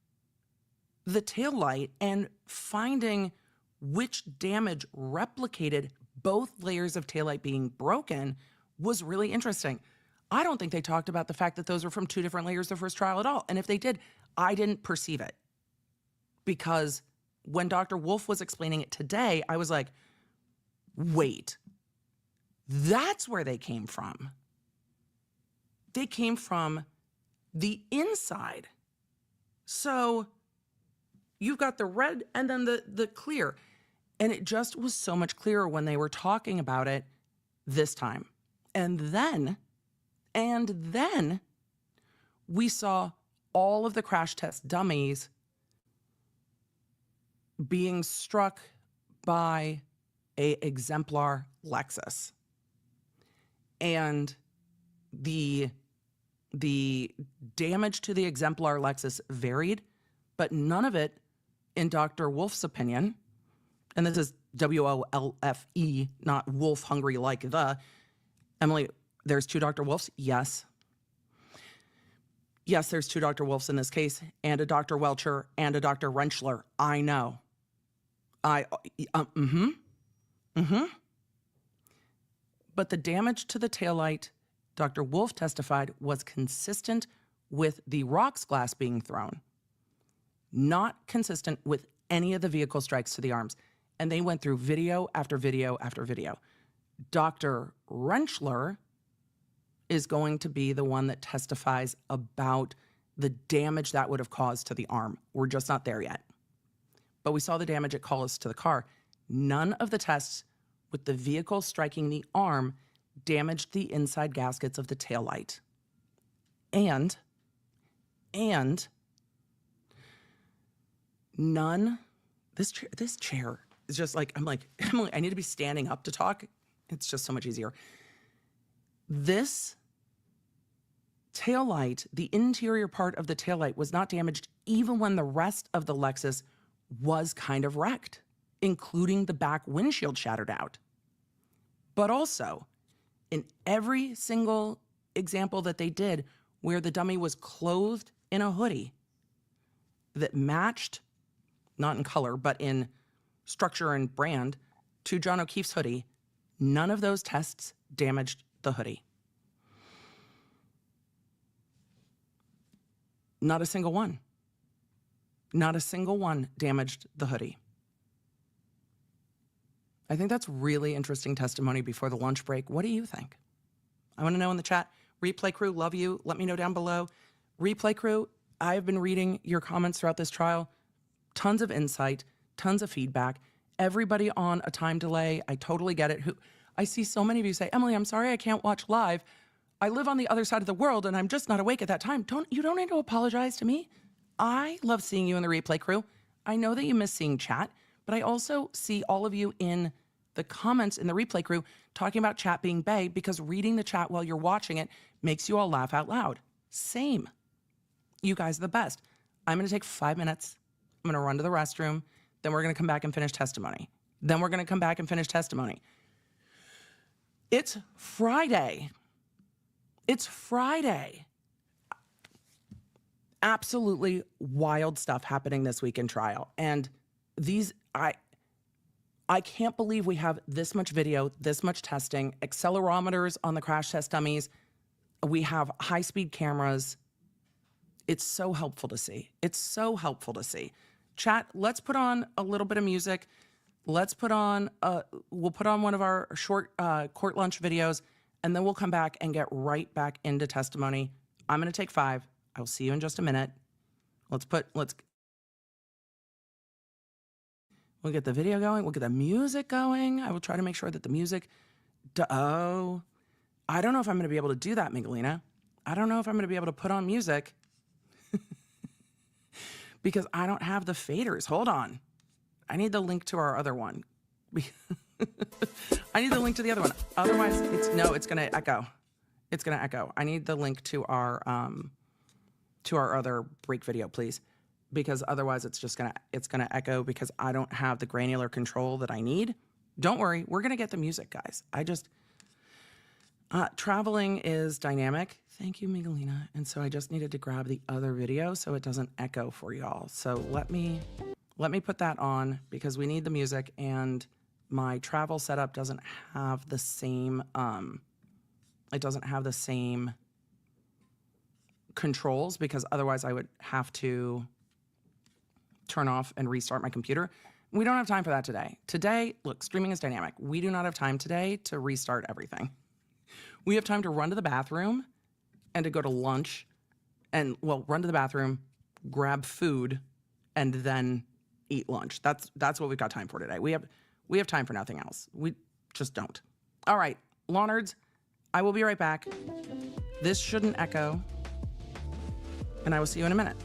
the tail light and finding which damage replicated both layers of taillight being broken was really interesting. I don't think they talked about the fact that those were from 2 different layers the first trial at all. And if they did, I didn't perceive it. Because when Dr. Wolfe was explaining it today, I was like, wait, that's where they came from. They came from the inside. So you've got the red and then the clear. And it just was so much clearer when they were talking about it this time. And then we saw all of the crash test dummies being struck by a exemplar Lexus. And the damage to the exemplar Lexus varied, but none of it, in Dr. Wolfe's opinion, and this is W-O-L-F-E, not Wolf hungry like the. Emily, there's 2 Dr. Wolfes? Yes. Yes, there's 2 Dr. Wolfes in this case, and a Dr. Welcher and a Dr. Rentschler. I know. But the damage to the taillight, Dr. Wolfe testified, was consistent with the rocks glass being thrown, not consistent with any of the vehicle strikes to the arms. And they went through video after video after video. Dr. Rentschler is going to be the one that testifies about the damage that would have caused to the arm. We're just not there yet. But we saw the damage it caused to the car. None of the tests with the vehicle striking the arm damaged the inside gaskets of the taillight. And none, this chair is just like, I'm like, Emily, I need to be standing up to talk. It's just so much easier. This taillight, the interior part of the taillight, was not damaged even when the rest of the Lexus was kind of wrecked, including the back windshield shattered out. But also, in every single example that they did where the dummy was clothed in a hoodie that matched, not in color, but in structure and brand, to John O'Keefe's hoodie, none of those tests damaged the hoodie. Not a single one. Not a single one damaged the hoodie. I think that's really interesting testimony before the lunch break. What do you think? I want to know in the chat. Replay crew, love you. Let me know down below. Replay crew, I've been reading your comments throughout this trial. Tons of insight, tons of feedback. Everybody on a time delay. I totally get it. I see so many of you say, Emily, I'm sorry I can't watch live. I live on the other side of the world and I'm just not awake at that time. You don't need to apologize to me. I love seeing you in the replay crew. I know that you miss seeing chat, but I also see all of you in the comments in the replay crew talking about chat being bae because reading the chat while you're watching it makes you all laugh out loud. Same. You guys are the best. I'm going to take 5 minutes. I'm going to run to the restroom. Then we're going to come back and finish testimony. Then we're going to come back and finish testimony. It's Friday. It's Friday. Absolutely wild stuff happening this week in trial. And these, I can't believe we have this much video, this much testing, accelerometers on the crash test dummies. We have high-speed cameras. It's so helpful to see. It's so helpful to see. Chat, let's put on a little bit of music. Let's put on, we'll put on one of our short court lunch videos, and then we'll come back and get right back into testimony. I'm going to take 5. I'll see you in just a minute. We'll get the video going. We'll get the music going. I will try to make sure that the music, I don't know if I'm going to be able to do that, Miguelina. I don't know if I'm going to be able to put on music because I don't have the faders. Hold on. I need the link to our other one. I need the link to the other one. Otherwise, it's going to echo. It's going to echo. I need the link to our other break video, please, because otherwise it's going to echo because I don't have the granular control that I need. Don't worry, we're going to get the music, guys. Traveling is dynamic. Thank you, Miguelina. And so I just needed to grab the other video so it doesn't echo for y'all. So let me put that on because we need the music, and my travel setup doesn't have the same controls, because otherwise I would have to turn off and restart my computer. We don't have time for that today. Today, look, streaming is dynamic. We do not have time today to restart everything. We have time to run to the bathroom and to go to lunch and, well, run to the bathroom, grab food, and then eat lunch. That's what we've got time for today. We have time for nothing else. We just don't. All right, law nerds, I will be right back. This shouldn't echo, and I will see you in a minute.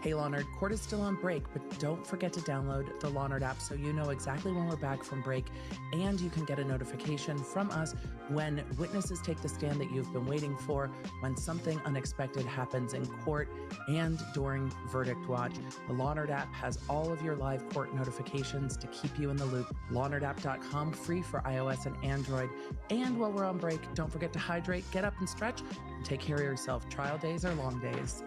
Hey Law Nerd, court is still on break, but don't forget to download the Law Nerd app so you know exactly when we're back from break, and you can get a notification from us when witnesses take the stand that you've been waiting for, when something unexpected happens in court, and during verdict watch. The Law Nerd app has all of your live court notifications to keep you in the loop. LawNerdApp.com, free for iOS and Android. And while we're on break, don't forget to hydrate, get up and stretch, and take care of yourself. Trial days are long days.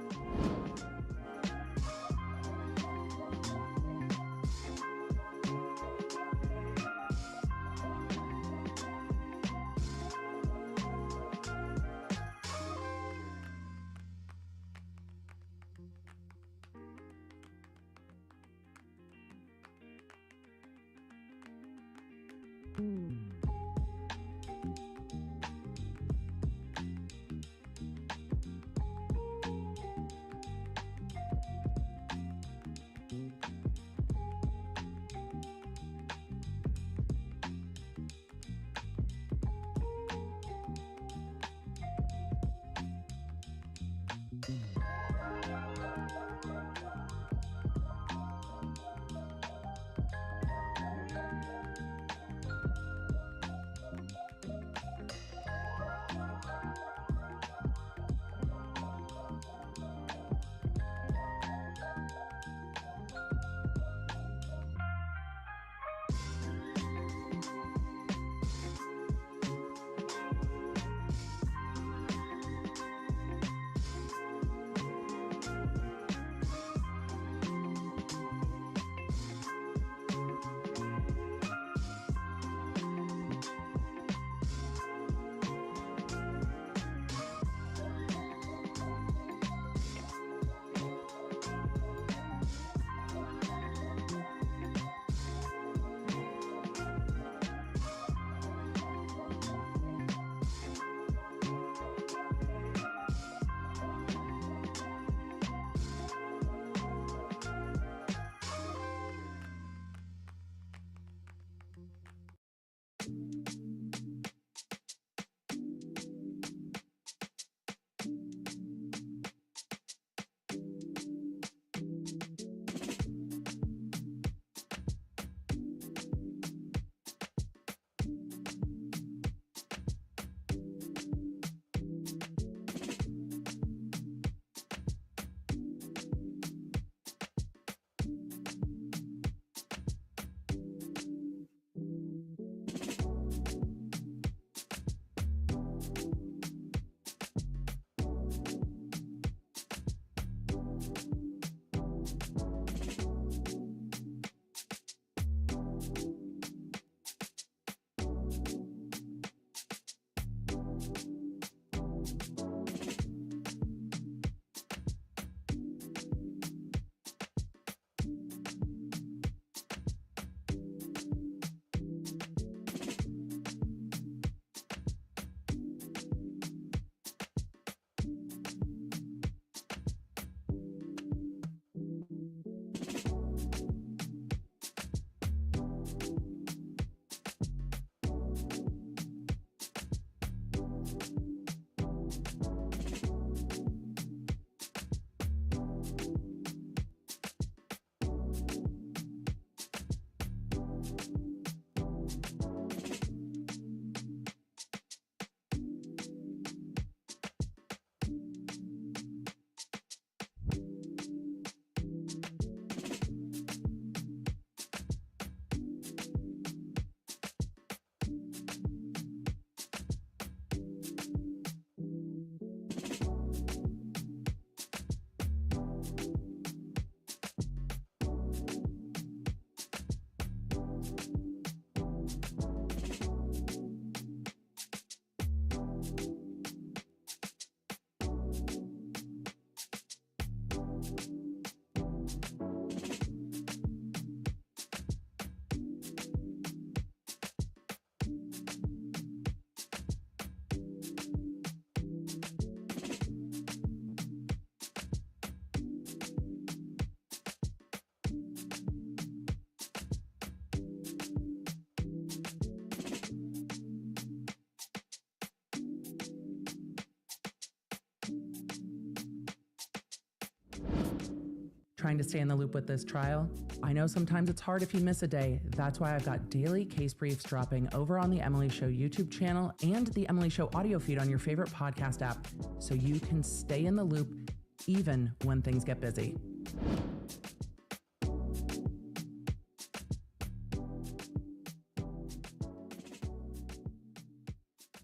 Trying to stay in the loop with this trial? I know sometimes it's hard if you miss a day. That's why I've got daily case briefs dropping over on the Emily Show YouTube channel and the Emily Show audio feed on your favorite podcast app, so you can stay in the loop even when things get busy.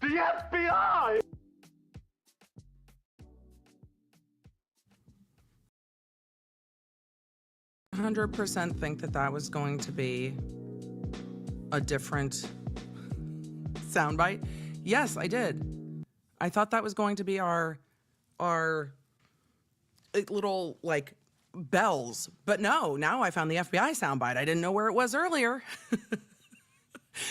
The FBI! 100% think that was going to be a different soundbite. Yes, I did. I thought that was going to be our little like bells, but no, now I found the FBI soundbite. I didn't know where it was earlier.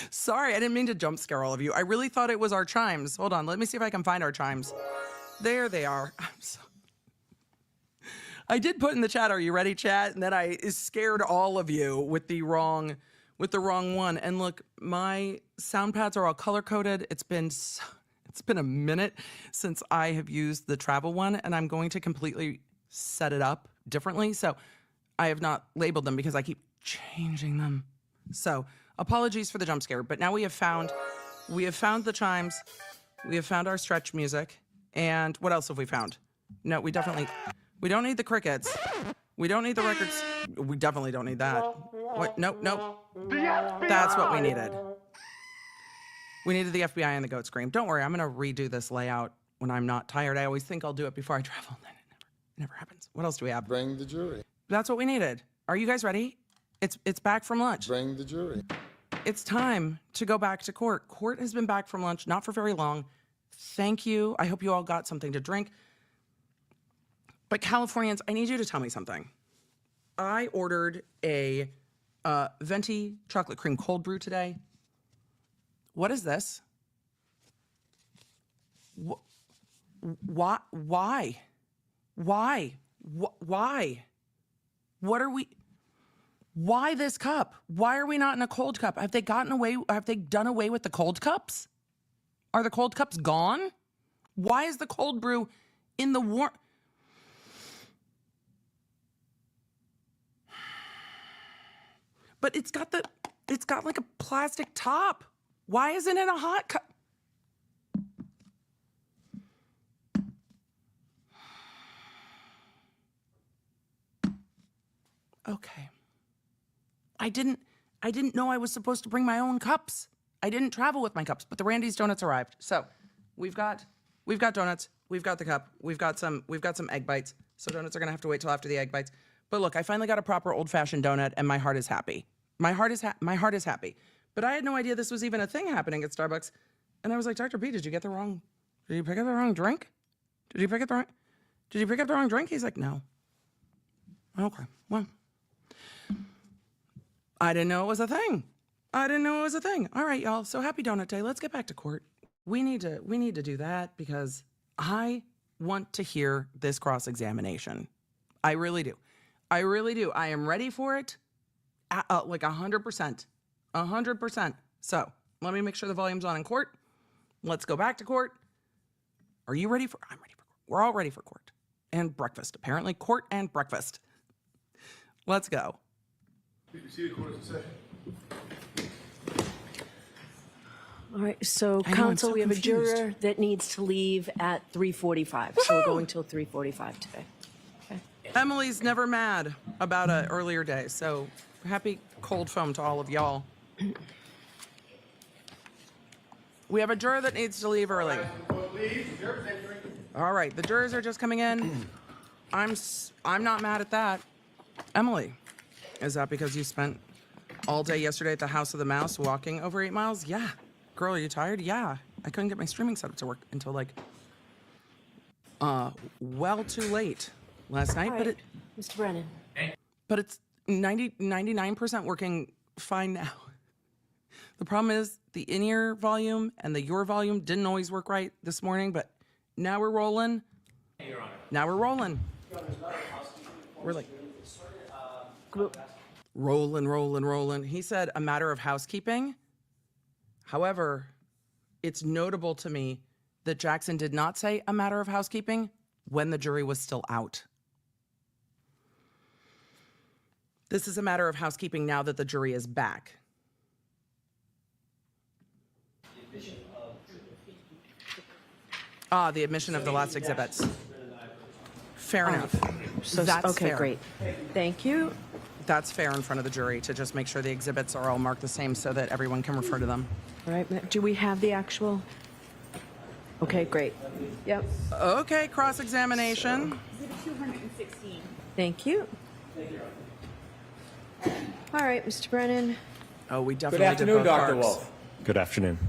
Sorry, I didn't mean to jump scare all of you. I really thought it was our chimes. Hold on, let me see if I can find our chimes. There they are. I did put in the chat, are you ready, chat? And then I scared all of you with the wrong one. And look, my sound pads are all color-coded. It's been a minute since I have used the travel one, and I'm going to completely set it up differently. So I have not labeled them because I keep changing them. So apologies for the jump scare, but now we have found the chimes. We have found our stretch music. And what else have we found? No, we don't need the crickets. We don't need the records. We definitely don't need that. What? Nope. That's what we needed. We needed the FBI and the goat scream. Don't worry, I'm gonna redo this layout when I'm not tired. I always think I'll do it before I travel, and then it never happens. What else do we have? Bring the jury. That's what we needed. Are you guys ready? It's back from lunch. Bring the jury. It's time to go back to court. Court has been back from lunch, not for very long. Thank you. I hope you all got something to drink. But Californians, I need you to tell me something. I ordered a venti chocolate cream cold brew today. What is this? Why? Why? What are we? Why this cup? Why are we not in a cold cup? Have they done away with the cold cups? Are the cold cups gone? Why is the cold brew in the warm? But it's got like a plastic top. Why isn't it a hot cup? Okay. I didn't know I was supposed to bring my own cups. I didn't travel with my cups, but the Randy's donuts arrived. So we've got donuts, we've got the cup, we've got some egg bites. So donuts are gonna have to wait till after the egg bites. But look, I finally got a proper old-fashioned donut, and my heart is happy. My heart is happy. But I had no idea this was even a thing happening at Starbucks. And I was like, Dr. B, did you pick up the wrong drink? Did you pick up the wrong drink? He's like, no. Okay, well, I didn't know it was a thing. All right, y'all. So happy donut day. Let's get back to court. We need to do that because I want to hear this cross-examination. I really do. I am ready for it. Like 100%. 100%. So let me make sure the volume's on in court. Let's go back to court. Are you ready for? I'm ready for court. We're all ready for court and breakfast. Apparently, court and breakfast. Let's go. You see the court is in session. All right, so I know, I'm counsel, so we have a confused. juror that needs to leave at 3:45. So we're going till 3:45 today. Okay. Emily's never mad about an earlier day, so happy cold foam to all of y'all. We have a juror that needs to leave early. All right, the jurors are just coming in. I'm not mad at that. Emily, is that because you spent all day yesterday at the House of the Mouse walking over 8 miles? Yeah. Girl, are you tired? Yeah. I couldn't get my streaming setup to work until like, well too late last night, All but right, Mr. Brennan. but it's 99% working fine now. The problem is the in-ear volume and the your volume didn't always work right this morning, but now we're rolling. Your Honor. Now we're rolling. We're like rolling. He said a matter of housekeeping. However, it's notable to me that Jackson did not say a matter of housekeeping when the jury was still out. This is a matter of housekeeping now that the jury is back. The admission of the last exhibits. Fair enough. So, That's okay, fair. great. Thank you. That's fair in front of the jury to just make sure the exhibits are all marked the same so that everyone can refer to them. All right, do we have the actual? Okay, great. Yep. Okay, cross-examination. Exhibit 216. Thank you. All right, Mr. Brennan. Oh, we Good definitely afternoon, did both Dr. parks. Wolfe. Good afternoon.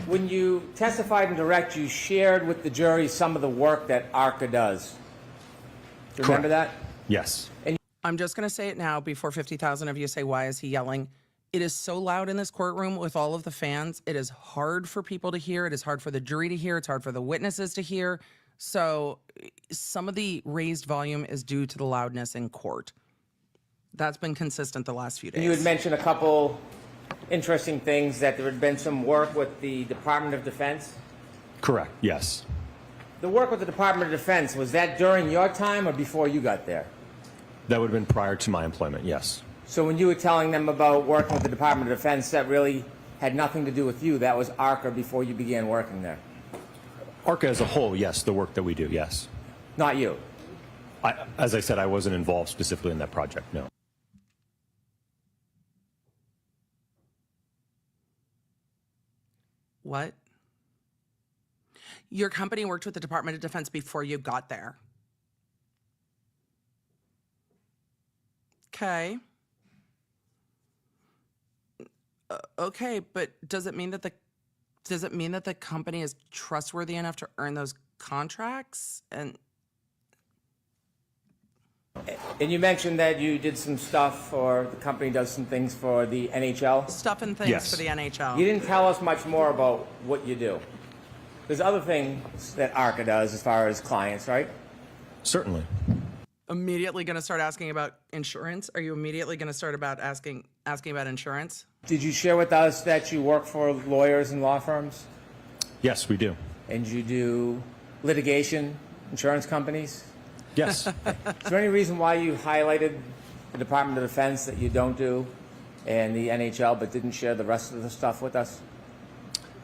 When you testified in direct, you shared with the jury some of the work that ARCCA does. Do you remember that? Yes. I'm just going to say it now before 50,000 of you say, why is he yelling? It is so loud in this courtroom with all of the fans. It is hard for people to hear. It is hard for the jury to hear. It's hard for the witnesses to hear. So some of the raised volume is due to the loudness in court. That's been consistent the last few days. You had mentioned a couple interesting things, that there had been some work with the Department of Defense. Correct. Yes. The work with the Department of Defense, was that during your time or before you got there? That would have been prior to my employment. Yes. So when you were telling them about working with the Department of Defense, that really had nothing to do with you. That was ARCCA before you began working there. ARCCA as a whole, yes, the work that we do, yes. Not you. As I said, I wasn't involved specifically in that project, no. What? Your company worked with the Department of Defense before you got there. Okay. Okay, but does it mean that the company is trustworthy enough to earn those contracts? And you mentioned that you did some stuff, or the company does some things for the NHL. stuff and things Yes. for the NHL. You didn't tell us much more about what you do. There's other things that ARCCA does as far as clients, right? Certainly. Immediately going to start asking about insurance? Are you immediately going to start about asking about insurance? Did you share with us that you work for lawyers and law firms? Yes, we do. And you do litigation, insurance companies? Yes. Is there any reason why you highlighted the Department of Defense that you don't do, and the NHL, but didn't share the rest of the stuff with us?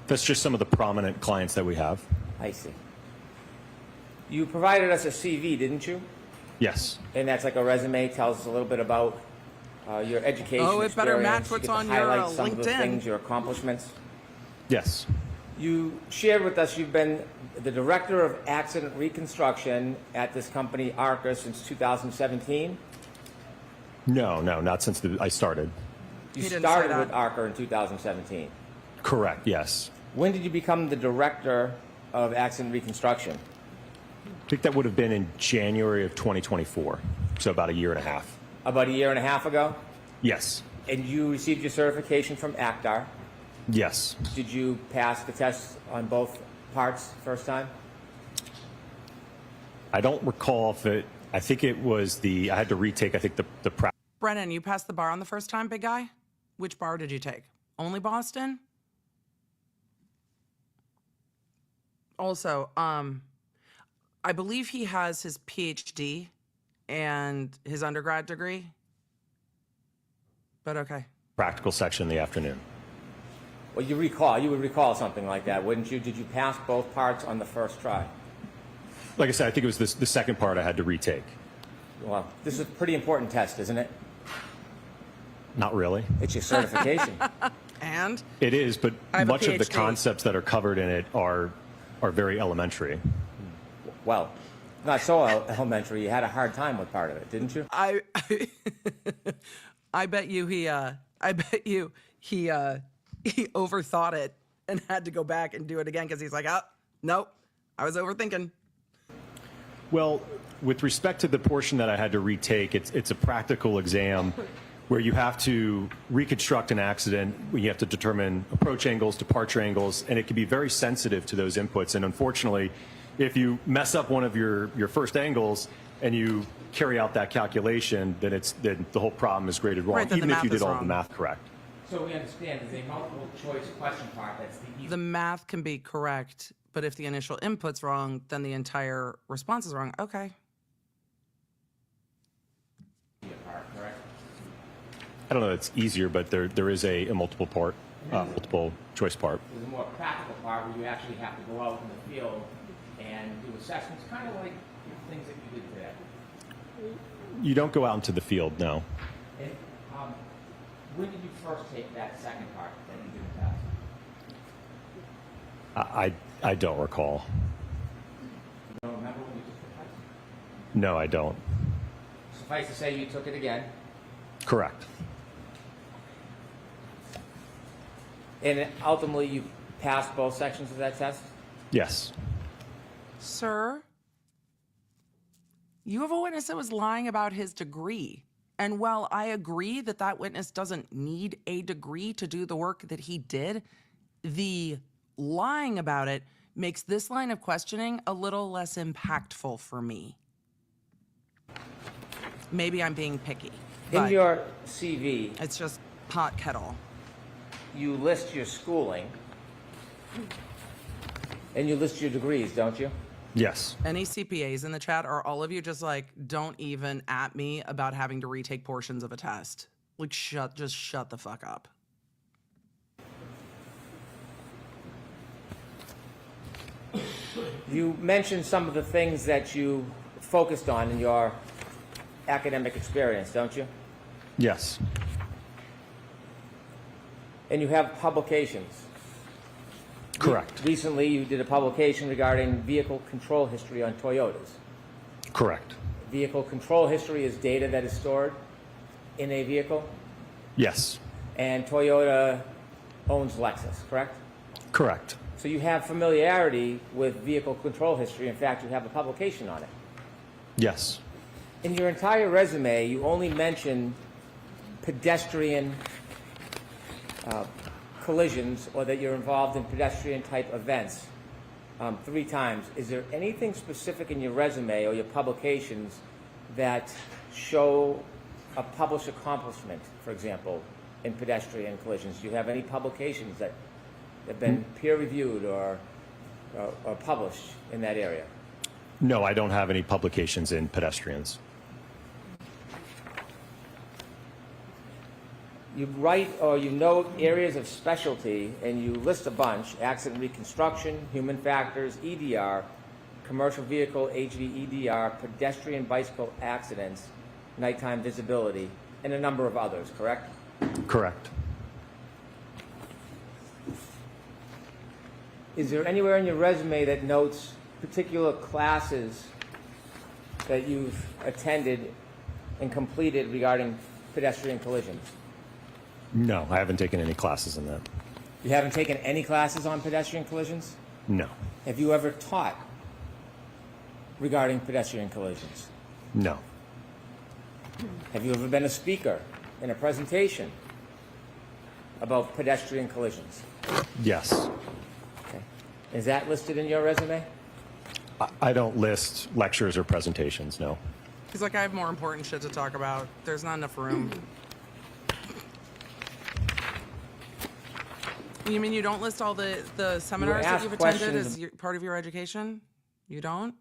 That's just some of the prominent clients that we have. I see. You provided us a CV, didn't you? Yes. And that's like a resume, tells us a little bit about your education. Oh, it better match experience. what's You get to on your, highlight some of the LinkedIn. things, your accomplishments. Yes. You shared with us you've been the director of accident reconstruction at this company, ARCCA, since 2017. No, not since I started. You He didn't say started that. with ARCCA in 2017. Correct, yes. When did you become the director of accident reconstruction? I think that would have been in January of 2024, so about a year and a half. About a year and a half ago? Yes. And you received your certification from ACDAR. Yes. Did you pass the test on both parts first time? I don't recall if it, I think it was I had to retake, I think the practice. Brennan, you passed the bar on the first time, big guy? Which bar did you take? Only Boston? Also, I believe he has his PhD and his undergrad degree. But okay. Practical section in the afternoon. Well, you would recall something like that, wouldn't you? Did you pass both parts on the first try? Like I said, I think it was the second part I had to retake. Well, this is a pretty important test, isn't it? Not really. It's your certification. And It is, but I have a much of the PhD. concepts that are covered in it are very elementary. Well, not so elementary. You had a hard time with part of it, didn't you? I bet you he overthought it and had to go back and do it again because he's like, oh, nope, I was overthinking. Well, with respect to the portion that I had to retake, it's a practical exam where you have to reconstruct an accident, where you have to determine approach angles, departure angles, and it can be very sensitive to those inputs. And unfortunately, if you mess up one of your first angles and you carry out that calculation, then the whole problem is graded wrong, Right, then the even if you math is did all wrong. the math correct. So we understand there's a multiple choice question part that's the easy The math can be correct, but if the initial input's wrong, then the entire response is wrong. Okay. part. I don't know. It's easier, but there is a multiple choice part. There's a more practical part where you actually have to go out in the field and do assessments, kind of like the things that you did today. You don't go out into the field, no. And, when did you first take that second part that you did the test? I don't recall. You don't remember when you took the test? No, I don't. Suffice to say, you took it again. Correct. And ultimately, you passed both sections of that test? Yes. Sir, you have a witness that was lying about his degree. And while I agree that that witness doesn't need a degree to do the work that he did, the lying about it makes this line of questioning a little less impactful for me. Maybe I'm being picky. In but your CV, it's just pot kettle. you list your schooling, and you list your degrees, don't you? Yes. Any CPAs in the chat, or all of you just like, don't even at me about having to retake portions of a test. Like, just shut the fuck up. You mentioned some of the things that you focused on in your academic experience, don't you? Yes. And you have publications. Correct. Recently, you did a publication regarding vehicle control history on Toyotas. Correct. Vehicle control history is data that is stored in a vehicle, Yes. and Toyota owns Lexus, correct? Correct. So you have familiarity with vehicle control history. In fact, you have a publication on it. Yes. In your entire resume, you only mention pedestrian collisions, or that you're involved in pedestrian-type events 3 times. Is there anything specific in your resume or your publications that show a published accomplishment, for example, in pedestrian collisions? Do you have any publications that have been peer-reviewed or published in that area? No, I don't have any publications in pedestrians. You write or you note areas of specialty, and you list a bunch: accident reconstruction, human factors, EDR, commercial vehicle, HVEDR, pedestrian bicycle accidents, nighttime visibility, and a number of others, correct? Correct. Is there anywhere in your resume that notes particular classes that you've attended and completed regarding pedestrian collisions? No, I haven't taken any classes in that. You haven't taken any classes on pedestrian collisions? No. Have you ever taught regarding pedestrian collisions? No. Have you ever been a speaker in a presentation about pedestrian collisions? Yes. Okay. Is that listed in your resume? I don't list lectures or presentations, no. He's like, I have more important shit to talk about. There's not enough room. You mean you don't list all the seminars that asked you've attended questions as part of your education? You don't?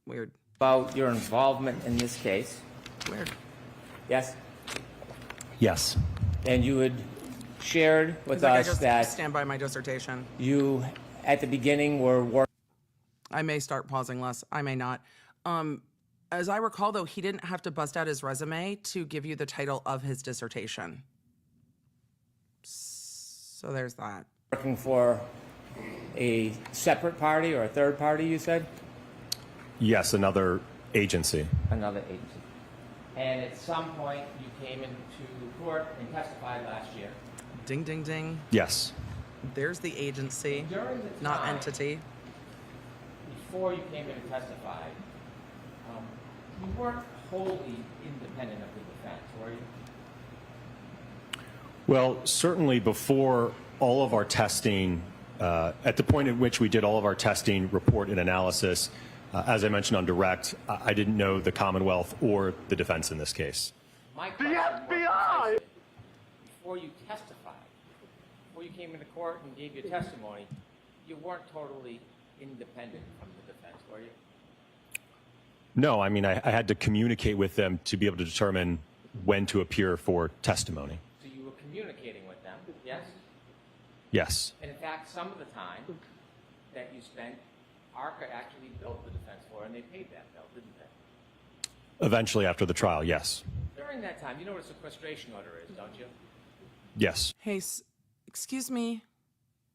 Weird. About your involvement in this case? Weird. Yes? Yes. And you had shared with He's like, I us just that stand by my dissertation. you, at the beginning, were working. I may start pausing less. I may not. As I recall, though, he didn't have to bust out his resume to give you the title of his dissertation. So there's that. Working for a separate party or a third party, you said? Yes, another agency. Another agency. And at some point, you came into court and testified last year. Ding, ding, ding. Yes. There's the agency, During the not time entity. before you came in and testified, you weren't wholly independent of the defense, were you? Well, certainly before all of our testing, at the point at which we did all of our testing, report, and analysis, as I mentioned on direct, I didn't know the Commonwealth or the defense in this case. My The question more FBI! precisely, before you testified, before you came into court and gave your testimony, you weren't totally independent from the defense, were you? No, I mean, I had to communicate with them to be able to determine when to appear for testimony. yes? Yes. And in fact, some of the time that you spent, ARCCA actually built the defense for, and they paid that bill, didn't they? Eventually, after the trial, yes. During that time, you know what a sequestration order is, don't you? Yes. Hey, excuse me.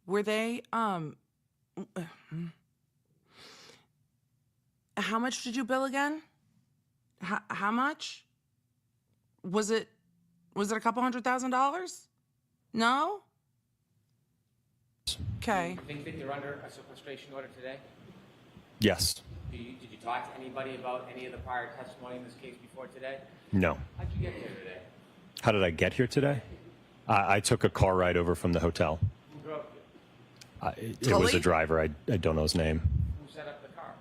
Were they, how much did you bill again? How much? Was it a couple $100,000? No? Okay. You think that you're under a sequestration order today? Yes. Did you talk to anybody about any of the prior testimony in this case before today? No. How'd you get here today? How did I get here today? I took a car ride over from the hotel. Who drove you? It was Tully? a driver. I don't know his name. Who set up the car?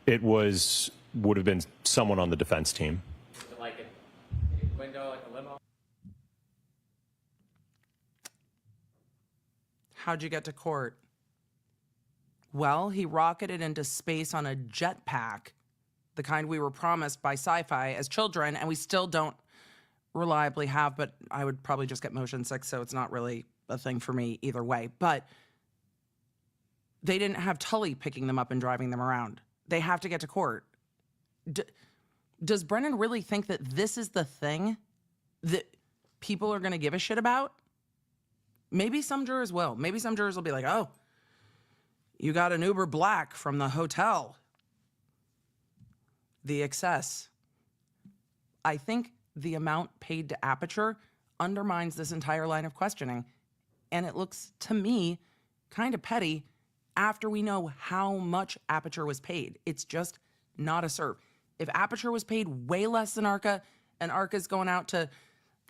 It would have been someone on the defense team. Was it like a window, like a limo? How'd you get to court? Well, he rocketed into space on a jetpack, the kind we were promised by sci-fi as children, and we still don't reliably have, but I would probably just get motion sick, so it's not really a thing for me either way. But they didn't have Tully picking them up and driving them around. They have to get to court. Does Brennan really think that this is the thing that people are going to give a shit about? Maybe some jurors will. Maybe some jurors will be like, oh, you got an Uber Black from the hotel. The excess. I think the amount paid to Aperture undermines this entire line of questioning. And it looks, to me, kind of petty after we know how much Aperture was paid. It's just not a serve. If Aperture was paid way less than ARCCA, and ARCCA's going out to,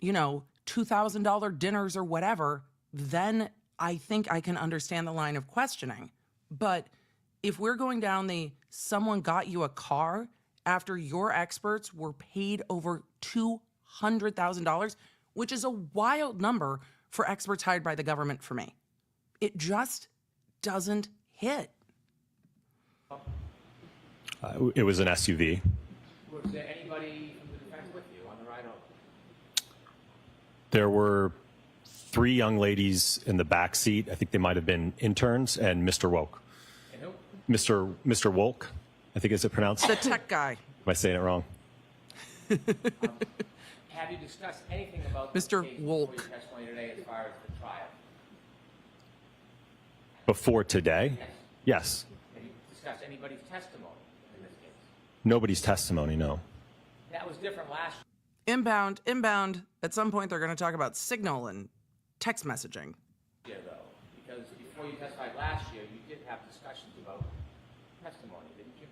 $2,000 dinners or whatever, then I think I can understand the line of questioning. But if we're going down the someone got you a car after your experts were paid over $200,000, which is a wild number for experts hired by the government for me, it just doesn't hit. It was an SUV. Was there anybody from the defense with you on the ride over? There were 3 young ladies in the back seat. I think they might have been interns, and Mr. Woke. And who? Mr. Wolke, I think is it pronounced? The tech guy. Am I saying it wrong? Have you discussed anything about this Mr. case before Wolke. your testimony today as far as the trial? Before today? Yes. Yes. Have you discussed anybody's testimony in this case? Nobody's testimony, no. That was different last year, Inbound. At some point, they're going to talk about Signal and text messaging. though, because before you testified last year, you did have discussions about testimony, didn't you?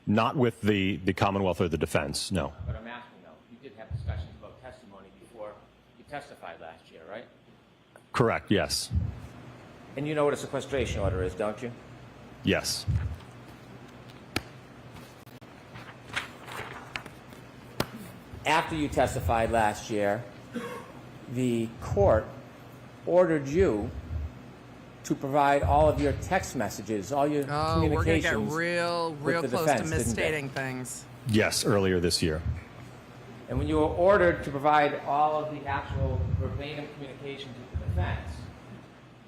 Not with the Commonwealth or the defense, no. But I'm asking, though, you did have discussions about testimony before you testified last year, right? Correct, yes. And you know what a sequestration order is, don't you? Yes. After you testified last year, the court ordered you to provide all of your text messages, all your Oh, we're going to get communications. real the close defense, to didn't they? misstating things. Yes, earlier this year. And when you were ordered to provide all of the actual verbatim communications with the defense,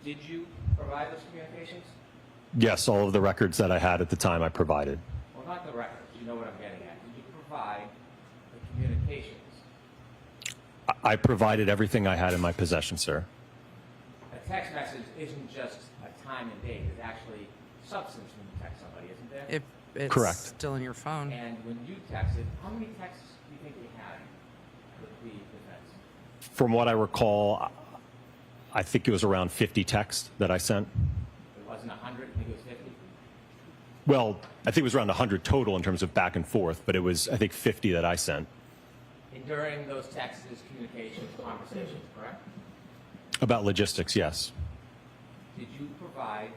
did you provide those communications? Yes, all of the records that I had at the time I provided. Well, not the records. You know what I'm getting at. Did you provide the communications? I provided everything I had in my possession, sir. A text message isn't just a time and date. There's actually substance when you text somebody, isn't there? If it's Correct. still in your phone. And when you texted, how many texts do you think you had with the defense? From what I recall, I think it was around 50 texts that I sent. It wasn't 100, I think it was 50. Well, I think it was around 100 total in terms of back and forth, but it was, I think, 50 that I sent. And during those texts, communications, conversations, correct? About logistics, yes. Did you provide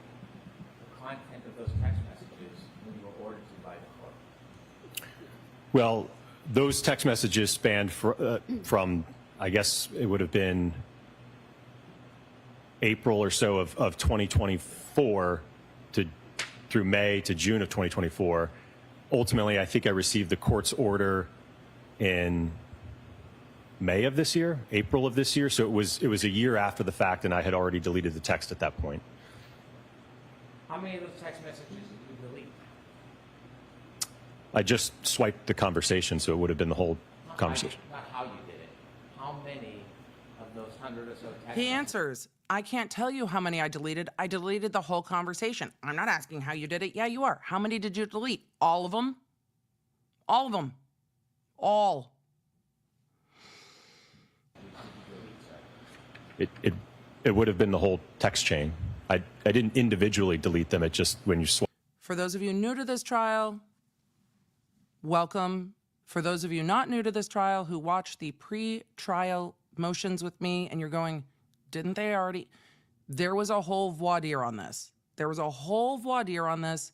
the content of those text messages when you were ordered to by the court? Well, those text messages spanned from, I guess it would have been April or so of 2024 through May to June of 2024. Ultimately, I think I received the court's order in May of this year, April of this year. So it was a year after the fact, and I had already deleted the text at that point. How many of those text messages did you delete? I just swiped the conversation, so it would have been the whole conversation. Not how you did it. How many of those 100 or so text He messages? answers, I can't tell you how many I deleted. I deleted the whole conversation. I'm not asking how you did it. Yeah, you are. How many did you delete? All of them? All of them. All. It would have been the whole text chain. I didn't individually delete them. It just, when you swipe. For those of you new to this trial, welcome. For those of you not new to this trial who watched the pre-trial motions with me and you're going, didn't they already? There was a whole voir dire on this. There was a whole voir dire on this.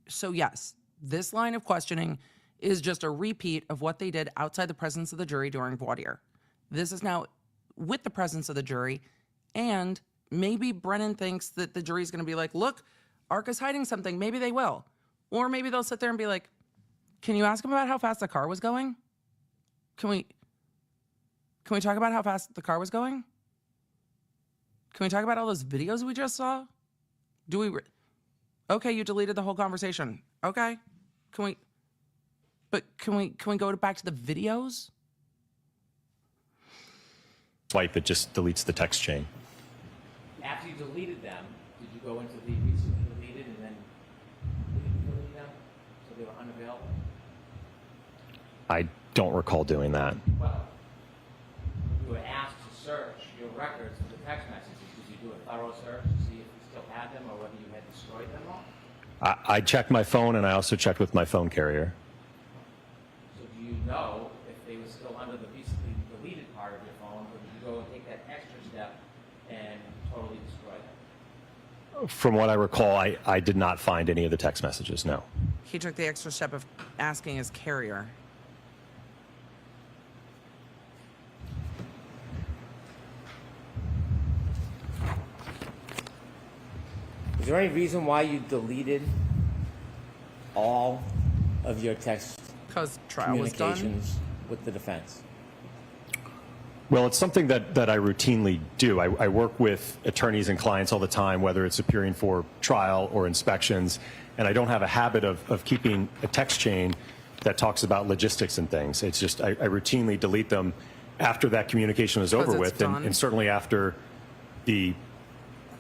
So yes, this line of questioning is just a repeat of what they did outside the presence of the jury during voir dire. This is now with the presence of the jury, and maybe Brennan thinks that the jury's going to be like, look, ARCCA's hiding something. Maybe they will. Or maybe they'll sit there and be like, can you ask him about how fast the car was going? Can we talk about how fast the car was going? Can we talk about all those videos we just saw? Okay, you deleted the whole conversation. Okay. Can we go back to the videos? Swipe, it just deletes the text chain. After you deleted them, did you go into the recently deleted and then delete them so they were unavailable? I don't recall doing that. Well, you were asked to search your records for the text messages. Did you do a thorough search to see if you still had them or whether you had destroyed them all? I checked my phone, and I also checked with my phone carrier. So do you know if they were still under the recently deleted part of your phone, or did you go and take that extra step and totally destroy them? From what I recall, I did not find any of the text messages, no. He took the extra step of asking his carrier. Is there any reason why you deleted all of your text Because trial was done. communications with the defense? Well, it's something that I routinely do. I work with attorneys and clients all the time, whether it's appearing for trial or inspections, and I don't have a habit of keeping a text chain that talks about logistics and things. It's just I routinely delete them after that communication is over with, and certainly after the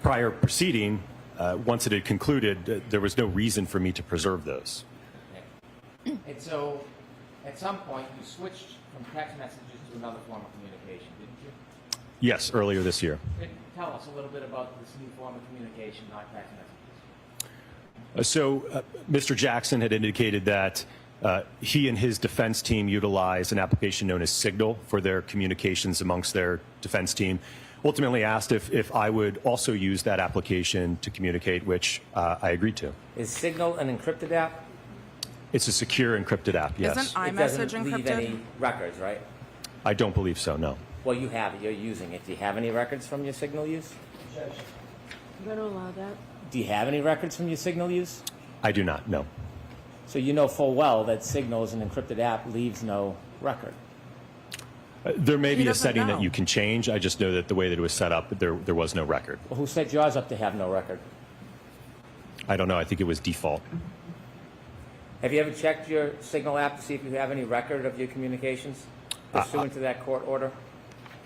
prior proceeding, once it had concluded, there was no reason for me to preserve those. And so, at some point, you switched from text messages to another form of communication, didn't you? Yes, earlier this year. Tell us a little bit about this new form of communication, not text messages. So Mr. Jackson had indicated that he and his defense team utilize an application known as Signal for their communications amongst their defense team. Ultimately asked if I would also use that application to communicate, which I agreed to. Is Signal an encrypted app? It's a secure encrypted app, yes. Isn't iMessage It doesn't leave encrypted? any records, right? I don't believe so, no. Well, you have it. You're using it. Do you have any records from your Signal use? I'm going to allow that. Do you have any records from your Signal use? I do not, no. So you know full well that Signal as an encrypted app leaves no record. There may He be a doesn't setting know. that you can change. I just know that the way that it was set up, there was no record. Well, who set yours up to have no record? I don't know. I think it was default. Have you ever checked your Signal app to see if you have any record of your communications pursuant to that court order?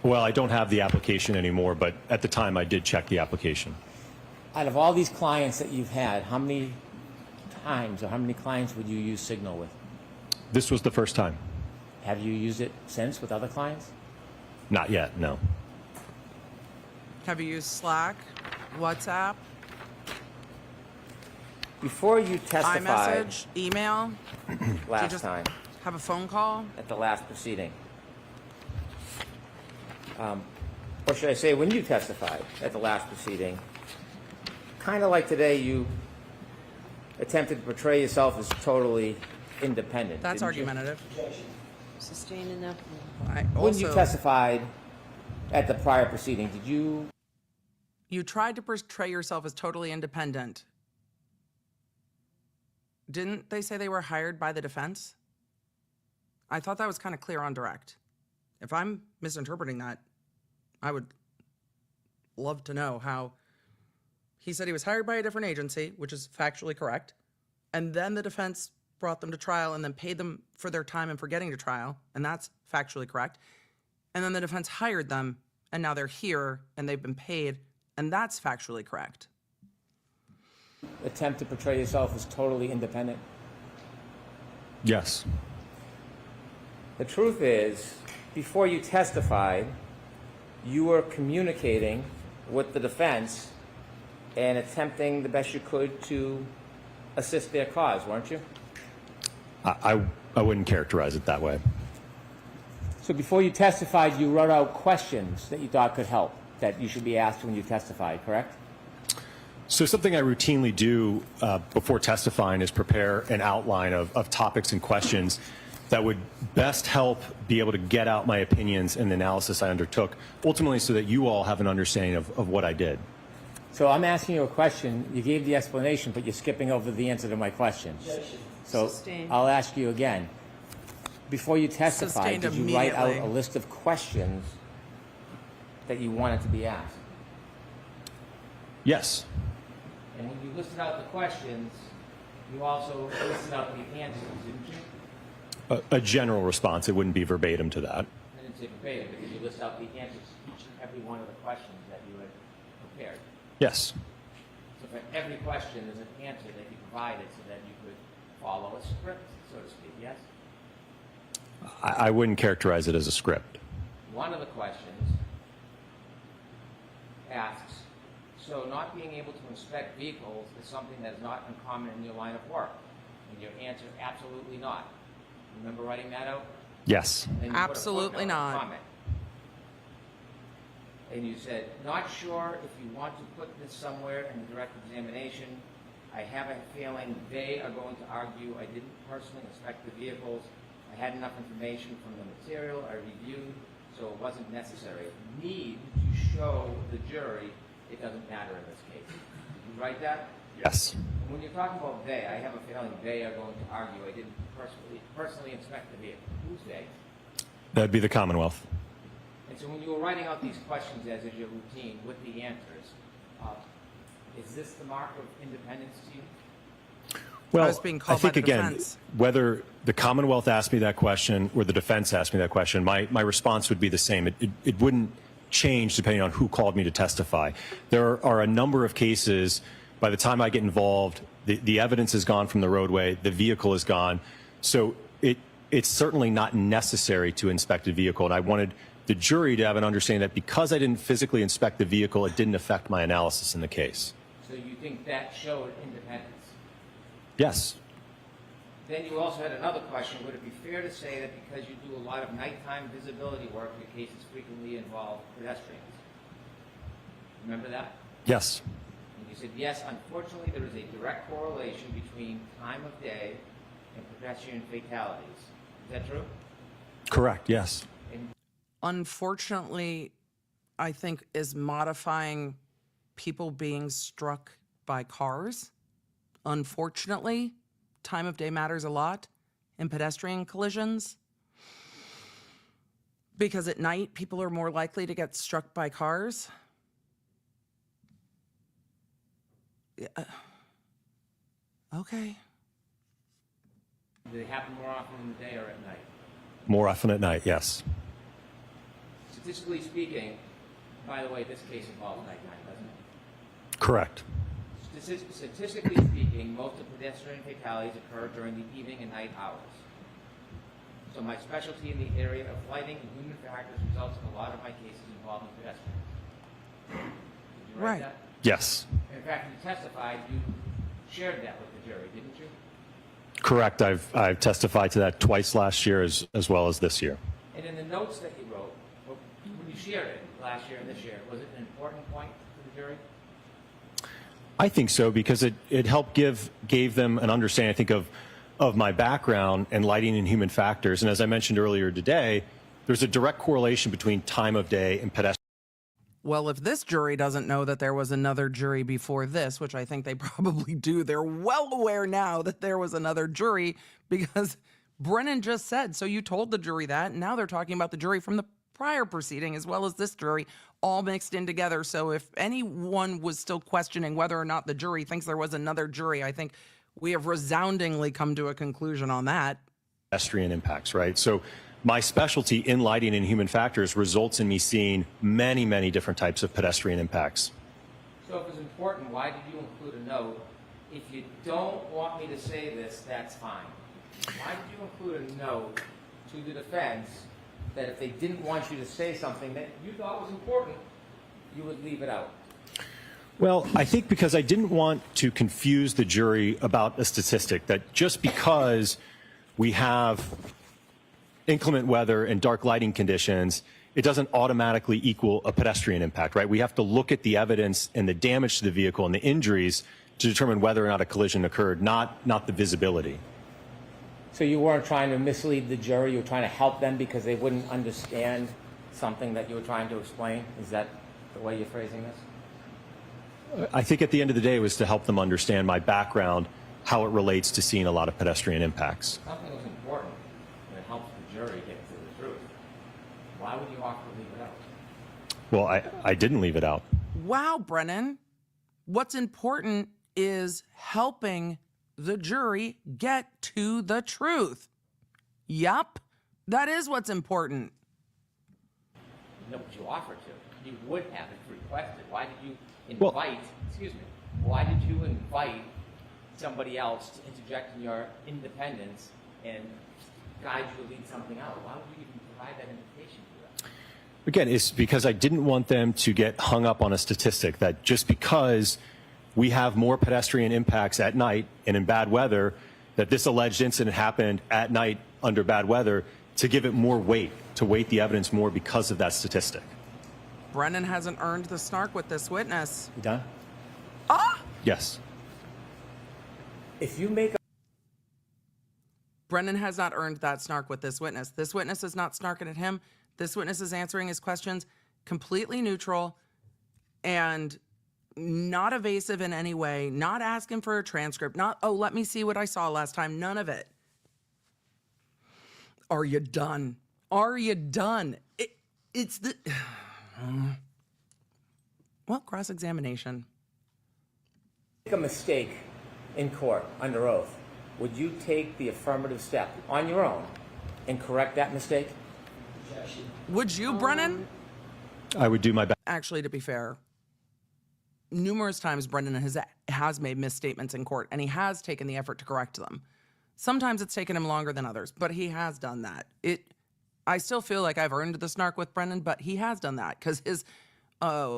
Well, I don't have the application anymore, but at the time I did check the application. Out of all these clients that you've had, how many times or how many clients would you use Signal with? This was the first time. Have you used it since with other clients? Not yet, no. Have you used Slack, WhatsApp, Before you testified iMessage, email? last just- time Have a phone call? at the last proceeding, or should I say when you testified at the last proceeding, kind of like today, you attempted to portray yourself as totally independent. That's didn't you? argumentative. Sustain enough. When you testified at the prior proceeding, did you You tried to portray yourself as totally independent. Didn't they say they were hired by the defense? I thought that was kind of clear on direct. If I'm misinterpreting that, I would love to know how he said he was hired by a different agency, which is factually correct. And then the defense brought them to trial and then paid them for their time and for getting to trial. And that's factually correct. And then the defense hired them and now they're here and they've been paid. And that's factually correct. Attempt to portray yourself as totally independent? Yes. The truth is, before you testified, you were communicating with the defense and attempting the best you could to assist their cause, weren't you? I wouldn't characterize it that way. So before you testified, you wrote out questions that you thought could help, that you should be asked when you testified, correct? So something I routinely do before testifying is prepare an outline of topics and questions that would best help be able to get out my opinions and the analysis I undertook, ultimately so that you all have an understanding of what I did. So I'm asking you a question. You gave the explanation, but you're skipping over the answer to my question. So Sustained. I'll ask you again. Before you testified, Sustained did you write out immediately. a list of questions that you wanted to be asked? Yes. And when you listed out the questions, you also listed out the answers, didn't you? A general response. It wouldn't be verbatim to that. I didn't say verbatim, because you listed out the answers to each and every one of the questions that you had prepared. Yes. So for every question, there's an answer that you provided so that you could follow a script, so to speak, yes? I wouldn't characterize it as a script. One of the questions asks, so not being able to inspect vehicles is something that is not uncommon in your line of work? And your answer, absolutely not. Remember writing that out? Yes. And you put a Absolutely footnote, a not. comment. And you said, not sure if you want to put this somewhere in the direct examination. I have a feeling they are going to argue I didn't personally inspect the vehicles. I had enough information from the material I reviewed, so it wasn't necessary. Need to show the jury it doesn't matter in this case. Did you write that? Yes. When you're talking about they, I have a feeling they are going to argue I didn't personally inspect the vehicle. Who's they? That'd be the Commonwealth. And so when you were writing out these questions as is your routine with the answers, is this the mark of independence to you? Well, I was being called I think by the again, defense. whether the Commonwealth asked me that question or the defense asked me that question, my response would be the same. It wouldn't change depending on who called me to testify. There are a number of cases, by the time I get involved, the evidence is gone from the roadway, the vehicle is gone. So it's certainly not necessary to inspect a vehicle. And I wanted the jury to have an understanding that because I didn't physically inspect the vehicle, it didn't affect my analysis in the case. So you think that showed independence? Yes. Then you also had another question. Would it be fair to say that because you do a lot of nighttime visibility work, your cases frequently involve pedestrians? Remember that? Yes. And you said, yes, unfortunately, there is a direct correlation between time of day and pedestrian fatalities. Is that true? Correct. Yes. And Unfortunately, I think is modifying people being struck by cars. Unfortunately, time of day matters a lot in pedestrian collisions because at night people are more likely to get struck by cars. Yeah. Okay. do they happen more often in the day or at night? More often at night, yes. Statistically speaking, by the way, this case involves nighttime, doesn't it? Correct. Statistically speaking, most of pedestrian fatalities occur during the evening and night hours. So my specialty in the area of lighting and human factors results in a lot of my cases involving pedestrians. Did you write that? Yes. In fact, you testified, you shared that with the jury, didn't you? Correct. I've testified to that twice last year as well as this year. And in the notes that you wrote, when you shared it last year and this year, was it an important point to the jury? I think so, because it helped gave them an understanding, I think, of my background and lighting and human factors. And as I mentioned earlier today, there's a direct correlation between time of day and pedestrian. Well, if this jury doesn't know that there was another jury before this, which I think they probably do, they're well aware now that there was another jury because Brennan just said, so you told the jury that, and now they're talking about the jury from the prior proceeding as well as this jury all mixed in together. So if anyone was still questioning whether or not the jury thinks there was another jury, I think we have resoundingly come to a conclusion on that. Pedestrian impacts, right? So my specialty in lighting and human factors results in me seeing many, many different types of pedestrian impacts. So if it's important, why did you include a note? If you don't want me to say this, that's fine. Why did you include a note to the defense that if they didn't want you to say something that you thought was important, you would leave it out? Well, I think because I didn't want to confuse the jury about a statistic that just because we have inclement weather and dark lighting conditions, it doesn't automatically equal a pedestrian impact, right? We have to look at the evidence and the damage to the vehicle and the injuries to determine whether or not a collision occurred, not the visibility. So you weren't trying to mislead the jury, you were trying to help them because they wouldn't understand something that you were trying to explain? Is that the way you're phrasing this? I think at the end of the day it was to help them understand my background, how it relates to seeing a lot of pedestrian impacts. Something was important and it helps the jury get to the truth. Why would you offer to leave it out? Well, I didn't leave it out. Wow, Brennan. What's important is helping the jury get to the truth. Yup, that is what's important. No, but you offered to. You would have if requested. Why did you invite, why did you invite somebody else to interject in your independence and guide you to leave something out? Why would you even provide that invitation to them? Again, it's because I didn't want them to get hung up on a statistic that just because we have more pedestrian impacts at night and in bad weather, that this alleged incident happened at night under bad weather, to give it more weight, to weight the evidence more because of that statistic. Brennan hasn't earned the snark with this witness. You done? Ah! Yes. If you make a Brennan has not earned that snark with this witness. This witness is not snarking at him. This witness is answering his questions completely neutral and not evasive in any way, not asking for a transcript, not, oh, let me see what I saw last time. None of it. Are you done? Are you done? It's the... Well, cross-examination. make a mistake in court under oath, would you take the affirmative step on your own and correct that mistake? Would you, Brennan? I would do my best. Actually, to be fair, numerous times Brendan has made misstatements in court, and he has taken the effort to correct them. Sometimes it's taken him longer than others, but he has done that. I still feel like I've earned the snark with Brendan, but he has done that because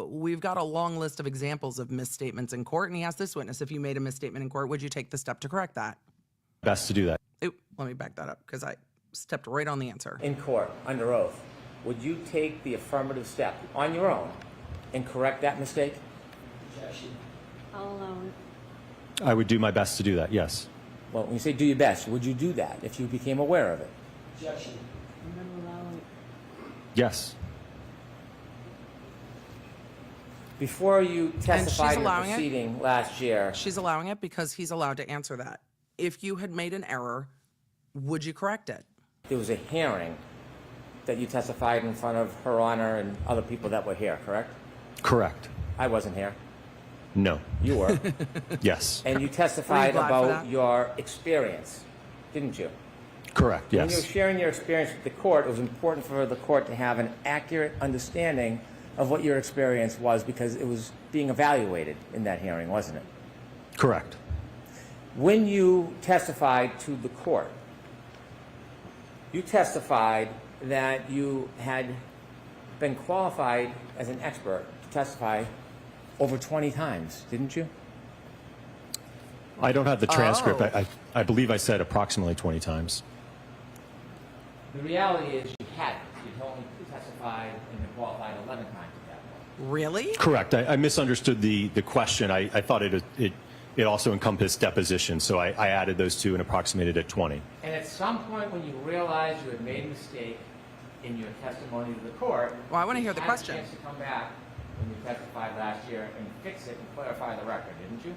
we've got a long list of examples of misstatements in court, and he asked this witness, if you made a misstatement in court, would you take the step to correct that? Best to do that. Let me back that up because I stepped right on the answer. In court under oath, would you take the affirmative step on your own and correct that mistake? I'll allow it. I would do my best to do that, yes. Well, when you say do your best, would you do that if you became aware of it? I'm going to allow it. Yes. Before you testified in a allowing it? proceeding last year, She's allowing it because he's allowed to answer that. If you had made an error, would you correct it? there was a hearing that you testified in front of Her Honor and other people that were here, correct? Correct. I wasn't here. No. You were. Yes. And you testified glad for about that? your experience, didn't you? Correct, When you were yes. sharing your experience with the court, it was important for the court to have an accurate understanding of what your experience was because it was being evaluated in that hearing, wasn't it? Correct. When you testified to the court, you testified that you had been qualified as an expert to testify over 20 times, didn't you? I don't have the transcript. Oh. I believe I said approximately 20 times. The reality is you hadn't. You'd only testified and been qualified 11 times at that point. Really? Correct. I misunderstood the question. I thought it also encompassed deposition, so I added those two and approximated at 20. And at some point when you realized you had made a mistake in your testimony to the court, Well, I wanna hear the you question. had a chance to come back when you testified last year and fix it and clarify the record, didn't you?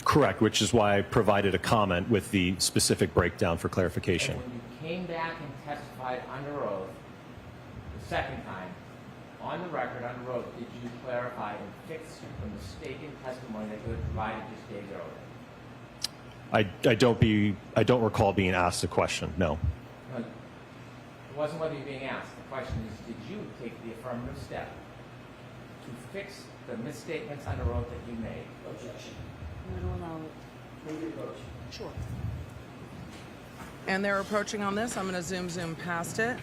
Correct, which is why I provided a comment with the specific breakdown for clarification. And when you came back and testified under oath the second time, on the record, under oath, did you clarify and fix the mistaken testimony that you had provided just days earlier? I don't recall being asked a question, no. No, it wasn't whether you're being asked. The question is, did you take the affirmative step to fix the misstatements under oath that you made? Objection. I'm going to allow it. Move your approach. Sure. And they're approaching on this. I'm going to zoom past it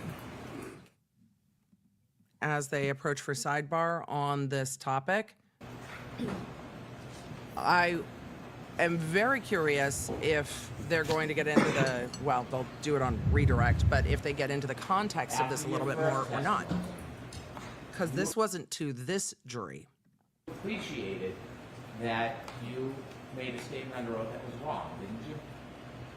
as they approach for sidebar on this topic. I am very curious if they're going to get into the, well, they'll do it on redirect, but if they get into the context of this a little bit more or not. Because this wasn't to this jury. Appreciated that you made a statement under oath that was wrong, didn't you?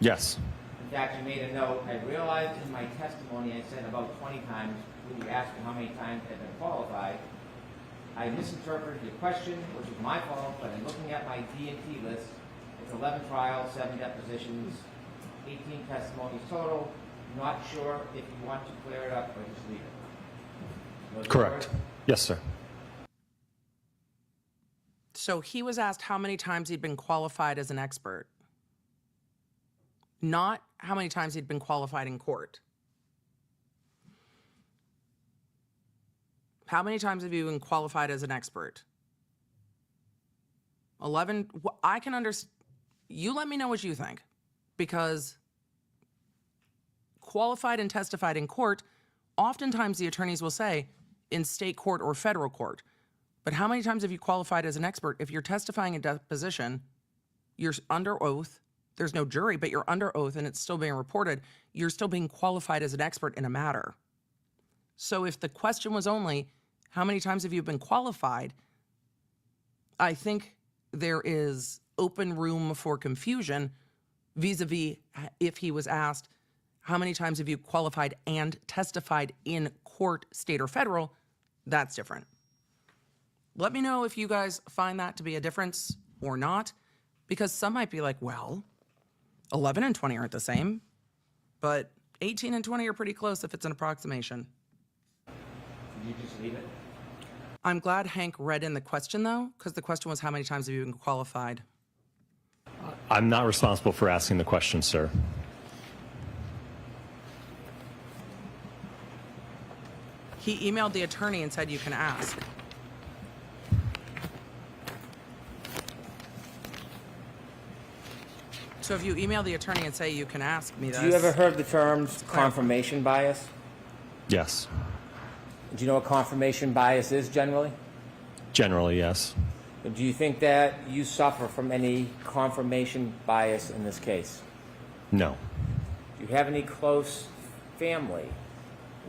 Yes. In fact, you made a note. I realized in my testimony I said about 20 times when you asked me how many times I had been qualified. I misinterpreted your question, which was my fault, but in looking at my D&T list, it's 11 trials, 7 depositions, 18 testimonies total. Not sure if you want to clear it up or just leave it. Was Correct. that right? Yes, sir. So he was asked how many times he'd been qualified as an expert, not how many times he'd been qualified in court. How many times have you been qualified as an expert? 11. I can understand. You let me know what you think, because qualified and testified in court, oftentimes the attorneys will say in state court or federal court. But how many times have you qualified as an expert? If you're testifying in deposition, you're under oath. There's no jury, but you're under oath and it's still being reported. You're still being qualified as an expert in a matter. So if the question was only, how many times have you been qualified? I think there is open room for confusion vis-a-vis if he was asked, how many times have you qualified and testified in court, state or federal? That's different. Let me know if you guys find that to be a difference or not, because some might be like, well, 11 and 20 aren't the same, but 18 and 20 are pretty close if it's an approximation. Did you just leave it? I'm glad Hank read in the question, though, because the question was, how many times have you been qualified? I'm not responsible for asking the question, sir. He emailed the attorney and said you can ask. So if you email the attorney and say you can ask me this. Do you ever heard the terms confirmation bias? Yes. Do you know what confirmation bias is generally? Generally, yes. Do you think that you suffer from any confirmation bias in this case? No. Do you have any close family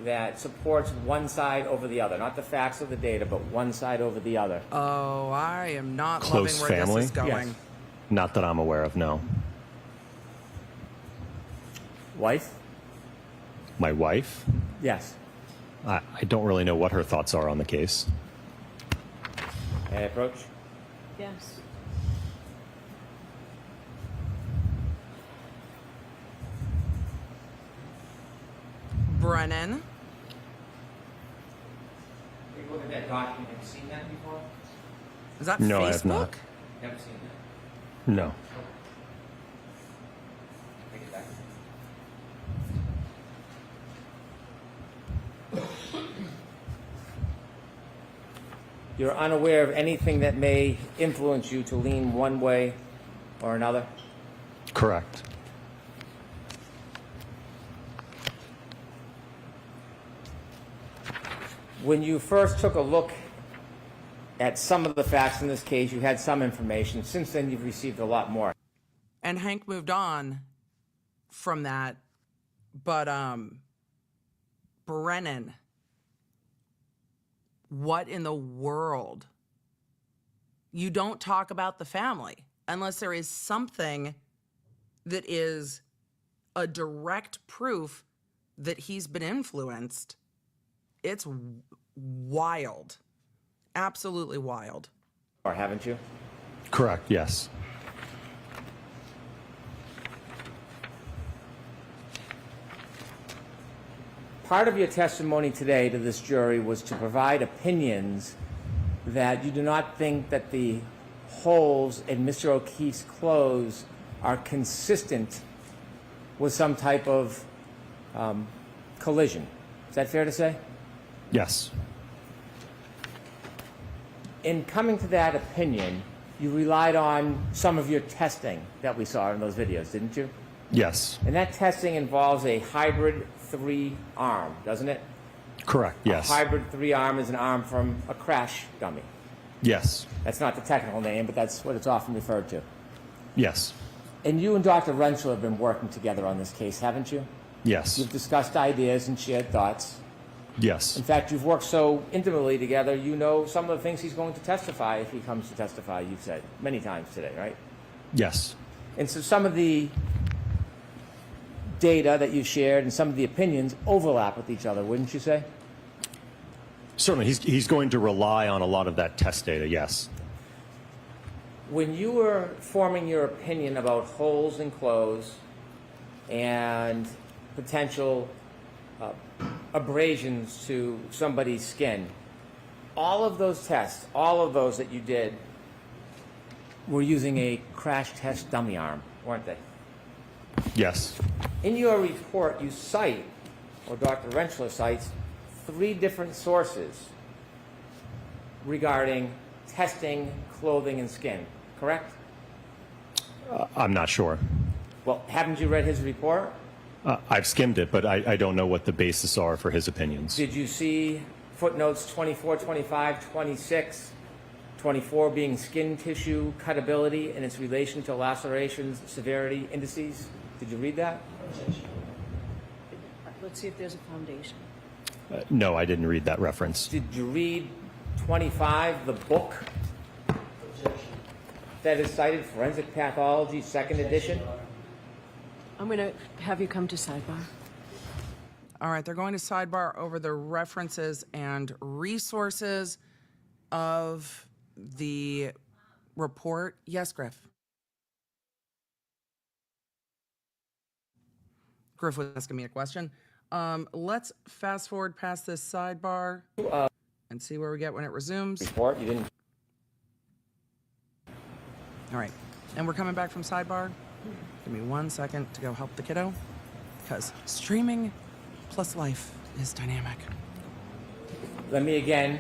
that supports one side over the other? Not the facts of the data, but one side over the other. Oh, I am not Close loving where family? this is going. Yes. Not that I'm aware of, no. Wife? My wife? Yes. I don't really know what her thoughts are on the case. May I approach? Yes. Brennan, Take a look at that document. Have you seen that before? is that No, Facebook? I have not. Never seen that. No. Take it back. You're unaware of anything that may influence you to lean one way or another? Correct. When you first took a look at some of the facts in this case, you had some information. Since then, you've received a lot more. And Hank moved on from that, but Brennan, what in the world? You don't talk about the family unless there is something that is a direct proof that he's been influenced. It's wild. Absolutely wild. Or haven't you? Correct, yes. part of your testimony today to this jury was to provide opinions that you do not think that the holes in Mr. O'Keefe's clothes are consistent with some type of collision. Is that fair to say? Yes. In coming to that opinion, you relied on some of your testing that we saw in those videos, didn't you? Yes. And that testing involves a hybrid 3-arm, doesn't it? Correct. Yes. A hybrid 3-arm is an arm from a crash dummy. Yes. That's not the technical name, but that's what it's often referred to. Yes. And you and Dr. Renshaw have been working together on this case, haven't you? Yes. You've discussed ideas and shared thoughts. Yes. In fact, you've worked so intimately together, you know some of the things he's going to testify if he comes to testify, you've said many times today, right? Yes. And so some of the data that you've shared and some of the opinions overlap with each other, wouldn't you say? Certainly. He's going to rely on a lot of that test data, yes. When you were forming your opinion about holes in clothes and potential abrasions to somebody's skin, all of those tests, all of those that you did, were using a crash test dummy arm, weren't they? Yes. In your report, you cite, or Dr. Renshaw cites, 3 different sources regarding testing clothing and skin, correct? I'm not sure. Well, haven't you read his report? I've skimmed it, but I don't know what the basis are for his opinions. Did you see footnotes 24, 25, 26, 24 being skin tissue cutability and its relation to lacerations, severity, indices? Did you read that? Let's see if there's a foundation. No, I didn't read that reference. Did you read 25, the book that is cited, Forensic Pathology, 2nd edition? I'm going to have you come to sidebar. All right, they're going to sidebar over the references and resources of the report. Yes, Griff. Griff was asking me a question. Let's fast forward past this sidebar and see where we get when it resumes. Report, you didn't. All right, and we're coming back from sidebar. Give me 1 second to go help the kiddo, because streaming plus life is dynamic. Let me again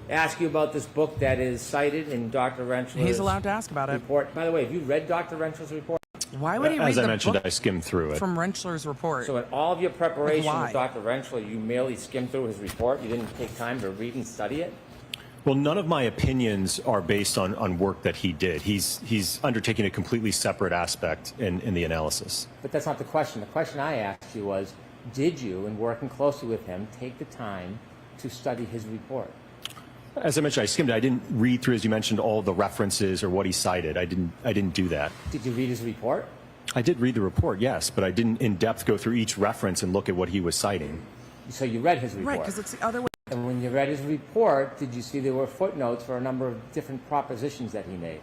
ask you about this book that is cited in Dr. Renshaw's He's allowed to ask about it. report. By the way, have you read Dr. Renshaw's report? Why would he read As I the mentioned, book I skimmed through it. from Rensselaer's report? So in all of your preparation Why? with Dr. Renshaw, you merely skimmed through his report? You didn't take time to read and study it? Well, none of my opinions are based on work that he did. He's undertaking a completely separate aspect in the analysis. But that's not the question. The question I asked you was, did you, in working closely with him, take the time to study his report? As I mentioned, I skimmed it. I didn't read through, as you mentioned, all the references or what he cited. I didn't do that. Did you read his report? I did read the report, yes, but I didn't in depth go through each reference and look at what he was citing. So you read his report? Right, because it's the other way. And when you read his report, did you see there were footnotes for a number of different propositions that he made?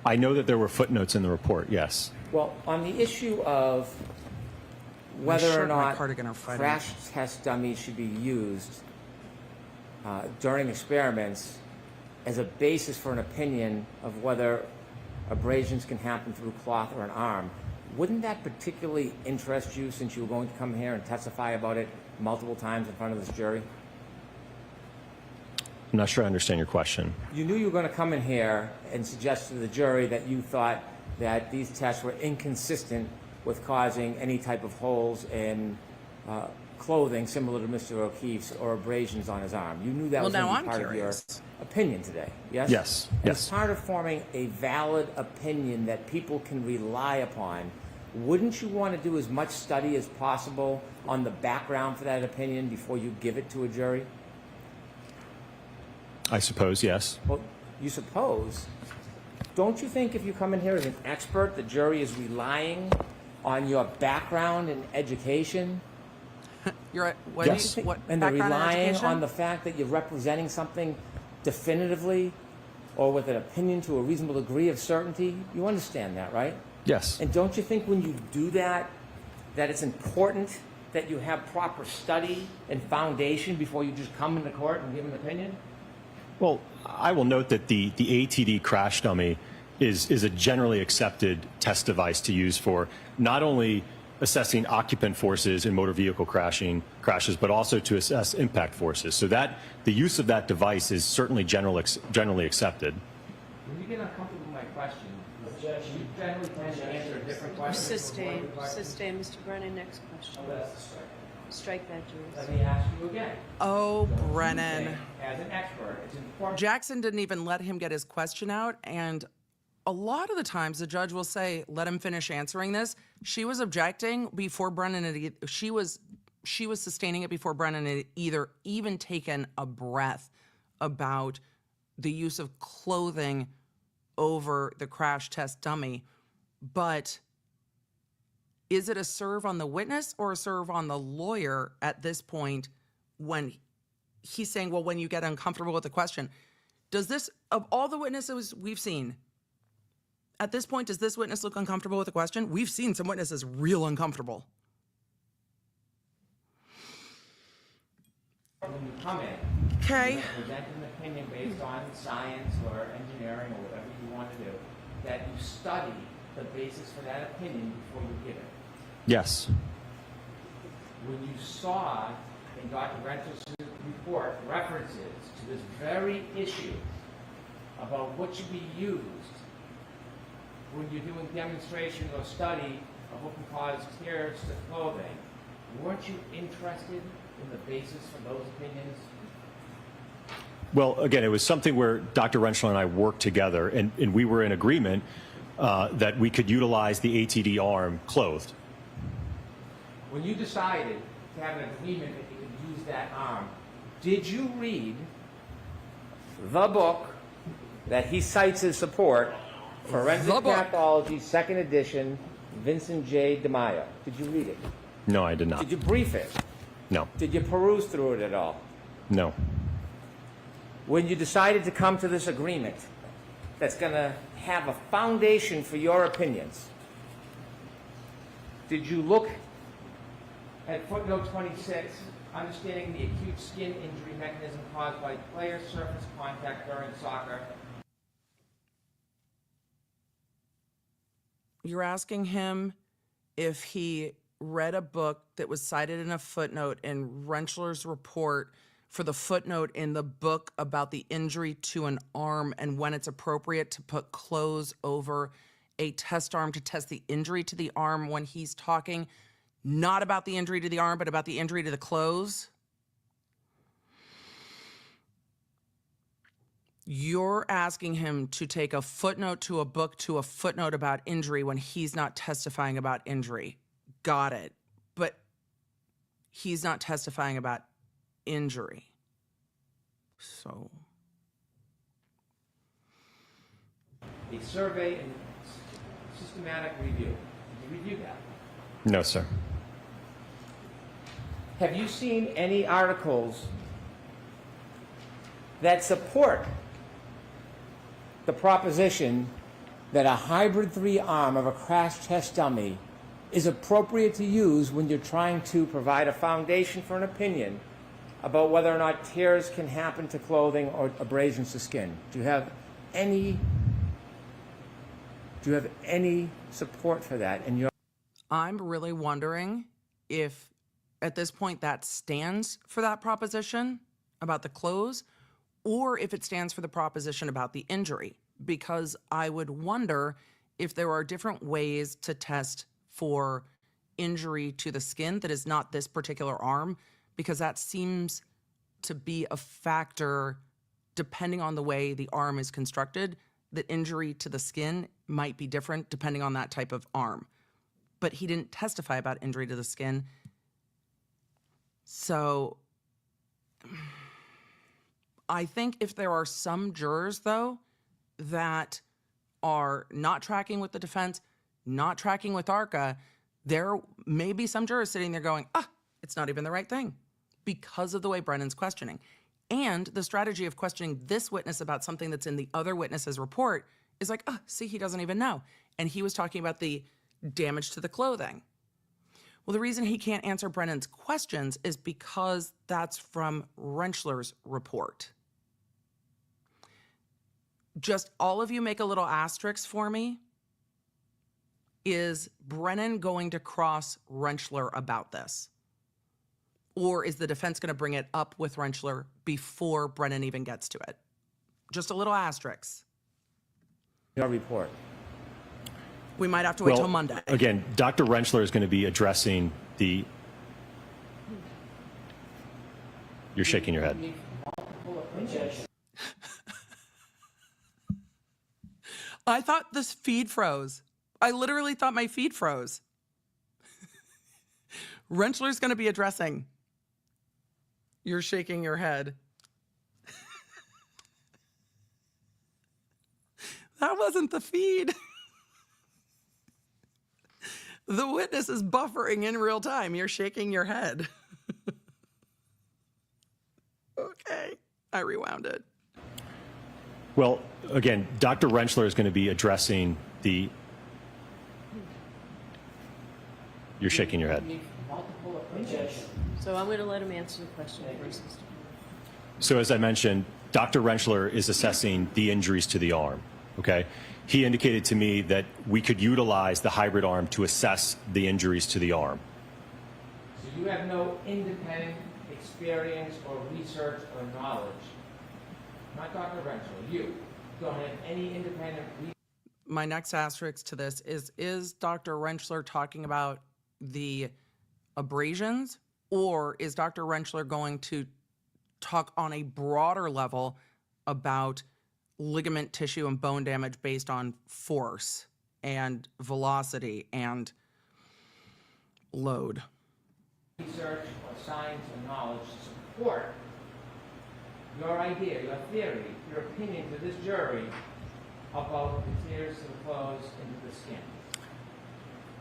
I know that there were footnotes in the report, yes. Well, on the issue of My whether shirt or and my not cardigan are fighting. crash test dummies should be used during experiments as a basis for an opinion of whether abrasions can happen through cloth or an arm, wouldn't that particularly interest you since you were going to come here and testify about it multiple times in front of this jury? I'm not sure I understand your question. You knew you were going to come in here and suggest to the jury that you thought that these tests were inconsistent with causing any type of holes in clothing similar to Mr. O'Keefe's or abrasions on his arm. You knew that Well, was going now to I'm be part curious. of your opinion today, yes? Yes, And yes. as part of forming a valid opinion that people can rely upon, wouldn't you want to do as much study as possible on the background for that opinion before you give it to a jury? I suppose, yes. Well, you suppose. Don't you think if you come in here as an expert, the jury is relying on your background and education? You're at what? Yes. What And they're background in relying education? on the fact that you're representing something definitively or with an opinion to a reasonable degree of certainty? You understand that, right? Yes. And don't you think when you do that, that it's important that you have proper study and foundation before you just come into court and give an opinion? Well, I will note that the ATD crash dummy is a generally accepted test device to use for not only assessing occupant forces in motor vehicle crashes, but also to assess impact forces. So that the use of that device is certainly generally accepted. When you get uncomfortable with my question, you generally tend to answer a different question. Sustain, Mr. Brennan, next question. Oh, that's the strike. Strike that, Jules. Let me ask you again. Oh, Don't you Brennan. think, as an expert, it's important. Jackson didn't even let him get his question out, and a lot of the times the judge will say, let him finish answering this. She was objecting before Brennan had, she was sustaining it before Brennan had even taken a breath about the use of clothing over the crash test dummy. But is it a serve on the witness or a serve on the lawyer at this point when he's saying, well, when you get uncomfortable with the question, does this, of all the witnesses we've seen, at this point, does this witness look uncomfortable with the question? We've seen some witnesses real uncomfortable. When you come in, Okay. you present an opinion based on science or engineering or whatever you want to do, that you study the basis for that opinion before you give it. Yes. When you saw in Dr. Rentz's report references to this very issue about what should be used when you're doing demonstration or study of what can cause tears to clothing, weren't you interested in the basis for those opinions? Well, again, it was something where Dr. Rentschler and I worked together, and we were in agreement that we could utilize the ATD arm clothed. When you decided to have an agreement that you could use that arm, did you read the book that he cites as support, Forensic Pathology, 2nd edition, Vincent J. DeMaio? Did you read it? No, I did not. Did you brief it? No. Did you peruse through it at all? No. When you decided to come to this agreement that's going to have a foundation for your opinions, did you look at footnote 26, understanding the acute skin injury mechanism caused by player surface contact during soccer? You're asking him if he read a book that was cited in a footnote in Rentschler's report for the footnote in the book about the injury to an arm and when it's appropriate to put clothes over a test arm to test the injury to the arm when he's talking not about the injury to the arm, but about the injury to the clothes. You're asking him to take a footnote to a book to a footnote about injury when he's not testifying about injury. Got it. But he's not testifying about injury. So. A survey and systematic review. Did you review that? No, sir. Have you seen any articles that support the proposition that a hybrid 3 arm of a crash test dummy is appropriate to use when you're trying to provide a foundation for an opinion about whether or not tears can happen to clothing or abrasions to skin? Do you have any support for that in your... I'm really wondering if at this point that stands for that proposition about the clothes or if it stands for the proposition about the injury, because I would wonder if there are different ways to test for injury to the skin that is not this particular arm, because that seems to be a factor depending on the way the arm is constructed, that injury to the skin might be different depending on that type of arm. But he didn't testify about injury to the skin. So I think if there are some jurors, though, that are not tracking with the defense, not tracking with ARCCA, there may be some jurors sitting there going, it's not even the right thing because of the way Brennan's questioning. And the strategy of questioning this witness about something that's in the other witness's report is like, see, he doesn't even know. And he was talking about the damage to the clothing. Well, the reason he can't answer Brennan's questions is because that's from Rentschler's report. Just all of you make a little asterisk for me. Is Brennan going to cross Rentschler about this? Or is the defense going to bring it up with Rentschler before Brennan even gets to it? Just a little asterisk. Your report. We might have to wait till Monday. Again, Dr. Rentschler is going to be addressing the... You're shaking your head. I thought this feed froze. I literally thought my feed froze. Rentschler's going to be addressing. You're shaking your head. That wasn't the feed. The witness is buffering in real time. You're shaking your head. Okay, I rewound it. Well, again, Dr. Rentschler is going to be addressing the... You're shaking your head. So I'm going to let him answer the question first. So as I mentioned, Dr. Rentschler is assessing the injuries to the arm, okay? He indicated to me that we could utilize the hybrid arm to assess the injuries to the arm. So you have no independent experience or research or knowledge. Not Dr. Rentschler, you don't have any independent research. My next asterisk to this is Dr. Rentschler talking about the abrasions, or is Dr. Rentschler going to talk on a broader level about ligament tissue and bone damage based on force and velocity and load? Research or science or knowledge to support your idea, your theory, your opinion to this jury about the tears to the clothes into the skin.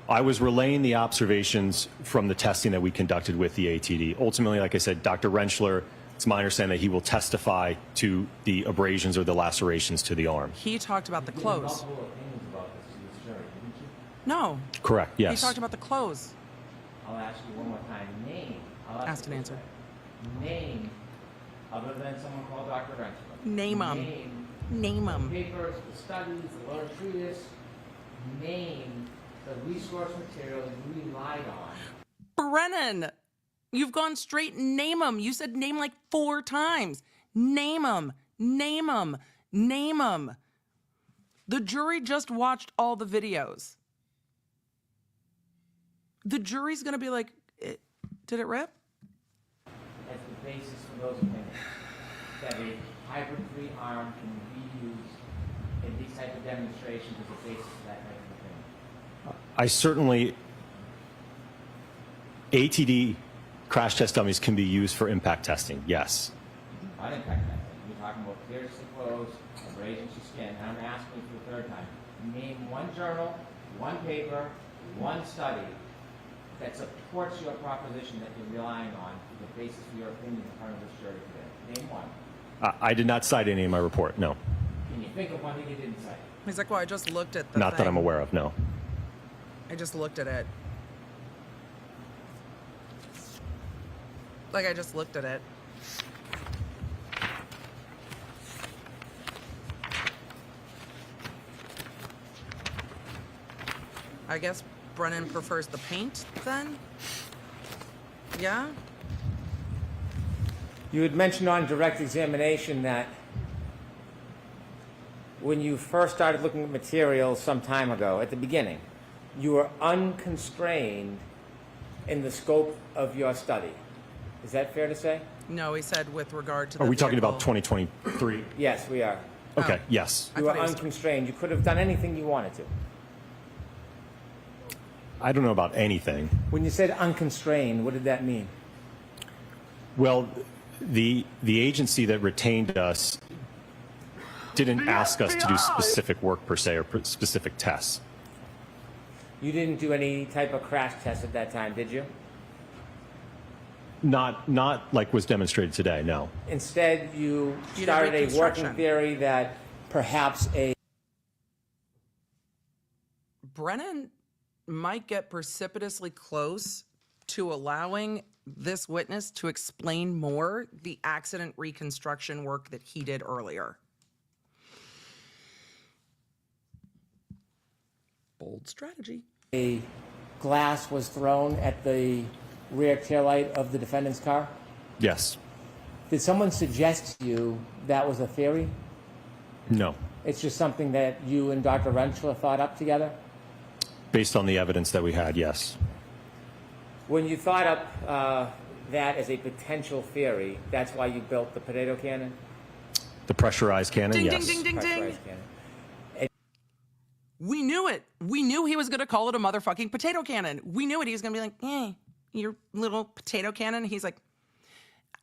I was relaying the observations from the testing that we conducted with the ATD. Ultimately, like I said, Dr. Rentschler, it's my understanding that he will testify to the abrasions or the lacerations to the arm. He talked about the clothes. Multiple opinions about this to this jury, didn't you? No, Correct, yes. he talked about the clothes. I'll ask you one more time. Name. Asked and answered. Name, other than someone called Dr. Rentschler. Name 'em. Name the 'em. papers, the studies, the learned treatise. Name the resource materials you relied on. Brennan, you've gone straight name 'em. You said name like 4 times. Name 'em. Name 'em. Name 'em. The jury just watched all the videos. The jury's going to be like, did it rip? As the basis for those opinions. That a hybrid free arm can be used in these type of demonstrations as a basis for that type of opinion. I certainly, ATD crash test dummies can be used for impact testing, yes. Not impact testing. You're talking about tears to clothes, abrasions to skin, and I'm asking for the third time. Name one journal, one paper, one study that supports your proposition that you're relying on for the basis for your opinion in front of this jury today. Name one. I did not cite any in my report, no. Can you think of one that you didn't cite? He's like, well, I just looked at the Not that thing. I'm aware of, no. I just looked at it. Like, I just looked at it. I guess Brennan prefers the paint then? Yeah? You had mentioned on direct examination that when you first started looking at materials some time ago, at the beginning, you were unconstrained in the scope of your study. Is that fair to say? No, he said with regard to the Are we talking about vehicle. 2023? Yes, we are. Okay, yes. I You were thought he was- unconstrained. You could have done anything you wanted to. I don't know about anything. When you said unconstrained, what did that mean? Well, the agency that retained us didn't ask us to do specific work per se or specific tests. You didn't do any type of crash test at that time, did you? Not like was demonstrated today, no. Instead, you did started a reconstruction. working theory that perhaps a Brennan might get precipitously close to allowing this witness to explain more the accident reconstruction work that he did earlier. Bold strategy. A glass was thrown at the rear taillight of the defendant's car? Yes. Did someone suggest to you that was a theory? No. It's just something that you and Dr. Rentschler thought up together? Based on the evidence that we had, yes. When you thought up that as a potential theory, that's why you built the potato cannon? The pressurized cannon, Ding, yes. ding, ding, ding, ding. Pressurized cannon. We knew it. We knew he was going to call it a motherfucking potato cannon. We knew it. He was going to be like, your little potato cannon. He's like,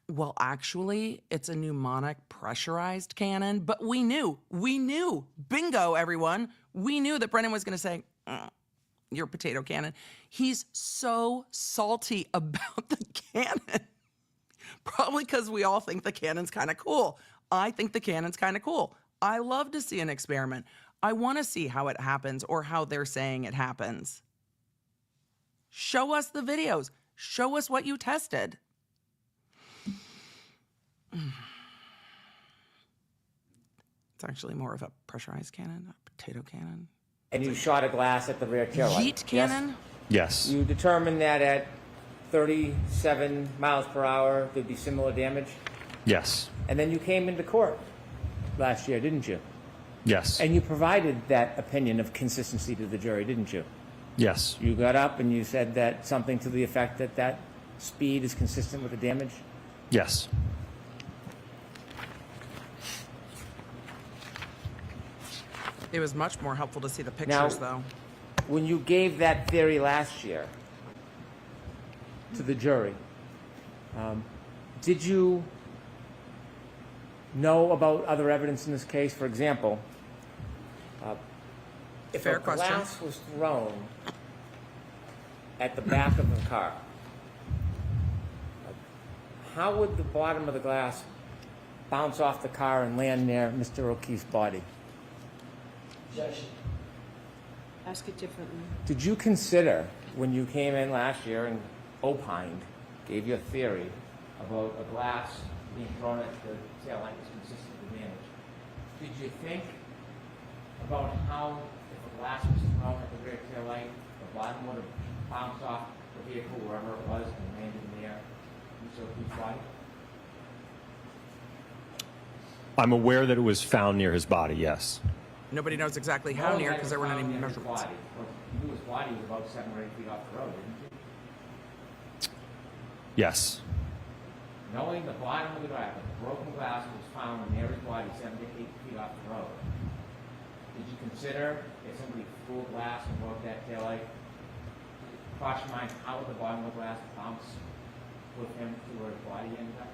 well, actually, it's a pneumonic pressurized cannon. But we knew. Bingo, everyone. We knew that Brennan was going to say, your potato cannon. He's so salty about the cannon. Probably because we all think the cannon's kind of cool. I think the cannon's kind of cool. I love to see an experiment. I want to see how it happens or how they're saying it happens. Show us the videos. Show us what you tested. It's actually more of a pressurized cannon, a potato cannon. And you shot a glass at the rear taillight? Yeet cannon? Yes. You determined that at 37 miles per hour there'd be similar damage? Yes. And then you came into court last year, didn't you? Yes. And you provided that opinion of consistency to the jury, didn't you? Yes. You got up and you said that something to the effect that that speed is consistent with the damage? Yes. It was much more helpful to see the pictures, though. When you gave that theory last year to the jury, did you know about other evidence in this case? For example, if Fair a question. glass was thrown at the back of the car, how would the bottom of the glass bounce off the car and land near Mr. O'Keefe's body? Ask it differently. Did you consider, when you came in last year and opined, gave your theory about a glass being thrown at the taillight was consistent with damage, did you think about how, if a glass was thrown at the rear taillight, the bottom would have bounced off the vehicle wherever it was and landed near Mr. O'Keefe's body? I'm aware that it was found near his body, yes. Nobody knows exactly how near because there weren't any measurements. You knew his body was about 7 or 8 feet off the road, didn't you? Yes. Knowing the bottom of the glass, the broken glass was found near his body 7 to 8 feet off the road, did you consider if somebody threw a glass and broke that taillight, cross your mind how would the bottom of the glass bounce with him to where his body ended up?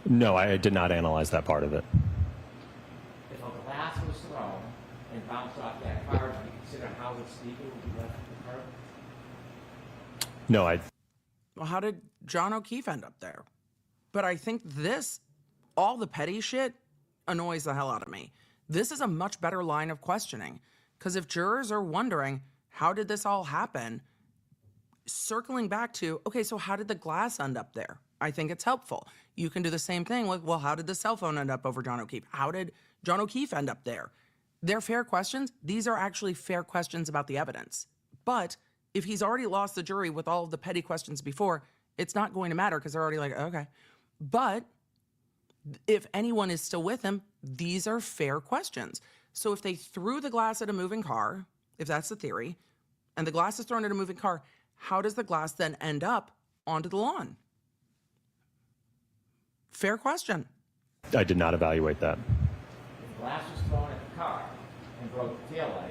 No, I did not analyze that part of it. If a glass was thrown and bounced off that car, did you consider how the speaker would be left at the curb? No, Well, how did John O'Keefe end up there? But I think all the petty shit annoys the hell out of me. This is a much better line of questioning. Because if jurors are wondering, how did this all happen? Circling back to, okay, so how did the glass end up there? I think it's helpful. You can do the same thing with, well, how did the cell phone end up over John O'Keefe? How did John O'Keefe end up there? They're fair questions. These are actually fair questions about the evidence. But if he's already lost the jury with all of the petty questions before, it's not going to matter because they're already like, okay. But if anyone is still with him, these are fair questions. So if they threw the glass at a moving car, if that's the theory, and the glass is thrown at a moving car, how does the glass then end up onto the lawn? Fair question. I did not evaluate that. If the glass was thrown at the car and broke the taillight,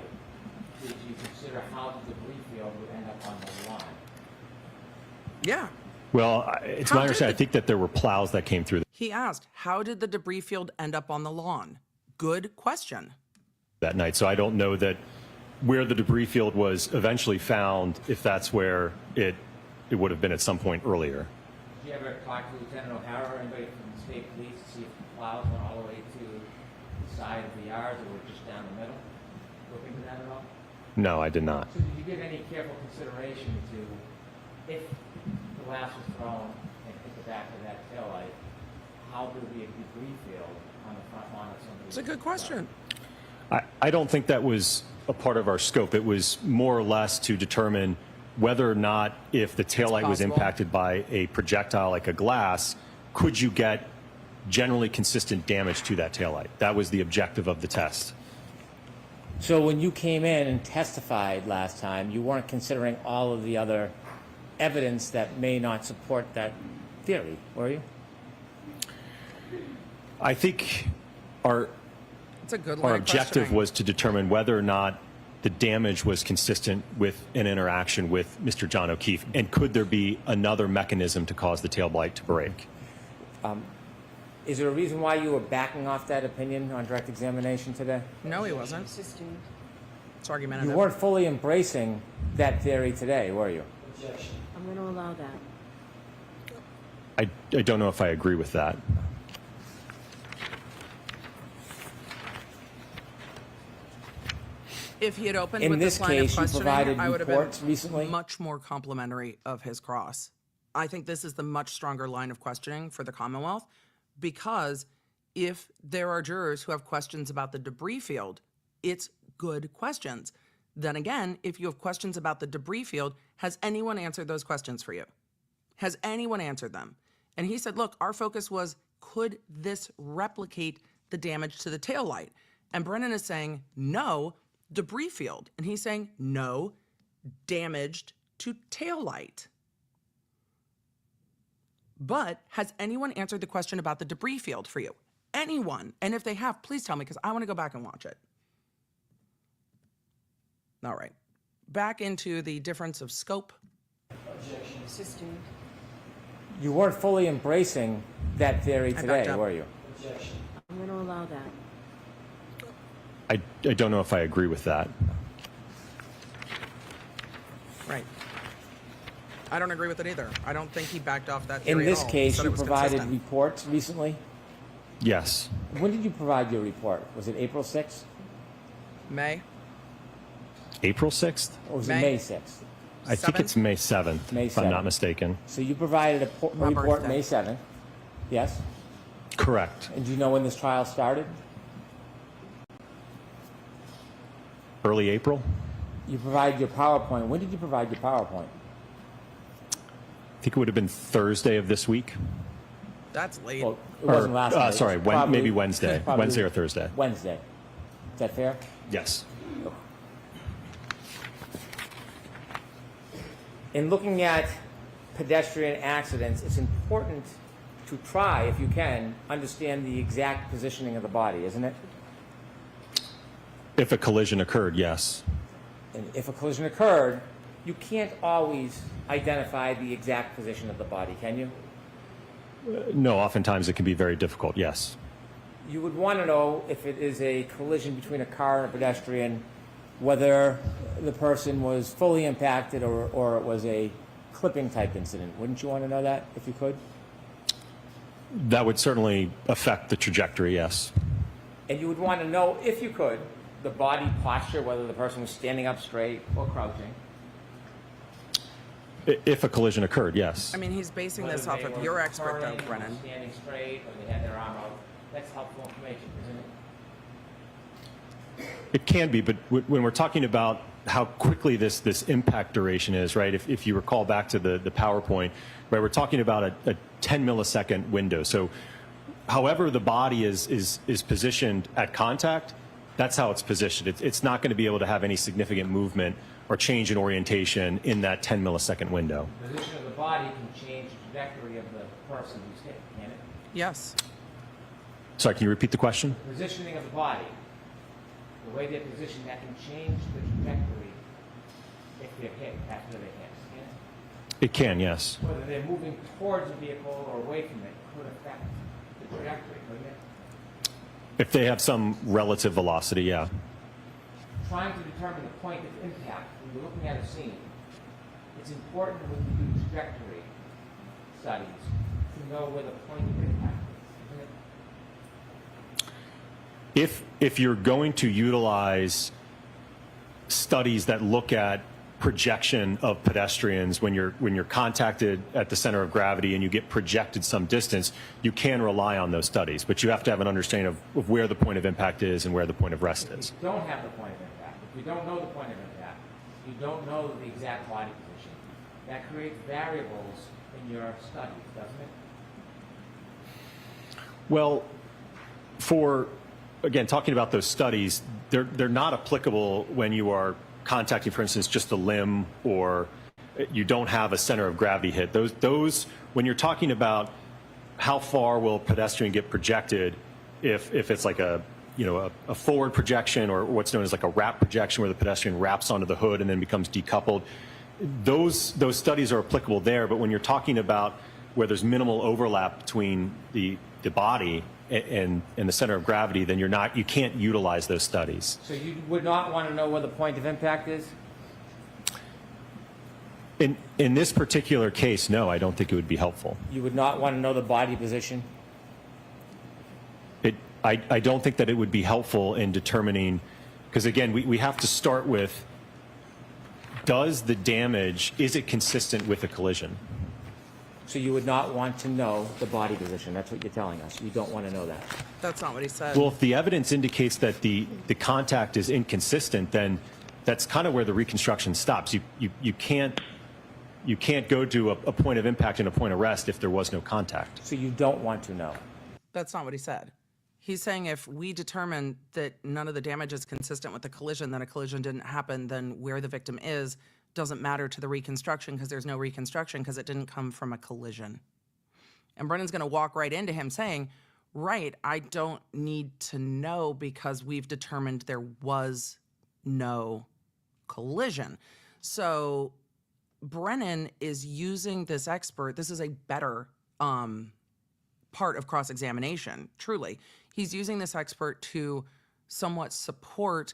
did you consider how the debris field would end up on the lawn? Yeah. Well, it's How my did understanding. I think that there were plows that came through He asked, how did the debris field end up on the lawn? Good question. that night. So I don't know that where the debris field was eventually found, if that's where it would have been at some point earlier. Did you ever talk to Lieutenant O'Hara or anybody from the state police to see if the plows went all the way to the side of the yard or were just down the middle? Look into that at all? No, I did not. So did you give any careful consideration to if the glass was thrown and hit the back of that taillight, how would there be a debris field on the front lawn of somebody's It's a good question. I don't think that was a part of our scope. It was more or less to determine whether or not, if the taillight was possible. impacted by a projectile like a glass, could you get generally consistent damage to that taillight? That was the objective of the test. So when you came in and testified last time, you weren't considering all of the other evidence that may not support that theory, were you? I think our It's a good line of objective questioning. was to determine whether or not the damage was consistent with an interaction with Mr. John O'Keefe, and could there be another mechanism to cause the taillight to break? Is there a reason why you were backing off that opinion on direct examination today? No, he wasn't. Sustained. It's argumentative. You weren't fully embracing that theory today, were you? I'm going to allow that. I don't know if I agree with that. If he had opened In with this this line of case, you questioning, provided I would have reports been recently? much more complimentary of his cross. I think this is the much stronger line of questioning for the Commonwealth, because if there are jurors who have questions about the debris field, it's good questions. Then again, if you have questions about the debris field, has anyone answered those questions for you? Has anyone answered them? And he said, look, our focus was, could this replicate the damage to the taillight? And Brennan is saying, no, debris field. And he's saying, no, damaged to taillight. But has anyone answered the question about the debris field for you? Anyone? And if they have, please tell me, because I want to go back and watch it. All right. Back into the difference of scope. Sustained. You weren't fully embracing that theory I today, backed up. were you? I'm going to allow that. I don't know if I agree with that. Right. I don't agree with it either. I don't think he backed off that In theory this at all. He case, said you it was provided consistent. reports recently. Yes. When did you provide your report? Was it April 6th May. April 6th? or was May. it May 6th? I think it's May 7th, May if I'm not 7th. mistaken. So you provided a My report birthday. May 7th, yes? Correct. And do you know when this trial started? Early April? You provided your PowerPoint. When did you provide your PowerPoint? I think it would have been Thursday of this week. That's late. Well, it wasn't last night. It was Sorry, probably- maybe Wednesday. probably Wednesday or Thursday. Wednesday. Is that fair? Yes. In looking at pedestrian accidents, it's important to try, if you can, understand the exact positioning of the body, isn't it? If a collision occurred, yes. And if a collision occurred, you can't always identify the exact position of the body, can you? No, oftentimes it can be very difficult, yes. You would want to know if it is a collision between a car and a pedestrian, whether the person was fully impacted or it was a clipping type incident. Wouldn't you want to know that if you could? That would certainly affect the trajectory, yes. And you would want to know, if you could, the body posture, whether the person was standing up straight or crouching. If a collision occurred, yes. I mean, he's basing this Whether off they of were your expert, though, turning, Brennan. standing straight, or they had their arm out. That's helpful information, isn't it? It can be, but when we're talking about how quickly this impact duration is, right? If you recall back to the PowerPoint, right, we're talking about a 10 millisecond window. So however the body is positioned at contact, that's how it's positioned. It's not going to be able to have any significant movement or change in orientation in that 10 millisecond window. The position of the body can change the trajectory of the person who's hit, can it? Yes. Sorry, can you repeat the question? The positioning of the body, the way they're positioned, that can change the trajectory if they're hit, after they're hit, can it? It can, yes. Whether they're moving towards the vehicle or away from it could affect the trajectory, couldn't it? If they have some relative velocity, yeah. Trying to determine the point of impact when you're looking at a scene, it's important when you do trajectory studies to know where the point of impact is, isn't it? If you're going to utilize studies that look at projection of pedestrians when you're contacted at the center of gravity and you get projected some distance, you can rely on those studies, but you have to have an understanding of where the point of impact is and where the point of rest is. If you don't have the point of impact, if you don't know the point of impact, you don't know the exact body position, that creates variables in your studies, doesn't it? Well, again, talking about those studies, they're not applicable when you are contacting, for instance, just a limb or you don't have a center of gravity hit. Those when you're talking about how far will a pedestrian get projected, if it's like a forward projection or what's known as like a wrap projection where the pedestrian wraps onto the hood and then becomes decoupled, those studies are applicable there. But when you're talking about where there's minimal overlap between the body and the center of gravity, then you can't utilize those studies. So you would not want to know where the point of impact is? In this particular case, no, I don't think it would be helpful. You would not want to know the body position? I don't think that it would be helpful in determining, because again, we have to start with, is it consistent with a collision? So you would not want to know the body position. That's what you're telling us. You don't want to know that. That's not what he said. Well, if the evidence indicates that the contact is inconsistent, then that's kind of where the reconstruction stops. You can't go to a point of impact and a point of rest if there was no contact. So you don't want to know. That's not what he said. He's saying if we determine that none of the damage is consistent with the collision, then a collision didn't happen, then where the victim is doesn't matter to the reconstruction because there's no reconstruction because it didn't come from a collision. And Brennan's going to walk right into him saying, right, I don't need to know because we've determined there was no collision. So Brennan is using this expert. This is a better part of cross-examination, truly. He's using this expert to somewhat support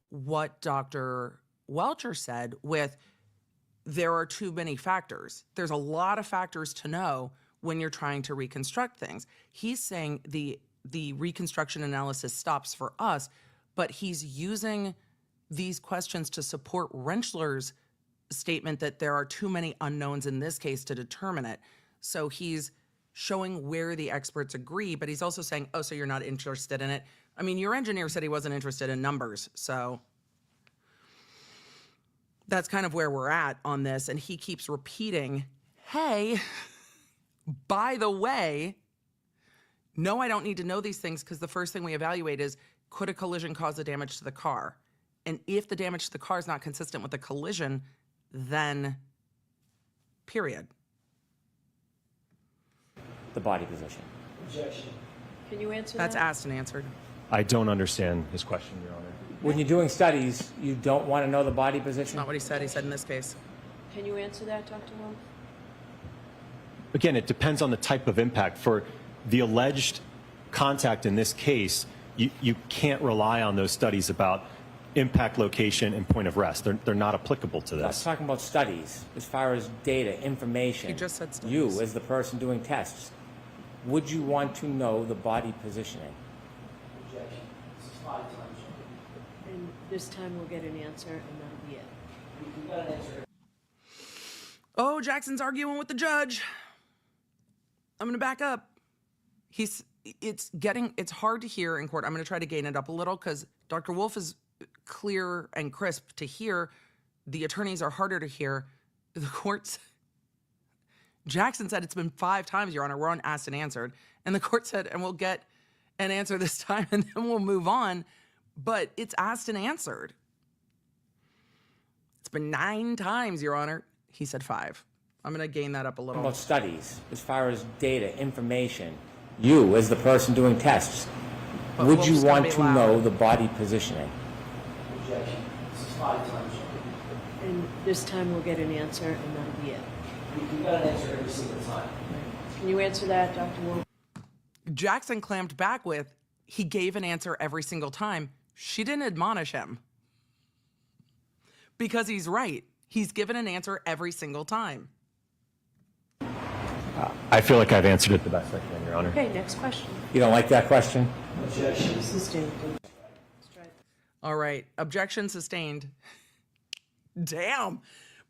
what Dr. Welcher said with, there are too many factors. There's a lot of factors to know when you're trying to reconstruct things. He's saying the reconstruction analysis stops for us, but he's using these questions to support Rentschler's statement that there are too many unknowns in this case to determine it. So he's showing where the experts agree, but he's also saying, oh, so you're not interested in it. I mean, your engineer said he wasn't interested in numbers, so that's kind of where we're at on this. And he keeps repeating, hey, by the way, no, I don't need to know these things because the first thing we evaluate is, could a collision cause the damage to the car? And if the damage to the car is not consistent with the collision, then period. The body position. Objection. Can you answer That's that? asked and answered. I don't understand his question, Your Honor. When you're doing studies, you don't want to know the body position? Not what he said. He said in this case. Can you answer that, Dr. Wolfe? Again, it depends on the type of impact. For the alleged contact in this case, you can't rely on those studies about impact location and point of rest. They're not applicable to I was this. talking about studies, as far as data, information. He just said studies. You, as the person doing tests, would you want to know the body positioning? Objection. This is 5 times. And this time we'll get an answer, and that'll be it. We got an answer. Oh, Jackson's arguing with the judge. I'm going to back up. It's hard to hear in court. I'm going to try to gain it up a little because Dr. Wolfe is clear and crisp to hear. The attorneys are harder to hear. The courts, Jackson said it's been 5 times, Your Honor. We're on asked and answered. And the court said, and we'll get an answer this time and then we'll move on. But it's asked and answered. It's been 9 times, Your Honor. He said 5. I'm going to gain that up a little. About studies, as far as data, information. You, as the person doing tests, But would Wolf's you gonna want be to loud. know the body positioning? Objection. This is 5 times. And this time we'll get an answer, and that'll be it. We got an answer every single time. Can you answer that, Dr. Wolfe? Jackson clamped back with, he gave an answer every single time. She didn't admonish him. Because he's right. He's given an answer every single time. I feel like I've answered it the best I can, Your Honor. Okay, next question. You don't like that question? Objection. Sustained. Let's try it. All right. Objection sustained. Damn.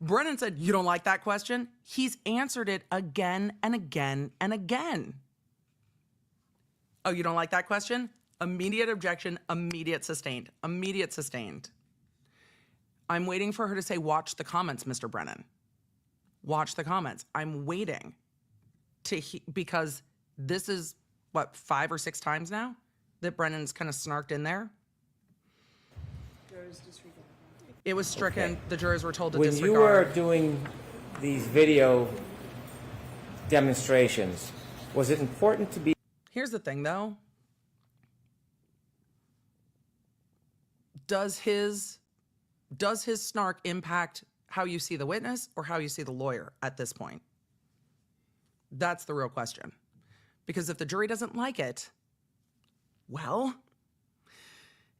Brennan said, you don't like that question? He's answered it again and again and again. Oh, you don't like that question? Immediate objection, immediate sustained. Immediate sustained. I'm waiting for her to say, watch the comments, Mr. Brennan. Watch the comments. I'm waiting because this is, what, 5 or 6 times now that Brennan's kind of snarked in there? It was stricken. Okay. The jurors were told to When disregard. you were doing these video demonstrations, was it important to be... Here's the thing, though. Does his snark impact how you see the witness or how you see the lawyer at this point? That's the real question. Because if the jury doesn't like it, well,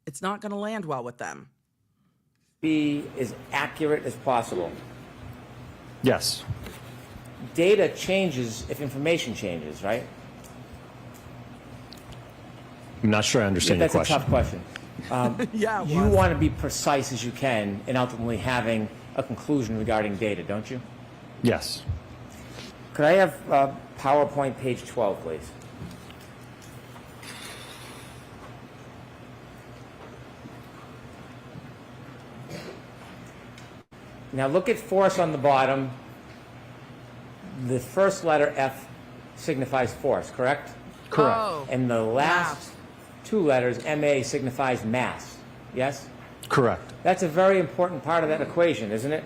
it's not going to land well with them. be as accurate as possible? Yes. Data changes if information changes, right? I'm not sure I understand your That's question. a tough question. Yeah, it You was. want to be precise as you can in ultimately having a conclusion regarding data, don't you? Yes. Could I have PowerPoint page 12, please? Now look at force on the bottom. The first letter F signifies force, correct? Correct. Oh, And the last math. two letters, MA, signifies mass. Yes? Correct. That's a very important part of that equation, isn't it?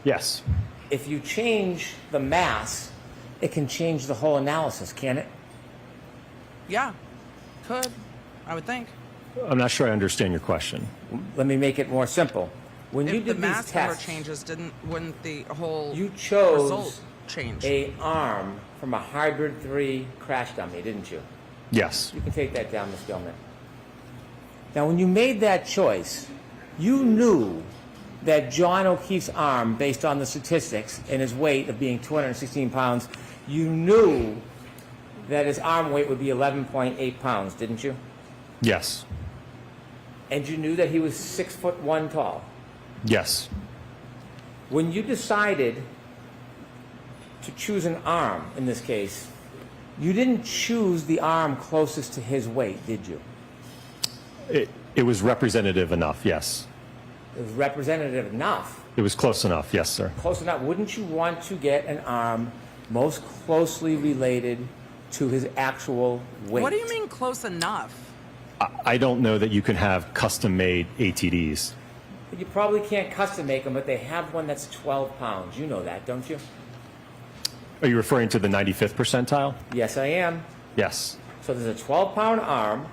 Yes. If you change the mass, it can change the whole analysis, can it? Yeah, could, I would think. I'm not sure I understand your question. Let me make it more simple. When you If the did mass these number tests, changes, wouldn't the whole you chose result change? a arm from a Hybrid 3 crash dummy, didn't you? Yes. You can take that down, Ms. Gilman. Now, when you made that choice, you knew that John O'Keefe's arm, based on the statistics and his weight of being 216 pounds, you knew that his arm weight would be 11.8 pounds, didn't you? Yes. And you knew that he was 6'1" tall. Yes. When you decided to choose an arm, in this case, you didn't choose the arm closest to his weight, did you? It was representative enough, yes. It was representative enough. It was close enough, yes, sir. Close enough. Wouldn't you want to get an arm most closely related to his actual weight? What do you mean close enough? I don't know that you can have custom-made ATDs. You probably can't custom make them, but they have one that's 12 pounds. You know that, don't you? Are you referring to the 95th percentile? Yes, I am. Yes. So there's a 12-pound arm.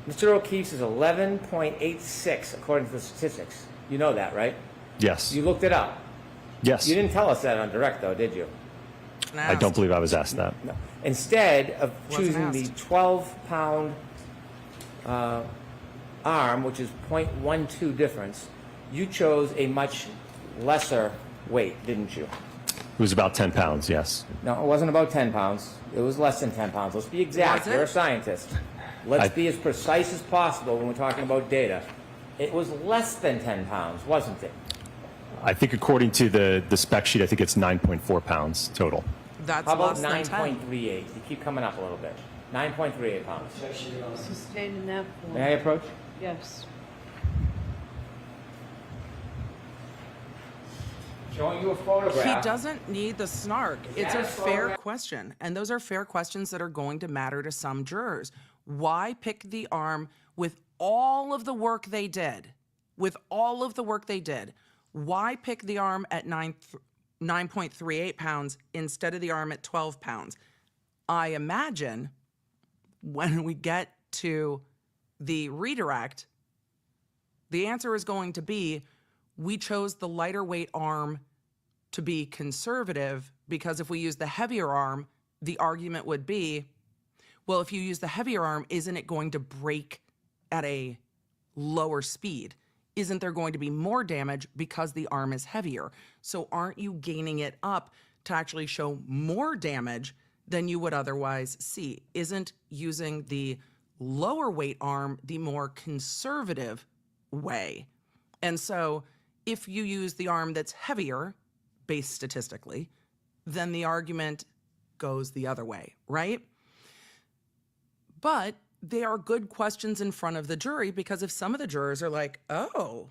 Mr. O'Keefe's is 11.86, according to the statistics. You know that, right? Yes. You looked it up. Yes. You didn't tell us that on direct, though, did you? I don't believe I was asked that. No. Instead of Wasn't choosing the asked. 12-pound arm, which is 0.12 difference, you chose a much lesser weight, didn't you? It was about 10 pounds, yes. No, it wasn't about 10 pounds. It was less than 10 pounds. Let's be exact. Was it? You're a scientist. Let's be as precise as possible when we're talking about data. It was less than 10 pounds, wasn't it? I think according to the spec sheet, I think it's 9.4 pounds total. That's How about less than 10. 9.38? You keep coming up a little bit. 9.38 pounds. Sustained in that form. May I approach? Yes. Showing you a photograph. He doesn't need the snark. It's a fair question. And those are fair questions that are going to matter to some jurors. Why pick the arm with all of the work they did? With all of the work they did, why pick the arm at 9.38 pounds instead of the arm at 12 pounds? I imagine when we get to the redirect, the answer is going to be we chose the lighter weight arm to be conservative because if we use the heavier arm, the argument would be, well, if you use the heavier arm, isn't it going to break at a lower speed? Isn't there going to be more damage because the arm is heavier? So aren't you gaining it up to actually show more damage than you would otherwise see? Isn't using the lower weight arm the more conservative way? And so if you use the arm that's heavier, based statistically, then the argument goes the other way, right? But they are good questions in front of the jury, because if some of the jurors are like, oh,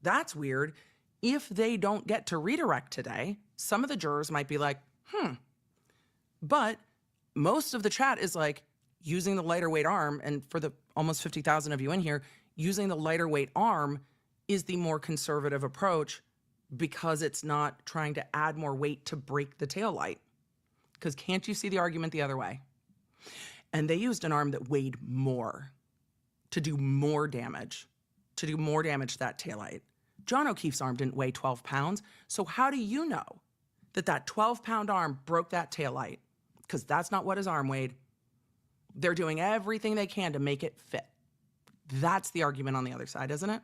that's weird. If they don't get to redirect today, some of the jurors might be like, But most of the chat is like, using the lighter weight arm, and for the almost 50,000 of you in here, using the lighter weight arm is the more conservative approach, because it's not trying to add more weight to break the tail light. Because can't you see the argument the other way? And they used an arm that weighed more to do more damage, to that taillight. John O'Keefe's arm didn't weigh 12 pounds. So how do you know that that 12-pound arm broke that taillight? Because that's not what his arm weighed. They're doing everything they can to make it fit. That's the argument on the other side, isn't it?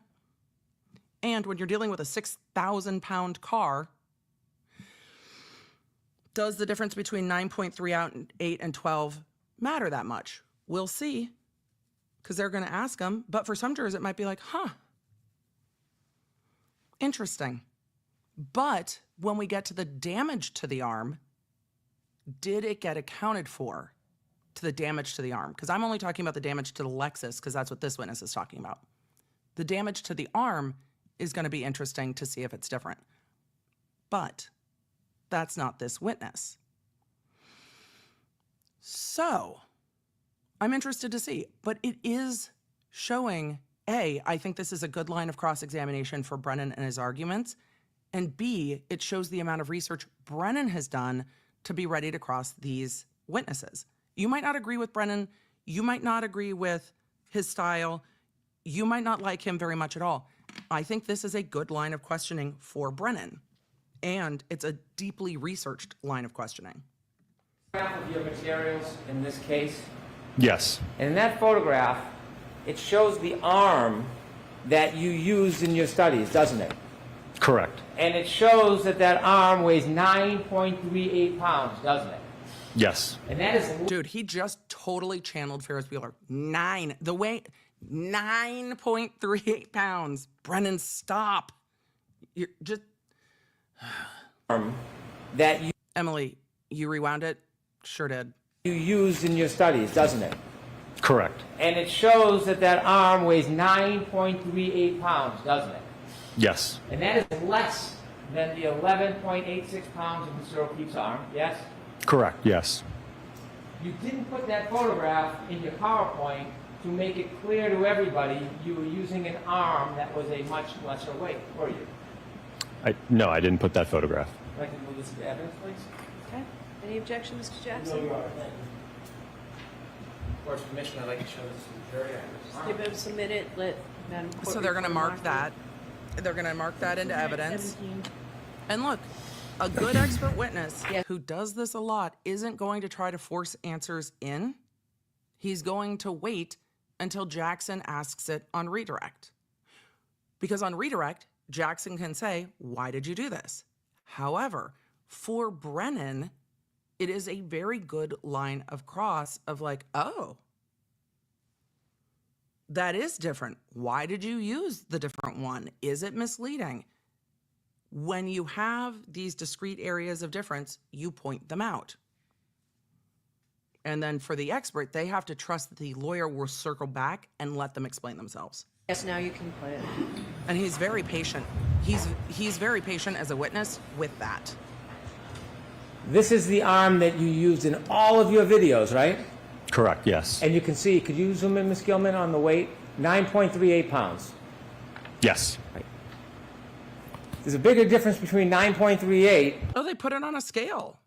And when you're dealing with a 6,000-pound car, does the difference between 9.3 out and 8 and 12 matter that much? We'll see, because they're going to ask them. But for some jurors, it might be like, interesting. But when we get to the damage to the arm, did it get accounted for to the damage to the arm? Because I'm only talking about the damage to the Lexus, because that's what this witness is talking about. The damage to the arm is going to be interesting to see if it's different. But that's not this witness. So I'm interested to see, but it is showing, A, I think this is a good line of cross-examination for Brennan and his arguments, and B, it shows the amount of research Brennan has done to be ready to cross these witnesses. You might not agree with Brennan, you might not agree with his style, you might not like him very much at all. I think this is a good line of questioning for Brennan, and it's a deeply researched line of questioning. Of your materials in this case, Yes. and in that photograph, it shows the arm that you used in your studies, doesn't it? Correct. And it shows that that arm weighs 9.38 pounds, doesn't it? Yes. And that is Dude, he just totally channeled Ferris Bueller. The weight, 9.38 pounds. Brennan, stop. You're just... arm that Emily, you rewound it? Sure did. you used in your studies, doesn't it? Correct. And it shows that that arm weighs 9.38 pounds, doesn't it? Yes. And that is less than the 11.86 pounds of Mr. O'Keefe's arm, yes? Correct. Yes. You didn't put that photograph in your PowerPoint to make it clear to everybody you were using an arm that was a much lesser weight, were you? No, I didn't put that photograph. I'd like to move this to evidence, please. Okay. Any objection, Mr. Jackson? No, you are. Thank you. Of course, permission, I'd like to show this to the jury. Just give us a minute. Let Madam Court So they're going to reporter mark that. They're going to mark that into evidence. 17. And look, a good expert witness Yeah. who does this a lot isn't going to try to force answers in. He's going to wait until Jackson asks it on redirect. Because on redirect, Jackson can say, why did you do this? However, for Brennan, it is a very good line of cross of like, oh, that is different. Why did you use the different one? Is it misleading? When you have these discrete areas of difference, you point them out. And then for the expert, they have to trust that the lawyer will circle back and let them explain themselves. Yes, now you can play it. And he's very patient. He's very patient as a witness with that. This is the arm that you used in all of your videos, right? Correct. Yes. And you can see, could you zoom in, Ms. Gilman, on the weight? 9.38 pounds. Yes. There's a bigger difference between 9.38. Oh, they put it on a scale.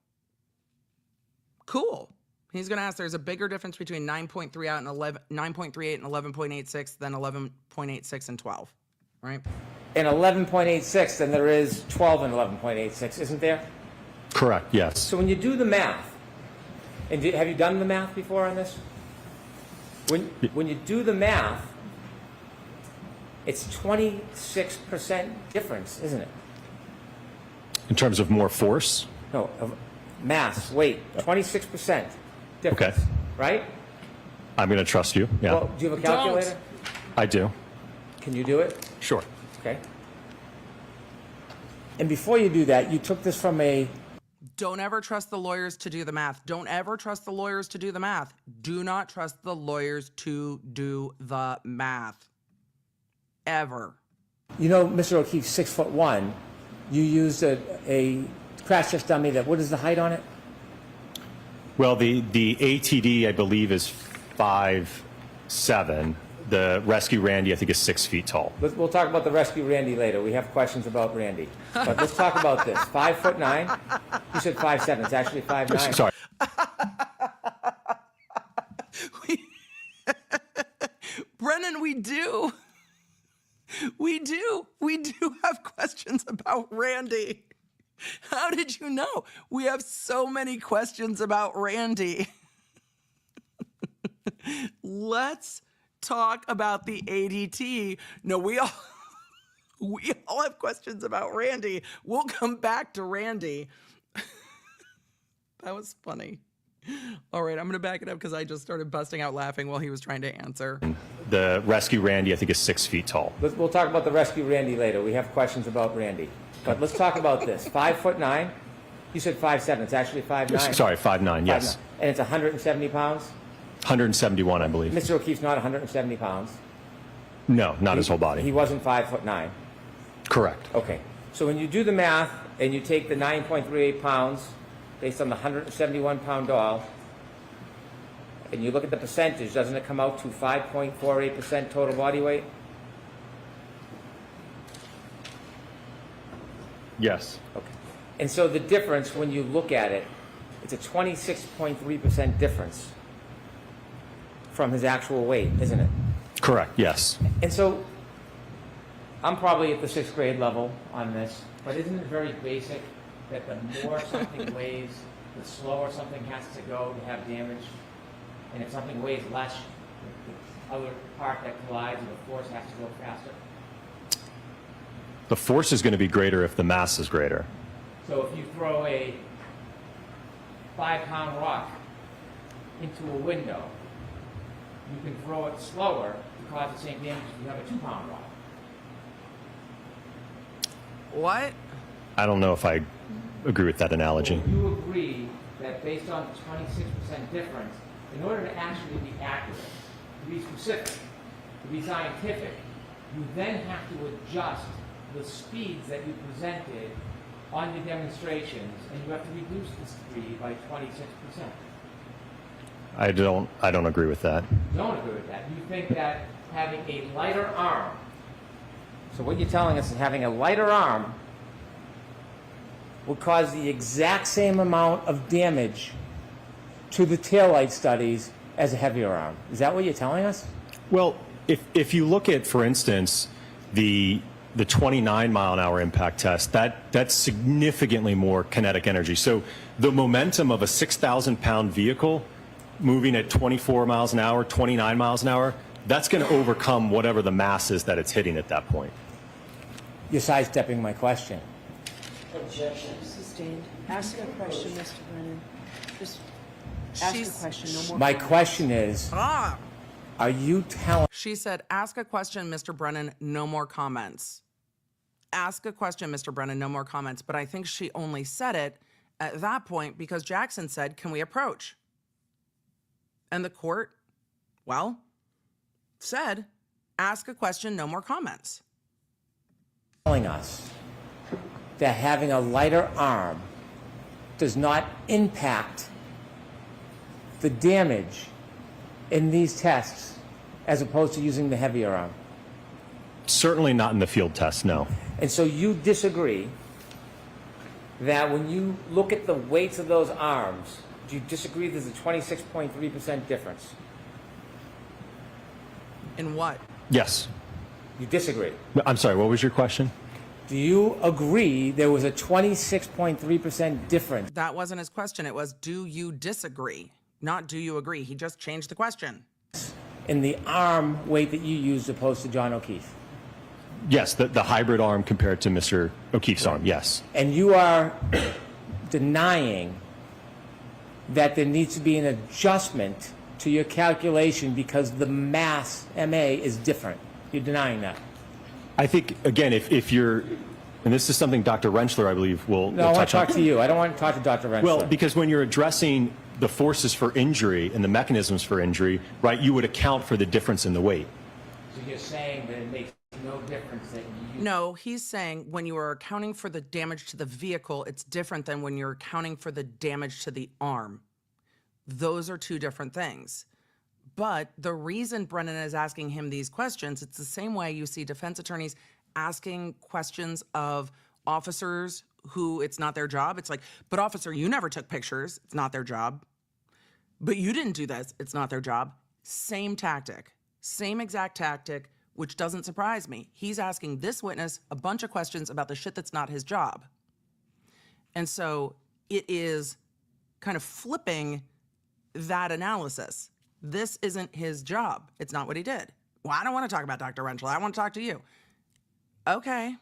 Cool. He's going to ask, there's a bigger difference between 9.3 out and 9.38 and 11.86 than 11.86 and 12, right? And 11.86 than there is 12 and 11.86, isn't there? Correct. Yes. So when you do the math, and have you done the math before on this? When you do the math, it's 26% difference, isn't it? In terms of more force. No, of mass, weight, 26% difference, Okay. right? I'm going to trust you. Yeah. Well, do you have a calculator? I do. Can you do it? Sure. Okay. And before you do that, you took this from a... Don't ever trust the lawyers to do the math. Don't ever trust the lawyers to do the math. Do not trust the lawyers to do the math. Ever. You know, Mr. O'Keefe's 6'1". You used a crash test dummy that, what is the height on it? Well, the ATD, I believe, is 5'7". The Rescue Randy, I think, is 6 feet tall. We'll talk about the Rescue Randy later. We have questions about Randy. But let's talk about this. 5'9". You said 5'7". It's actually 5'9". Sorry. Brennan, we do have questions about Randy. How did you know? We have so many questions about Randy. Let's talk about the ADT. No, we all have questions about Randy. We'll come back to Randy. That was funny. All right, I'm going to back it up because I just started busting out laughing while he was trying to answer. The Rescue Randy, I think, is 6 feet tall. We'll talk about the Rescue Randy later. We have questions about Randy. But let's talk about this. 5'9". You said 5'7". It's actually 5'9". Sorry, 5'9", yes. 5'9". And it's 170 pounds? 171, I believe. Mr. O'Keefe's not 170 pounds. No, not his whole body. He wasn't 5'9". Correct. Okay. So when you do the math and you take the 9.38 pounds based on the 171-pound doll, and you look at the percentage, doesn't it come out to 5.48% total body weight? Yes. Okay. And so the difference, when you look at it, it's a 26.3% difference from his actual weight, isn't it? Correct, yes. And so I'm probably at the 6th grade level on this, but isn't it very basic that the more something weighs, the slower something has to go to have damage? And if something weighs less, the other part that collides and the force has to go faster? The force is going to be greater if the mass is greater. So if you throw a 5-pound rock into a window, you can throw it slower to cause the same damage if you have a 2-pound rock. What? I don't know if I agree with that analogy. So you agree that based on the 26% difference, in order to actually be accurate, to be specific, to be scientific, you then have to adjust the speeds that you presented on your demonstrations, and you have to reduce the speed by 26%. I don't agree with that. You don't agree with that. You think that having a lighter arm, so what you're telling us is having a lighter arm will cause the exact same amount of damage to the taillight studies as a heavier arm. Is that what you're telling us? Well, if you look at, for instance, the 29-mile-an-hour impact test, that's significantly more kinetic energy. So the momentum of a 6,000-pound vehicle moving at 24 miles an hour, 29 miles an hour, that's going to overcome whatever the mass is that it's hitting at that point. You're sidestepping my question. Sustained. Ask a question, Mr. Brennan. Just ask a question. No more. My question is, are you telling... She said, ask a question, Mr. Brennan, no more comments. Ask a question, Mr. Brennan, no more comments. But I think she only said it at that point because Jackson said, can we approach? And the court, well, said, ask a question, no more comments. Telling us that having a lighter arm does not impact the damage in these tests as opposed to using the heavier arm? Certainly not in the field test, no. And so you disagree that when you look at the weights of those arms, do you disagree there's a 26.3% difference? In what? Yes. You disagree? I'm sorry, what was your question? Do you agree there was a 26.3% difference? That wasn't his question. It was, do you disagree? Not do you agree. He just changed the question. In the arm weight that you used opposed to John O'Keefe? Yes, the hybrid arm compared to Mr. O'Keefe's arm, yes. And you are denying that there needs to be an adjustment to your calculation because the mass, MA, is different. You're denying that. I think, again, if you're, and this is something Dr. Rentschler, I believe, will No, I want touch to talk on. to you. I don't want to talk to Dr. Rentschler. Well, because when you're addressing the forces for injury and the mechanisms for injury, right, you would account for the difference in the weight. So you're saying that it makes no difference that you... No, he's saying when you are accounting for the damage to the vehicle, it's different than when you're accounting for the damage to the arm. Those are two different things. But the reason Brennan is asking him these questions, it's the same way you see defense attorneys asking questions of officers who it's not their job. It's like, but officer, you never took pictures. It's not their job. But you didn't do this. It's not their job. Same tactic, same exact tactic, which doesn't surprise me. He's asking this witness a bunch of questions about the shit that's not his job. And so it is kind of flipping that analysis. This isn't his job. It's not what he did. Well, I don't want to talk about Dr. Rentschler. I want to talk to you. Okay,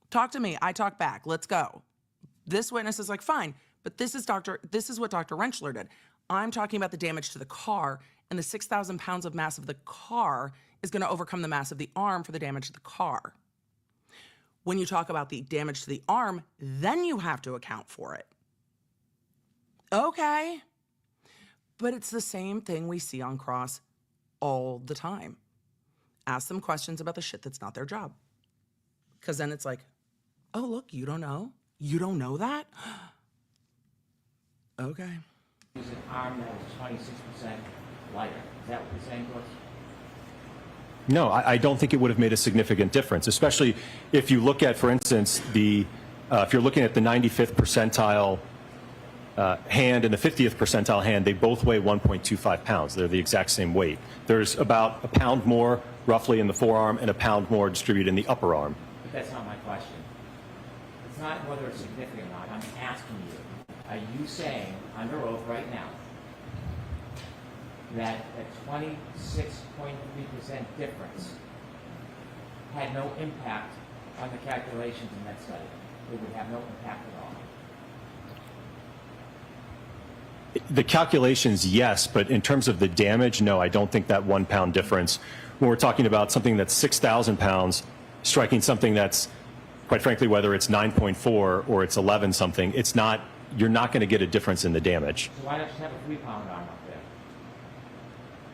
talk to me. I talk back. Let's go. This witness is like, fine, but this is what Dr. Rentschler did. I'm talking about the damage to the car, and the 6,000 pounds of mass of the car is going to overcome the mass of the arm for the damage to the car. When you talk about the damage to the arm, then you have to account for it. Okay. But it's the same thing we see on cross all the time. Ask them questions about the shit that's not their job. Because then it's like, oh, look, you don't know? You don't know that? Okay. Use an arm that was 26% lighter. Is that what you're saying to us? No, I don't think it would have made a significant difference, especially if you look at, for instance, if you're looking at the 95th percentile hand and the 50th percentile hand, they both weigh 1.25 pounds. They're the exact same weight. There's about a pound more roughly in the forearm and a pound more distributed in the upper arm. But that's not my question. It's not whether it's significant or not. I'm asking you, are you saying under oath right now that a 26.3% difference had no impact on the calculations in that study? It would have no impact at all. The calculations, yes, but in terms of the damage, no, I don't think that 1 pound difference, when we're talking about something that's 6,000 pounds, striking something that's, quite frankly, whether it's 9.4 or it's 11 something, it's not, you're not going to get a difference in the damage. So why don't you have a 3-pound arm up there?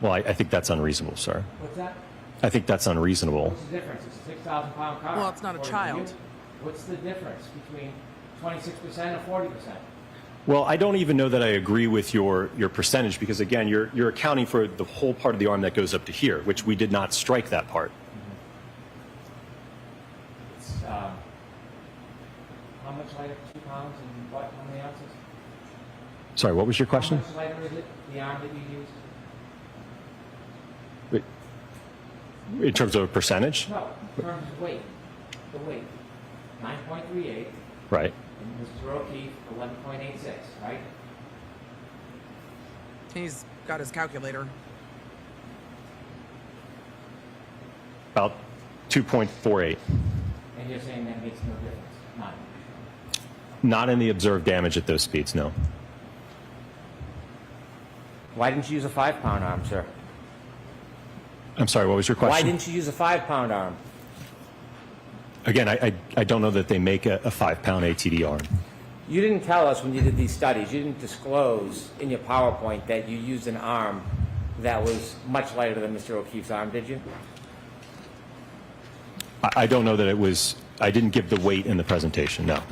Well, I think that's unreasonable, sir. What's that? I think that's unreasonable. What's the difference? It's a 6,000 pound car. Well, it's not a according to child. you. What's the difference between 26% and 40%? Well, I don't even know that I agree with your percentage because, again, you're accounting for the whole part of the arm that goes up to here, which we did not strike that part. It's, how much lighter? 2 pounds and what? How many ounces? Sorry, what was your question? How much lighter is it, the arm that you used? In terms of a percentage? No, in terms of weight. The weight. 9.38. Right. And Mr. O'Keefe, 11.86, right? He's got his calculator. About 2.48. And you're saying that makes no difference? None. Not in the observed damage at those speeds, no. Why didn't you use a 5-pound arm, sir? I'm sorry, what was your question? Why didn't you use a 5-pound arm? Again, I don't know that they make a 5-pound ATD arm. You didn't tell us when you did these studies, you didn't disclose in your PowerPoint that you used an arm that was much lighter than Mr. O'Keefe's arm, did you? I don't know that it was, I didn't give the weight in the presentation, no.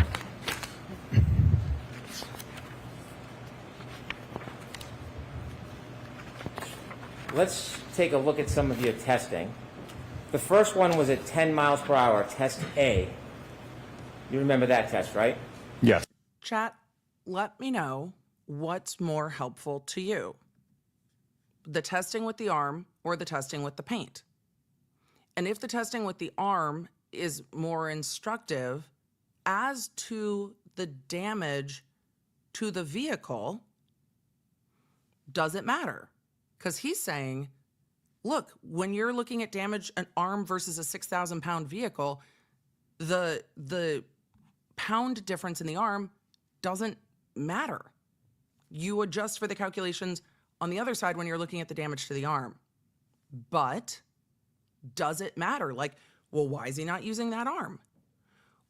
Let's take a look at some of your testing. The first one was at 10 miles per hour, test A. You remember that test, right? Yes. Chat, let me know what's more helpful to you. The testing with the arm or the testing with the paint. And if the testing with the arm is more instructive as to the damage to the vehicle, does it matter? Because he's saying, look, when you're looking at damage an arm versus a 6,000 pound vehicle, the pound difference in the arm doesn't matter. You adjust for the calculations on the other side when you're looking at the damage to the arm. But does it matter? Like, Well, why is he not using that arm?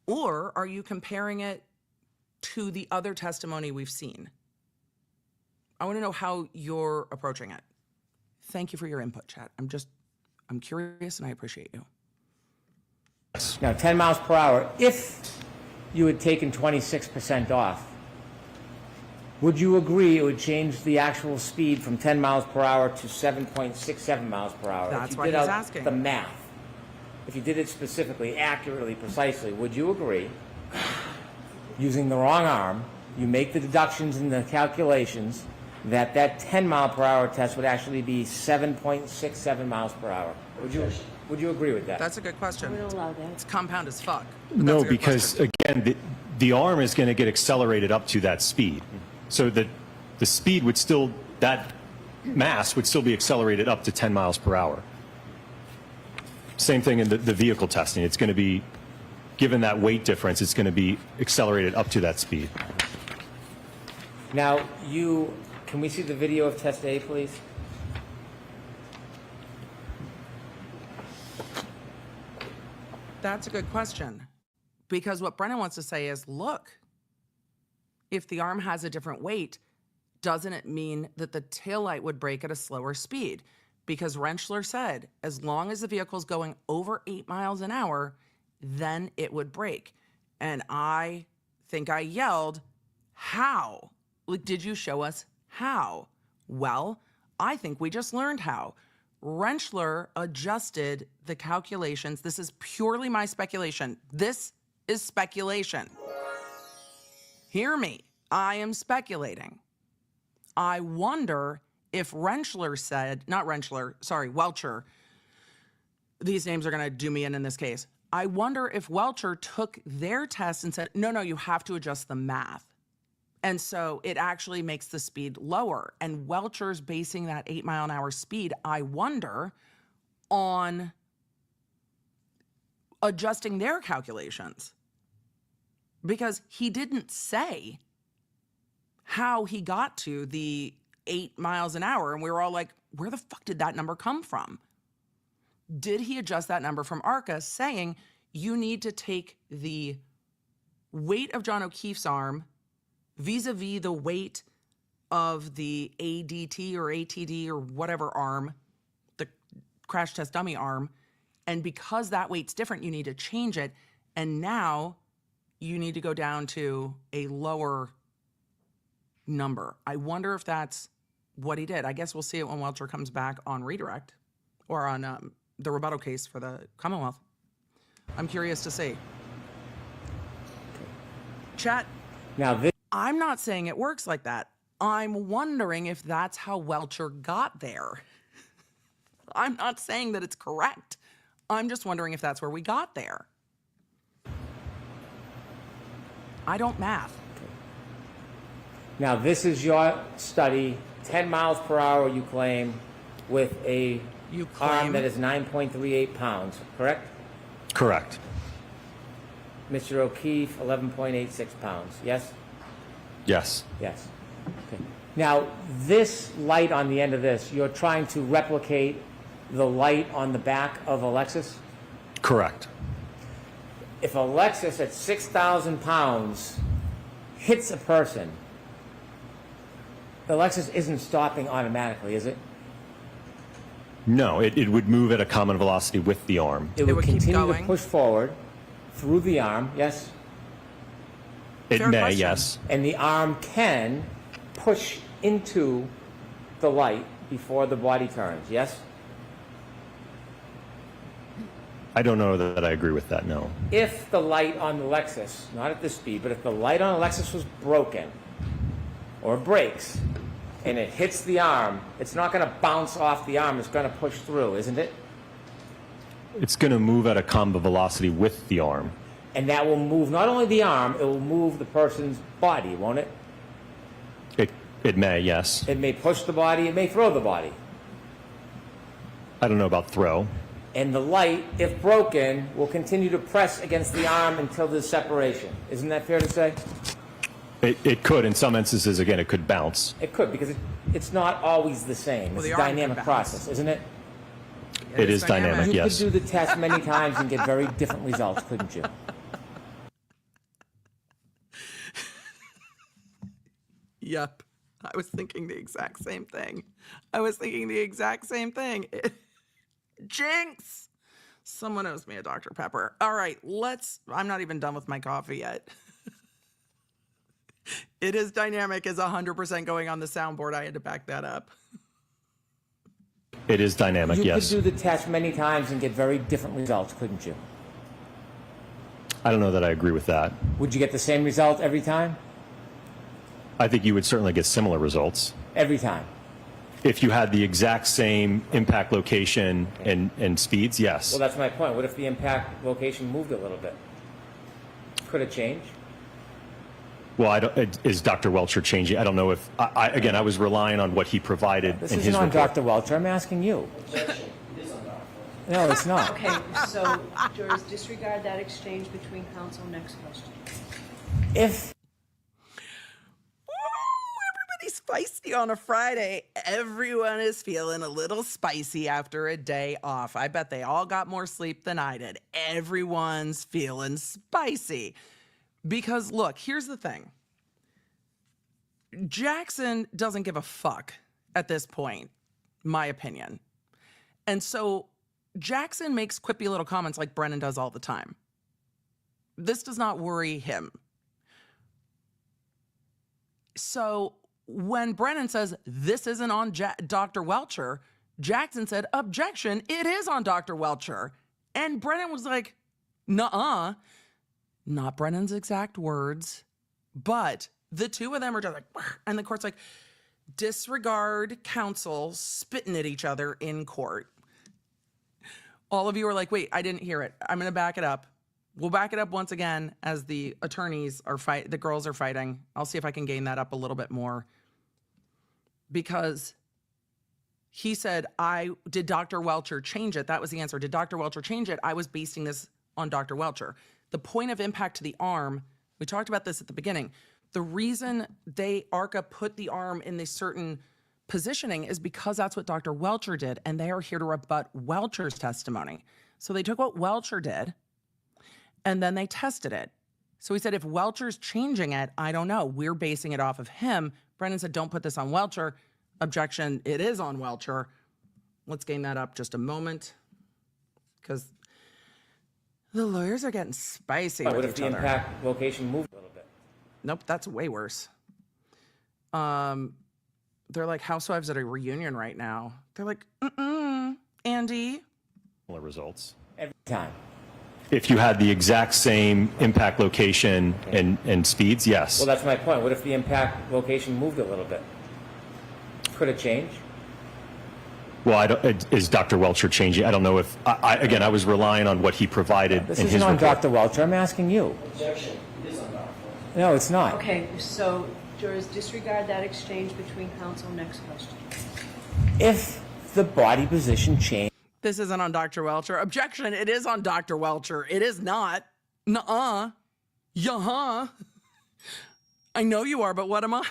Or are you comparing it to the other testimony we've seen? I want to know how you're approaching it. Thank you for your input, chat. I'm curious and I appreciate you. Now, 10 miles per hour, if you had taken 26% off, would you agree it would change the actual speed from 10 miles per hour to 7.67 miles per hour? That's if you why did he's out asking. the math, if you did it specifically, accurately, precisely, would you agree, using the wrong arm, you make the deductions and the calculations, that 10 mile per hour test would actually be 7.67 miles per hour? Would you agree with that? That's a good question. We don't allow that. It's compound as fuck. but No, that's a good because question. again, the arm is going to get accelerated up to that speed. So the speed would still, that mass would still be accelerated up to 10 miles per hour. Same thing in the vehicle testing. It's going to be, given that weight difference, it's going to be accelerated up to that speed. Now, can we see the video of test A, please? That's a good question. Because what Brennan wants to say is, look, if the arm has a different weight, doesn't it mean that the taillight would brake at a slower speed? Because Rentschler said, as long as the vehicle's going over 8 miles an hour, then it would brake. And I think I yelled, how? Like, did you show us how? Well, I think we just learned how. Rentschler adjusted the calculations. This is purely my speculation. This is speculation. Hear me. I am speculating. I wonder if Rentschler said, not Rentschler, sorry, Welcher. These names are going to do me in this case. I wonder if Welcher took their test and said, no, you have to adjust the math. And so it actually makes the speed lower. And Welcher's basing that 8 mile an hour speed, I wonder, on adjusting their calculations. Because he didn't say how he got to the 8 miles an hour. And we were all like, where the fuck did that number come from? Did he adjust that number from ARCCA saying you need to take the weight of John O'Keefe's arm vis-a-vis the weight of the ADT or ATD or whatever arm, the crash test dummy arm, and because that weight's different, you need to change it, and now you need to go down to a lower number. I wonder if that's what he did. I guess we'll see it when Welcher comes back on redirect or on the rebuttal case for the Commonwealth. I'm curious to see. Chat. Now, this I'm not saying it works like that. I'm wondering if that's how Welcher got there. I'm not saying that it's correct. I'm just wondering if that's where we got there. I don't math. Now, this is your study, 10 miles per hour, you claim, with a You arm claim? that is 9.38 pounds, correct? Correct. Mr. O'Keefe, 11.86 pounds, yes? Yes. Yes. Okay. Now, this light on the end of this, you're trying to replicate the light on the back of a Lexus? Correct. If a Lexus at 6,000 pounds hits a person, the Lexus isn't stopping automatically, is it? No, it would move at a common velocity with the arm. It would would keep continue to going. push forward through the arm, yes? It Fair may, question. yes. And the arm can push into the light before the body turns, yes? I don't know that I agree with that, no. If the light on the Lexus, not at this speed, but if the light on a Lexus was broken or breaks and it hits the arm, it's not going to bounce off the arm, it's going to push through, isn't it? It's going to move at a common velocity with the arm. And that will move not only the arm, it will move the person's body, won't it? It may, yes. It may push the body, it may throw the body. I don't know about throw. And the light, if broken, will continue to press against the arm until there's separation. Isn't that fair to say? It could, in some instances, again, it could bounce. It could, because it's not always the same. Well, It's the a arm can dynamic bounce. process, isn't it? It is dynamic, You yes. could do the test many times and get very different results, couldn't you? Yep. I was thinking the exact same thing. Jinx! Someone owes me a Dr. Pepper. All right, I'm not even done with my coffee yet. It is dynamic is 100% going on the soundboard. I had to back that up. It is dynamic, yes. You could do the test many times and get very different results, couldn't you? I don't know that I agree with that. Would you get the same result every time? I think you would certainly get similar results. Every time. If you had the exact same impact location and speeds, yes. Well, that's my point. What if the impact location moved a little bit? Could it change? Well, is Dr. Welcher changing? I don't know if, again, I was relying on what he provided This in his isn't on report. Dr. Welcher. I'm asking you. No, it's not. Okay, so jurors, disregard that exchange between counsel. Next question. If Everybody's spicy on a Friday. Everyone is feeling a little spicy after a day off. I bet they all got more sleep than I did. Everyone's feeling spicy. Because look, here's the thing. Jackson doesn't give a fuck at this point, my opinion. And so Jackson makes quippy little comments like Brennan does all the time. This does not worry him. So when Brennan says this isn't on Dr. Welcher, Jackson said, objection, it is on Dr. Welcher. And Brennan was like, nuh-uh. Not Brennan's exact words, but the two of them are just like, and the court's like, disregard counsel spitting at each other in court. All of you are like, wait, I didn't hear it. I'm going to back it up. We'll back it up once again as the attorneys are the girls are fighting. I'll see if I can gain that up a little bit more. Because he said, did Dr. Welcher change it? That was the answer. Did Dr. Welcher change it? I was basing this on Dr. Welcher. The point of impact to the arm, we talked about this at the beginning. The reason ARCCA put the arm in this certain positioning is because that's what Dr. Welcher did, and they are here to rebut Welcher's testimony. So they took what Welcher did, and then they tested it. So he said, if Welcher's changing it, I don't know. We're basing it off of him. Brennan said, don't put this on Welcher. Objection, it is on Welcher. Let's gain that up just a moment, because the lawyers are getting spicy with what if each the other. impact location moved a little bit? Nope, that's way worse. They're like housewives at a reunion right now. They're like, Andy. Similar results. Every time. If you had the exact same impact location and speeds, yes. Well, that's my point. What if the impact location moved a little bit? Could it change? Well, is Dr. Welcher changing? I don't know if, again, I was relying on what he provided This in his isn't on report. Dr. Welcher. I'm asking you. Objection. It is on Dr. No, it's not. Okay, so jurors, disregard that exchange between counsel. Next question. If the body position changed. This isn't on Dr. Welcher. Objection, it is on Dr. Welcher. It is not. Nuh-uh. Yeah-huh. I know you are, but what am I?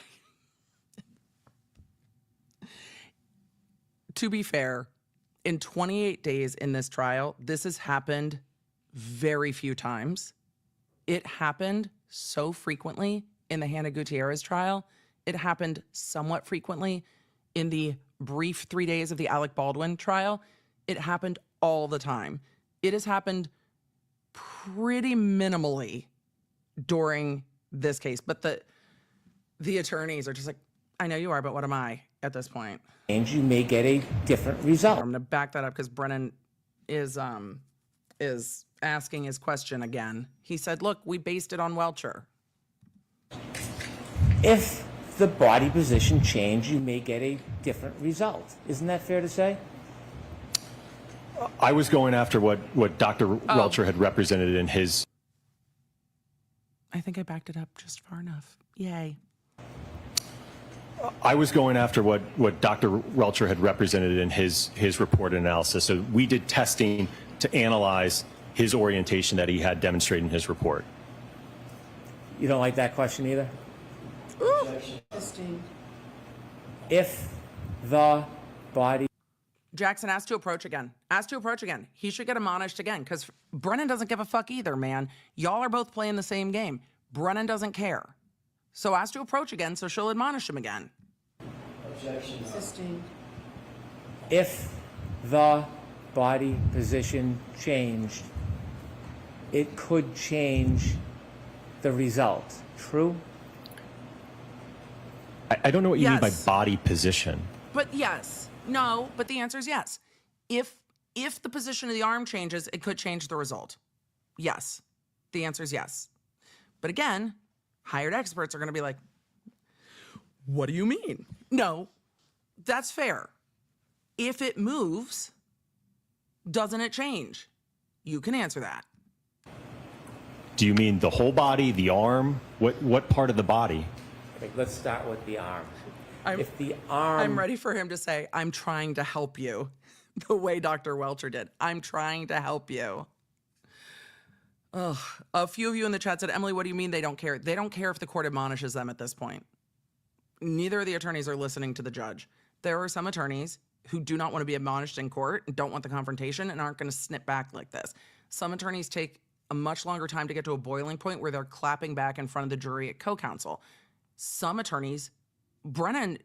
To be fair, in 28 days in this trial, this has happened very few times. It happened so frequently in the Hannah Gutierrez trial. It happened somewhat frequently in the brief 3 days of the Alec Baldwin trial. It happened all the time. It has happened pretty minimally during this case. But the attorneys are just like, I know you are, but what am I at this point? You may get a different result. I'm going to back that up because Brennan is asking his question again. He said, look, we based it on Welcher. If the body position changed, you may get a different result. Isn't that fair to say? I was going after what Dr. Welcher had represented in his. I think I backed it up just far enough. Yay. I was going after what Dr. Welcher had represented in his report analysis. So we did testing to analyze his orientation that he had demonstrated in his report. You don't like that question either? Sustained. If the body Jackson, asked to approach again. Asked to approach again. He should get admonished again because Brennan doesn't give a fuck either, man. Y'all are both playing the same game. Brennan doesn't care. So ask to approach again so she'll admonish him again. Objection. Sustained. If the body position changed, it could change the result. True? I don't know what you mean by Yes. body position. But yes. No, but the answer is yes. If the position of the arm changes, it could change the result. Yes. The answer is yes. But again, hired experts are going to be like, what do you mean? No, that's fair. If it moves, doesn't it change? You can answer that. Do you mean the whole body, the arm? What part of the body? Okay, let's start with the arm. I'm- If the arm... I'm ready for him to say, I'm trying to help you, the way Dr. Welcher did. I'm trying to help you. Ugh. A few of you in the chat said, Emily, what do you mean they don't care? They don't care if the court admonishes them at this point. Neither of the attorneys are listening to the judge. There are some attorneys who do not want to be admonished in court and don't want the confrontation and aren't going to snip back like this. Some attorneys take a much longer time to get to a boiling point where they're clapping back in front of the jury at co-counsel. Some attorneys, Brennan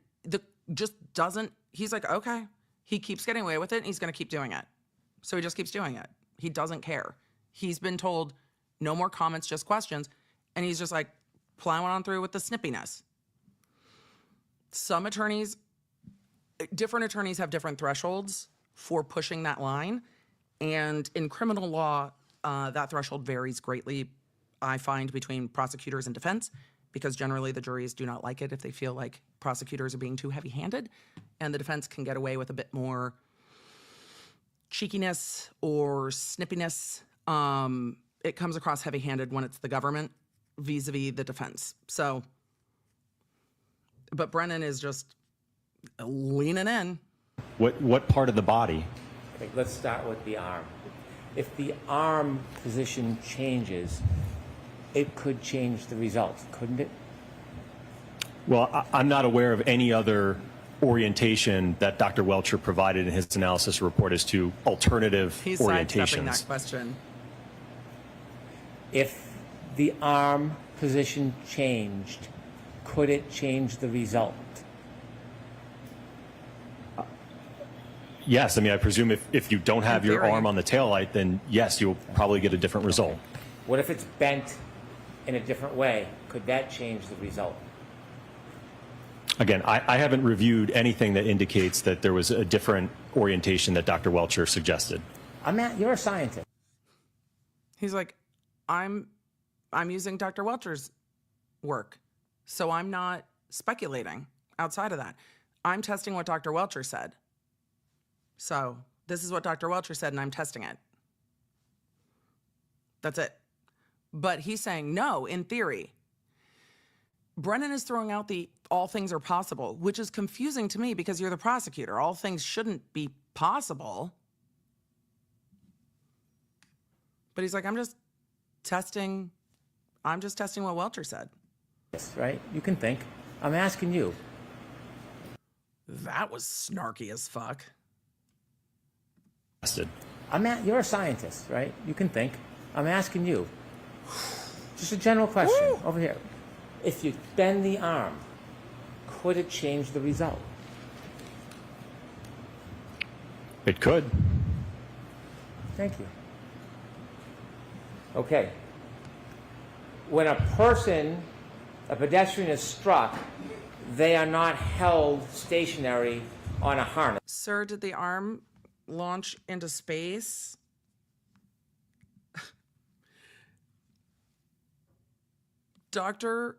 just doesn't, he's like, okay. He keeps getting away with it and he's going to keep doing it. So he just keeps doing it. He doesn't care. He's been told no more comments, just questions. And he's just like plowing on through with the snippiness. Some attorneys, different attorneys have different thresholds for pushing that line. And in criminal law, that threshold varies greatly, I find, between prosecutors and defense, because generally the juries do not like it if they feel like prosecutors are being too heavy-handed, and the defense can get away with a bit more cheekiness or snippiness. It comes across heavy-handed when it's the government vis-a-vis the defense. So, but Brennan is just leaning in. What part of the body? Okay, let's start with the arm. If the arm position changes, it could change the result, couldn't it? Well, I'm not aware of any other orientation that Dr. Welcher provided in his analysis report as to alternative He's sidestepping orientations. that question. If the arm position changed, could it change the result? Yes, I mean, I presume if you don't have In your theory. arm on the taillight, then yes, you'll probably get a different result. What if it's bent in a different way? Could that change the result? Again, I haven't reviewed anything that indicates that there was a different orientation that Dr. Welcher suggested. You're a scientist. He's like, I'm using Dr. Welcher's work, so I'm not speculating outside of that. I'm testing what Dr. Welcher said. So this is what Dr. Welcher said, and I'm testing it. That's it. But he's saying, no, in theory. Brennan is throwing out the all things are possible, which is confusing to me because you're the prosecutor. All things shouldn't be possible. But he's like, I'm just testing what Welcher said. Yes, right? You can think. I'm asking you. That was snarky as fuck. You're a scientist, right? You can think. I'm asking you. Just a general question. Woo! Over here. If you bend the arm, could it change the result? It could. Thank you. Okay. When a pedestrian is struck, they are not held stationary on a harness. Sir, did the arm launch into space? Dr.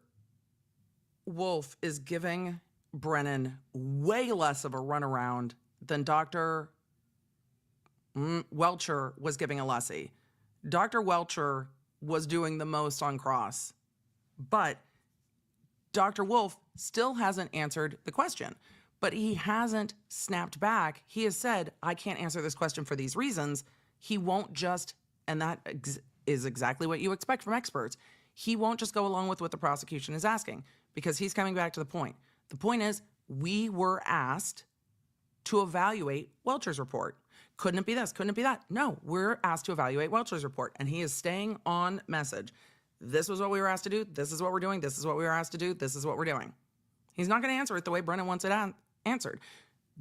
Wolfe is giving Brennan way less of a runaround than Dr. Welcher was giving Alessi. Dr. Welcher was doing the most on cross, but Dr. Wolfe still hasn't answered the question, but he hasn't snapped back. He has said, I can't answer this question for these reasons. He won't just, and that is exactly what you expect from experts. He won't just go along with what the prosecution is asking because he's coming back to the point. The point is, we were asked to evaluate Welcher's report. Couldn't it be this? Couldn't it be that? No, we're asked to evaluate Welcher's report, and he is staying on message. This was what we were asked to do. This is what we're doing. This is what we were asked to do. This is what we're doing. He's not going to answer it the way Brennan wants it answered.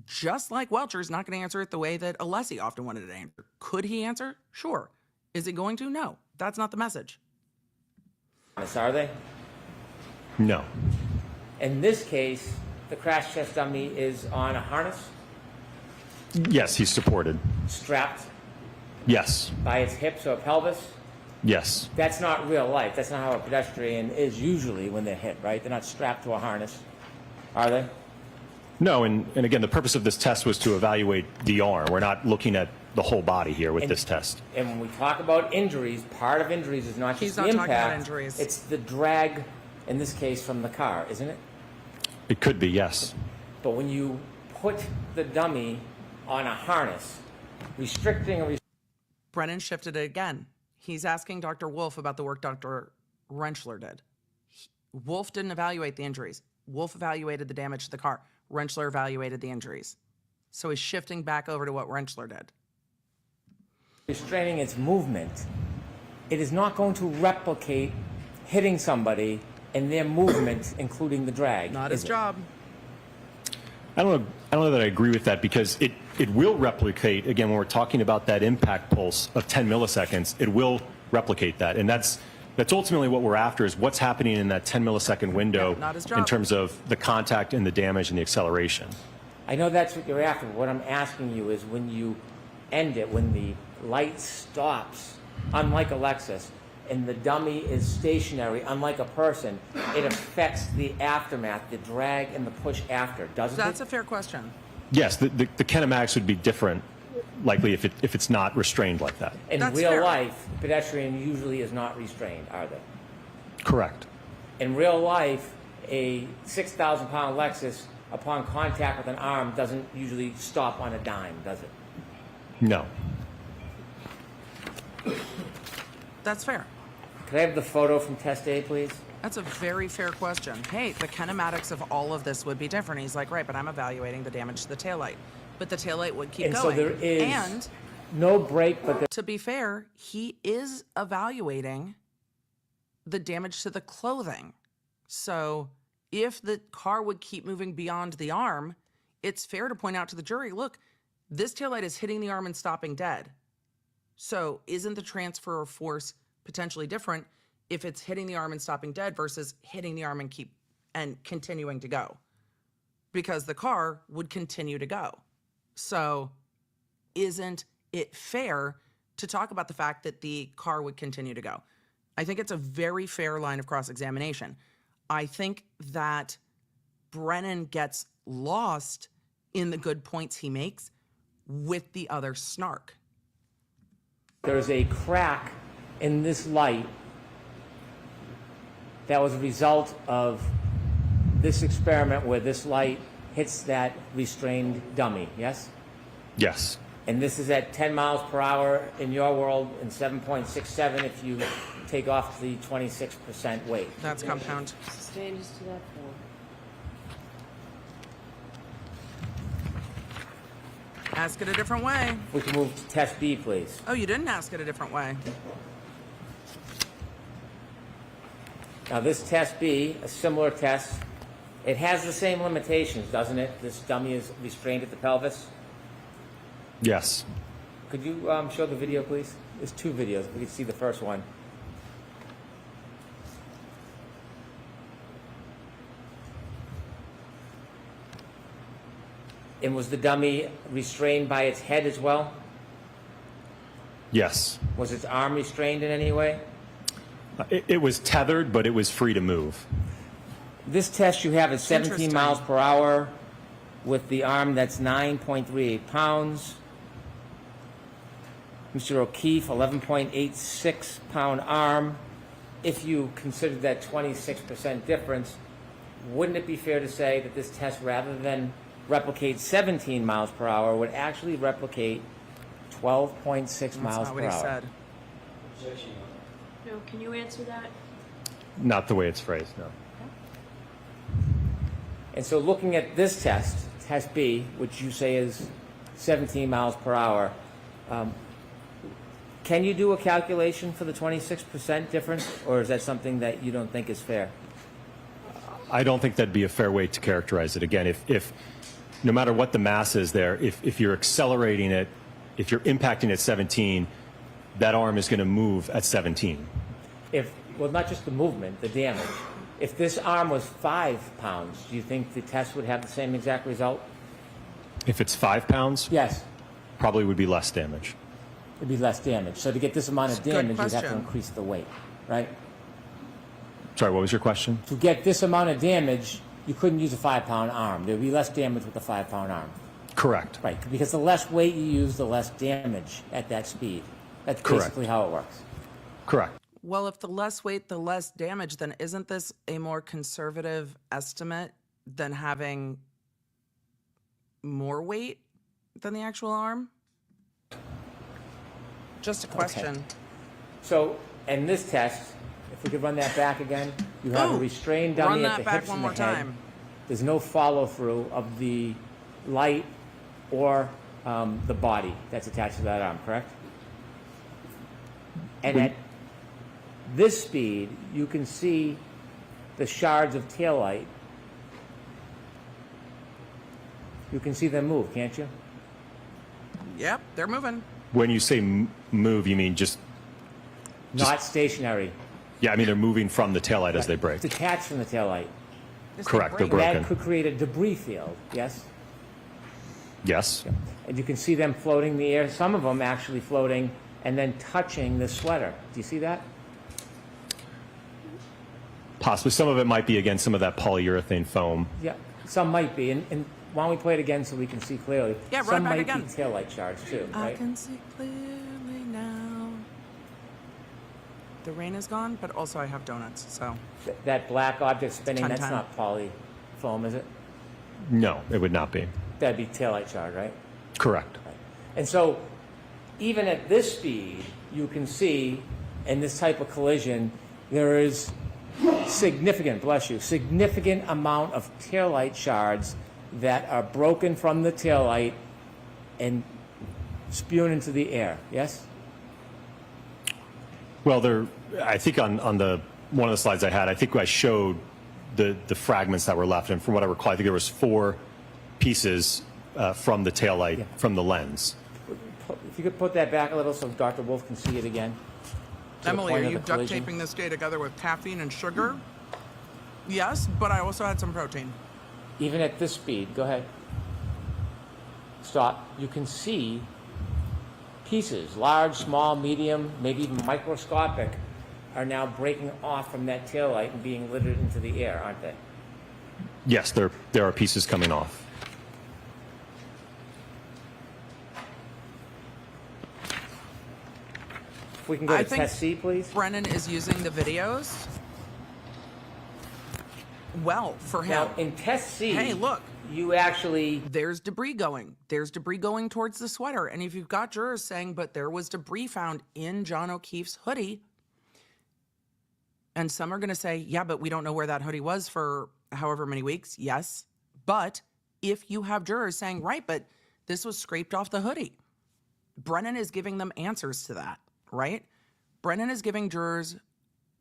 Just like Welcher's not going to answer it the way that Alessi often wanted it answered. Could he answer? Sure. Is he going to? No. That's not the message. Are they? No. In this case, the crash test dummy is on a harness, Yes, he's supported. strapped Yes. by its hips or pelvis. Yes. That's not real life. That's not how a pedestrian is usually when they're hit, right? They're not strapped to a harness, are they? No, and again, the purpose of this test was to evaluate the arm. We're not looking at the whole body here with this test. And when we talk about injuries, part of injuries is not just He's the not talking impact. about injuries. It's the drag, in this case, from the car, isn't it? It could be, yes. But when you put the dummy on a harness, restricting a Brennan shifted it again. He's asking Dr. Wolfe about the work Dr. Rentschler did. Wolfe didn't evaluate the injuries. Wolfe evaluated the damage to the car. Rentschler evaluated the injuries. So he's shifting back over to what Rentschler did. restraining its movement, it is not going to replicate hitting somebody and their movement, including the drag. Not is his it? job. I don't know that I agree with that, because it will replicate, again, when we're talking about that impact pulse of 10 milliseconds, it will replicate that. And that's ultimately what we're after, is what's happening in that 10 millisecond window Yeah, not his job. in terms of the contact and the damage and the acceleration. I know that's what you're after. What I'm asking you is when you end it, when the light stops, unlike a Lexus, and the dummy is stationary, unlike a person, it affects the aftermath, the drag and the push after, doesn't That's it? a fair question. Yes, the kinematics would be different, likely, if it's not restrained like that. In That's real fair. life, a pedestrian usually is not restrained, are they? Correct. In real life, a 6,000-pound Lexus, upon contact with an arm, doesn't usually stop on a dime, does it? No. That's fair. Could I have the photo from test A, please? That's a very fair question. Hey, the kinematics of all of this would be different. He's like, right, but I'm evaluating the damage to the taillight. But the taillight would keep And going. so there is And no break, but to be fair, he is evaluating the damage to the clothing. So if the car would keep moving beyond the arm, it's fair to point out to the jury, look, this taillight is hitting the arm and stopping dead. So isn't the transfer of force potentially different if it's hitting the arm and stopping dead versus hitting the arm and continuing to go? Because the car would continue to go. So isn't it fair to talk about the fact that the car would continue to go? I think it's a very fair line of cross-examination. I think that Brennan gets lost in the good points he makes with the other snark. there's a crack in this light that was a result of this experiment where this light hits that restrained dummy, yes? Yes. And this is at 10 miles per hour in your world and 7.67 if you take off the 26% weight. That's compound. Standards to that form. Ask it a different way. We can move to test B, please. Oh, you didn't ask it a different way. Now this test B, a similar test, it has the same limitations, doesn't it? This dummy is restrained at the pelvis. Yes. Could you show the video, please? There's two videos. We can see the first one. And was the dummy restrained by its head as well? Yes. Was its arm restrained in any way? It was tethered, but it was free to move. This test you have is 17 Interesting. miles per hour with the arm that's 9.38 pounds. Mr. O'Keefe, 11.86 pound arm. If you consider that 26% difference, wouldn't it be fair to say that this test, rather than replicate 17 miles per hour, would actually replicate 12.6 That's miles not per what he hour? said. No, can you answer that? Not the way it's phrased, no. And so looking at this test, test B, which you say is 17 miles per hour, can you do a calculation for the 26% difference, or is that something that you don't think is fair? I don't think that'd be a fair way to characterize it. Again, if no matter what the mass is there, if you're accelerating it, if you're impacting at 17, that arm is going to move at 17. Well, not just the movement, the damage. If this arm was 5 pounds, do you think the test would have the same exact result? If it's 5 pounds, Yes. probably would be less damage. It'd be less damage. So to get this amount of Good damage, you'd have to question. increase the weight, right? Sorry, what was your question? To get this amount of damage, you couldn't use a 5-pound arm. There'd be less damage with a 5-pound arm. Correct. Right, because the less weight you use, the less damage at that speed. That's Correct. basically how it works. Correct. Well, if the less weight, the less damage, then isn't this a more conservative estimate than having more weight than the actual arm? Just a question. So, in this test, if we could run that back again, you have a Ooh, restrained run dummy that at the back hips one and more the head. time. There's no follow-through of the light or the body that's attached to that arm, correct? And at this speed, you can see the shards of taillight. You can see them move, can't you? Yep, they're moving. When you say move, you mean just Not stationary. yeah, I mean they're moving from the taillight as they break. Detached from the taillight. Just Correct, they're break. broken. That could create a debris field, yes? Yes. And you can see them floating in the air, some of them actually floating and then touching the sweater. Do you see that? Possibly. Some of it might be, again, some of that polyurethane foam. Yeah, some might be. And why don't we play it again so we can see clearly? Yeah, run some it back might again. be taillight shards too, I right? can see clearly now. The rain is gone, but also I have donuts, so. That black object spinning, Ton that's ton. not poly foam, is it? No, it would not be. That'd be taillight shard, right? Correct. And so, even at this speed, you can see in this type of collision, there is significant, bless you, significant amount of taillight shards that are broken from the taillight and spewed into the air. Yes? Well, there. I think on the one of the slides I had, I think I showed the fragments that were left, and from what I recall, I think there was 4 pieces from the taillight, from the lens. If you could put that back a little so Dr. Wolfe can see it again. To the Emily, point are of you the duct collision. taping this day together with caffeine and sugar? Yes, but I also had some protein. Even at this speed, go ahead. Stop. You can see pieces, large, small, medium, maybe even microscopic, are now breaking off from that taillight and being littered into the air, aren't they? Yes, there are pieces coming off. If we can go I to think test C, please. Brennan is using the videos well for him. Now, in test C, Hey, look. you actually, There's debris going. There's debris going towards the sweater. And if you've got jurors saying, but there was debris found in John O'Keefe's hoodie, and some are going to say, yeah, but we don't know where that hoodie was for however many weeks. Yes. But if you have jurors saying, right, but this was scraped off the hoodie, Brennan is giving them answers to that, right? Brennan is giving jurors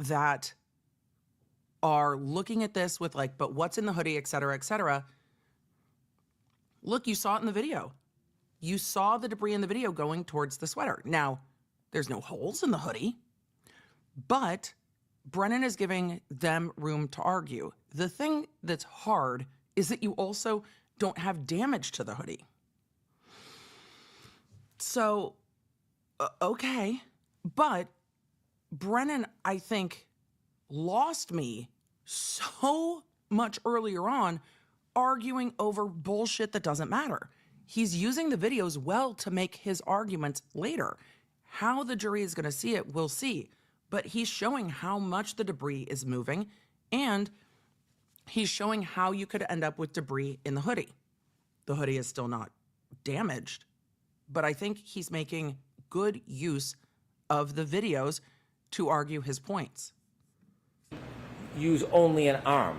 that are looking at this with like, but what's in the hoodie, et cetera, et cetera. Look, you saw it in the video. You saw the debris in the video going towards the sweater. Now, there's no holes in the hoodie, but Brennan is giving them room to argue. The thing that's hard is that you also don't have damage to the hoodie. So, okay. But Brennan, I think, lost me so much earlier on arguing over bullshit that doesn't matter. He's using the videos well to make his arguments later. How the jury is going to see it, we'll see. But he's showing how much the debris is moving, and he's showing how you could end up with debris in the hoodie. The hoodie is still not damaged, but I think he's making good use of the videos to argue his points. use only an arm.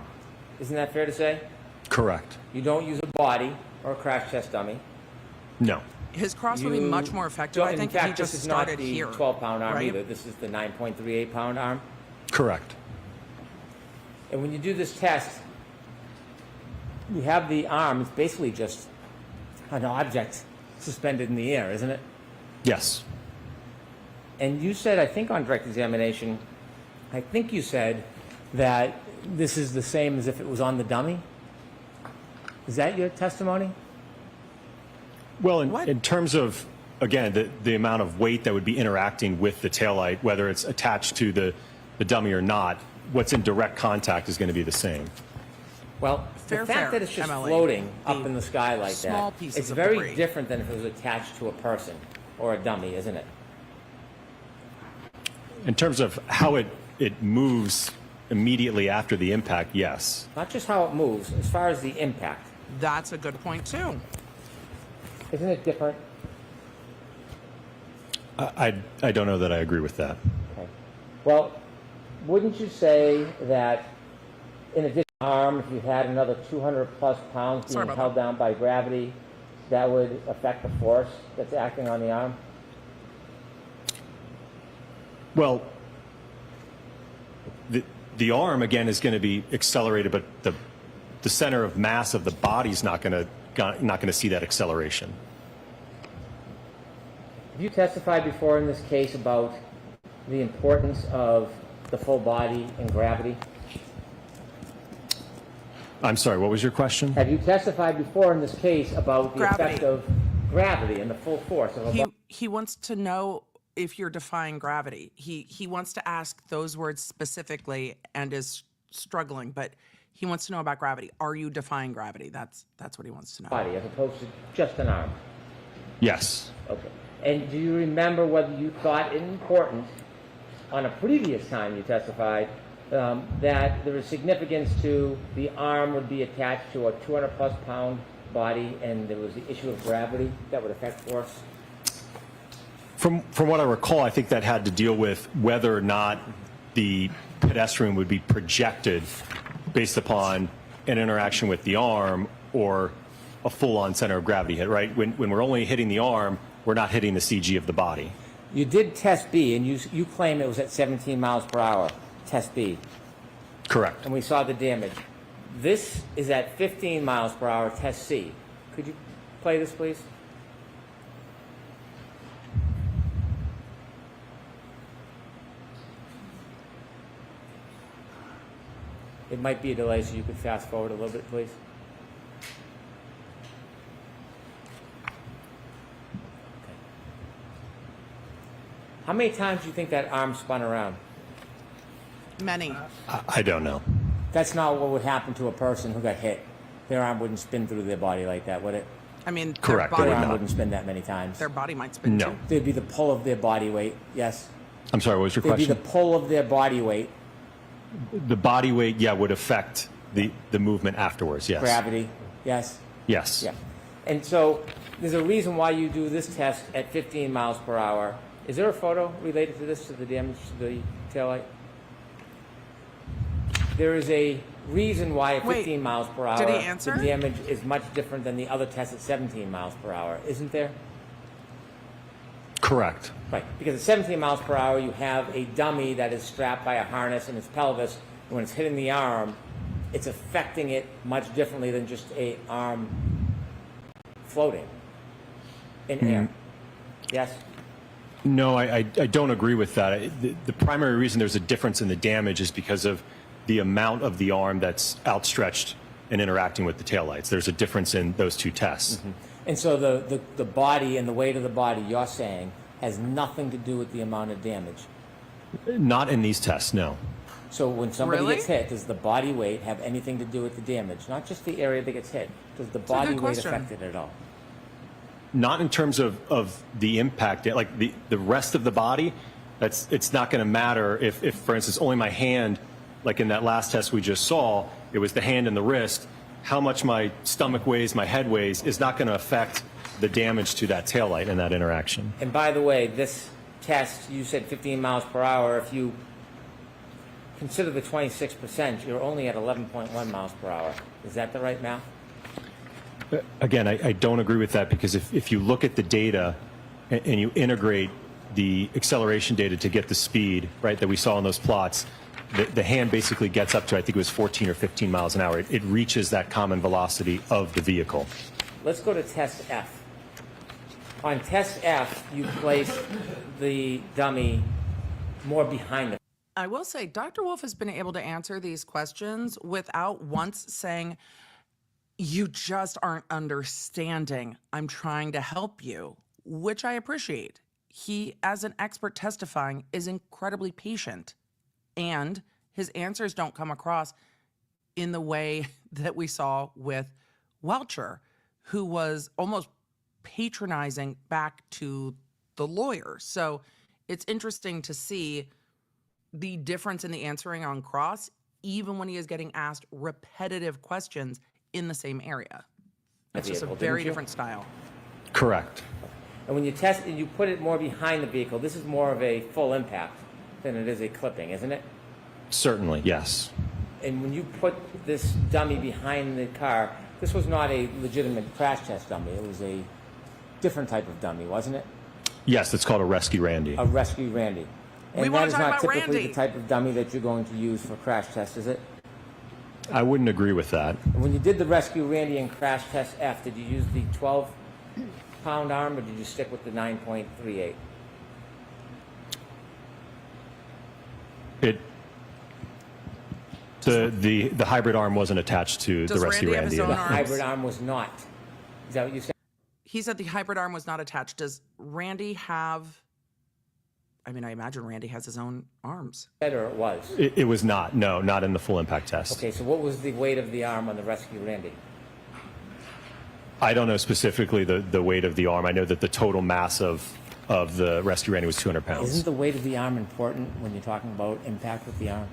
Isn't that fair to say? Correct. You don't use a body, or a crash test dummy. No. His cross would be much more effective, I think, in fact, if he just this is not started the here. 12-pound arm right? either. This is the 9.38-pound arm. Correct. And when you do this test, you have the arm, it's basically just an object suspended in the air, isn't it? Yes. And you said, I think on direct examination, I think you said that this is the same as if it was on the dummy. Is that your testimony? Well, What? in terms of, again, the amount of weight that would be interacting with the taillight, whether it's attached to the dummy or not, what's in direct contact is going to be the same. Well, Fair, the fact fair, that it's just Emily. floating up The in the sky like small that, pieces it's of very debris. different than if it was attached to a person or a dummy, isn't it? In terms of how it moves immediately after the impact, yes. Not just how it moves, as far as the impact. That's a good point, too. Isn't it different? I don't know that I agree with that. Okay. Well, wouldn't you say that in addition to the arm, if you had another 200-plus pounds Sorry being about held down by gravity, that would affect the force that's acting on the arm? Well, the arm, again, is going to be accelerated, but the center of mass of the body is not going to see that acceleration. Have you testified before in this case about the importance of the full body in gravity? I'm sorry, what was your question? Have you testified before in this case about the Gravity. effect of gravity and the full force of a body? He wants to know if you're defying gravity. He wants to ask those words specifically and is struggling, but he wants to know about gravity. Are you defying gravity? That's what he wants to know. As opposed to just an arm? Yes. Okay. And do you remember whether you thought it important on a previous time you testified that there was significance to the arm would be attached to a 200-plus pound body and there was the issue of gravity that would affect force? From what I recall, I think that had to deal with whether or not the pedestrian would be projected based upon an interaction with the arm or a full-on center of gravity hit, right? When we're only hitting the arm, we're not hitting the CG of the body. You did test B, and you claim it was at 17 miles per hour, test B, Correct. and we saw the damage. This is at 15 miles per hour, test C. Could you play this, please? It might be a delay, so you could fast forward a little bit, please. How many times do you think that arm spun around? Many. I don't know. That's not what would happen to a person who got hit. Their arm wouldn't spin through their body like that, would it? I mean, Correct, Their they Their body, would arm not. wouldn't spin that many times. their body might spin No. too. There'd be the pull of their body weight, yes? I'm sorry, what was your There'd be question? the pull of their body weight, The body weight, yeah, would affect the movement afterwards, yes. gravity, yes? Yes. Yeah. And so there's a reason why you do this test at 15 miles per hour. Is there a photo related to this, to the damage to the taillight? There is a reason why at Wait, 15 miles per hour did he answer? the damage is much different than the other tests at 17 miles per hour, isn't there? Correct. Right, because at 17 miles per hour you have a dummy that is strapped by a harness in its pelvis, and when it's hitting the arm, it's affecting it much differently than just a arm floating in air. Yes? No, I don't agree with that. The primary reason there's a difference in the damage is because of the amount of the arm that's outstretched and interacting with the taillights. There's a difference in those two tests. And so the body and the weight of the body, you're saying, has nothing to do with the amount of damage. Not in these tests, no. So when somebody Really? gets hit, does the body weight have anything to do with the damage? Not just the area that gets hit. Does the a body good weight question. affect it at all? Not in terms of the impact, like the rest of the body, it's not going to matter if, for instance, only my hand, like in that last test we just saw, it was the hand and the wrist, how much my stomach weighs, my head weighs, is not going to affect the damage to that taillight and that interaction. And by the way, this test, you said 15 miles per hour. If you consider the 26%, you're only at 11.1 miles per hour. Is that the right math? Again, I don't agree with that because if you look at the data and you integrate the acceleration data to get the speed, right, that we saw in those plots, the hand basically gets up to, I think it was 14 or 15 miles an hour. It reaches that common velocity of the vehicle. Let's go to test F. On test F, you place the dummy more behind the. I will say Dr. Wolfe has been able to answer these questions without once saying, you just aren't understanding. I'm trying to help you, which I appreciate. He, as an expert testifying, is incredibly patient, and his answers don't come across in the way that we saw with Welcher, who was almost patronizing back to the lawyer. So it's interesting to see the difference in the answering on cross, even when he is getting asked repetitive questions in the same area. It's just a very different style. Correct. And when you test it, you put it more behind the vehicle. This is more of a full impact than it is a clipping, isn't it? Certainly, yes. And when you put this dummy behind the car, this was not a legitimate crash test dummy. It was a different type of dummy, wasn't it? Yes, it's called a Rescue Randy. A Rescue Randy. And We that wanna is talk not about typically Randy. the type of dummy that you're going to use for crash tests, is it? I wouldn't agree with that. And when you did the Rescue Randy in crash test F, did you use the 12-pound arm or did you stick with the 9.38? The hybrid arm wasn't attached to Does the Rescue Randy have his Randy. own The arms? hybrid arm was not. Is that what you said? He said the hybrid arm was not attached. Does Randy have, I mean, I imagine Randy has his own arms. Or it was? It was not. No, not in the full impact test. Okay, so what was the weight of the arm on the Rescue Randy? I don't know specifically the weight of the arm. I know that the total mass of the Rescue Randy was 200 pounds. Isn't the weight of the arm important when you're talking about impact with the arm?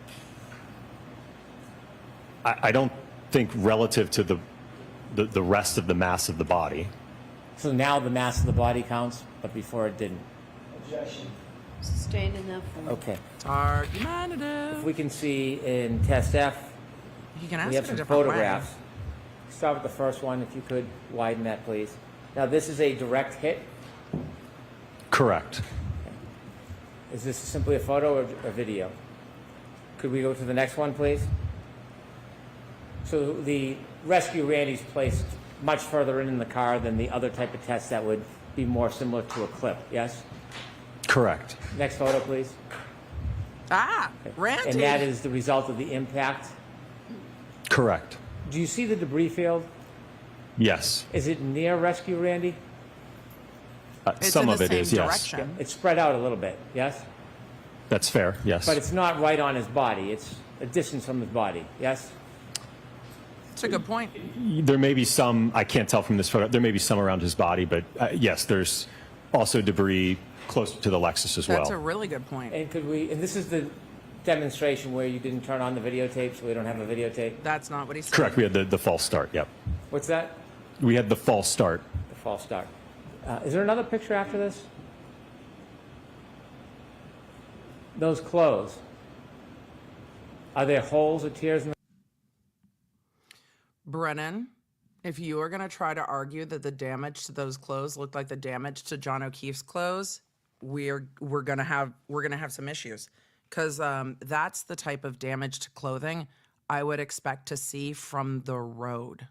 I don't think relative to the rest of the mass of the body. So now the mass of the body counts, but before it didn't. Sustained enough. Okay. Argumentative. If we can see in test F, You can ask we have it a some different photographs. way. Start with the first one, if you could widen that, please. Now, this is a direct hit. Correct. Is this simply a photo or a video? Could we go to the next one, please? So the Rescue Randy's placed much further in the car than the other type of test that would be more similar to a clip, yes? Correct. Next photo, please. Ah, Randy. And that is the result of the impact. Correct. Do you see the debris field? Yes. Is it near Rescue Randy? It's Some in of the it same is, yes. direction. It's spread out a little bit, yes? That's fair, yes. But it's not right on his body. It's a distance from his body, yes? That's a good point. There may be some, I can't tell from this photo, there may be some around his body, but yes, there's also debris close to the Lexus as well. That's a really good point. And could we, and this is the demonstration where you didn't turn on the videotape, so we don't have a videotape. That's not what he said. Correct, we had the false start, yep. What's that? We had the false start. The false start. Is there another picture after this? Those clothes. Are there holes or tears in the... Brennan, if you are going to try to argue that the damage to those clothes looked like the damage to John O'Keefe's clothes, we're going to have some issues, because that's the type of damage to clothing I would expect to see from the road.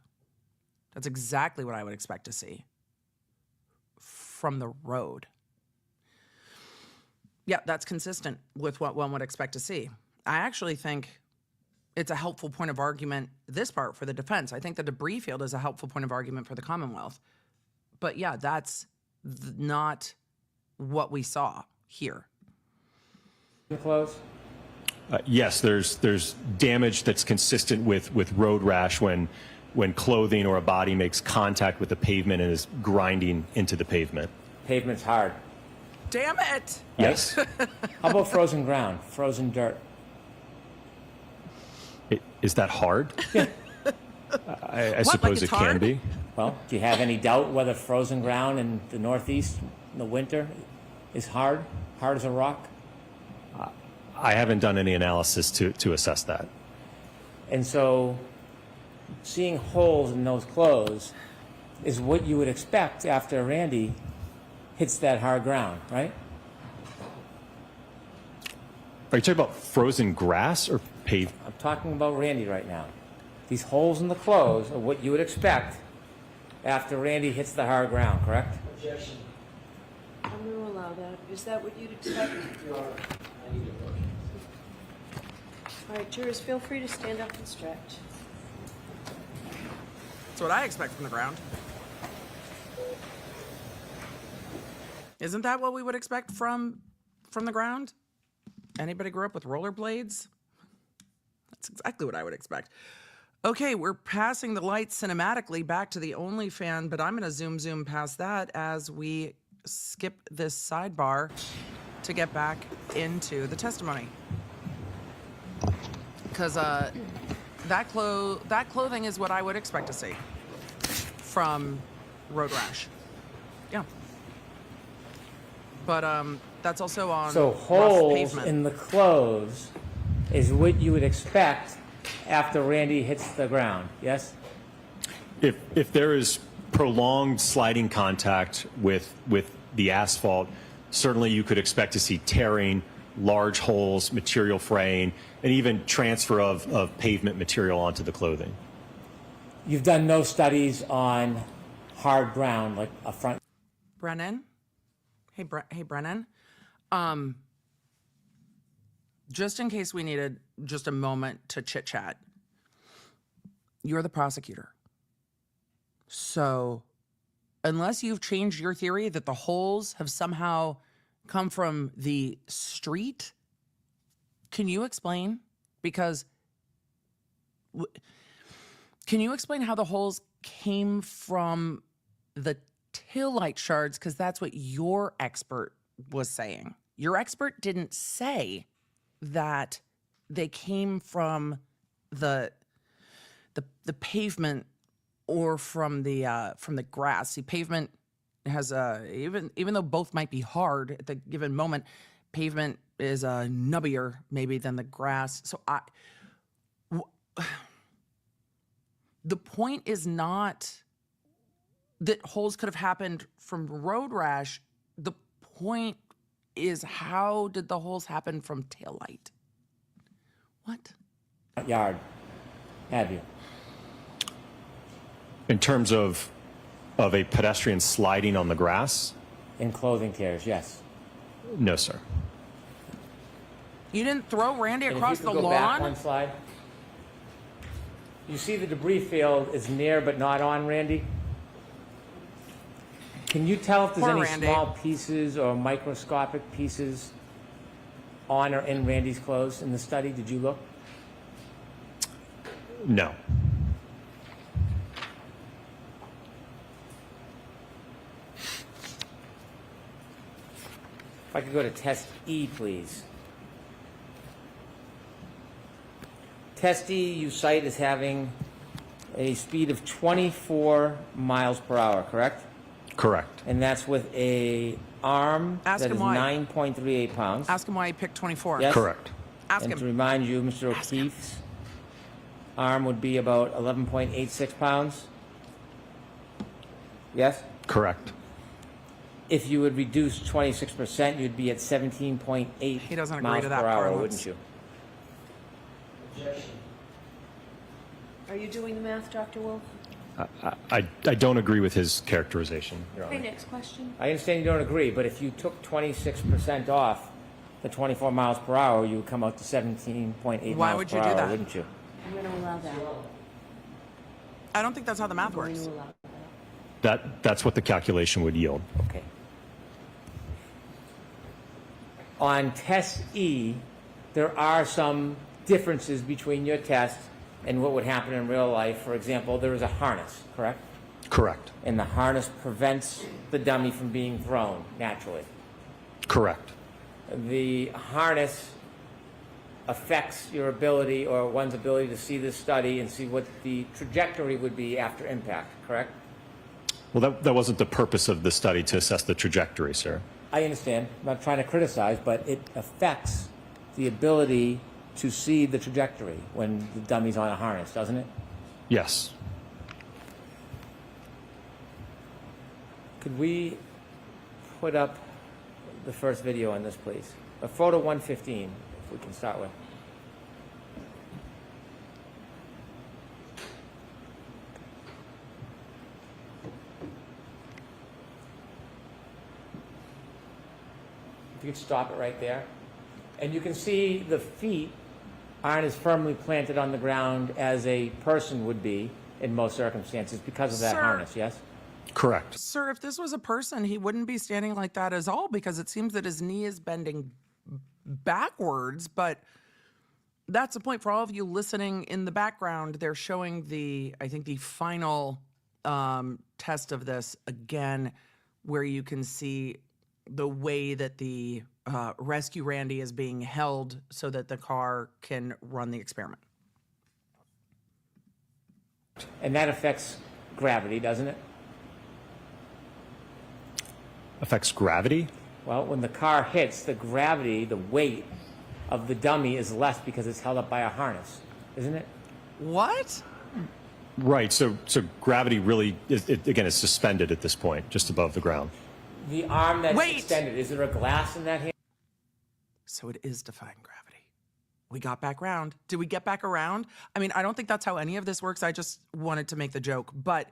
That's exactly what I would expect to see from the road. Yeah, that's consistent with what one would expect to see. I actually think it's a helpful point of argument, this part, for the defense. I think the debris field is a helpful point of argument for the Commonwealth. But yeah, that's not what we saw here. clothes? Yes, there's damage that's consistent with road rash when clothing or a body makes contact with the pavement and is grinding into the pavement. Pavement's hard. Damn it! Yes. How about frozen ground, frozen dirt? Is that hard? Yeah. I suppose like it's it can hard? be. Well, do you have any doubt whether frozen ground in the Northeast in the winter is hard as a rock? I haven't done any analysis to assess that. And so seeing holes in those clothes is what you would expect after Randy hits that hard ground, right? Are you talking about frozen grass or paved? I'm talking about Randy right now. These holes in the clothes are what you would expect after Randy hits the hard ground, correct? Objection. I'm going to allow that. Is that what you'd expect? Your Honor, I need a motion. All right, jurors, feel free to stand up and stretch. That's what I expect from the ground. Isn't that what we would expect from the ground? Anybody grew up with rollerblades? That's exactly what I would expect. Okay, we're passing the lights cinematically back to the OnlyFan, but I'm going to zoom past that as we skip this sidebar to get back into the testimony. Because that clothing is what I would expect to see from road rash. Yeah. But that's also on So rough holes pavement. in the clothes is what you would expect after Randy hits the ground, yes? If there is prolonged sliding contact with the asphalt, certainly you could expect to see tearing, large holes, material fraying, and even transfer of pavement material onto the clothing. You've done no studies on hard ground, like a front. Brennan? Hey, Brennan. Just in case we needed just a moment to chit chat, you're the prosecutor. So unless you've changed your theory that the holes have somehow come from the street, can you explain? Because can you explain how the holes came from the taillight shards? Because that's what your expert was saying. Your expert didn't say that they came from the pavement or from the grass. See, pavement has even though both might be hard at the given moment, pavement is nubbier maybe than the grass. So the point is not that holes could have happened from road rash. The point is, how did the holes happen from taillight? What? Yard, have you? In terms of a pedestrian sliding on the grass? In clothing tears, yes. No, sir. You didn't throw Randy And across if the you could go back lawn? one slide. You see the debris field is near but not on Randy? Can you tell if there's Poor any Randy. small pieces or microscopic pieces on or in Randy's clothes in the study? Did you look? No. If I could go to test E, please. Test E you cite as having a speed of 24 miles per hour, correct? Correct. And that's with a arm Ask that him is why. 9.38 pounds. Ask him why he picked 24. Yes. Correct. Ask And to him. remind you, Mr. O'Keefe's arm would be about 11.86 pounds. Yes? Correct. If you would reduce 26%, you'd be at 17.8 He doesn't agree miles to that per part, hour, Lutz. wouldn't you? Objection. Are you doing the math, Dr. Wolfe? I don't agree with his characterization, Your Okay, Honor. next question. I understand you don't agree, but if you took 26% off the 24 miles per hour, you would come out to 17.8 Why miles would per you do hour, that? wouldn't you? I'm going to allow that. I don't think that's how the math I'm going works. to allow that. That's what the calculation would yield. Okay. On test E, there are some differences between your test and what would happen in real life. For example, there is a harness, correct? Correct. And the harness prevents the dummy from being thrown naturally. Correct. The harness affects your ability or one's ability to see this study and see what the trajectory would be after impact, correct? Well, that wasn't the purpose of the study, to assess the trajectory, sir. I understand. I'm not trying to criticize, but it affects the ability to see the trajectory when the dummy's on a harness, doesn't it? Yes. Could we put up the first video on this, please? Photo 115, if we can start with. If you could stop it right there. And you can see the feet aren't as firmly planted on the ground as a person would be in most circumstances because of that harness, yes? Correct. Sir, if this was a person, he wouldn't be standing like that at all because it seems that his knee is bending backwards, but that's the point for all of you listening in the background. They're showing the, I think, the final test of this again, where you can see the way that the rescue Randy is being held so that the car can run the experiment. And that affects gravity, doesn't it? Affects gravity? Well, when the car hits, the gravity, the weight of the dummy is less because it's held up by a harness, isn't it? What? Right. So gravity really, again, is suspended at this point, just above the ground. The arm that's Wait. extended, is there a glass in that hand? So it is defying gravity. We got back around. Did we get back around? I mean, I don't think that's how any of this works. I just wanted to make the joke, but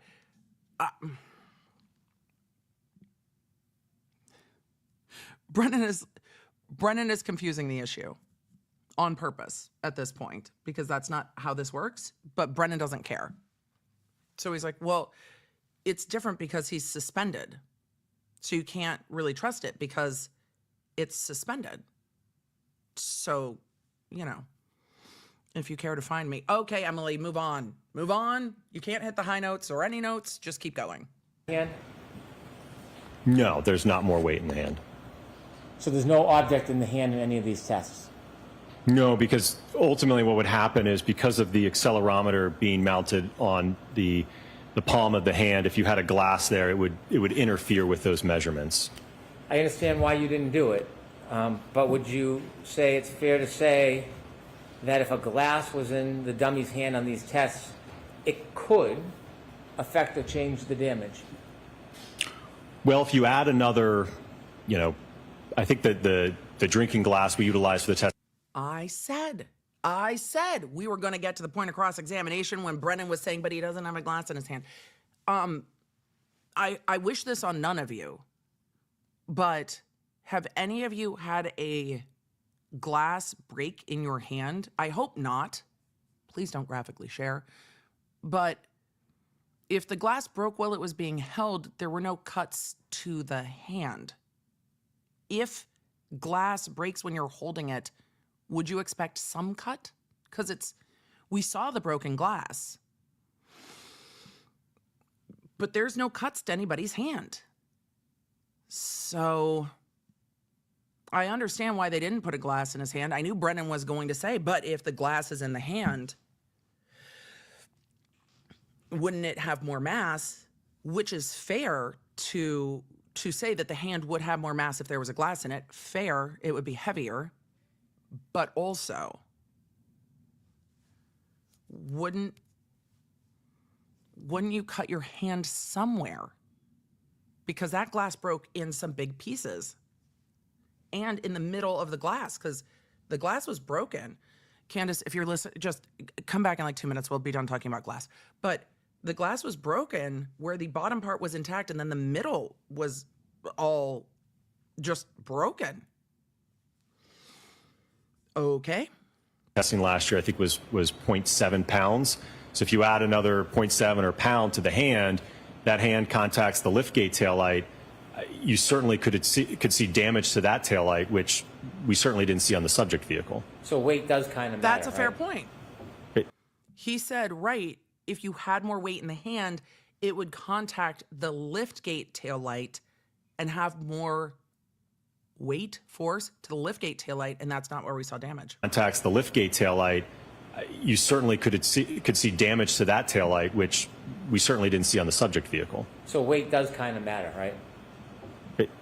Brennan is confusing the issue on purpose at this point because that's not how this works, but Brennan doesn't care. So he's like, well, it's different because he's suspended. So you can't really trust it because it's suspended. So, you know, if you care to find me. Okay, Emily, move on. Move on. You can't hit the high notes or any notes. Just keep going. Hand? No, there's not more weight in the hand. So there's no object in the hand in any of these tests? No, because ultimately what would happen is because of the accelerometer being mounted on the palm of the hand, if you had a glass there, it would interfere with those measurements. I understand why you didn't do it, but would you say it's fair to say that if a glass was in the dummy's hand on these tests, it could affect or change the damage? Well, if you add another, you know, I think that the drinking glass we utilized for the test. I said we were going to get to the point of cross-examination when Brennan was saying, but he doesn't have a glass in his hand. I wish this on none of you, but have any of you had a glass break in your hand? I hope not. Please don't graphically share. But if the glass broke while it was being held, there were no cuts to the hand. If glass breaks when you're holding it, would you expect some cut? Because we saw the broken glass. But there's no cuts to anybody's hand. So I understand why they didn't put a glass in his hand. I knew Brennan was going to say, but if the glass is in the hand, wouldn't it have more mass? Which is fair to say that the hand would have more mass if there was a glass in it. Fair, it would be heavier. But also, wouldn't you cut your hand somewhere? Because that glass broke in some big pieces. And in the middle of the glass, because the glass was broken. Candace, if you're listening, just come back in like 2 minutes. We'll be done talking about glass. But the glass was broken where the bottom part was intact and then the middle was all just broken. Okay. Testing last year, I think, was 0.7 pounds. So if you add another 0.7 or pound to the hand, that hand contacts the liftgate taillight. You certainly could see damage to that taillight, which we certainly didn't see on the subject vehicle. So weight does kind of matter. That's a fair right? point. It- He said, right, if you had more weight in the hand, it would contact the liftgate taillight and have more weight, force to the liftgate taillight, and that's not where we saw damage. Contacts the liftgate taillight. You certainly could see damage to that taillight, which we certainly didn't see on the subject vehicle. So weight does kind of matter, right?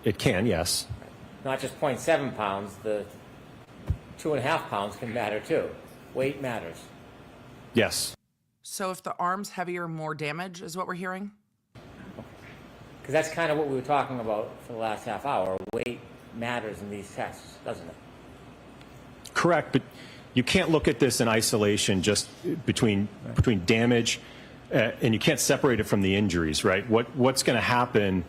It can, yes. Not just 0.7 pounds, the 2.5 pounds can matter too. Weight matters. Yes. So if the arm's heavier, more damage is what we're hearing? Because that's kind of what we were talking about for the last half hour. Weight matters in these tests, doesn't it? Correct, but you can't look at this in isolation just between damage, and you can't separate it from the injuries, right? What's going to happen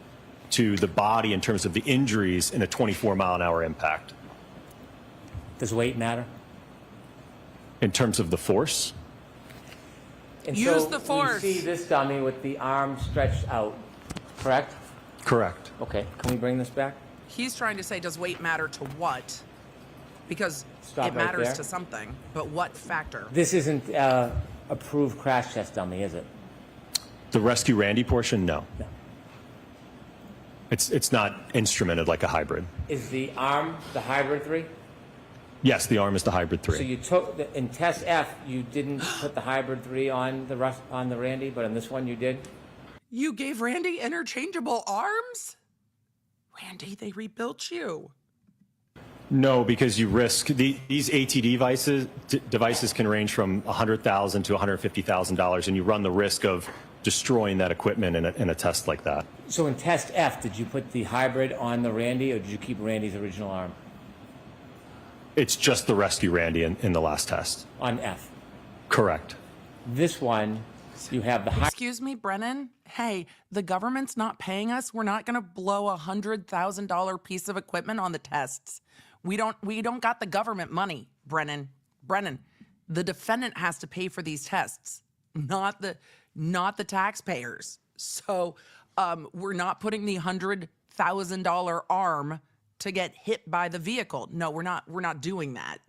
to the body in terms of the injuries in a 24-mile-an-hour impact? Does weight matter? In terms of the force? And Use so the force. We see this dummy with the arm stretched out, correct? Correct. Okay, can we bring this back? He's trying to say, does weight matter to what? Because Stop it right matters there. to something, but what factor? This isn't approved crash test dummy, is it? The Rescue Randy portion, no. No. It's not instrumented like a hybrid. Is the arm the hybrid 3? Yes, the arm is the hybrid 3. So you took in test F, you didn't put the hybrid 3 on the Randy, but on this one you did. You gave Randy interchangeable arms? Randy, they rebuilt you. No, because you risk these AT devices can range from $100,000 to $150,000, and you run the risk of destroying that equipment in a test like that. So in test F, did you put the hybrid on the Randy, or did you keep Randy's original arm? It's just the Rescue Randy in the last test. On F. Correct. This one, you have the hybrid. Excuse me, Brennan? Hey, the government's not paying us. We're not going to blow $100,000 piece of equipment on the tests. We don't got the government money, Brennan. Brennan, the defendant has to pay for these tests, not the taxpayers. So we're not putting the $100,000 arm to get hit by the vehicle. No, we're not doing that.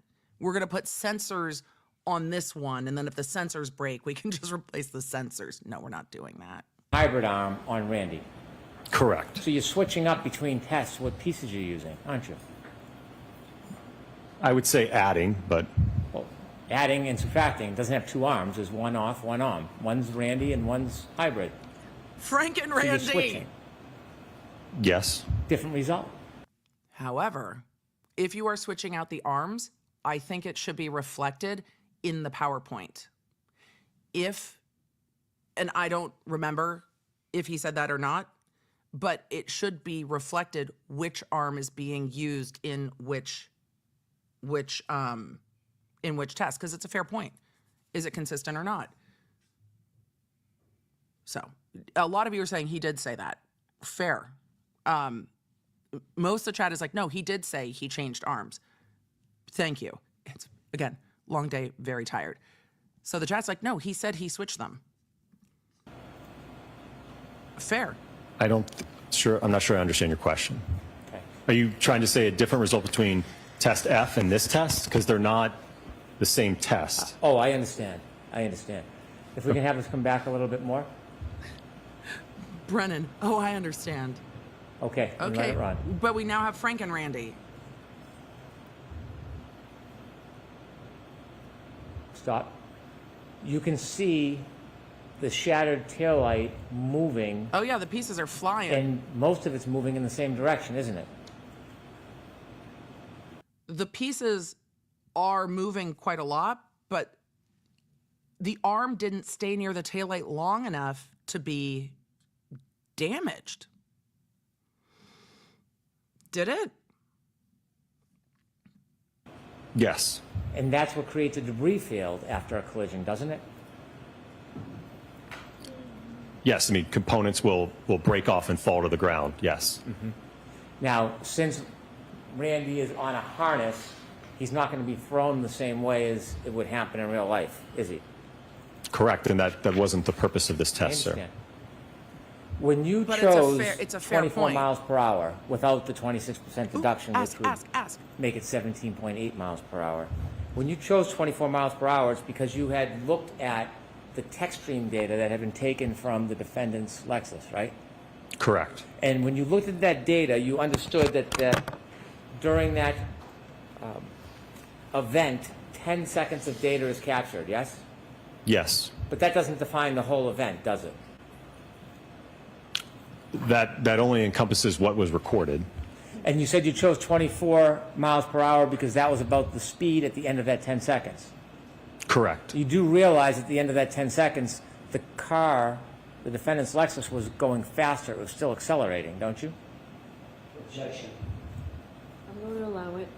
We're going to put sensors on this one, and then if the sensors break, we can just replace the sensors. No, we're not doing that. Hybrid arm on Randy. Correct. So you're switching up between tests, what pieces you're using, aren't you? I would say adding, but Well, adding and subtracting doesn't have two arms. There's one off, one on. One's Randy and one's hybrid. Frank and So you're Randy. switching. yes. Different result. However, if you are switching out the arms, I think it should be reflected in the PowerPoint. And I don't remember if he said that or not, but it should be reflected which arm is being used in which test, because it's a fair point. Is it consistent or not? So a lot of you are saying he did say that. Fair. Most of the chat is like, no, he did say he changed arms. Thank you. It's, again, long day, very tired. So the chat's like, no, he said he switched them. Fair. I'm not sure I understand your question. Okay. Are you trying to say a different result between test F and this test? Because they're not the same test. Oh, I understand. If we can have this come back a little bit more. Brennan, oh, I understand. Okay, then let Okay, it run. but we now have Frank and Randy. Stop. You can see the shattered taillight moving, Oh yeah, the pieces are flying. and most of it's moving in the same direction, isn't it? The pieces are moving quite a lot, but the arm didn't stay near the taillight long enough to be damaged. Did it? Yes. And that's what creates a debris field after a collision, doesn't it? Yes, I mean, components will break off and fall to the ground, yes. Now, since Randy is on a harness, he's not going to be thrown the same way as it would happen in real life, is he? Correct, and that wasn't the purpose of this I test, sir. understand. When you But chose it's a fair 24 point. miles per hour without the 26% deduction, Ask, which would ask. make it 17.8 miles per hour. When you chose 24 miles per hour, it's because you had looked at the tech stream data that had been taken from the defendant's Lexus, right? Correct. And when you looked at that data, you understood that during that event, 10 seconds of data is captured, yes? Yes. But that doesn't define the whole event, does it? That only encompasses what was recorded. And you said you chose 24 miles per hour because that was about the speed at the end of that 10 seconds. Correct. You do realize at the end of that 10 seconds, the car the defendant's Lexus was going faster. It was still accelerating, don't you? Objection. I'm going to allow it.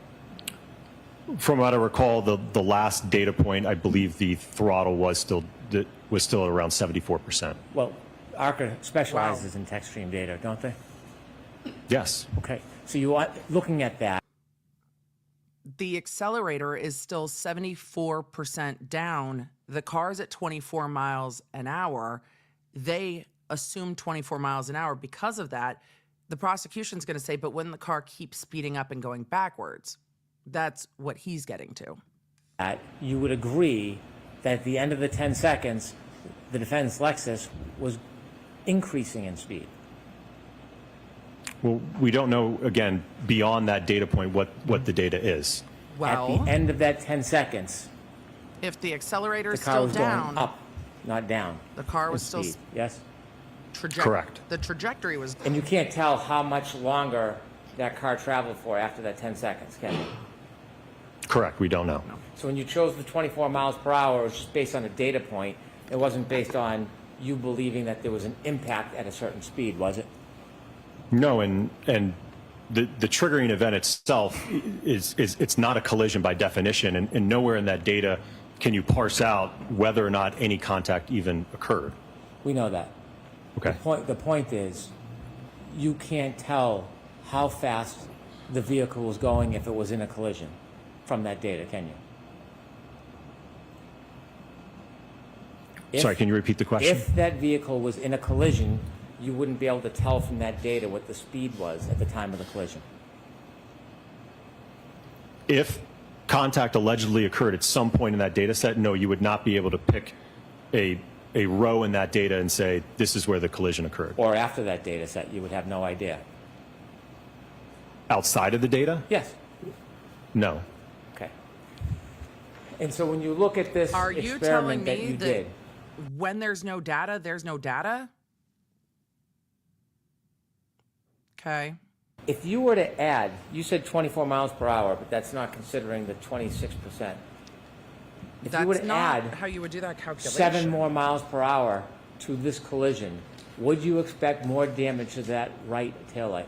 From what I recall, the last data point, I believe the throttle was still around 74%. Well, ARCCA specializes in tech stream data, don't they? Yes. Okay, so you are looking at that. The accelerator is still 74% down. The car's at 24 miles an hour. They assume 24 miles an hour. Because of that, the prosecution's going to say, but when the car keeps speeding up and going backwards, that's what he's getting to. You would agree that at the end of the 10 seconds, the defendant's Lexus was increasing in speed. Well, we don't know, again, beyond that data point what the data is. Well, At the end of that 10 seconds, if the accelerator is the car still was down, going up, not down. the car in was still speed. Yes? Correct. The trajectory was. And you can't tell how much longer that car traveled for after that 10 seconds, can you? Correct. We don't know. So when you chose the 24 miles per hour, it was just based on a data point. It wasn't based on you believing that there was an impact at a certain speed, was it? No, and the triggering event itself it's not a collision by definition, and nowhere in that data can you parse out whether or not any contact even occurred. We know that. Okay. The point is, you can't tell how fast the vehicle was going if it was in a collision from that data, can you? Sorry, can you repeat the question? If that vehicle was in a collision, you wouldn't be able to tell from that data what the speed was at the time of the collision. If contact allegedly occurred at some point in that data set, no, you would not be able to pick a row in that data and say, this is where the collision occurred. Or after that data set, you would have no idea. Outside of the data? Yes. No. Okay. And so when you look at this Are you telling experiment that me you that did, when there's no data, there's no data? Okay. if you were to add, you said 24 miles per hour, but that's not considering the 26%. If you were That's to not add how you would do that calculation. 7 more miles per hour to this collision, would you expect more damage to that right taillight?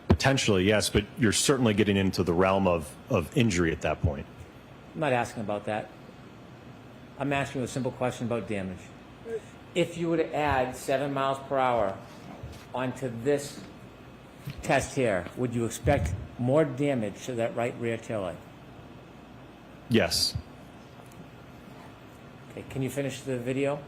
Potentially, yes, but you're certainly getting into the realm of injury at that point. I'm not asking about that. I'm asking you a simple question about damage. If you were to add 7 miles per hour onto this test here, would you expect more damage to that right rear taillight? Yes. Okay, can you finish the video?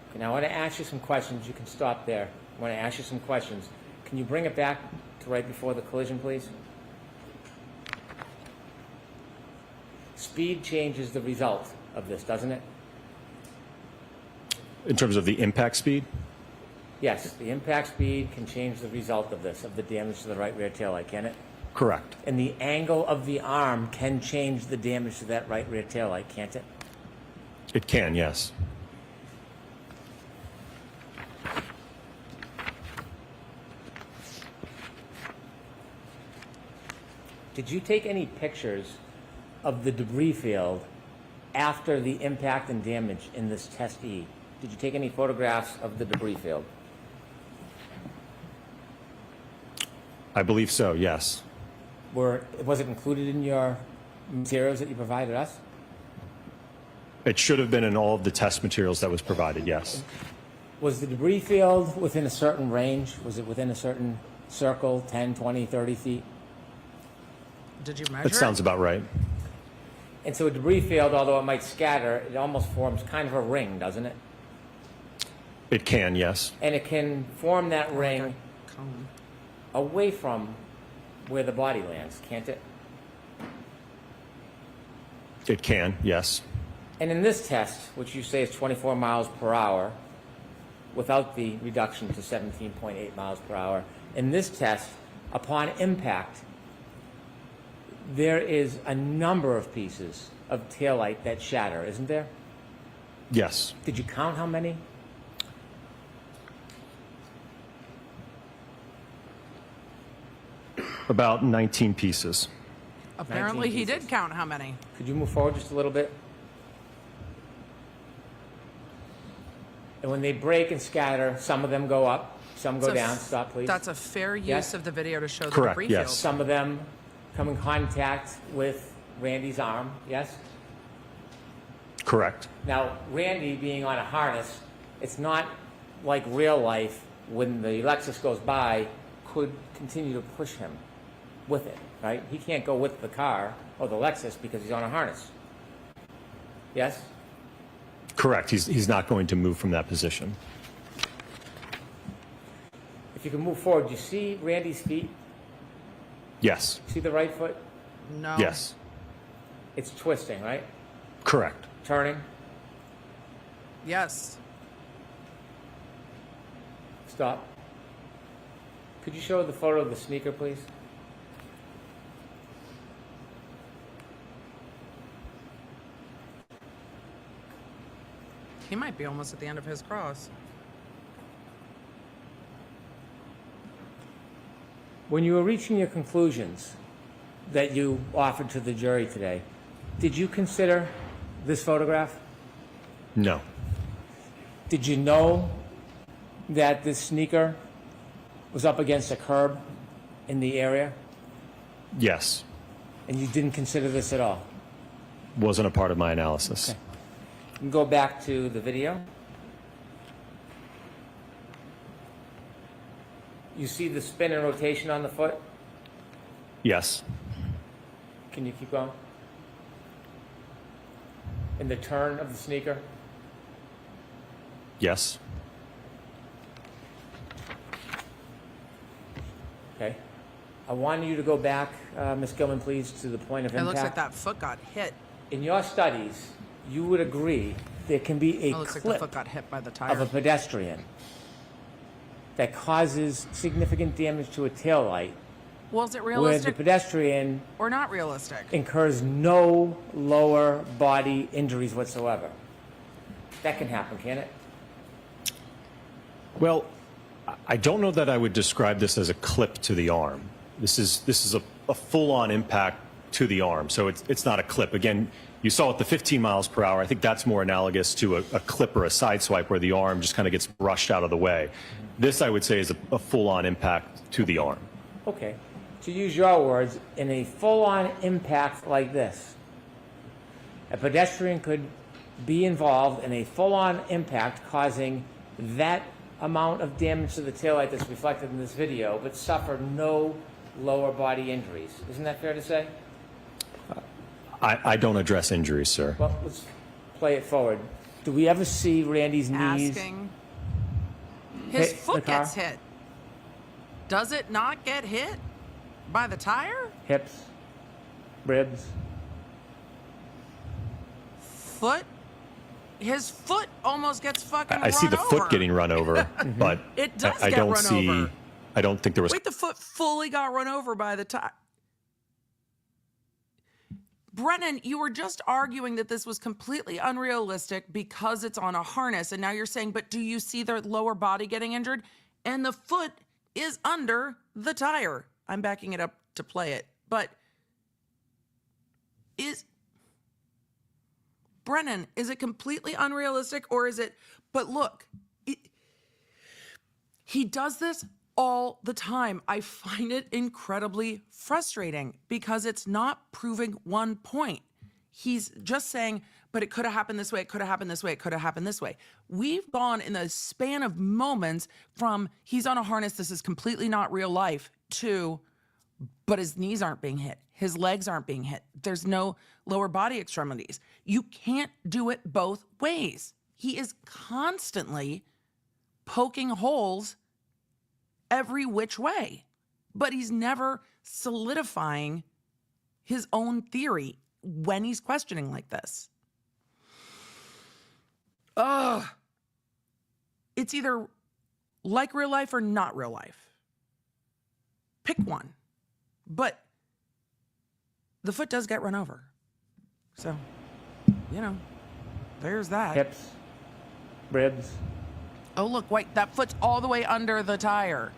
Okay, now I want to ask you some questions. You can stop there. I want to ask you some questions. Can you bring it back to right before the collision, please? Speed changes the result of this, doesn't it? In terms of the impact speed? Yes, the impact speed can change the result of this, of the damage to the right rear taillight, can it? Correct. And the angle of the arm can change the damage to that right rear taillight, can't it? It can, yes. Did you take any pictures of the debris field after the impact and damage in this test E? Did you take any photographs of the debris field? I believe so, yes. Was it included in your materials that you provided us? It should have been in all of the test materials that was provided, yes. Was the debris field within a certain range? Was it within a certain circle, 10, 20, 30 feet? Did you measure That sounds about right. And so a debris field, although it might scatter, it almost forms kind of a ring, doesn't it? It can, yes. And it can form that ring it? Cone. away from where the body lands, can't it? It can, yes. And in this test, which you say is 24 miles per hour, without the reduction to 17.8 miles per hour, in this test, upon impact, there is a number of pieces of taillight that shatter, isn't there? Yes. Did you count how many? About 19 pieces. Apparently, 19 he did pieces. count how many. Could you move forward just a little bit? And when they break and scatter, some of them go up, some go It's a down. f- Stop, please. That's a fair use Yes. of the video to show the Correct, debris yes. field. Some of them come in contact with Randy's arm, yes? Correct. Now, Randy being on a harness, it's not like real life when the Lexus goes by, could continue to push him with it, right? He can't go with the car or the Lexus because he's on a harness. Yes? Correct. He's not going to move from that position. If you can move forward, you see Randy's feet? Yes. See the right foot? No. Yes. It's twisting, right? Correct. Turning? Yes. Stop. Could you show the photo of the sneaker, please? He might be almost at the end of his cross. When you were reaching your conclusions that you offered to the jury today, did you consider this photograph? No. Did you know that this sneaker was up against a curb in the area? Yes. And you didn't consider this at all? Wasn't a part of my analysis. Okay. You can go back to the video. You see the spin and rotation on the foot? Yes. Can you keep going? And the turn of the sneaker? Yes. Okay. I want you to go back, Ms. Gilman, please, to the point of It impact. looks like that foot got hit. In your studies, you would agree there can be a It looks like the clip foot got hit by the of tire. a pedestrian that causes significant damage to a taillight Was it where the realistic pedestrian or not realistic? incurs no lower body injuries whatsoever. That can happen, can it? Well, I don't know that I would describe this as a clip to the arm. This is a full-on impact to the arm, so it's not a clip. Again, you saw it the 15 miles per hour. I think that's more analogous to a clip or a side swipe where the arm just kind of gets brushed out of the way. This, I would say, is a full-on impact to the arm. Okay. To use your words, in a full-on impact like this, a pedestrian could be involved in a full-on impact causing that amount of damage to the taillight that's reflected in this video, but suffer no lower body injuries. Isn't that fair to say? I don't address injuries, sir. Well, let's play it forward. Do we ever see Randy's knees? Asking. His hit the foot car? gets hit. Does it not get hit by the tire? Hips? Ribs? Foot? His foot almost gets fucking I see run the over. foot getting run over, but It does I get don't run see. over. I don't think there was. Wait, the foot fully got run over by the tire. Brennan, you were just arguing that this was completely unrealistic because it's on a harness. And now you're saying, but do you see the lower body getting injured? And the foot is under the tire. I'm backing it up to play it. But Brennan, is it completely unrealistic or is it, but look, he does this all the time. I find it incredibly frustrating because it's not proving one point. He's just saying, but it could have happened this way, it could have happened this way, it could have happened this way. We've gone in the span of moments from he's on a harness, this is completely not real life, to but his knees aren't being hit, his legs aren't being hit, there's no lower body extremities. You can't do it both ways. He is constantly poking holes every which way, but he's never solidifying his own theory when he's questioning like this. It's either like real life or not real life. Pick one. But the foot does get run over. So, there's that. Hips? Ribs? Oh, look, wait, that foot's all the way under the tire.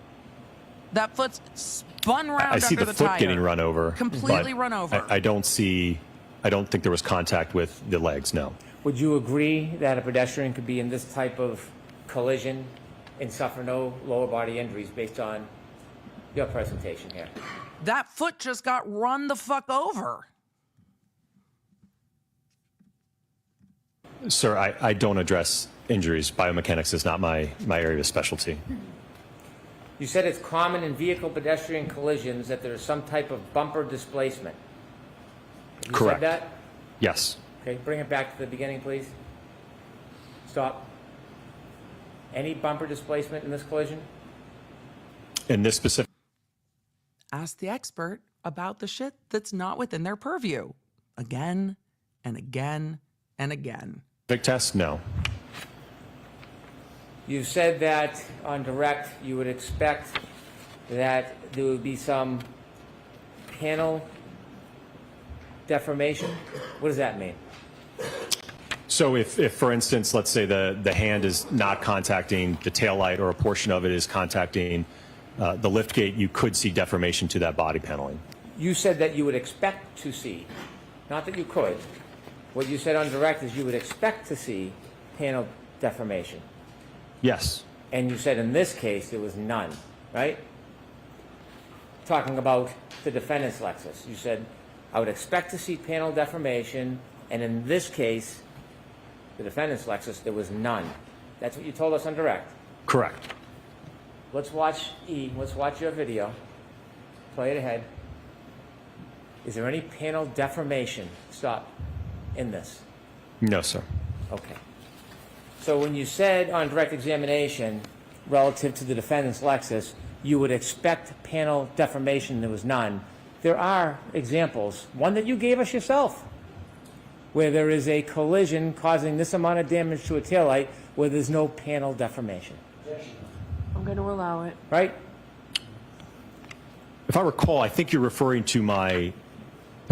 That foot's spun round I see under the the foot tire. getting run over. Completely but run over. I don't think there was contact with the legs, no. Would you agree that a pedestrian could be in this type of collision and suffer no lower body injuries based on your presentation here? That foot just got run the fuck over. Sir, I don't address injuries. Biomechanics is not my area of specialty. You said it's common in vehicle pedestrian collisions that there is some type of bumper displacement. You Correct. said that? Yes. Okay, bring it back to the beginning, please. Stop. Any bumper displacement in this collision? In this specific Ask the expert about the shit that's not within their purview. Again and again and again. test, no. You said that on direct you would expect that there would be some panel deformation. What does that mean? So if for instance, let's say the hand is not contacting the taillight or a portion of it is contacting the lift gate, you could see deformation to that body paneling. You said that you would expect to see, not that you could. What you said on direct is you would expect to see panel deformation. Yes. And you said in this case there was none, right? Talking about the defendant's Lexus. You said, I would expect to see panel deformation, and in this case, the defendant's Lexus, there was none. That's what you told us on direct. Correct. Let's watch let's watch your video. Play it ahead. Is there any panel deformation, stop, in this? No, sir. Okay. So when you said on direct examination, relative to the defendant's Lexus, you would expect panel deformation, there was none. There are examples, one that you gave us yourself, where there is a collision causing this amount of damage to a taillight where there's no panel deformation. I'm going to allow it. Right? If I recall, I think you're referring to my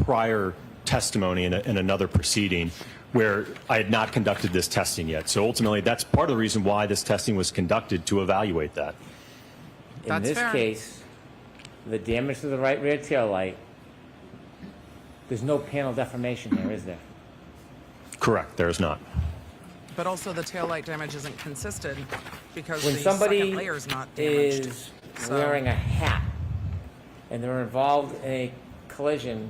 prior testimony in another proceeding where I had not conducted this testing yet. So ultimately, that's part of the reason why this testing was conducted, to evaluate that. In That's this fair. case, the damage to the right rear tail light, there's no panel deformation there, is there? Correct, there is not. But also the taillight damage isn't consistent because When the somebody second layer is not damaged. is So wearing a hat and they're involved in a collision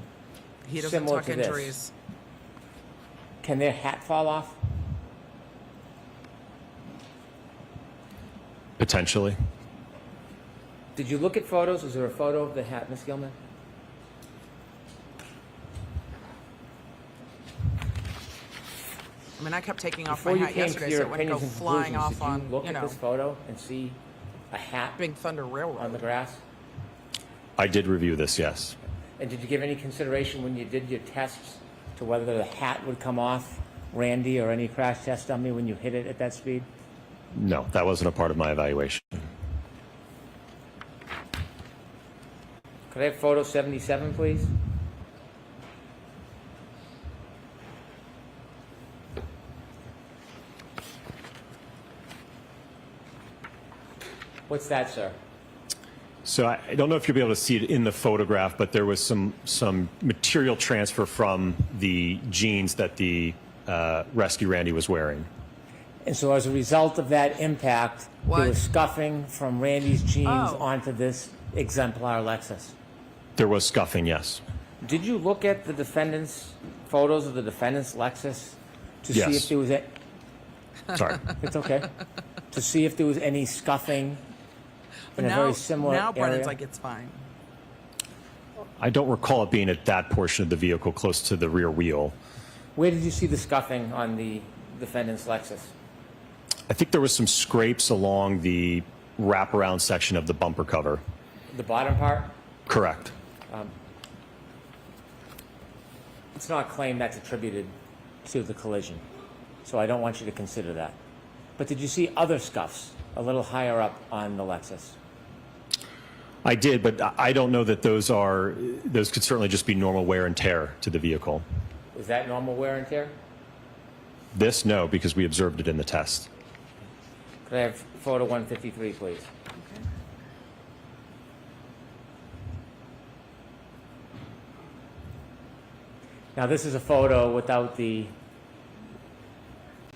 he doesn't similar talk to this, injuries. can their hat fall off? Potentially. Did you look at photos? Is there a photo of the hat, Ms. Gilman? I mean, I kept taking off Before my you hat came to yesterday your so it wouldn't go opinions and flying conclusions, off did you on, look you at know, this photo and see a hat Big Thunder Railroad. on the grass? I did review this, yes. And did you give any consideration when you did your tests to whether the hat would come off Randy or any crash test dummy when you hit it at that speed? No, that wasn't a part of my evaluation. Could I have photo 77, please? What's that, sir? So I don't know if you'll be able to see it in the photograph, but there was some material transfer from the jeans that the rescue Randy was wearing. And so as a result of that impact, What? there was scuffing from Randy's jeans Oh. onto this exemplar Lexus. There was scuffing, yes. Did you look at the defendant's photos of the defendant's Lexus to see Yes. if there was a, Sorry. it's okay, to see if there was any scuffing in a now, very similar now Brennan's area? like, it's fine. I don't recall it being at that portion of the vehicle close to the rear wheel. Where did you see the scuffing on the defendant's Lexus? I think there was some scrapes along the wraparound section of the bumper cover. The bottom part? Correct. It's not a claim that's attributed to the collision, so I don't want you to consider that. But did you see other scuffs a little higher up on the Lexus? I did, but I don't know that those could certainly just be normal wear and tear to the vehicle. Was that normal wear and tear? This, no, because we observed it in the test. Could I have photo 153, please? Now, this is a photo without the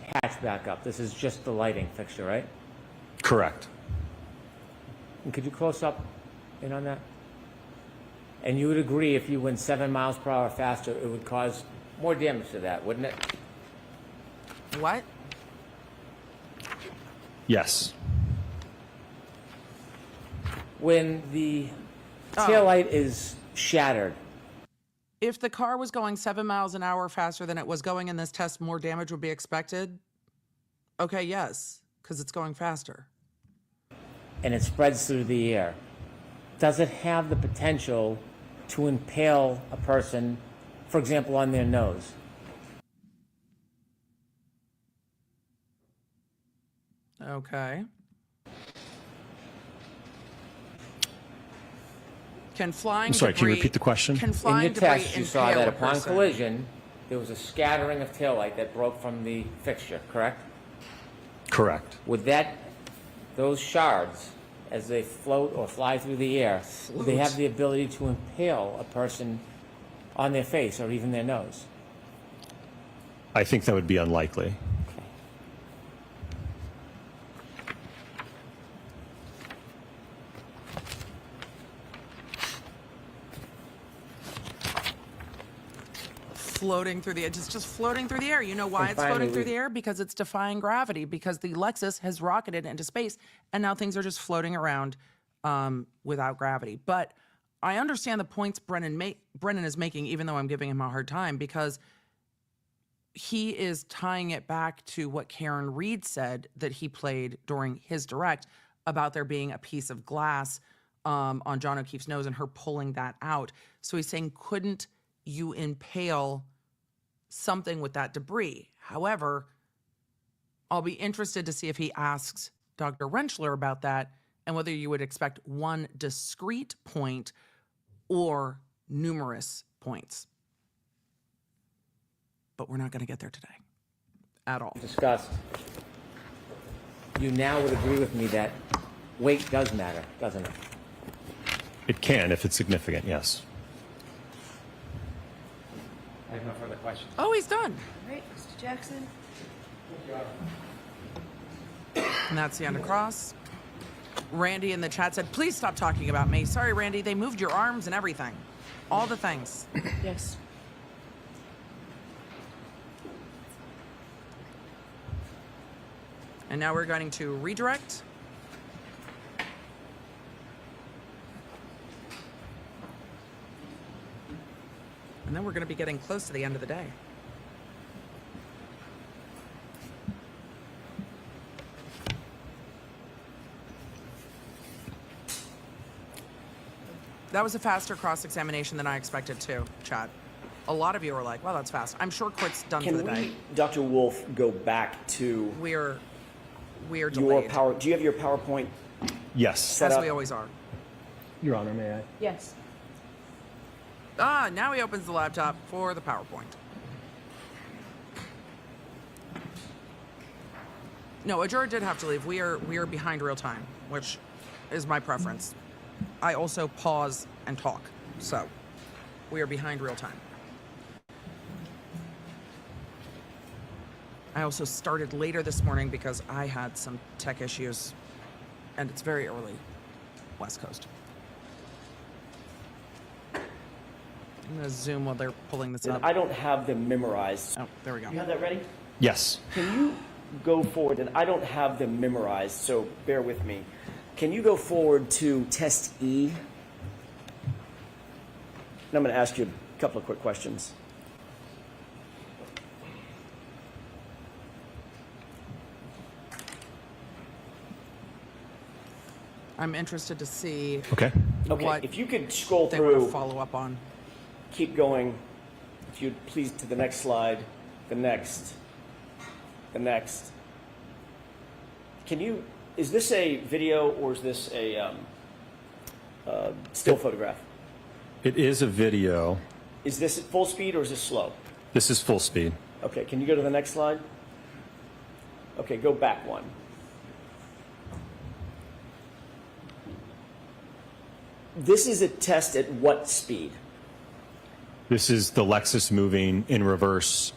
hatch back up. This is just the lighting fixture, right? Correct. And could you close up in on that? And you would agree if you went 7 miles per hour faster, it would cause more damage to that, wouldn't it? What? Yes. When the taillight is shattered, If the car was going 7 miles an hour faster than it was going in this test, more damage would be expected? Okay, yes, because it's going faster. and it spreads through the air, does it have the potential to impale a person, for example, on their nose? Okay. Can flying I'm sorry, debris, can you repeat the question? Can In flying your debris test, you saw impale that a upon person? collision, there was a scattering of taillight that broke from the fixture, correct? Correct. Would that, those shards, as they float or fly through the air, would they have the ability to impale a person on their face or even their nose? I think that would be unlikely. Floating through the air, just floating through the air. You know why And it's floating finally, through the air? Because it's defying gravity, because the Lexus has rocketed into space, and now things are just floating around without gravity. But I understand the points Brennan is making, even though I'm giving him a hard time, because he is tying it back to what Karen Reed said that he played during his direct about there being a piece of glass on John O'Keefe's nose and her pulling that out. So he's saying, couldn't you impale something with that debris? However, I'll be interested to see if he asks Dr. Rentschler about that and whether you would expect one discrete point or numerous points. But we're not going to get there today at all. Discussed. You now would agree with me that weight does matter, doesn't it? It can if it's significant, yes. I have no further questions. Oh, he's done. All right, Mr. Jackson. And that's the undercross. Randy in the chat said, please stop talking about me. Sorry, Randy, they moved your arms and everything. All the things. Yes. And now we're going to redirect. And then we're going to be getting close to the end of the day. That was a faster cross-examination than I expected too, Chad. A lot of you were like, wow, that's fast. I'm sure court's done for the Can day. we, Dr. Wolfe, go back to We're your delayed, power? Do you have your PowerPoint Yes. set as up? we always are. Your Honor, may I? Yes. Now he opens the laptop for the PowerPoint. No, a juror did have to leave. We are behind real time, which is my preference. I also pause and talk, so we are behind real time. I also started later this morning because I had some tech issues, and it's very early, West Coast. I'm gonna zoom while they're pulling this up. I don't have them memorized. Oh, there we go. You have that ready? Yes. Can you go forward? And I don't have them memorized, so bear with me. Can you go forward to test E? And I'm going to ask you a couple of quick questions. I'm interested to see Okay. Okay, what if you could scroll they want to through, follow up on. keep going. If you'd please to the next slide, the next. Can you, is this a video or is this a still photograph? It is a video. Is this at full speed or is this slow? This is full speed. Okay, can you go to the next slide? Okay, go back one. This is a test at what speed? This is the Lexus moving in reverse,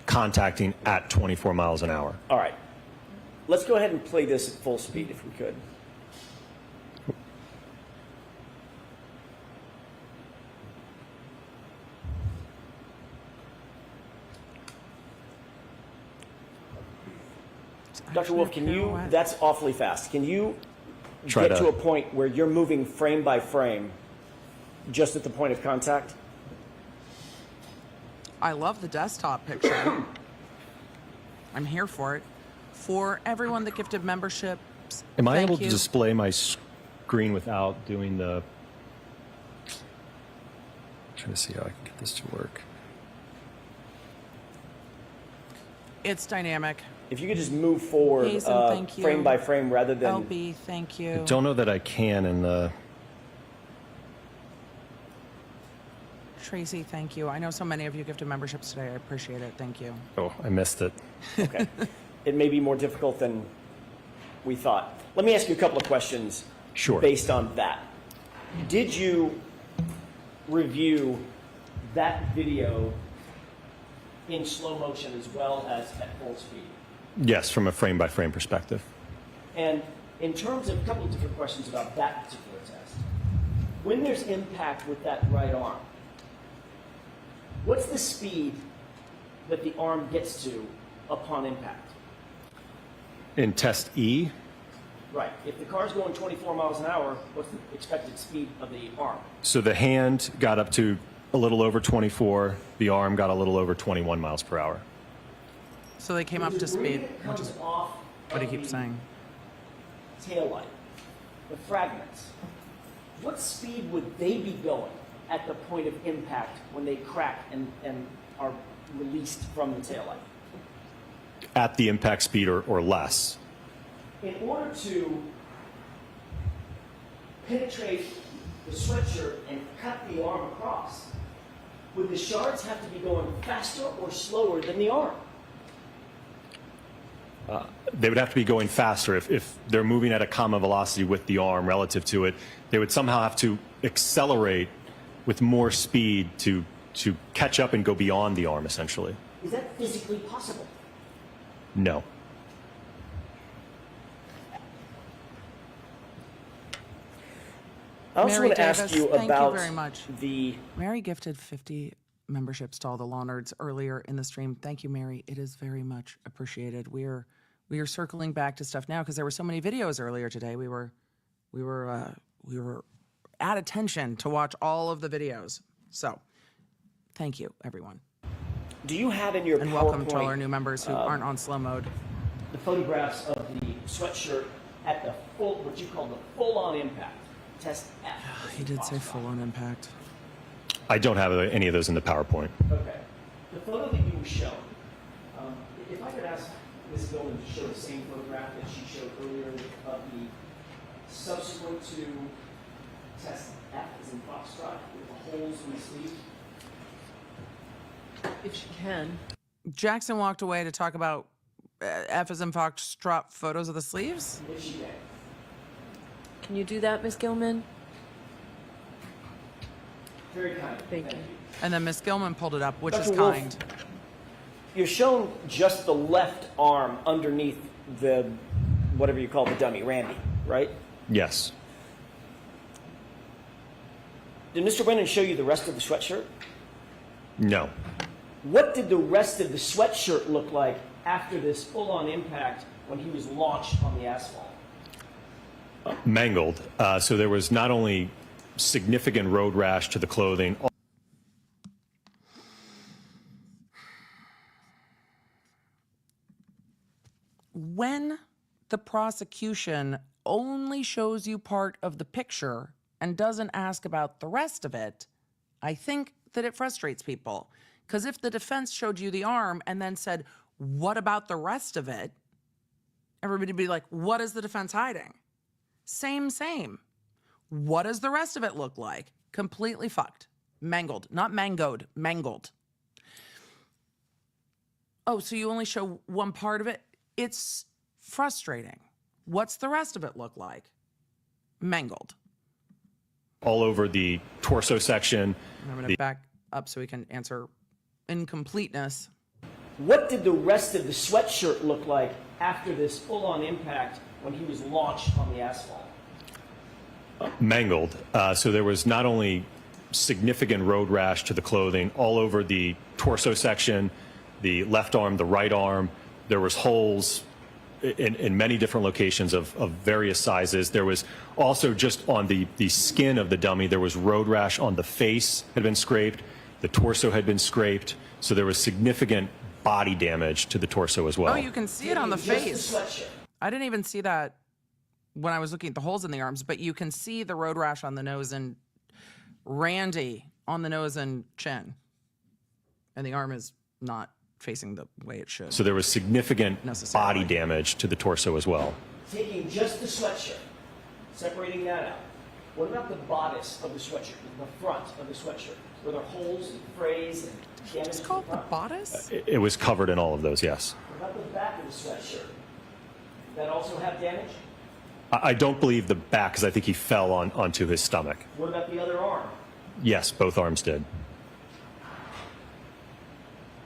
contacting at 24 miles an hour. All right. Let's go ahead and play this at full speed if we could. Dr. Wolfe, can you, that's awfully fast. Can you get to a point where you're moving frame by frame just at the point of contact? I love the desktop picture. I'm here for it. For everyone that gifted memberships, Am I thank able you. to display my screen without doing the... I'm trying to see how I can get this to work. It's dynamic. If you could just move forward Hazen, thank you. frame by frame rather than... LB, thank you. I don't know that I can in the... Tracy, thank you. I know so many of you gifted memberships today. I appreciate it. Thank you. Oh, I missed it. Okay. It may be more difficult than we thought. Let me ask you a couple of questions Sure. based on that. Did you review that video in slow motion as well as at full speed? Yes, from a frame-by-frame perspective. And in terms of a couple of different questions about that particular test, when there's impact with that right arm, what's the speed that the arm gets to upon impact? In test E, Right. If the car's going 24 miles an hour, what's the expected speed of the arm? so the hand got up to a little over 24, the arm got a little over 21 miles per hour. So they came up to speed, which is off what he keeps saying. Taillight, the fragments. What speed would they be going at the point of impact when they crack and are released from the taillight? At the impact speed or less. In order to penetrate the sweatshirt and cut the arm across, would the shards have to be going faster or slower than the arm? They would have to be going faster. If they're moving at a common velocity with the arm relative to it, they would somehow have to accelerate with more speed to catch up and go beyond the arm, essentially. Is that physically possible? No. I also Mary want to ask Davis, you thank about you very much. the Mary gifted 50 memberships to all the law nerds earlier in the stream. Thank you, Mary. It is very much appreciated. We are circling back to stuff now because there were so many videos earlier today. We were at attention to watch all of the videos. So, thank you, everyone, Do you have in your and welcome to all our new members who aren't on slow mode. the photographs of the sweatshirt at the full, what you call the full-on impact? Test F. He did say full-on impact. I don't have any of those in the PowerPoint. Okay. The photo that you were shown, if I could ask Ms. Goldman to show the same photograph that she showed earlier of the subsequent to test F as in Foxtrot with the holes in the sleeve. If she can. Jackson walked away to talk about F as in Foxtrot photos of the sleeves. If she can. Can you do that, Ms. Gilman? Very kind. Thank you. And then Miss Gilman pulled it up, which is Dr. Wolfe, kind. You're shown just the left arm underneath the, whatever you call the dummy, Randy, right? Yes. Did Mr. Brennan show you the rest of the sweatshirt? No. What did the rest of the sweatshirt look like after this full-on impact when he was launched on the asphalt? Mangled. So there was not only significant road rash to the clothing. When the prosecution only shows you part of the picture and doesn't ask about the rest of it, I think that it frustrates people. Because if the defense showed you the arm and then said, what about the rest of it? Everybody would be like, what is the defense hiding? Same. What does the rest of it look like? Completely fucked. Mangled. Not mangoed. Mangled. Oh, so you only show one part of it? It's frustrating. What's the rest of it look like? Mangled. All over the torso section. I'm going to up so we can answer in completeness. What did the rest of the sweatshirt look like after this full-on impact when he was launched on the asphalt? Mangled. So there was not only significant road rash to the clothing all over the torso section, the left arm, the right arm. There was holes in many different locations of various sizes. There was also just on the skin of the dummy, there was road rash on the face had been scraped. The torso had been scraped. So there was significant body damage to the torso as well. Oh, you can see it on the face. Just the sweatshirt. I didn't even see that when I was looking at the holes in the arms, but you can see the road rash on the nose and Randy on the nose and chin. And the arm is not facing the way it should. So there was significant Necessarily. body damage to the torso as well. Taking just the sweatshirt, separating that out. What about the bodice of the sweatshirt, the front of the sweatshirt? Were there holes and frays and damage? It's called the bodice? It was covered in all of those, yes. What about the back of the sweatshirt? Did that also have damage? I don't believe the back, because I think he fell onto his stomach. What about the other arm? Yes, both arms did.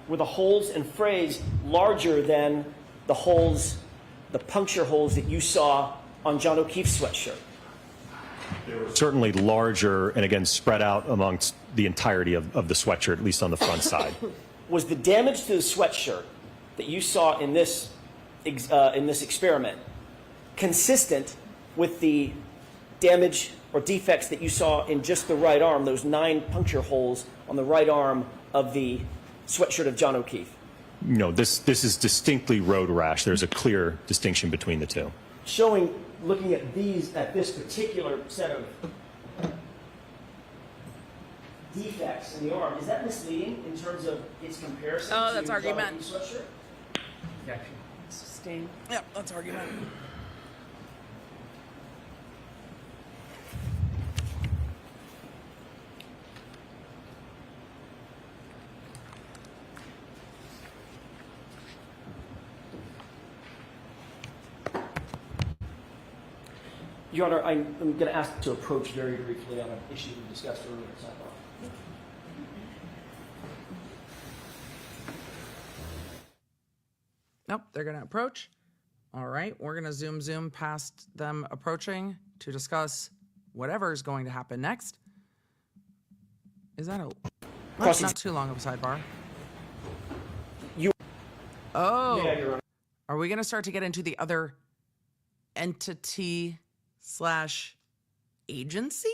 Were the holes and frays larger than the holes, the puncture holes that you saw on John O'Keefe's sweatshirt? Certainly larger and, again, spread out amongst the entirety of the sweatshirt, at least on the front side. Was the damage to the sweatshirt that you saw in this experiment consistent with the damage or defects that you saw in just the right arm, those 9 puncture holes on the right arm of the sweatshirt of John O'Keefe? No, this is distinctly road rash. There's a clear distinction between the two. Showing, looking at this particular set of defects in the arm, is that misleading in terms of its comparison Oh, that's to argument. John O'Keefe's sweatshirt? Sustain. Yep, that's argument. Your Honor, I'm going to ask to approach very briefly on an issue we discussed earlier at sidebar. Nope, they're going to approach. All right, we're going to zoom past them approaching to discuss whatever is going to happen next. Is that not too long of a sidebar? Oh, Yeah, Your Honor. are we going to start to get into the other entity / agency?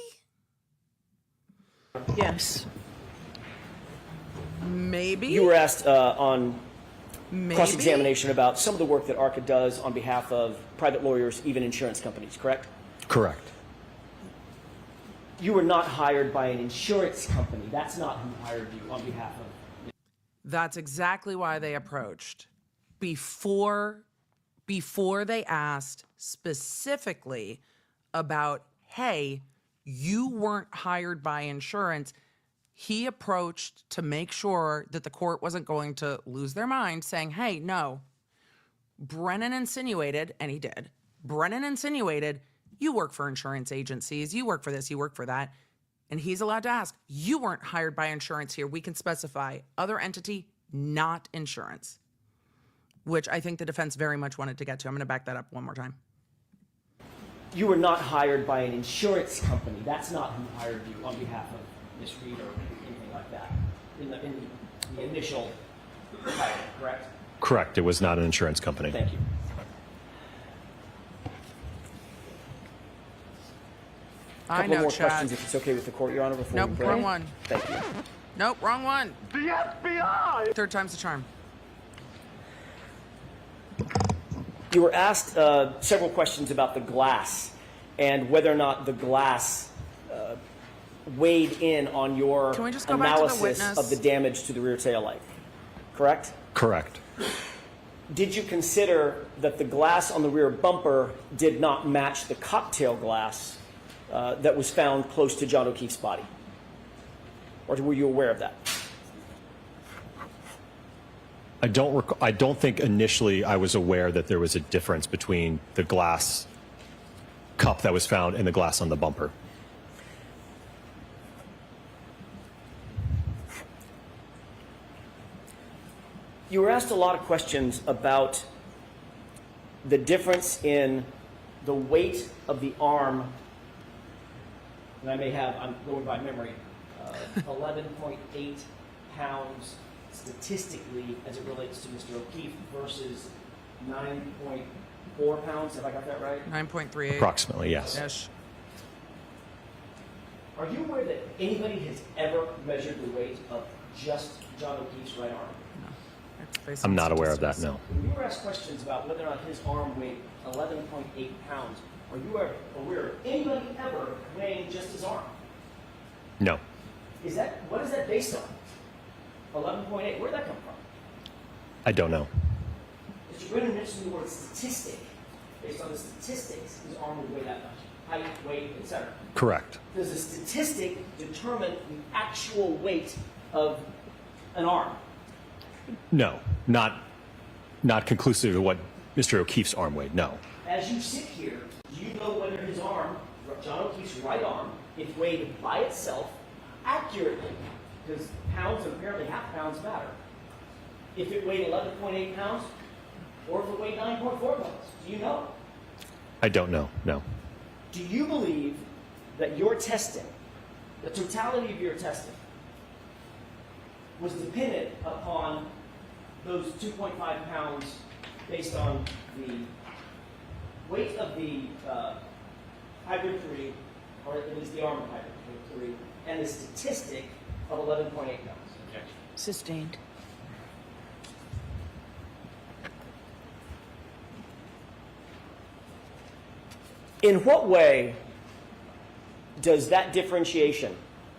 Yes. Maybe. You were asked on Maybe. cross-examination about some of the work that ARCCA does on behalf of private lawyers, even insurance companies, correct? Correct. You were not hired by an insurance company. That's not who hired you on behalf of. That's exactly why they approached. Before they asked specifically about, hey, you weren't hired by insurance, he approached to make sure that the court wasn't going to lose their mind, saying, hey, no, Brennan insinuated, and he did, Brennan insinuated, you work for insurance agencies, you work for this, you work for that. And he's allowed to ask, you weren't hired by insurance here. We can specify other entity, not insurance, which I think the defense very much wanted to get to. I'm going to back that up one more time. You were not hired by an insurance company. That's not who hired you on behalf of Ms. Reed or anything like that in the initial hire, correct? Correct. It was not an insurance company. Thank you. I Couple know, more Chad. questions, if it's okay with the court, Your Honor, before Nope, we break. wrong one. Thank you. Nope, wrong one. The FBI! Third time's the charm. You were asked several questions about the glass and whether or not the glass weighed in on your Can we just go back to the analysis witness? of the damage to the rear tail light, correct? Correct. Did you consider that the glass on the rear bumper did not match the cocktail glass that was found close to John O'Keefe's body? Or were you aware of that? I don't think initially I was aware that there was a difference between the glass cup that was found and the glass on the bumper. You were asked a lot of questions about the difference in the weight of the arm, and I'm going by memory, 11.8 pounds statistically as it relates to Mr. O'Keefe versus 9.4 pounds. Have I got that right? 9.38. Approximately, yes. Ish. Are you aware that anybody has ever measured the weight of just John O'Keefe's right arm? It's based I'm on not aware of that, statistics. no. When you were asked questions about whether or not his arm weighed 11.8 pounds, are you aware of anybody ever weighing just his arm? No. What is that based on? 11.8, where'd that come from? I don't know. Mr. Brennan mentioned the word statistic. Based on the statistics, his arm would weigh that much. Height, weight, etc. Correct. Does a statistic determine the actual weight of an arm? No. Not conclusive to what Mr. O'Keefe's arm weighed, no. As you sit here, do you know whether his arm, John O'Keefe's right arm, if weighed by itself accurately, because pounds and apparently half pounds matter, if it weighed 11.8 pounds or if it weighed 9.4 pounds? Do you know? I don't know, no. Do you believe that your testing, the totality of your testing, was dependent upon those 2.5 pounds based on the weight of the hybrid 3, or at least the arm of hybrid 3, and the statistic of 11.8 pounds? Sustained. In what way does that differentiation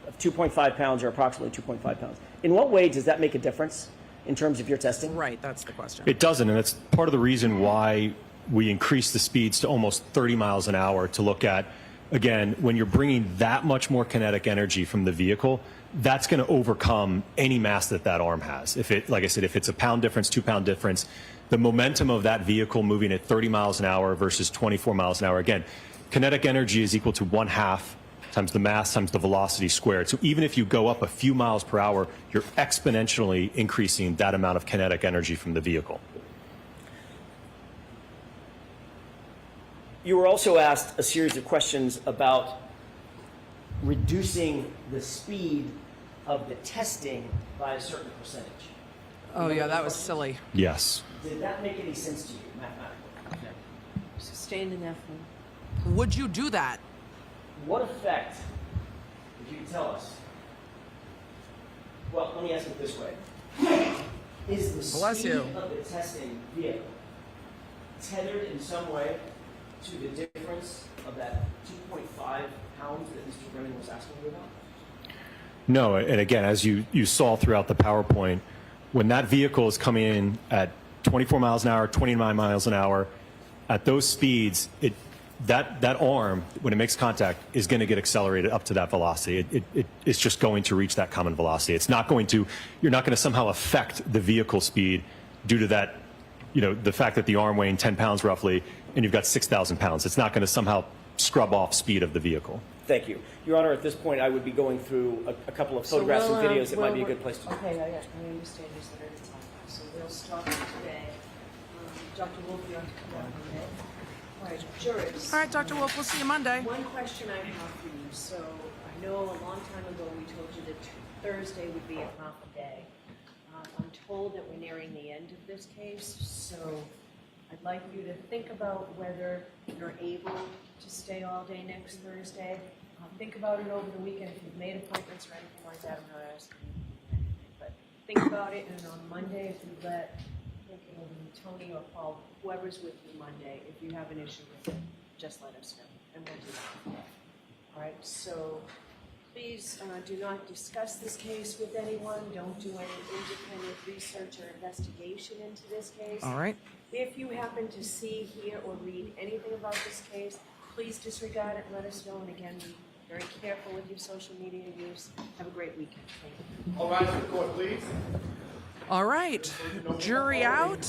of 2.5 pounds or approximately 2.5 pounds, in what way does that make a difference in terms of your testing? Right, that's the question. It doesn't, and that's part of the reason why we increase the speeds to almost 30 miles an hour to look at, again, when you're bringing that much more kinetic energy from the vehicle, that's going to overcome any mass that arm has. If it, like I said, if it's a pound difference, 2 pound difference, the momentum of that vehicle moving at 30 miles an hour versus 24 miles an hour, again, kinetic energy is equal to 1/2 times the mass times the velocity squared. So even if you go up a few miles per hour, you're exponentially increasing that amount of kinetic energy from the vehicle. You were also asked a series of questions about reducing the speed of the testing by a certain percentage. Oh, yeah, that was silly. Yes. Did that make any sense to you mathematically? Sustained in that form. Would you do that? What effect, if you could tell us, well, let me ask it this way. Is the Bless speed you. of the testing vehicle tethered in some way to the difference of that 2.5 pounds that Mr. Brennan was asking you about? No, and again, as you saw throughout the PowerPoint, when that vehicle is coming in at 24 miles an hour, 29 miles an hour, at those speeds, that arm, when it makes contact, is going to get accelerated up to that velocity. It's just going to reach that common velocity. It's not going to, you're not going to somehow affect the vehicle speed due to that, the fact that the arm weighing 10 pounds roughly, and you've got 6,000 pounds. It's not going to somehow scrub off speed of the vehicle. Thank you. Your Honor, at this point, I would be going through a couple of photographs and videos that might be a good place to do. Okay, I understand this at any time. So we'll start today. Dr. Wolfe, you have to come out Monday. All right, jurors. All right, Dr. Wolfe, we'll see you Monday. One question I have for you. So I know a long time ago we told you that Thursday would be a half a day. I'm told that we're nearing the end of this case, so I'd like you to think about whether you're able to stay all day next Thursday. Think about it over the weekend. If you've made appointments or anything like that, I'm not asking you anything, but think about it. And on Monday, if you let Tony or Paul, whoever's with you Monday, if you have an issue with it, just let us know, and we'll do that. All right. So please do not discuss this case with anyone. Don't do any independent research or investigation into this case. All right. If you happen to see, hear, or read anything about this case, please disregard it and let us know. And again, be very careful with your social media use. Have a great weekend. Thank you. All rise to the court, please. All right. Jury out.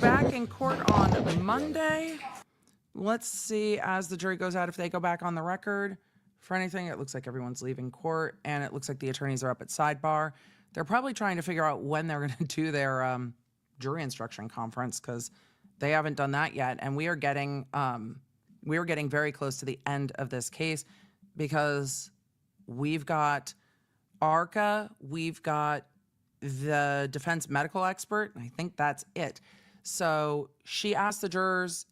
Back in court on Monday. Let's see, as the jury goes out, if they go back on the record for anything. It looks like everyone's leaving court, and it looks like the attorneys are up at sidebar. They're probably trying to figure out when they're going to do their jury instruction conference, because they haven't done that yet. And we are getting very close to the end of this case, because we've got ARCCA, we've got the defense medical expert, and I think that's it. So she asked the jurors,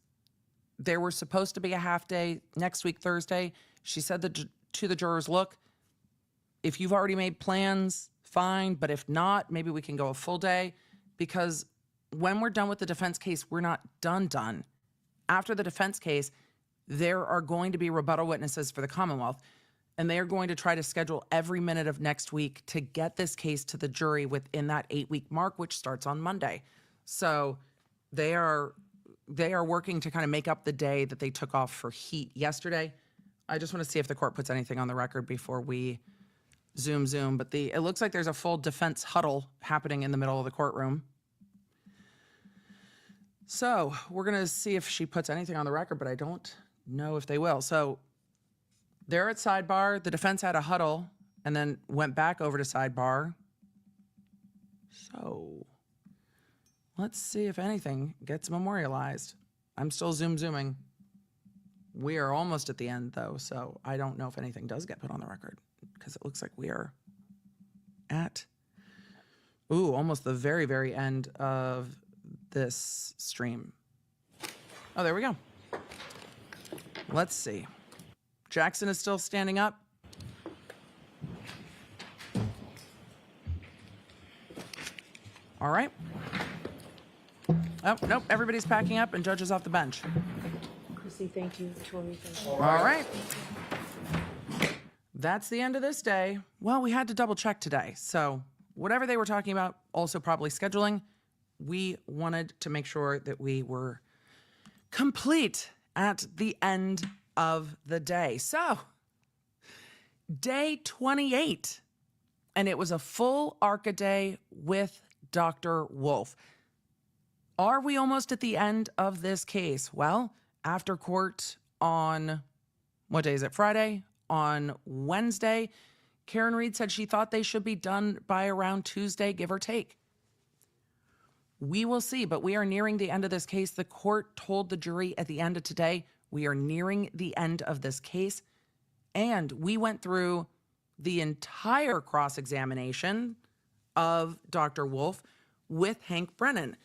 there was supposed to be a half day next week, Thursday. She said to the jurors, look, if you've already made plans, fine. But if not, maybe we can go a full day, because when we're done with the defense case, we're not done. After the defense case, there are going to be rebuttal witnesses for the Commonwealth, and they are going to try to schedule every minute of next week to get this case to the jury within that 8-week mark, which starts on Monday. So they are working to kind of make up the day that they took off for heat yesterday. I just want to see if the court puts anything on the record before we zoom. But it looks like there's a full defense huddle happening in the middle of the courtroom. So we're going to see if she puts anything on the record, but I don't know if they will. So they're at sidebar. The defense had a huddle and then went back over to sidebar. So let's see if anything gets memorialized. I'm still zooming. We are almost at the end, though, so I don't know if anything does get put on the record, because it looks like we are at, almost the very, very end of this stream. Oh, there we go. Let's see. Jackson is still standing up. All right. Oh, nope, everybody's packing up and Judge is off the bench. Chrissy, thank you. Tori, thank you. All right. That's the end of this day. Well, we had to double check today. So whatever they were talking about, also probably scheduling, we wanted to make sure that we were complete at the end of the day. So day 28, and it was a full ARCCA day with Dr. Wolfe. Are we almost at the end of this case? Well, after court on, what day is it? Friday? On Wednesday, Karen Reed said she thought they should be done by around Tuesday, give or take. We will see, but we are nearing the end of this case. The court told the jury at the end of today, we are nearing the end of this case. And we went through the entire cross-examination of Dr. Wolfe with Hank Brennan.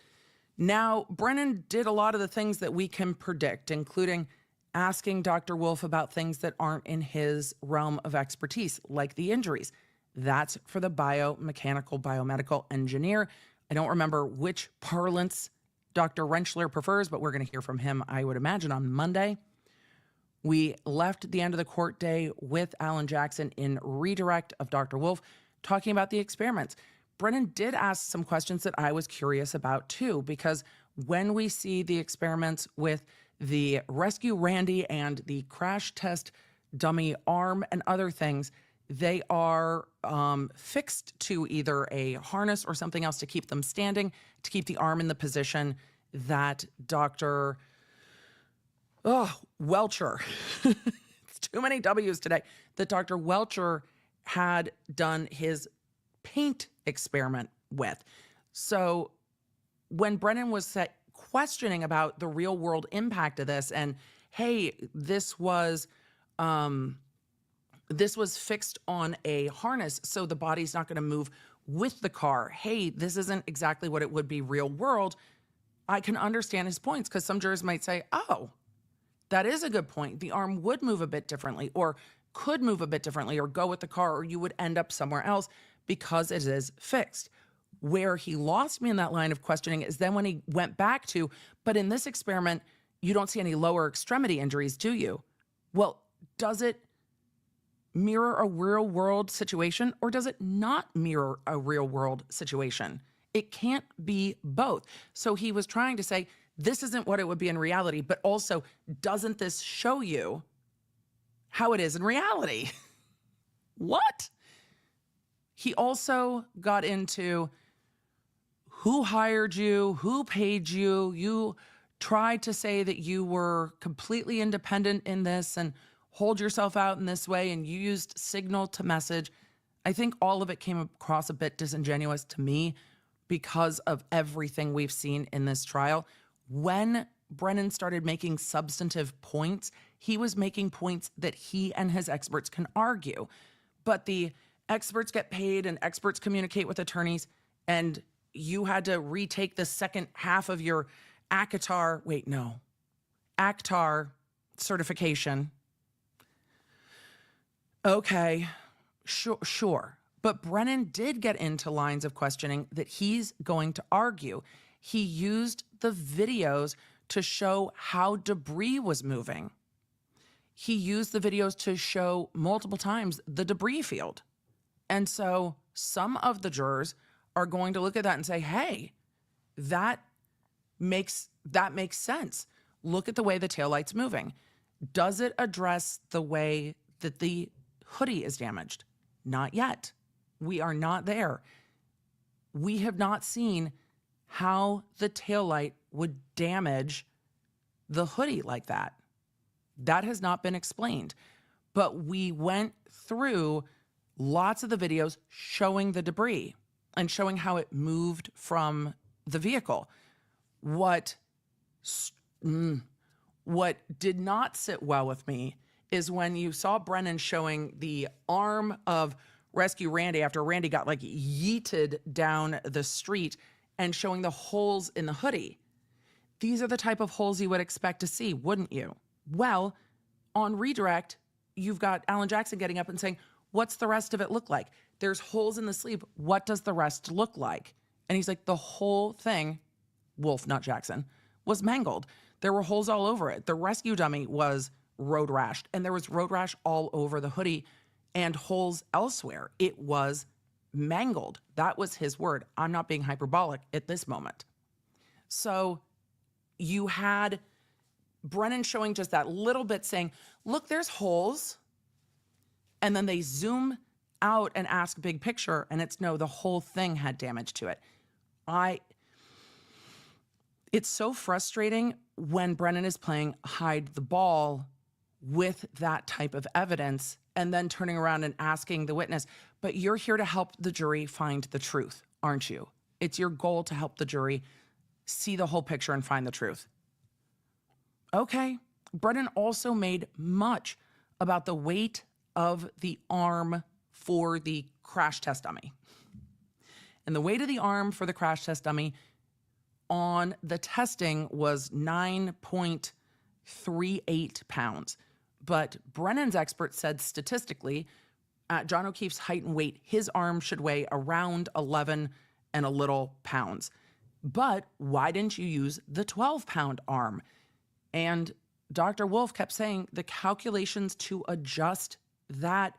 Now, Brennan did a lot of the things that we can predict, including asking Dr. Wolfe about things that aren't in his realm of expertise, like the injuries. That's for the biomedical engineer. I don't remember which parlance Dr. Rentschler prefers, but we're going to hear from him, I would imagine, on Monday. We left the end of the court day with Alan Jackson in redirect of Dr. Wolfe, talking about the experiments. Brennan did ask some questions that I was curious about too, because when we see the experiments with the Rescue Randy and the crash test dummy arm and other things, they are fixed to either a harness or something else to keep them standing, to keep the arm in the position that Dr. Welcher, it's too many W's today, that Dr. Welcher had done his paint experiment with. So when Brennan was questioning about the real world impact of this, and hey, this was fixed on a harness, so the body's not going to move with the car. Hey, this isn't exactly what it would be real world. I can understand his points, because some jurors might say, oh, that is a good point. The arm would move a bit differently, or could move a bit differently, or go with the car, or you would end up somewhere else because it is fixed. Where he lost me in that line of questioning is then when he went back to, but in this experiment, you don't see any lower extremity injuries, do you? Well, does it mirror a real world situation, or does it not mirror a real world situation? It can't be both. So he was trying to say, this isn't what it would be in reality, but also, doesn't this show you how it is in reality? What? He also got into who hired you, who paid you. You tried to say that you were completely independent in this and hold yourself out in this way, and you used signal to message. I think all of it came across a bit disingenuous to me because of everything we've seen in this trial. When Brennan started making substantive points, he was making points that he and his experts can argue. But the experts get paid and experts communicate with attorneys, and you had to retake the second half of your ACCA certification. Okay, sure. But Brennan did get into lines of questioning that he's going to argue. He used the videos to show how debris was moving. He used the videos to show multiple times the debris field. And so some of the jurors are going to look at that and say, hey, that makes sense. Look at the way the taillight's moving. Does it address the way that the hoodie is damaged? Not yet. We are not there. We have not seen how the taillight would damage the hoodie like that. That has not been explained. But we went through lots of the videos showing the debris and showing how it moved from the vehicle. What did not sit well with me is when you saw Brennan showing the arm of Rescue Randy after Randy got like yeeted down the street and showing the holes in the hoodie. These are the type of holes you would expect to see, wouldn't you? Well, on redirect, you've got Alan Jackson getting up and saying, what's the rest of it look like? There's holes in the sleeve. What does the rest look like? And he's like, the whole thing, Wolfe, not Jackson, was mangled. There were holes all over it. The rescue dummy was road rashed, and there was road rash all over the hoodie and holes elsewhere. It was mangled. That was his word. I'm not being hyperbolic at this moment. So you had Brennan showing just that little bit saying, look, there's holes. And then they zoom out and ask big picture, and it's no, the whole thing had damage to it. It's so frustrating when Brennan is playing hide the ball with that type of evidence and then turning around and asking the witness, but you're here to help the jury find the truth, aren't you? It's your goal to help the jury see the whole picture and find the truth. Okay. Brennan also made much about the weight of the arm for the crash test dummy. And the weight of the arm for the crash test dummy on the testing was 9.38 pounds. But Brennan's expert said statistically, at John O'Keefe's height and weight, his arm should weigh around 11 and a little pounds. But why didn't you use the 12-pound arm? And Dr. Wolfe kept saying the calculations to adjust that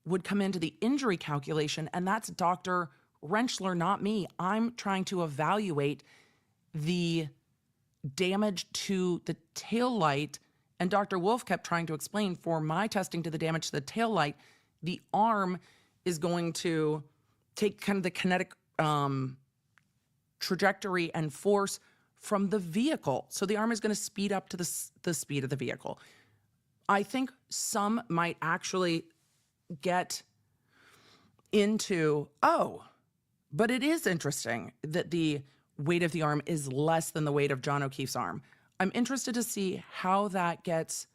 would come into the injury calculation, and that's Dr. Rentschler, not me. I'm trying to evaluate the damage to the taillight, and Dr. Wolfe kept trying to explain for my testing to the damage to the taillight, the arm is going to take kind of the kinetic trajectory and force from the vehicle. So the arm is going to speed up to the speed of the vehicle. I think some might actually get into, but it is interesting that the weight of the arm is less than the weight of John O'Keefe's arm. I'm interested to see how that gets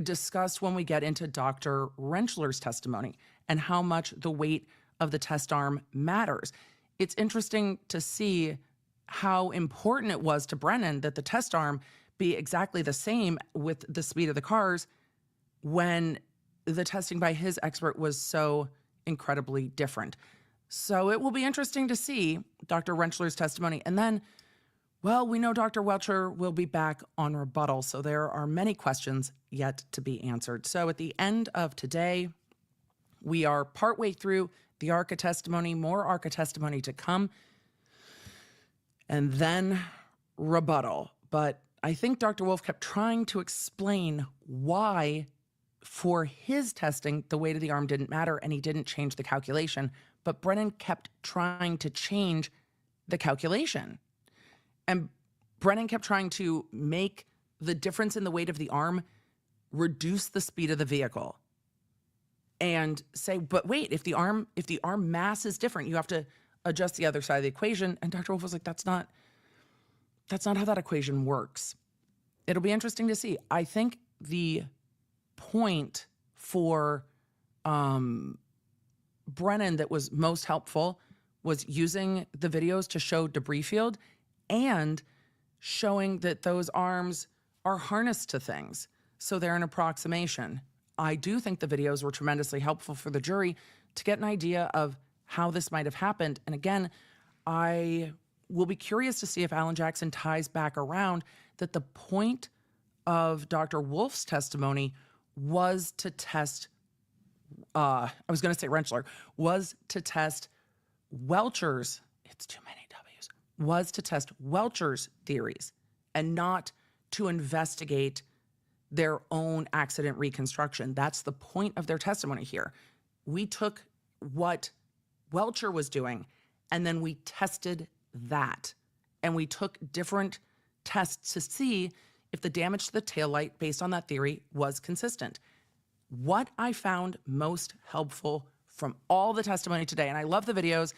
discussed when we get into Dr. Rentschler's testimony and how much the weight of the test arm matters. It's interesting to see how important it was to Brennan that the test arm be exactly the same with the speed of the cars when the testing by his expert was so incredibly different. So it will be interesting to see Dr. Rentschler's testimony. And then, well, we know Dr. Welcher will be back on rebuttal, so there are many questions yet to be answered. So at the end of today, we are partway through the ARCCA testimony, more ARCCA testimony to come, and then rebuttal. But I think Dr. Wolfe kept trying to explain why for his testing, the weight of the arm didn't matter and he didn't change the calculation, but Brennan kept trying to change the calculation. And Brennan kept trying to make the difference in the weight of the arm reduce the speed of the vehicle. and say, but wait, if the arm mass is different, you have to adjust the other side of the equation. And Dr. Wolfe was like, that's not how that equation works. It'll be interesting to see. I think the point for Brennan that was most helpful was using the videos to show debris field and showing that those arms are harnessed to things. So they're an approximation. I do think the videos were tremendously helpful for the jury to get an idea of how this might have happened. And again, I will be curious to see if Alan Jackson ties back around that the point of Dr. Wolfe's testimony was to test, I was going to say Rentschler, was to test Welcher's, it's too many W's, was to test Welcher's theories and not to investigate their own accident reconstruction. That's the point of their testimony here. We took what Welcher was doing and then we tested that. And we took different tests to see if the damage to the taillight based on that theory was consistent. What I found most helpful from all the testimony today, and I love the videos,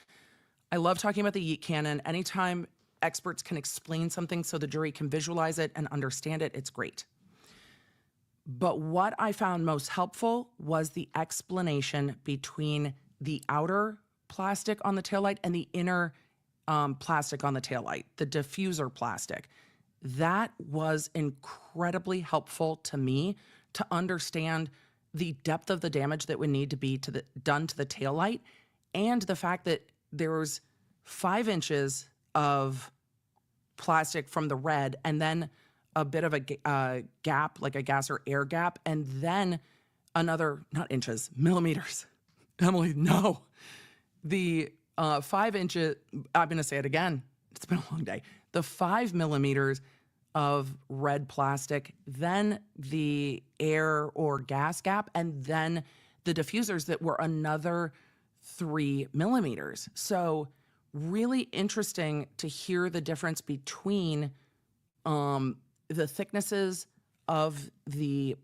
I love talking about the yeet cannon. Anytime experts can explain something so the jury can visualize it and understand it, it's great. But what I found most helpful was the explanation between the outer plastic on the taillight and the inner plastic on the taillight, the diffuser plastic. That was incredibly helpful to me to understand the depth of the damage that would need to be done to the taillight, and the fact that there's 5 inches of plastic from the red and then a bit of a gap, like a gas or air gap, and then another, not inches, millimeters. Emily, no. The 5 inches, I'm going to say it again. It's been a long day. The 5 millimeters of red plastic, then the air or gas gap, and then the diffusers that were another 3 millimeters. So really interesting to hear the difference between the thicknesses of the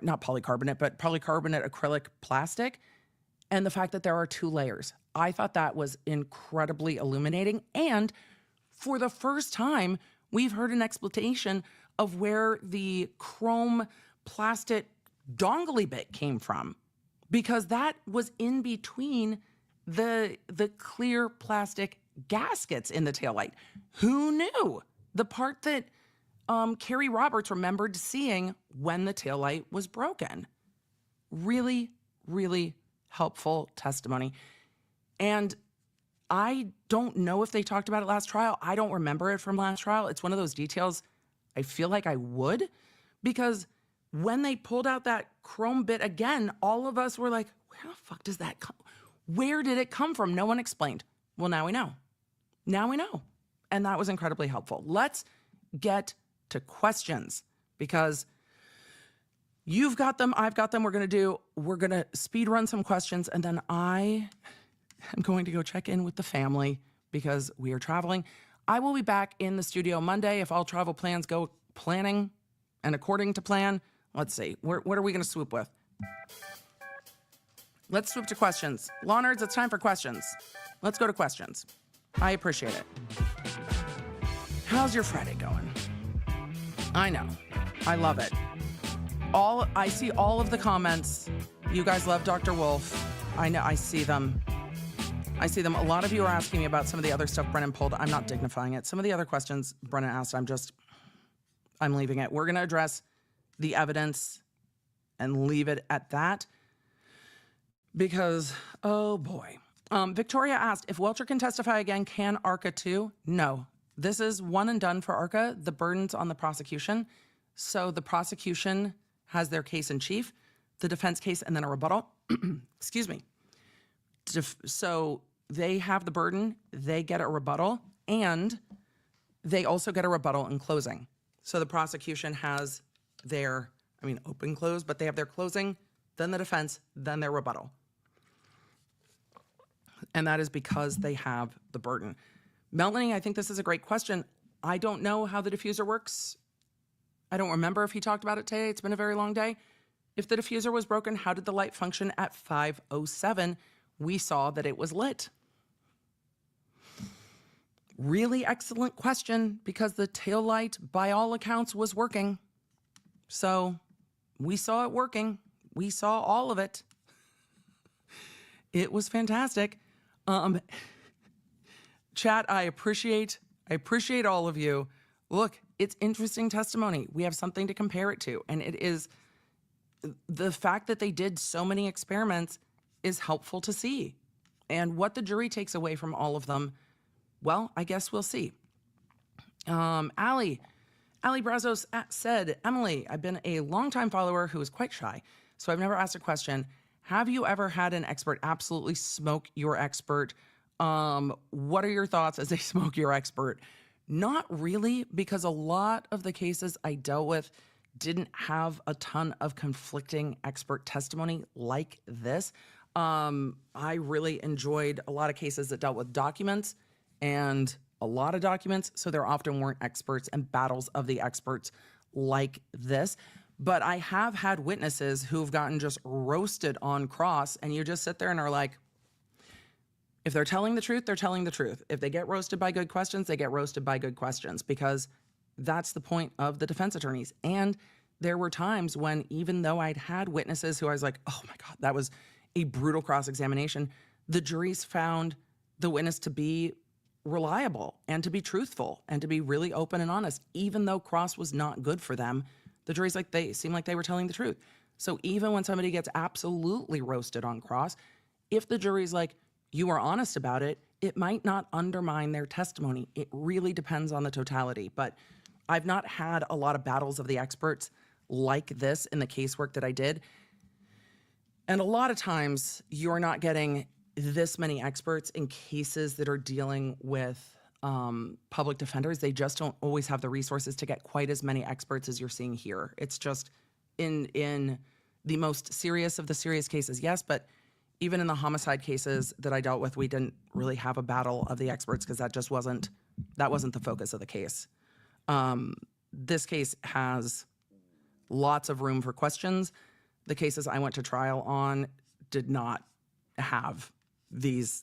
not polycarbonate, but polycarbonate acrylic plastic, and the fact that there are 2 layers. I thought that was incredibly illuminating. And for the first time, we've heard an explanation of where the chrome plastic dongly bit came from, because that was in between the clear plastic gaskets in the taillight. Who knew? The part that Carrie Roberts remembered seeing when the taillight was broken. Really, really helpful testimony. And I don't know if they talked about it last trial. I don't remember it from last trial. It's one of those details I feel like I would, because when they pulled out that chrome bit again, all of us were like, where the fuck does that come? Where did it come from? No one explained. Well, now we know. Now we know. And that was incredibly helpful. Let's get to questions, because you've got them, I've got them. We're going to speed run some questions, and then I am going to go check in with the family because we are traveling. I will be back in the studio Monday if all travel plans go planning and according to plan. Let's see. What are we going to swoop with? Let's swoop to questions. Law nerds, it's time for questions. Let's go to questions. I appreciate it. How's your Friday going? I know. I love it. I see all of the comments. You guys love Dr. Wolfe. I know. I see them. A lot of you are asking me about some of the other stuff Brennan pulled. I'm not dignifying it. Some of the other questions Brennan asked, I'm leaving it. We're going to address the evidence and leave it at that, because, oh boy. Victoria asked, if Welcher can testify again, can ARCCA too? No. This is one and done for ARCCA. The burden's on the prosecution. So the prosecution has their case in chief, the defense case, and then a rebuttal. Excuse me. So they have the burden, they get a rebuttal, and they also get a rebuttal in closing. So the prosecution has their, open close, but they have their closing, then the defense, then their rebuttal. And that is because they have the burden. Melanie, I think this is a great question. I don't know how the diffuser works. I don't remember if he talked about it today. It's been a very long day. If the diffuser was broken, how did the light function at 5:07? We saw that it was lit. Really excellent question, because the tail light, by all accounts, was working. So we saw it working. We saw all of it. It was fantastic. Chat, I appreciate all of you. Look, it's interesting testimony. We have something to compare it to. And it is, the fact that they did so many experiments is helpful to see. And what the jury takes away from all of them, well, I guess we'll see. Allie Brazos said, Emily, I've been a longtime follower who is quite shy, so I've never asked a question. Have you ever had an expert absolutely smoke your expert? What are your thoughts as they smoke your expert? Not really, because a lot of the cases I dealt with didn't have a ton of conflicting expert testimony like this. I really enjoyed a lot of cases that dealt with documents and a lot of documents, so there often weren't experts and battles of the experts like this. But I have had witnesses who've gotten just roasted on cross, and you just sit there and are like, if they're telling the truth, they're telling the truth. If they get roasted by good questions, they get roasted by good questions, because that's the point of the defense attorneys. And there were times when, even though I'd had witnesses who I was like, oh my God, that was a brutal cross-examination, the juries found the witness to be reliable and to be truthful and to be really open and honest. Even though cross was not good for them, the jury's like, they seemed like they were telling the truth. So even when somebody gets absolutely roasted on cross, if the jury's like, you are honest about it, it might not undermine their testimony. It really depends on the totality. But I've not had a lot of battles of the experts like this in the casework that I did. And a lot of times you're not getting this many experts in cases that are dealing with public defenders. They just don't always have the resources to get quite as many experts as you're seeing here. It's just in the most serious of the serious cases, yes, but even in the homicide cases that I dealt with, we didn't really have a battle of the experts, because that wasn't the focus of the case. This case has lots of room for questions. The cases I went to trial on did not have this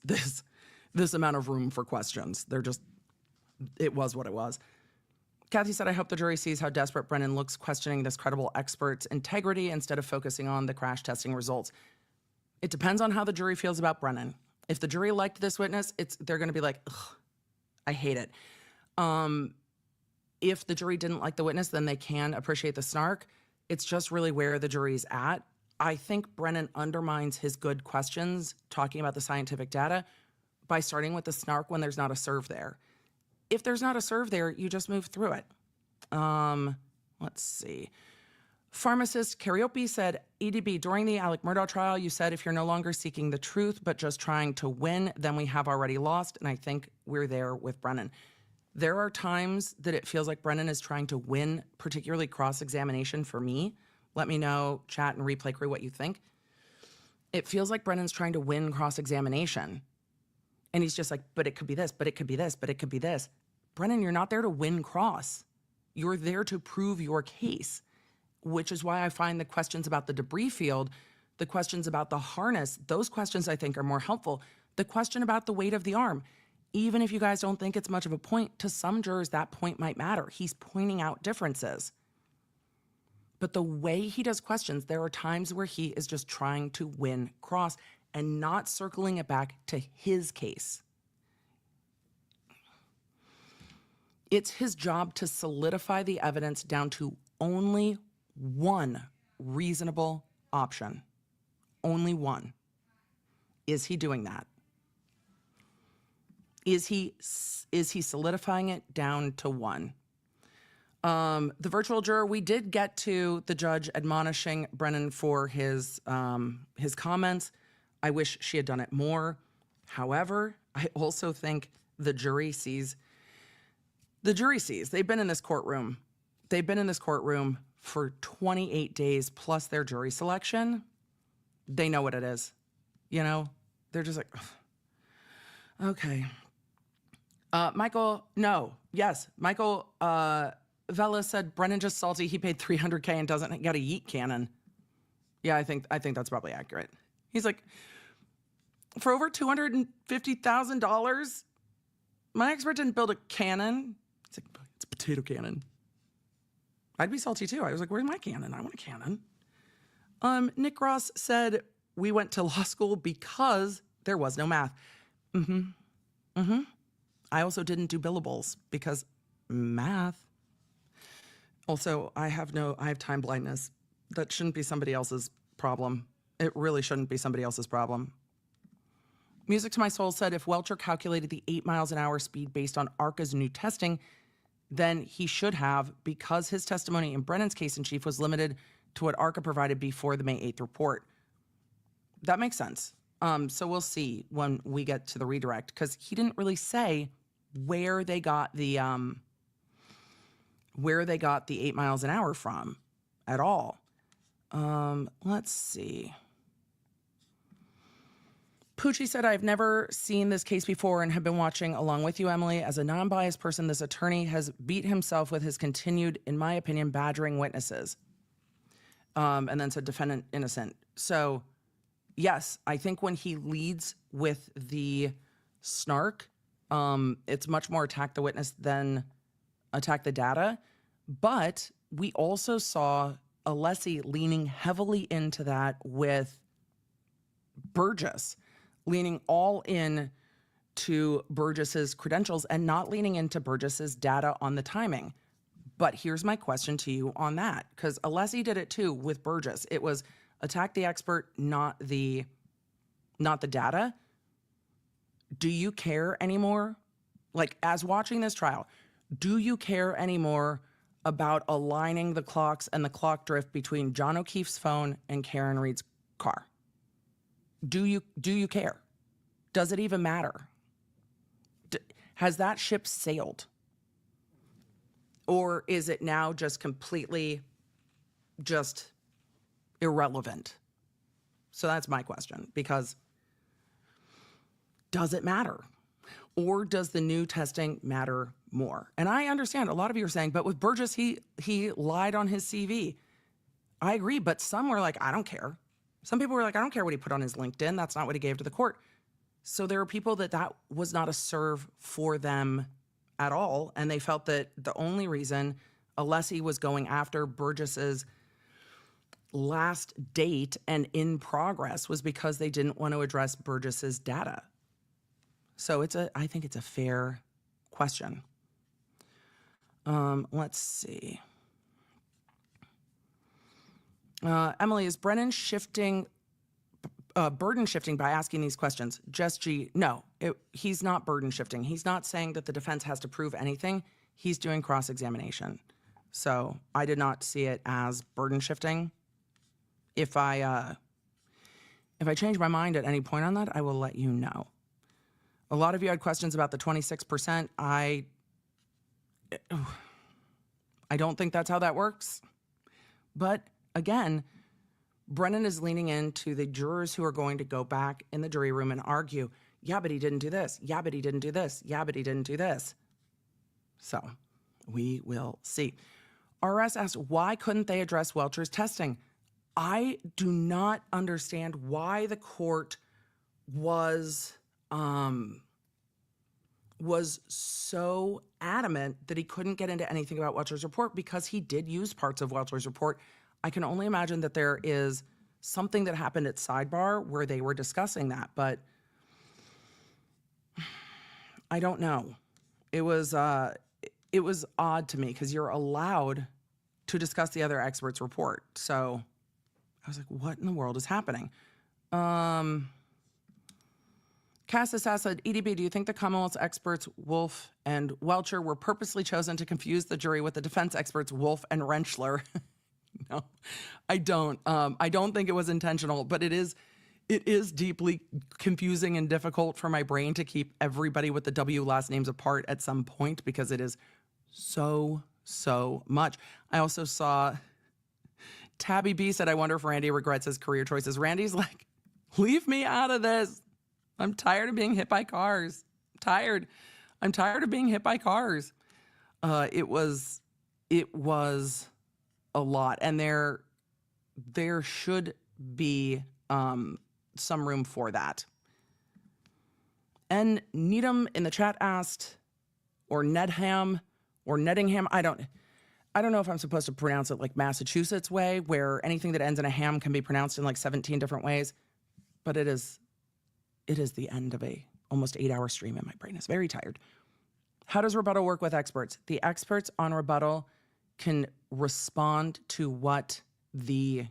amount of room for questions. It was what it was. Kathy said, I hope the jury sees how desperate Brennan looks questioning this credible expert's integrity instead of focusing on the crash testing results. It depends on how the jury feels about Brennan. If the jury liked this witness, they're going to be like, ugh, I hate it. If the jury didn't like the witness, then they can appreciate the snark. It's just really where the jury's at. I think Brennan undermines his good questions talking about the scientific data by starting with the snark when there's not a serve there. If there's not a serve there, you just move through it. Let's see. Pharmacist Cariope said, EDB, during the Alec Murdaugh trial, you said if you're no longer seeking the truth but just trying to win, then we have already lost, and I think we're there with Brennan. There are times that it feels like Brennan is trying to win, particularly cross-examination for me. Let me know, chat and replay crew, what you think. It feels like Brennan's trying to win cross-examination. And he's just like, but it could be this, but it could be this, but it could be this. Brennan, you're not there to win cross. You're there to prove your case, which is why I find the questions about the debris field, the questions about the harness, those questions I think are more helpful. The question about the weight of the arm, even if you guys don't think it's much of a point, to some jurors that point might matter. He's pointing out differences. But the way he does questions, there are times where he is just trying to win cross and not circling it back to his case. It's his job to solidify the evidence down to only one reasonable option. Only one. Is he doing that? Is he solidifying it down to one? The virtual juror, we did get to the judge admonishing Brennan for his comments. I wish she had done it more. However, I also think the jury sees. They've been in this courtroom. They've been in this courtroom for 28 days plus their jury selection. They know what it is. You know, they're just like, ugh. Okay. Michael, no. Yes. Michael Vela said, Brennan just salty. He paid $300K and doesn't get a yeet cannon. Yeah, I think that's probably accurate. He's like, for over $250,000, my expert didn't build a cannon. It's like, it's a potato cannon. I'd be salty too. I was like, where's my cannon? I want a cannon. Nick Ross said, we went to law school because there was no math. I also didn't do billables because math. Also, I have time blindness. That shouldn't be somebody else's problem. It really shouldn't be somebody else's problem. Music to My Soul said, if Welcher calculated the 8 miles an hour speed based on ARCCA's new testing, then he should have, because his testimony in Brennan's case in chief was limited to what ARCCA provided before the May 8th report. That makes sense. So we'll see when we get to the redirect, because he didn't really say where they got the 8 miles an hour from at all. Let's see. Poochie said, I've never seen this case before and have been watching along with you, Emily. As a non-biased person, this attorney has beat himself with his continued, in my opinion, badgering witnesses. And then said defendant innocent. So yes, I think when he leads with the snark, it's much more attack the witness than attack the data. But we also saw Alessi leaning heavily into that with Burgess, leaning all in to Burgess's credentials and not leaning into Burgess's data on the timing. But here's my question to you on that, because Alessi did it too with Burgess. It was attack the expert, not the data. Do you care anymore? Like, as watching this trial, do you care anymore about aligning the clocks and the clock drift between John O'Keefe's phone and Karen Reed's car? Do you care? Does it even matter? Has that ship sailed? Or is it now just completely just irrelevant? So that's my question, because does it matter? Or does the new testing matter more? And I understand a lot of you are saying, but with Burgess, he lied on his CV. I agree, but some were like, I don't care. Some people were like, I don't care what he put on his LinkedIn. That's not what he gave to the court. So there are people that was not a serve for them at all. And they felt that the only reason Alessi was going after Burgess's last date and in progress was because they didn't want to address Burgess's data. So I think it's a fair question. Let's see. Emily, is Brennan burden shifting by asking these questions? Just G, no, he's not burden shifting. He's not saying that the defense has to prove anything. He's doing cross-examination. So I did not see it as burden shifting. If I change my mind at any point on that, I will let you know. A lot of you had questions about the 26%. I don't think that's how that works. But again, Brennan is leaning into the jurors who are going to go back in the jury room and argue, yeah, but he didn't do this. Yeah, but he didn't do this. Yeah, but he didn't do this. So we will see. RS asked, why couldn't they address Welcher's testing? I do not understand why the court was so adamant that he couldn't get into anything about Welcher's report, because he did use parts of Welcher's report. I can only imagine that there is something that happened at sidebar where they were discussing that, but I don't know. It was odd to me because you're allowed to discuss the other expert's report. So I was like, what in the world is happening? Cassis said, EDB, do you think the Commonwealth's experts, Wolfe and Welcher, were purposely chosen to confuse the jury with the defense experts, Wolfe and Rentschler? No, I don't. I don't think it was intentional, but it is deeply confusing and difficult for my brain to keep everybody with the W last names apart at some point, because it is so much. I also saw Tabby B said, I wonder if Randy regrets his career choices. Randy's like, leave me out of this. I'm tired of being hit by cars. I'm tired of being hit by cars. It was a lot. And there should be some room for that. And Needham in the chat asked, or Nedham, or Nettingham, I don't know if I'm supposed to pronounce it like Massachusetts way, where anything that ends in a ham can be pronounced in like 17 different ways, but it is the end of a almost 8-hour stream and my brain is very tired. How does rebuttal work with experts? The experts on rebuttal can respond to what the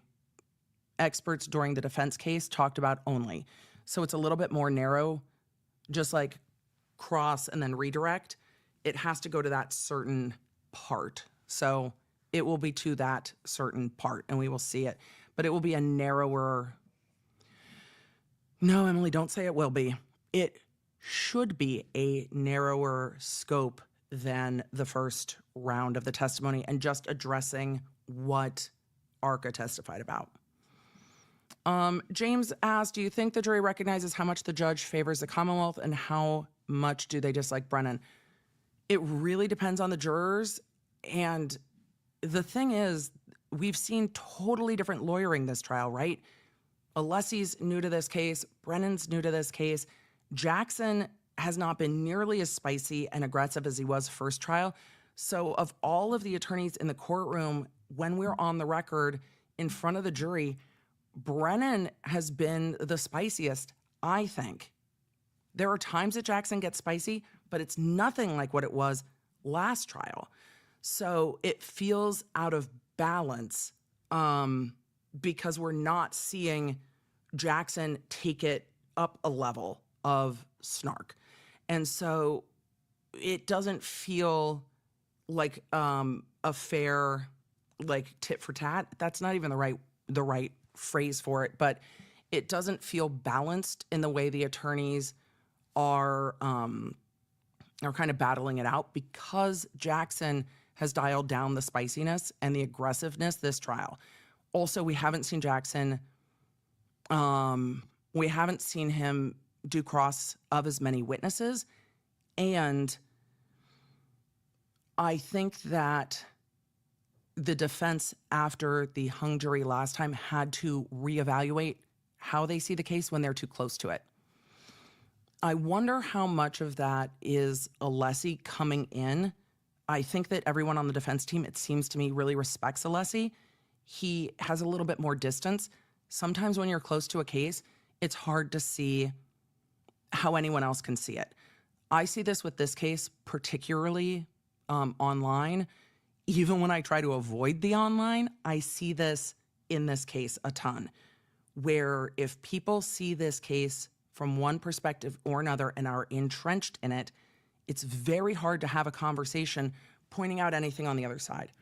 experts during the defense case talked about only. So it's a little bit more narrow, just like cross and then redirect. It has to go to that certain part. So it will be to that certain part and we will see it, but it will be a narrower. No, Emily, don't say it will be. It should be a narrower scope than the first round of the testimony and just addressing what ARCCA testified about. James asked, do you think the jury recognizes how much the judge favors the Commonwealth and how much do they dislike Brennan? It really depends on the jurors. And the thing is, we've seen totally different lawyering this trial, right? Alessi's new to this case. Brennan's new to this case. Jackson has not been nearly as spicy and aggressive as he was first trial. So of all of the attorneys in the courtroom, when we're on the record in front of the jury, Brennan has been the spiciest, I think. There are times that Jackson gets spicy, but it's nothing like what it was last trial. So it feels out of balance because we're not seeing Jackson take it up a level of snark. And so it doesn't feel like a fair, like tit for tat. That's not even the right phrase for it, but it doesn't feel balanced in the way the attorneys are kind of battling it out because Jackson has dialed down the spiciness and the aggressiveness this trial. Also, we haven't seen Jackson, we haven't seen him do cross of as many witnesses. And I think that the defense after the hung jury last time had to reevaluate how they see the case when they're too close to it. I wonder how much of that is Alessi coming in. I think that everyone on the defense team, it seems to me, really respects Alessi. He has a little bit more distance. Sometimes when you're close to a case, it's hard to see how anyone else can see it. I see this with this case, particularly online. Even when I try to avoid the online, I see this in this case a ton, where if people see this case from one perspective or another and are entrenched in it, it's very hard to have a conversation pointing out anything on the other side.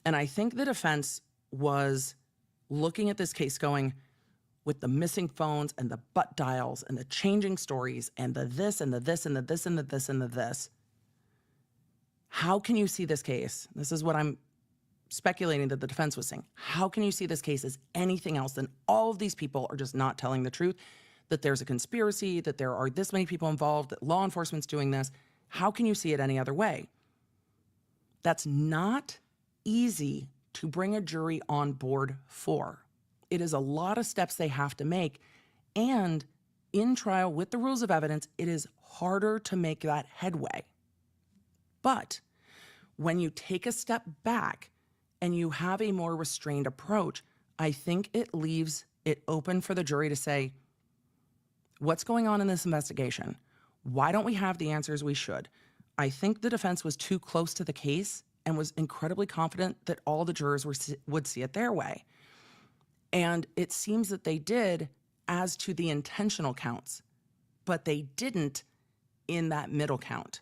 And I think the defense was looking at this case going, with the missing phones and the butt dials and the changing stories and the this and the this and the this and the this and the this. How can you see this case? This is what I'm speculating that the defense was saying. How can you see this case as anything else than all of these people are just not telling the truth, that there's a conspiracy, that there are this many people involved, that law enforcement's doing this? How can you see it any other way? That's not easy to bring a jury on board for. It is a lot of steps they have to make. And in trial with the rules of evidence, it is harder to make that headway. But when you take a step back and you have a more restrained approach, I think it leaves it open for the jury to say, what's going on in this investigation? Why don't we have the answers we should? I think the defense was too close to the case and was incredibly confident that all the jurors would see it their way. And it seems that they did as to the intentional counts, but they didn't in that middle count.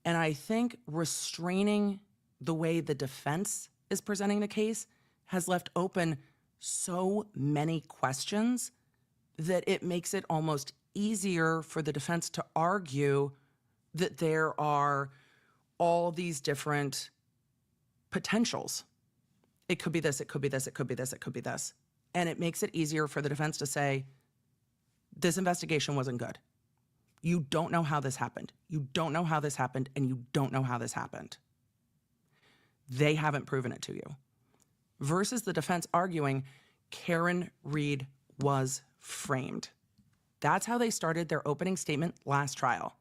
And I think restraining the way the defense is presenting the case has left open so many questions that it makes it almost easier for the defense to argue that there are all these different potentials. It could be this, it could be this, it could be this, it could be this. And it makes it easier for the defense to say, this investigation wasn't good. You don't know how this happened. You don't know how this happened, and you don't know how this happened. They haven't proven it to you. Versus the defense arguing, Karen Read was framed. That's how they started their opening statement last trial.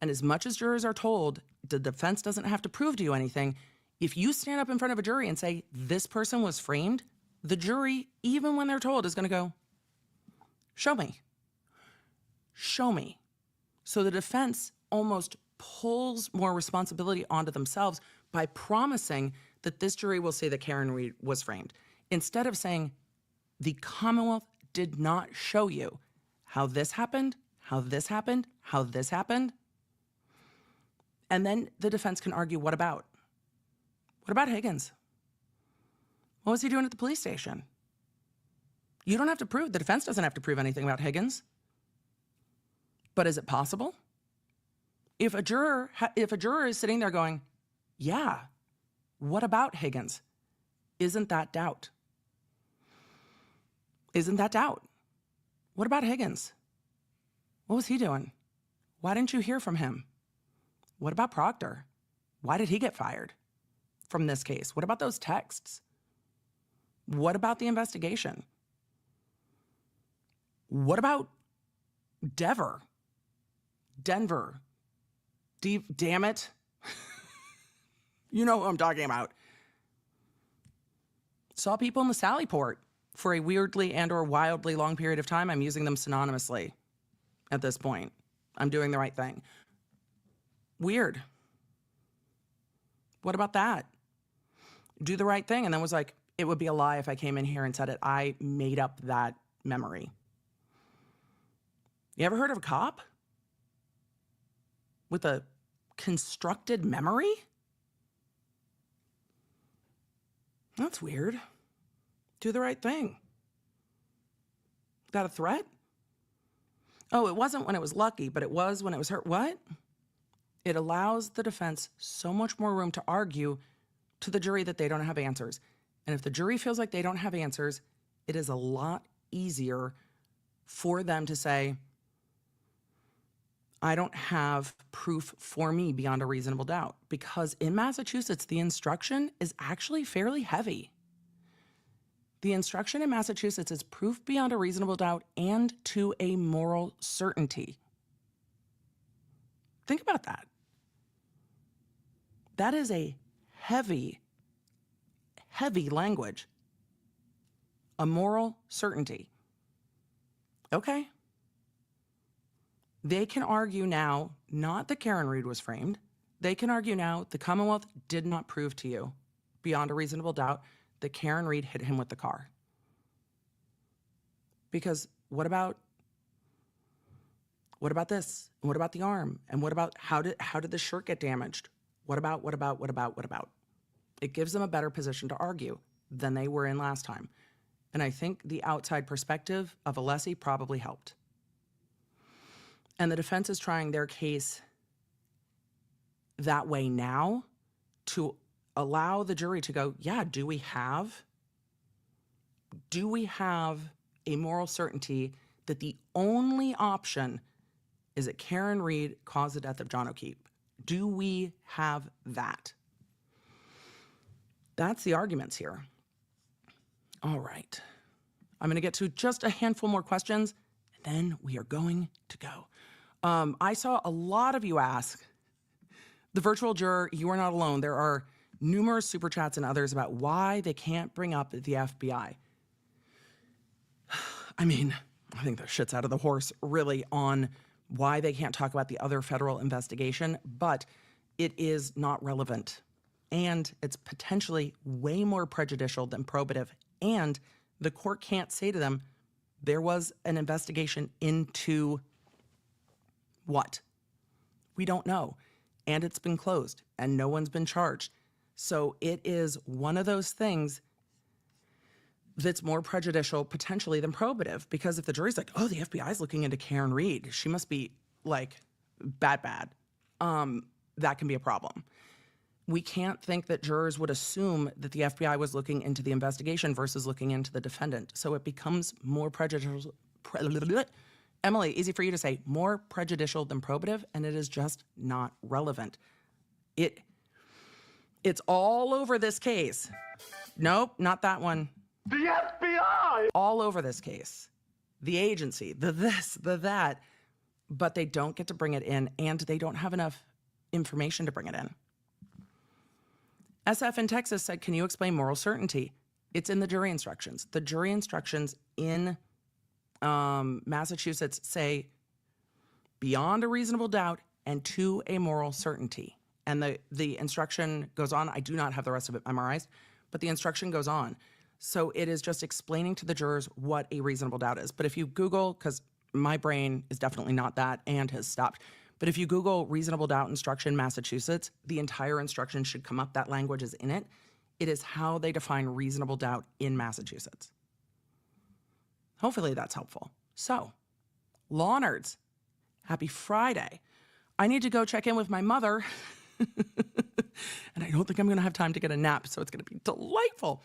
And as much as jurors are told the defense doesn't have to prove to you anything, if you stand up in front of a jury and say, this person was framed, the jury, even when they're told, is going to go, show me. Show me. So the defense almost pulls more responsibility onto themselves by promising that this jury will say that Karen Read was framed, instead of saying, the Commonwealth did not show you how this happened, how this happened, how this happened. And then the defense can argue, what about? What about Higgins? What was he doing at the police station? You don't have to prove, the defense doesn't have to prove anything about Higgins. But is it possible? If a juror is sitting there going, yeah, what about Higgins? Isn't that doubt? Isn't that doubt? What about Higgins? What was he doing? Why didn't you hear from him? What about Proctor? Why did he get fired from this case? What about those texts? What about the investigation? What about Denver? Damn it. You know who I'm talking about. Saw people in the Sallyport for a weirdly and or wildly long period of time. I'm using them synonymously at this point. I'm doing the right thing. Weird. What about that? Do the right thing. And then was like, it would be a lie if I came in here and said it. I made up that memory. You ever heard of a cop with a constructed memory? That's weird. Do the right thing. Got a threat? Oh, it wasn't when it was Lucky, but it was when it was her. What? It allows the defense so much more room to argue to the jury that they don't have answers. And if the jury feels like they don't have answers, it is a lot easier for them to say, I don't have proof for me beyond a reasonable doubt. Because in Massachusetts, the instruction is actually fairly heavy. The instruction in Massachusetts is proof beyond a reasonable doubt and to a moral certainty. Think about that. That is a heavy, heavy language. A moral certainty. Okay. They can argue now, not that Karen Read was framed. They can argue now the Commonwealth did not prove to you beyond a reasonable doubt that Karen Read hit him with the car. Because what about this? What about the arm? And what about how did the shirt get damaged? What about? It gives them a better position to argue than they were in last time. And I think the outside perspective of Alessi probably helped. And the defense is trying their case that way now to allow the jury to go, yeah, do we have a moral certainty that the only option is that Karen Read caused the death of John O'Keefe? Do we have that? That's the arguments here. All right. I'm going to get to just a handful more questions, and then we are going to go. I saw a lot of you ask, the virtual juror, you are not alone. There are numerous super chats and others about why they can't bring up the FBI. I mean, I think the shit's out of the horse really on why they can't talk about the other federal investigation, but it is not relevant. And it's potentially way more prejudicial than probative. And the court can't say to them, there was an investigation into what? We don't know. And it's been closed and no one's been charged. So it is one of those things that's more prejudicial potentially than probative, because if the jury's like, oh, the FBI is looking into Karen Read, she must be like bad, that can be a problem. We can't think that jurors would assume that the FBI was looking into the investigation versus looking into the defendant. So it becomes more prejudicial. Emily, easy for you to say, more prejudicial than probative, and it is just not relevant. It's all over this case. Nope, not that one. The FBI! All over this case. The agency, the this, the that, but they don't get to bring it in, and they don't have enough information to bring it in. SF in Texas said, can you explain moral certainty? It's in the jury instructions. The jury instructions in Massachusetts say beyond a reasonable doubt and to a moral certainty. And the instruction goes on. I do not have the rest of it memorized, but the instruction goes on. So it is just explaining to the jurors what a reasonable doubt is. But if you Google, because my brain is definitely not that and has stopped, but if you Google reasonable doubt instruction Massachusetts, the entire instruction should come up. That language is in it. It is how they define reasonable doubt in Massachusetts. Hopefully that's helpful. So, law nerds, happy Friday. I need to go check in with my mother. And I don't think I'm going to have time to get a nap, so it's going to be delightful.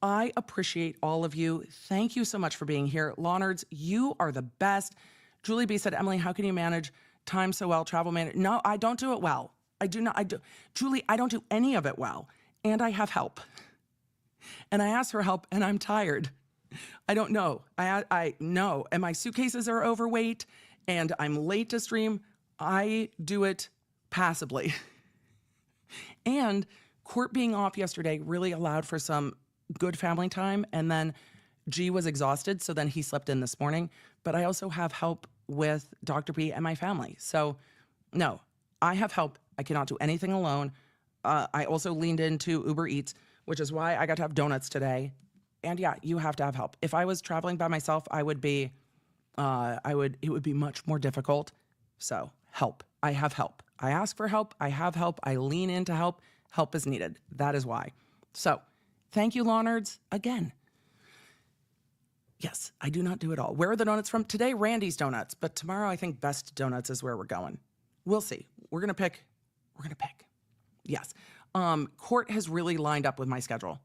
I appreciate all of you. Thank you so much for being here. Law nerds, you are the best. Julie B said, Emily, how can you manage time so well? Travel manage? No, I don't do it well. I do not. Julie, I don't do any of it well. And I have help. And I ask for help, and I'm tired. I don't know. I know. And my suitcases are overweight, and I'm late to stream. I do it passively. And court being off yesterday really allowed for some good family time. And then G was exhausted, so then he slept in this morning. But I also have help with Dr. B and my family. So no, I have help. I cannot do anything alone. I also leaned into Uber Eats, which is why I got to have donuts today. And yeah, you have to have help. If I was traveling by myself, it would be much more difficult. So help. I have help. I ask for help. I have help. I lean into help. Help is needed. That is why. So thank you, law nerds, again. Yes, I do not do it all. Where are the donuts from? Today, Randy's Donuts, but tomorrow I think Best Donuts is where we're going. We'll see. We're going to pick. Yes. Court has really lined up with my schedule.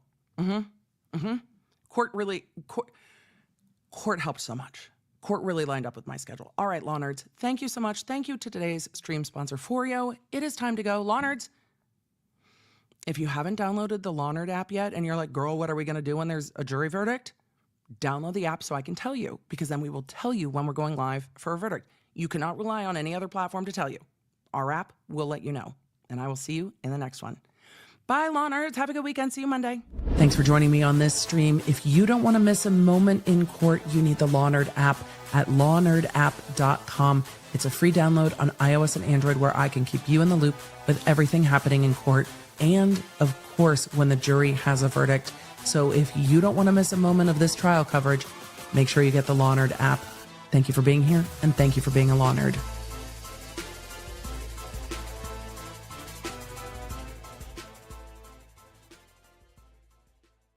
Court helped so much. Court really lined up with my schedule. All right, law nerds, thank you so much. Thank you to today's stream sponsor, FOREO. It is time to go. Law nerds, if you haven't downloaded the Law Nerd app yet and you're like, girl, what are we going to do when there's a jury verdict? Download the app so I can tell you, because then we will tell you when we're going live for a verdict. You cannot rely on any other platform to tell you. Our app will let you know. And I will see you in the next one. Bye, law nerds. Have a good weekend. See you Monday. Thanks for joining me on this stream. If you don't want to miss a moment in court, you need the Law Nerd app at lawnerdapp.com. It's a free download on iOS and Android where I can keep you in the loop with everything happening in court and, of course, when the jury has a verdict. So if you don't want to miss a moment of this trial coverage, make sure you get the Law Nerd app. Thank you for being here, and thank you for being a Law Nerd.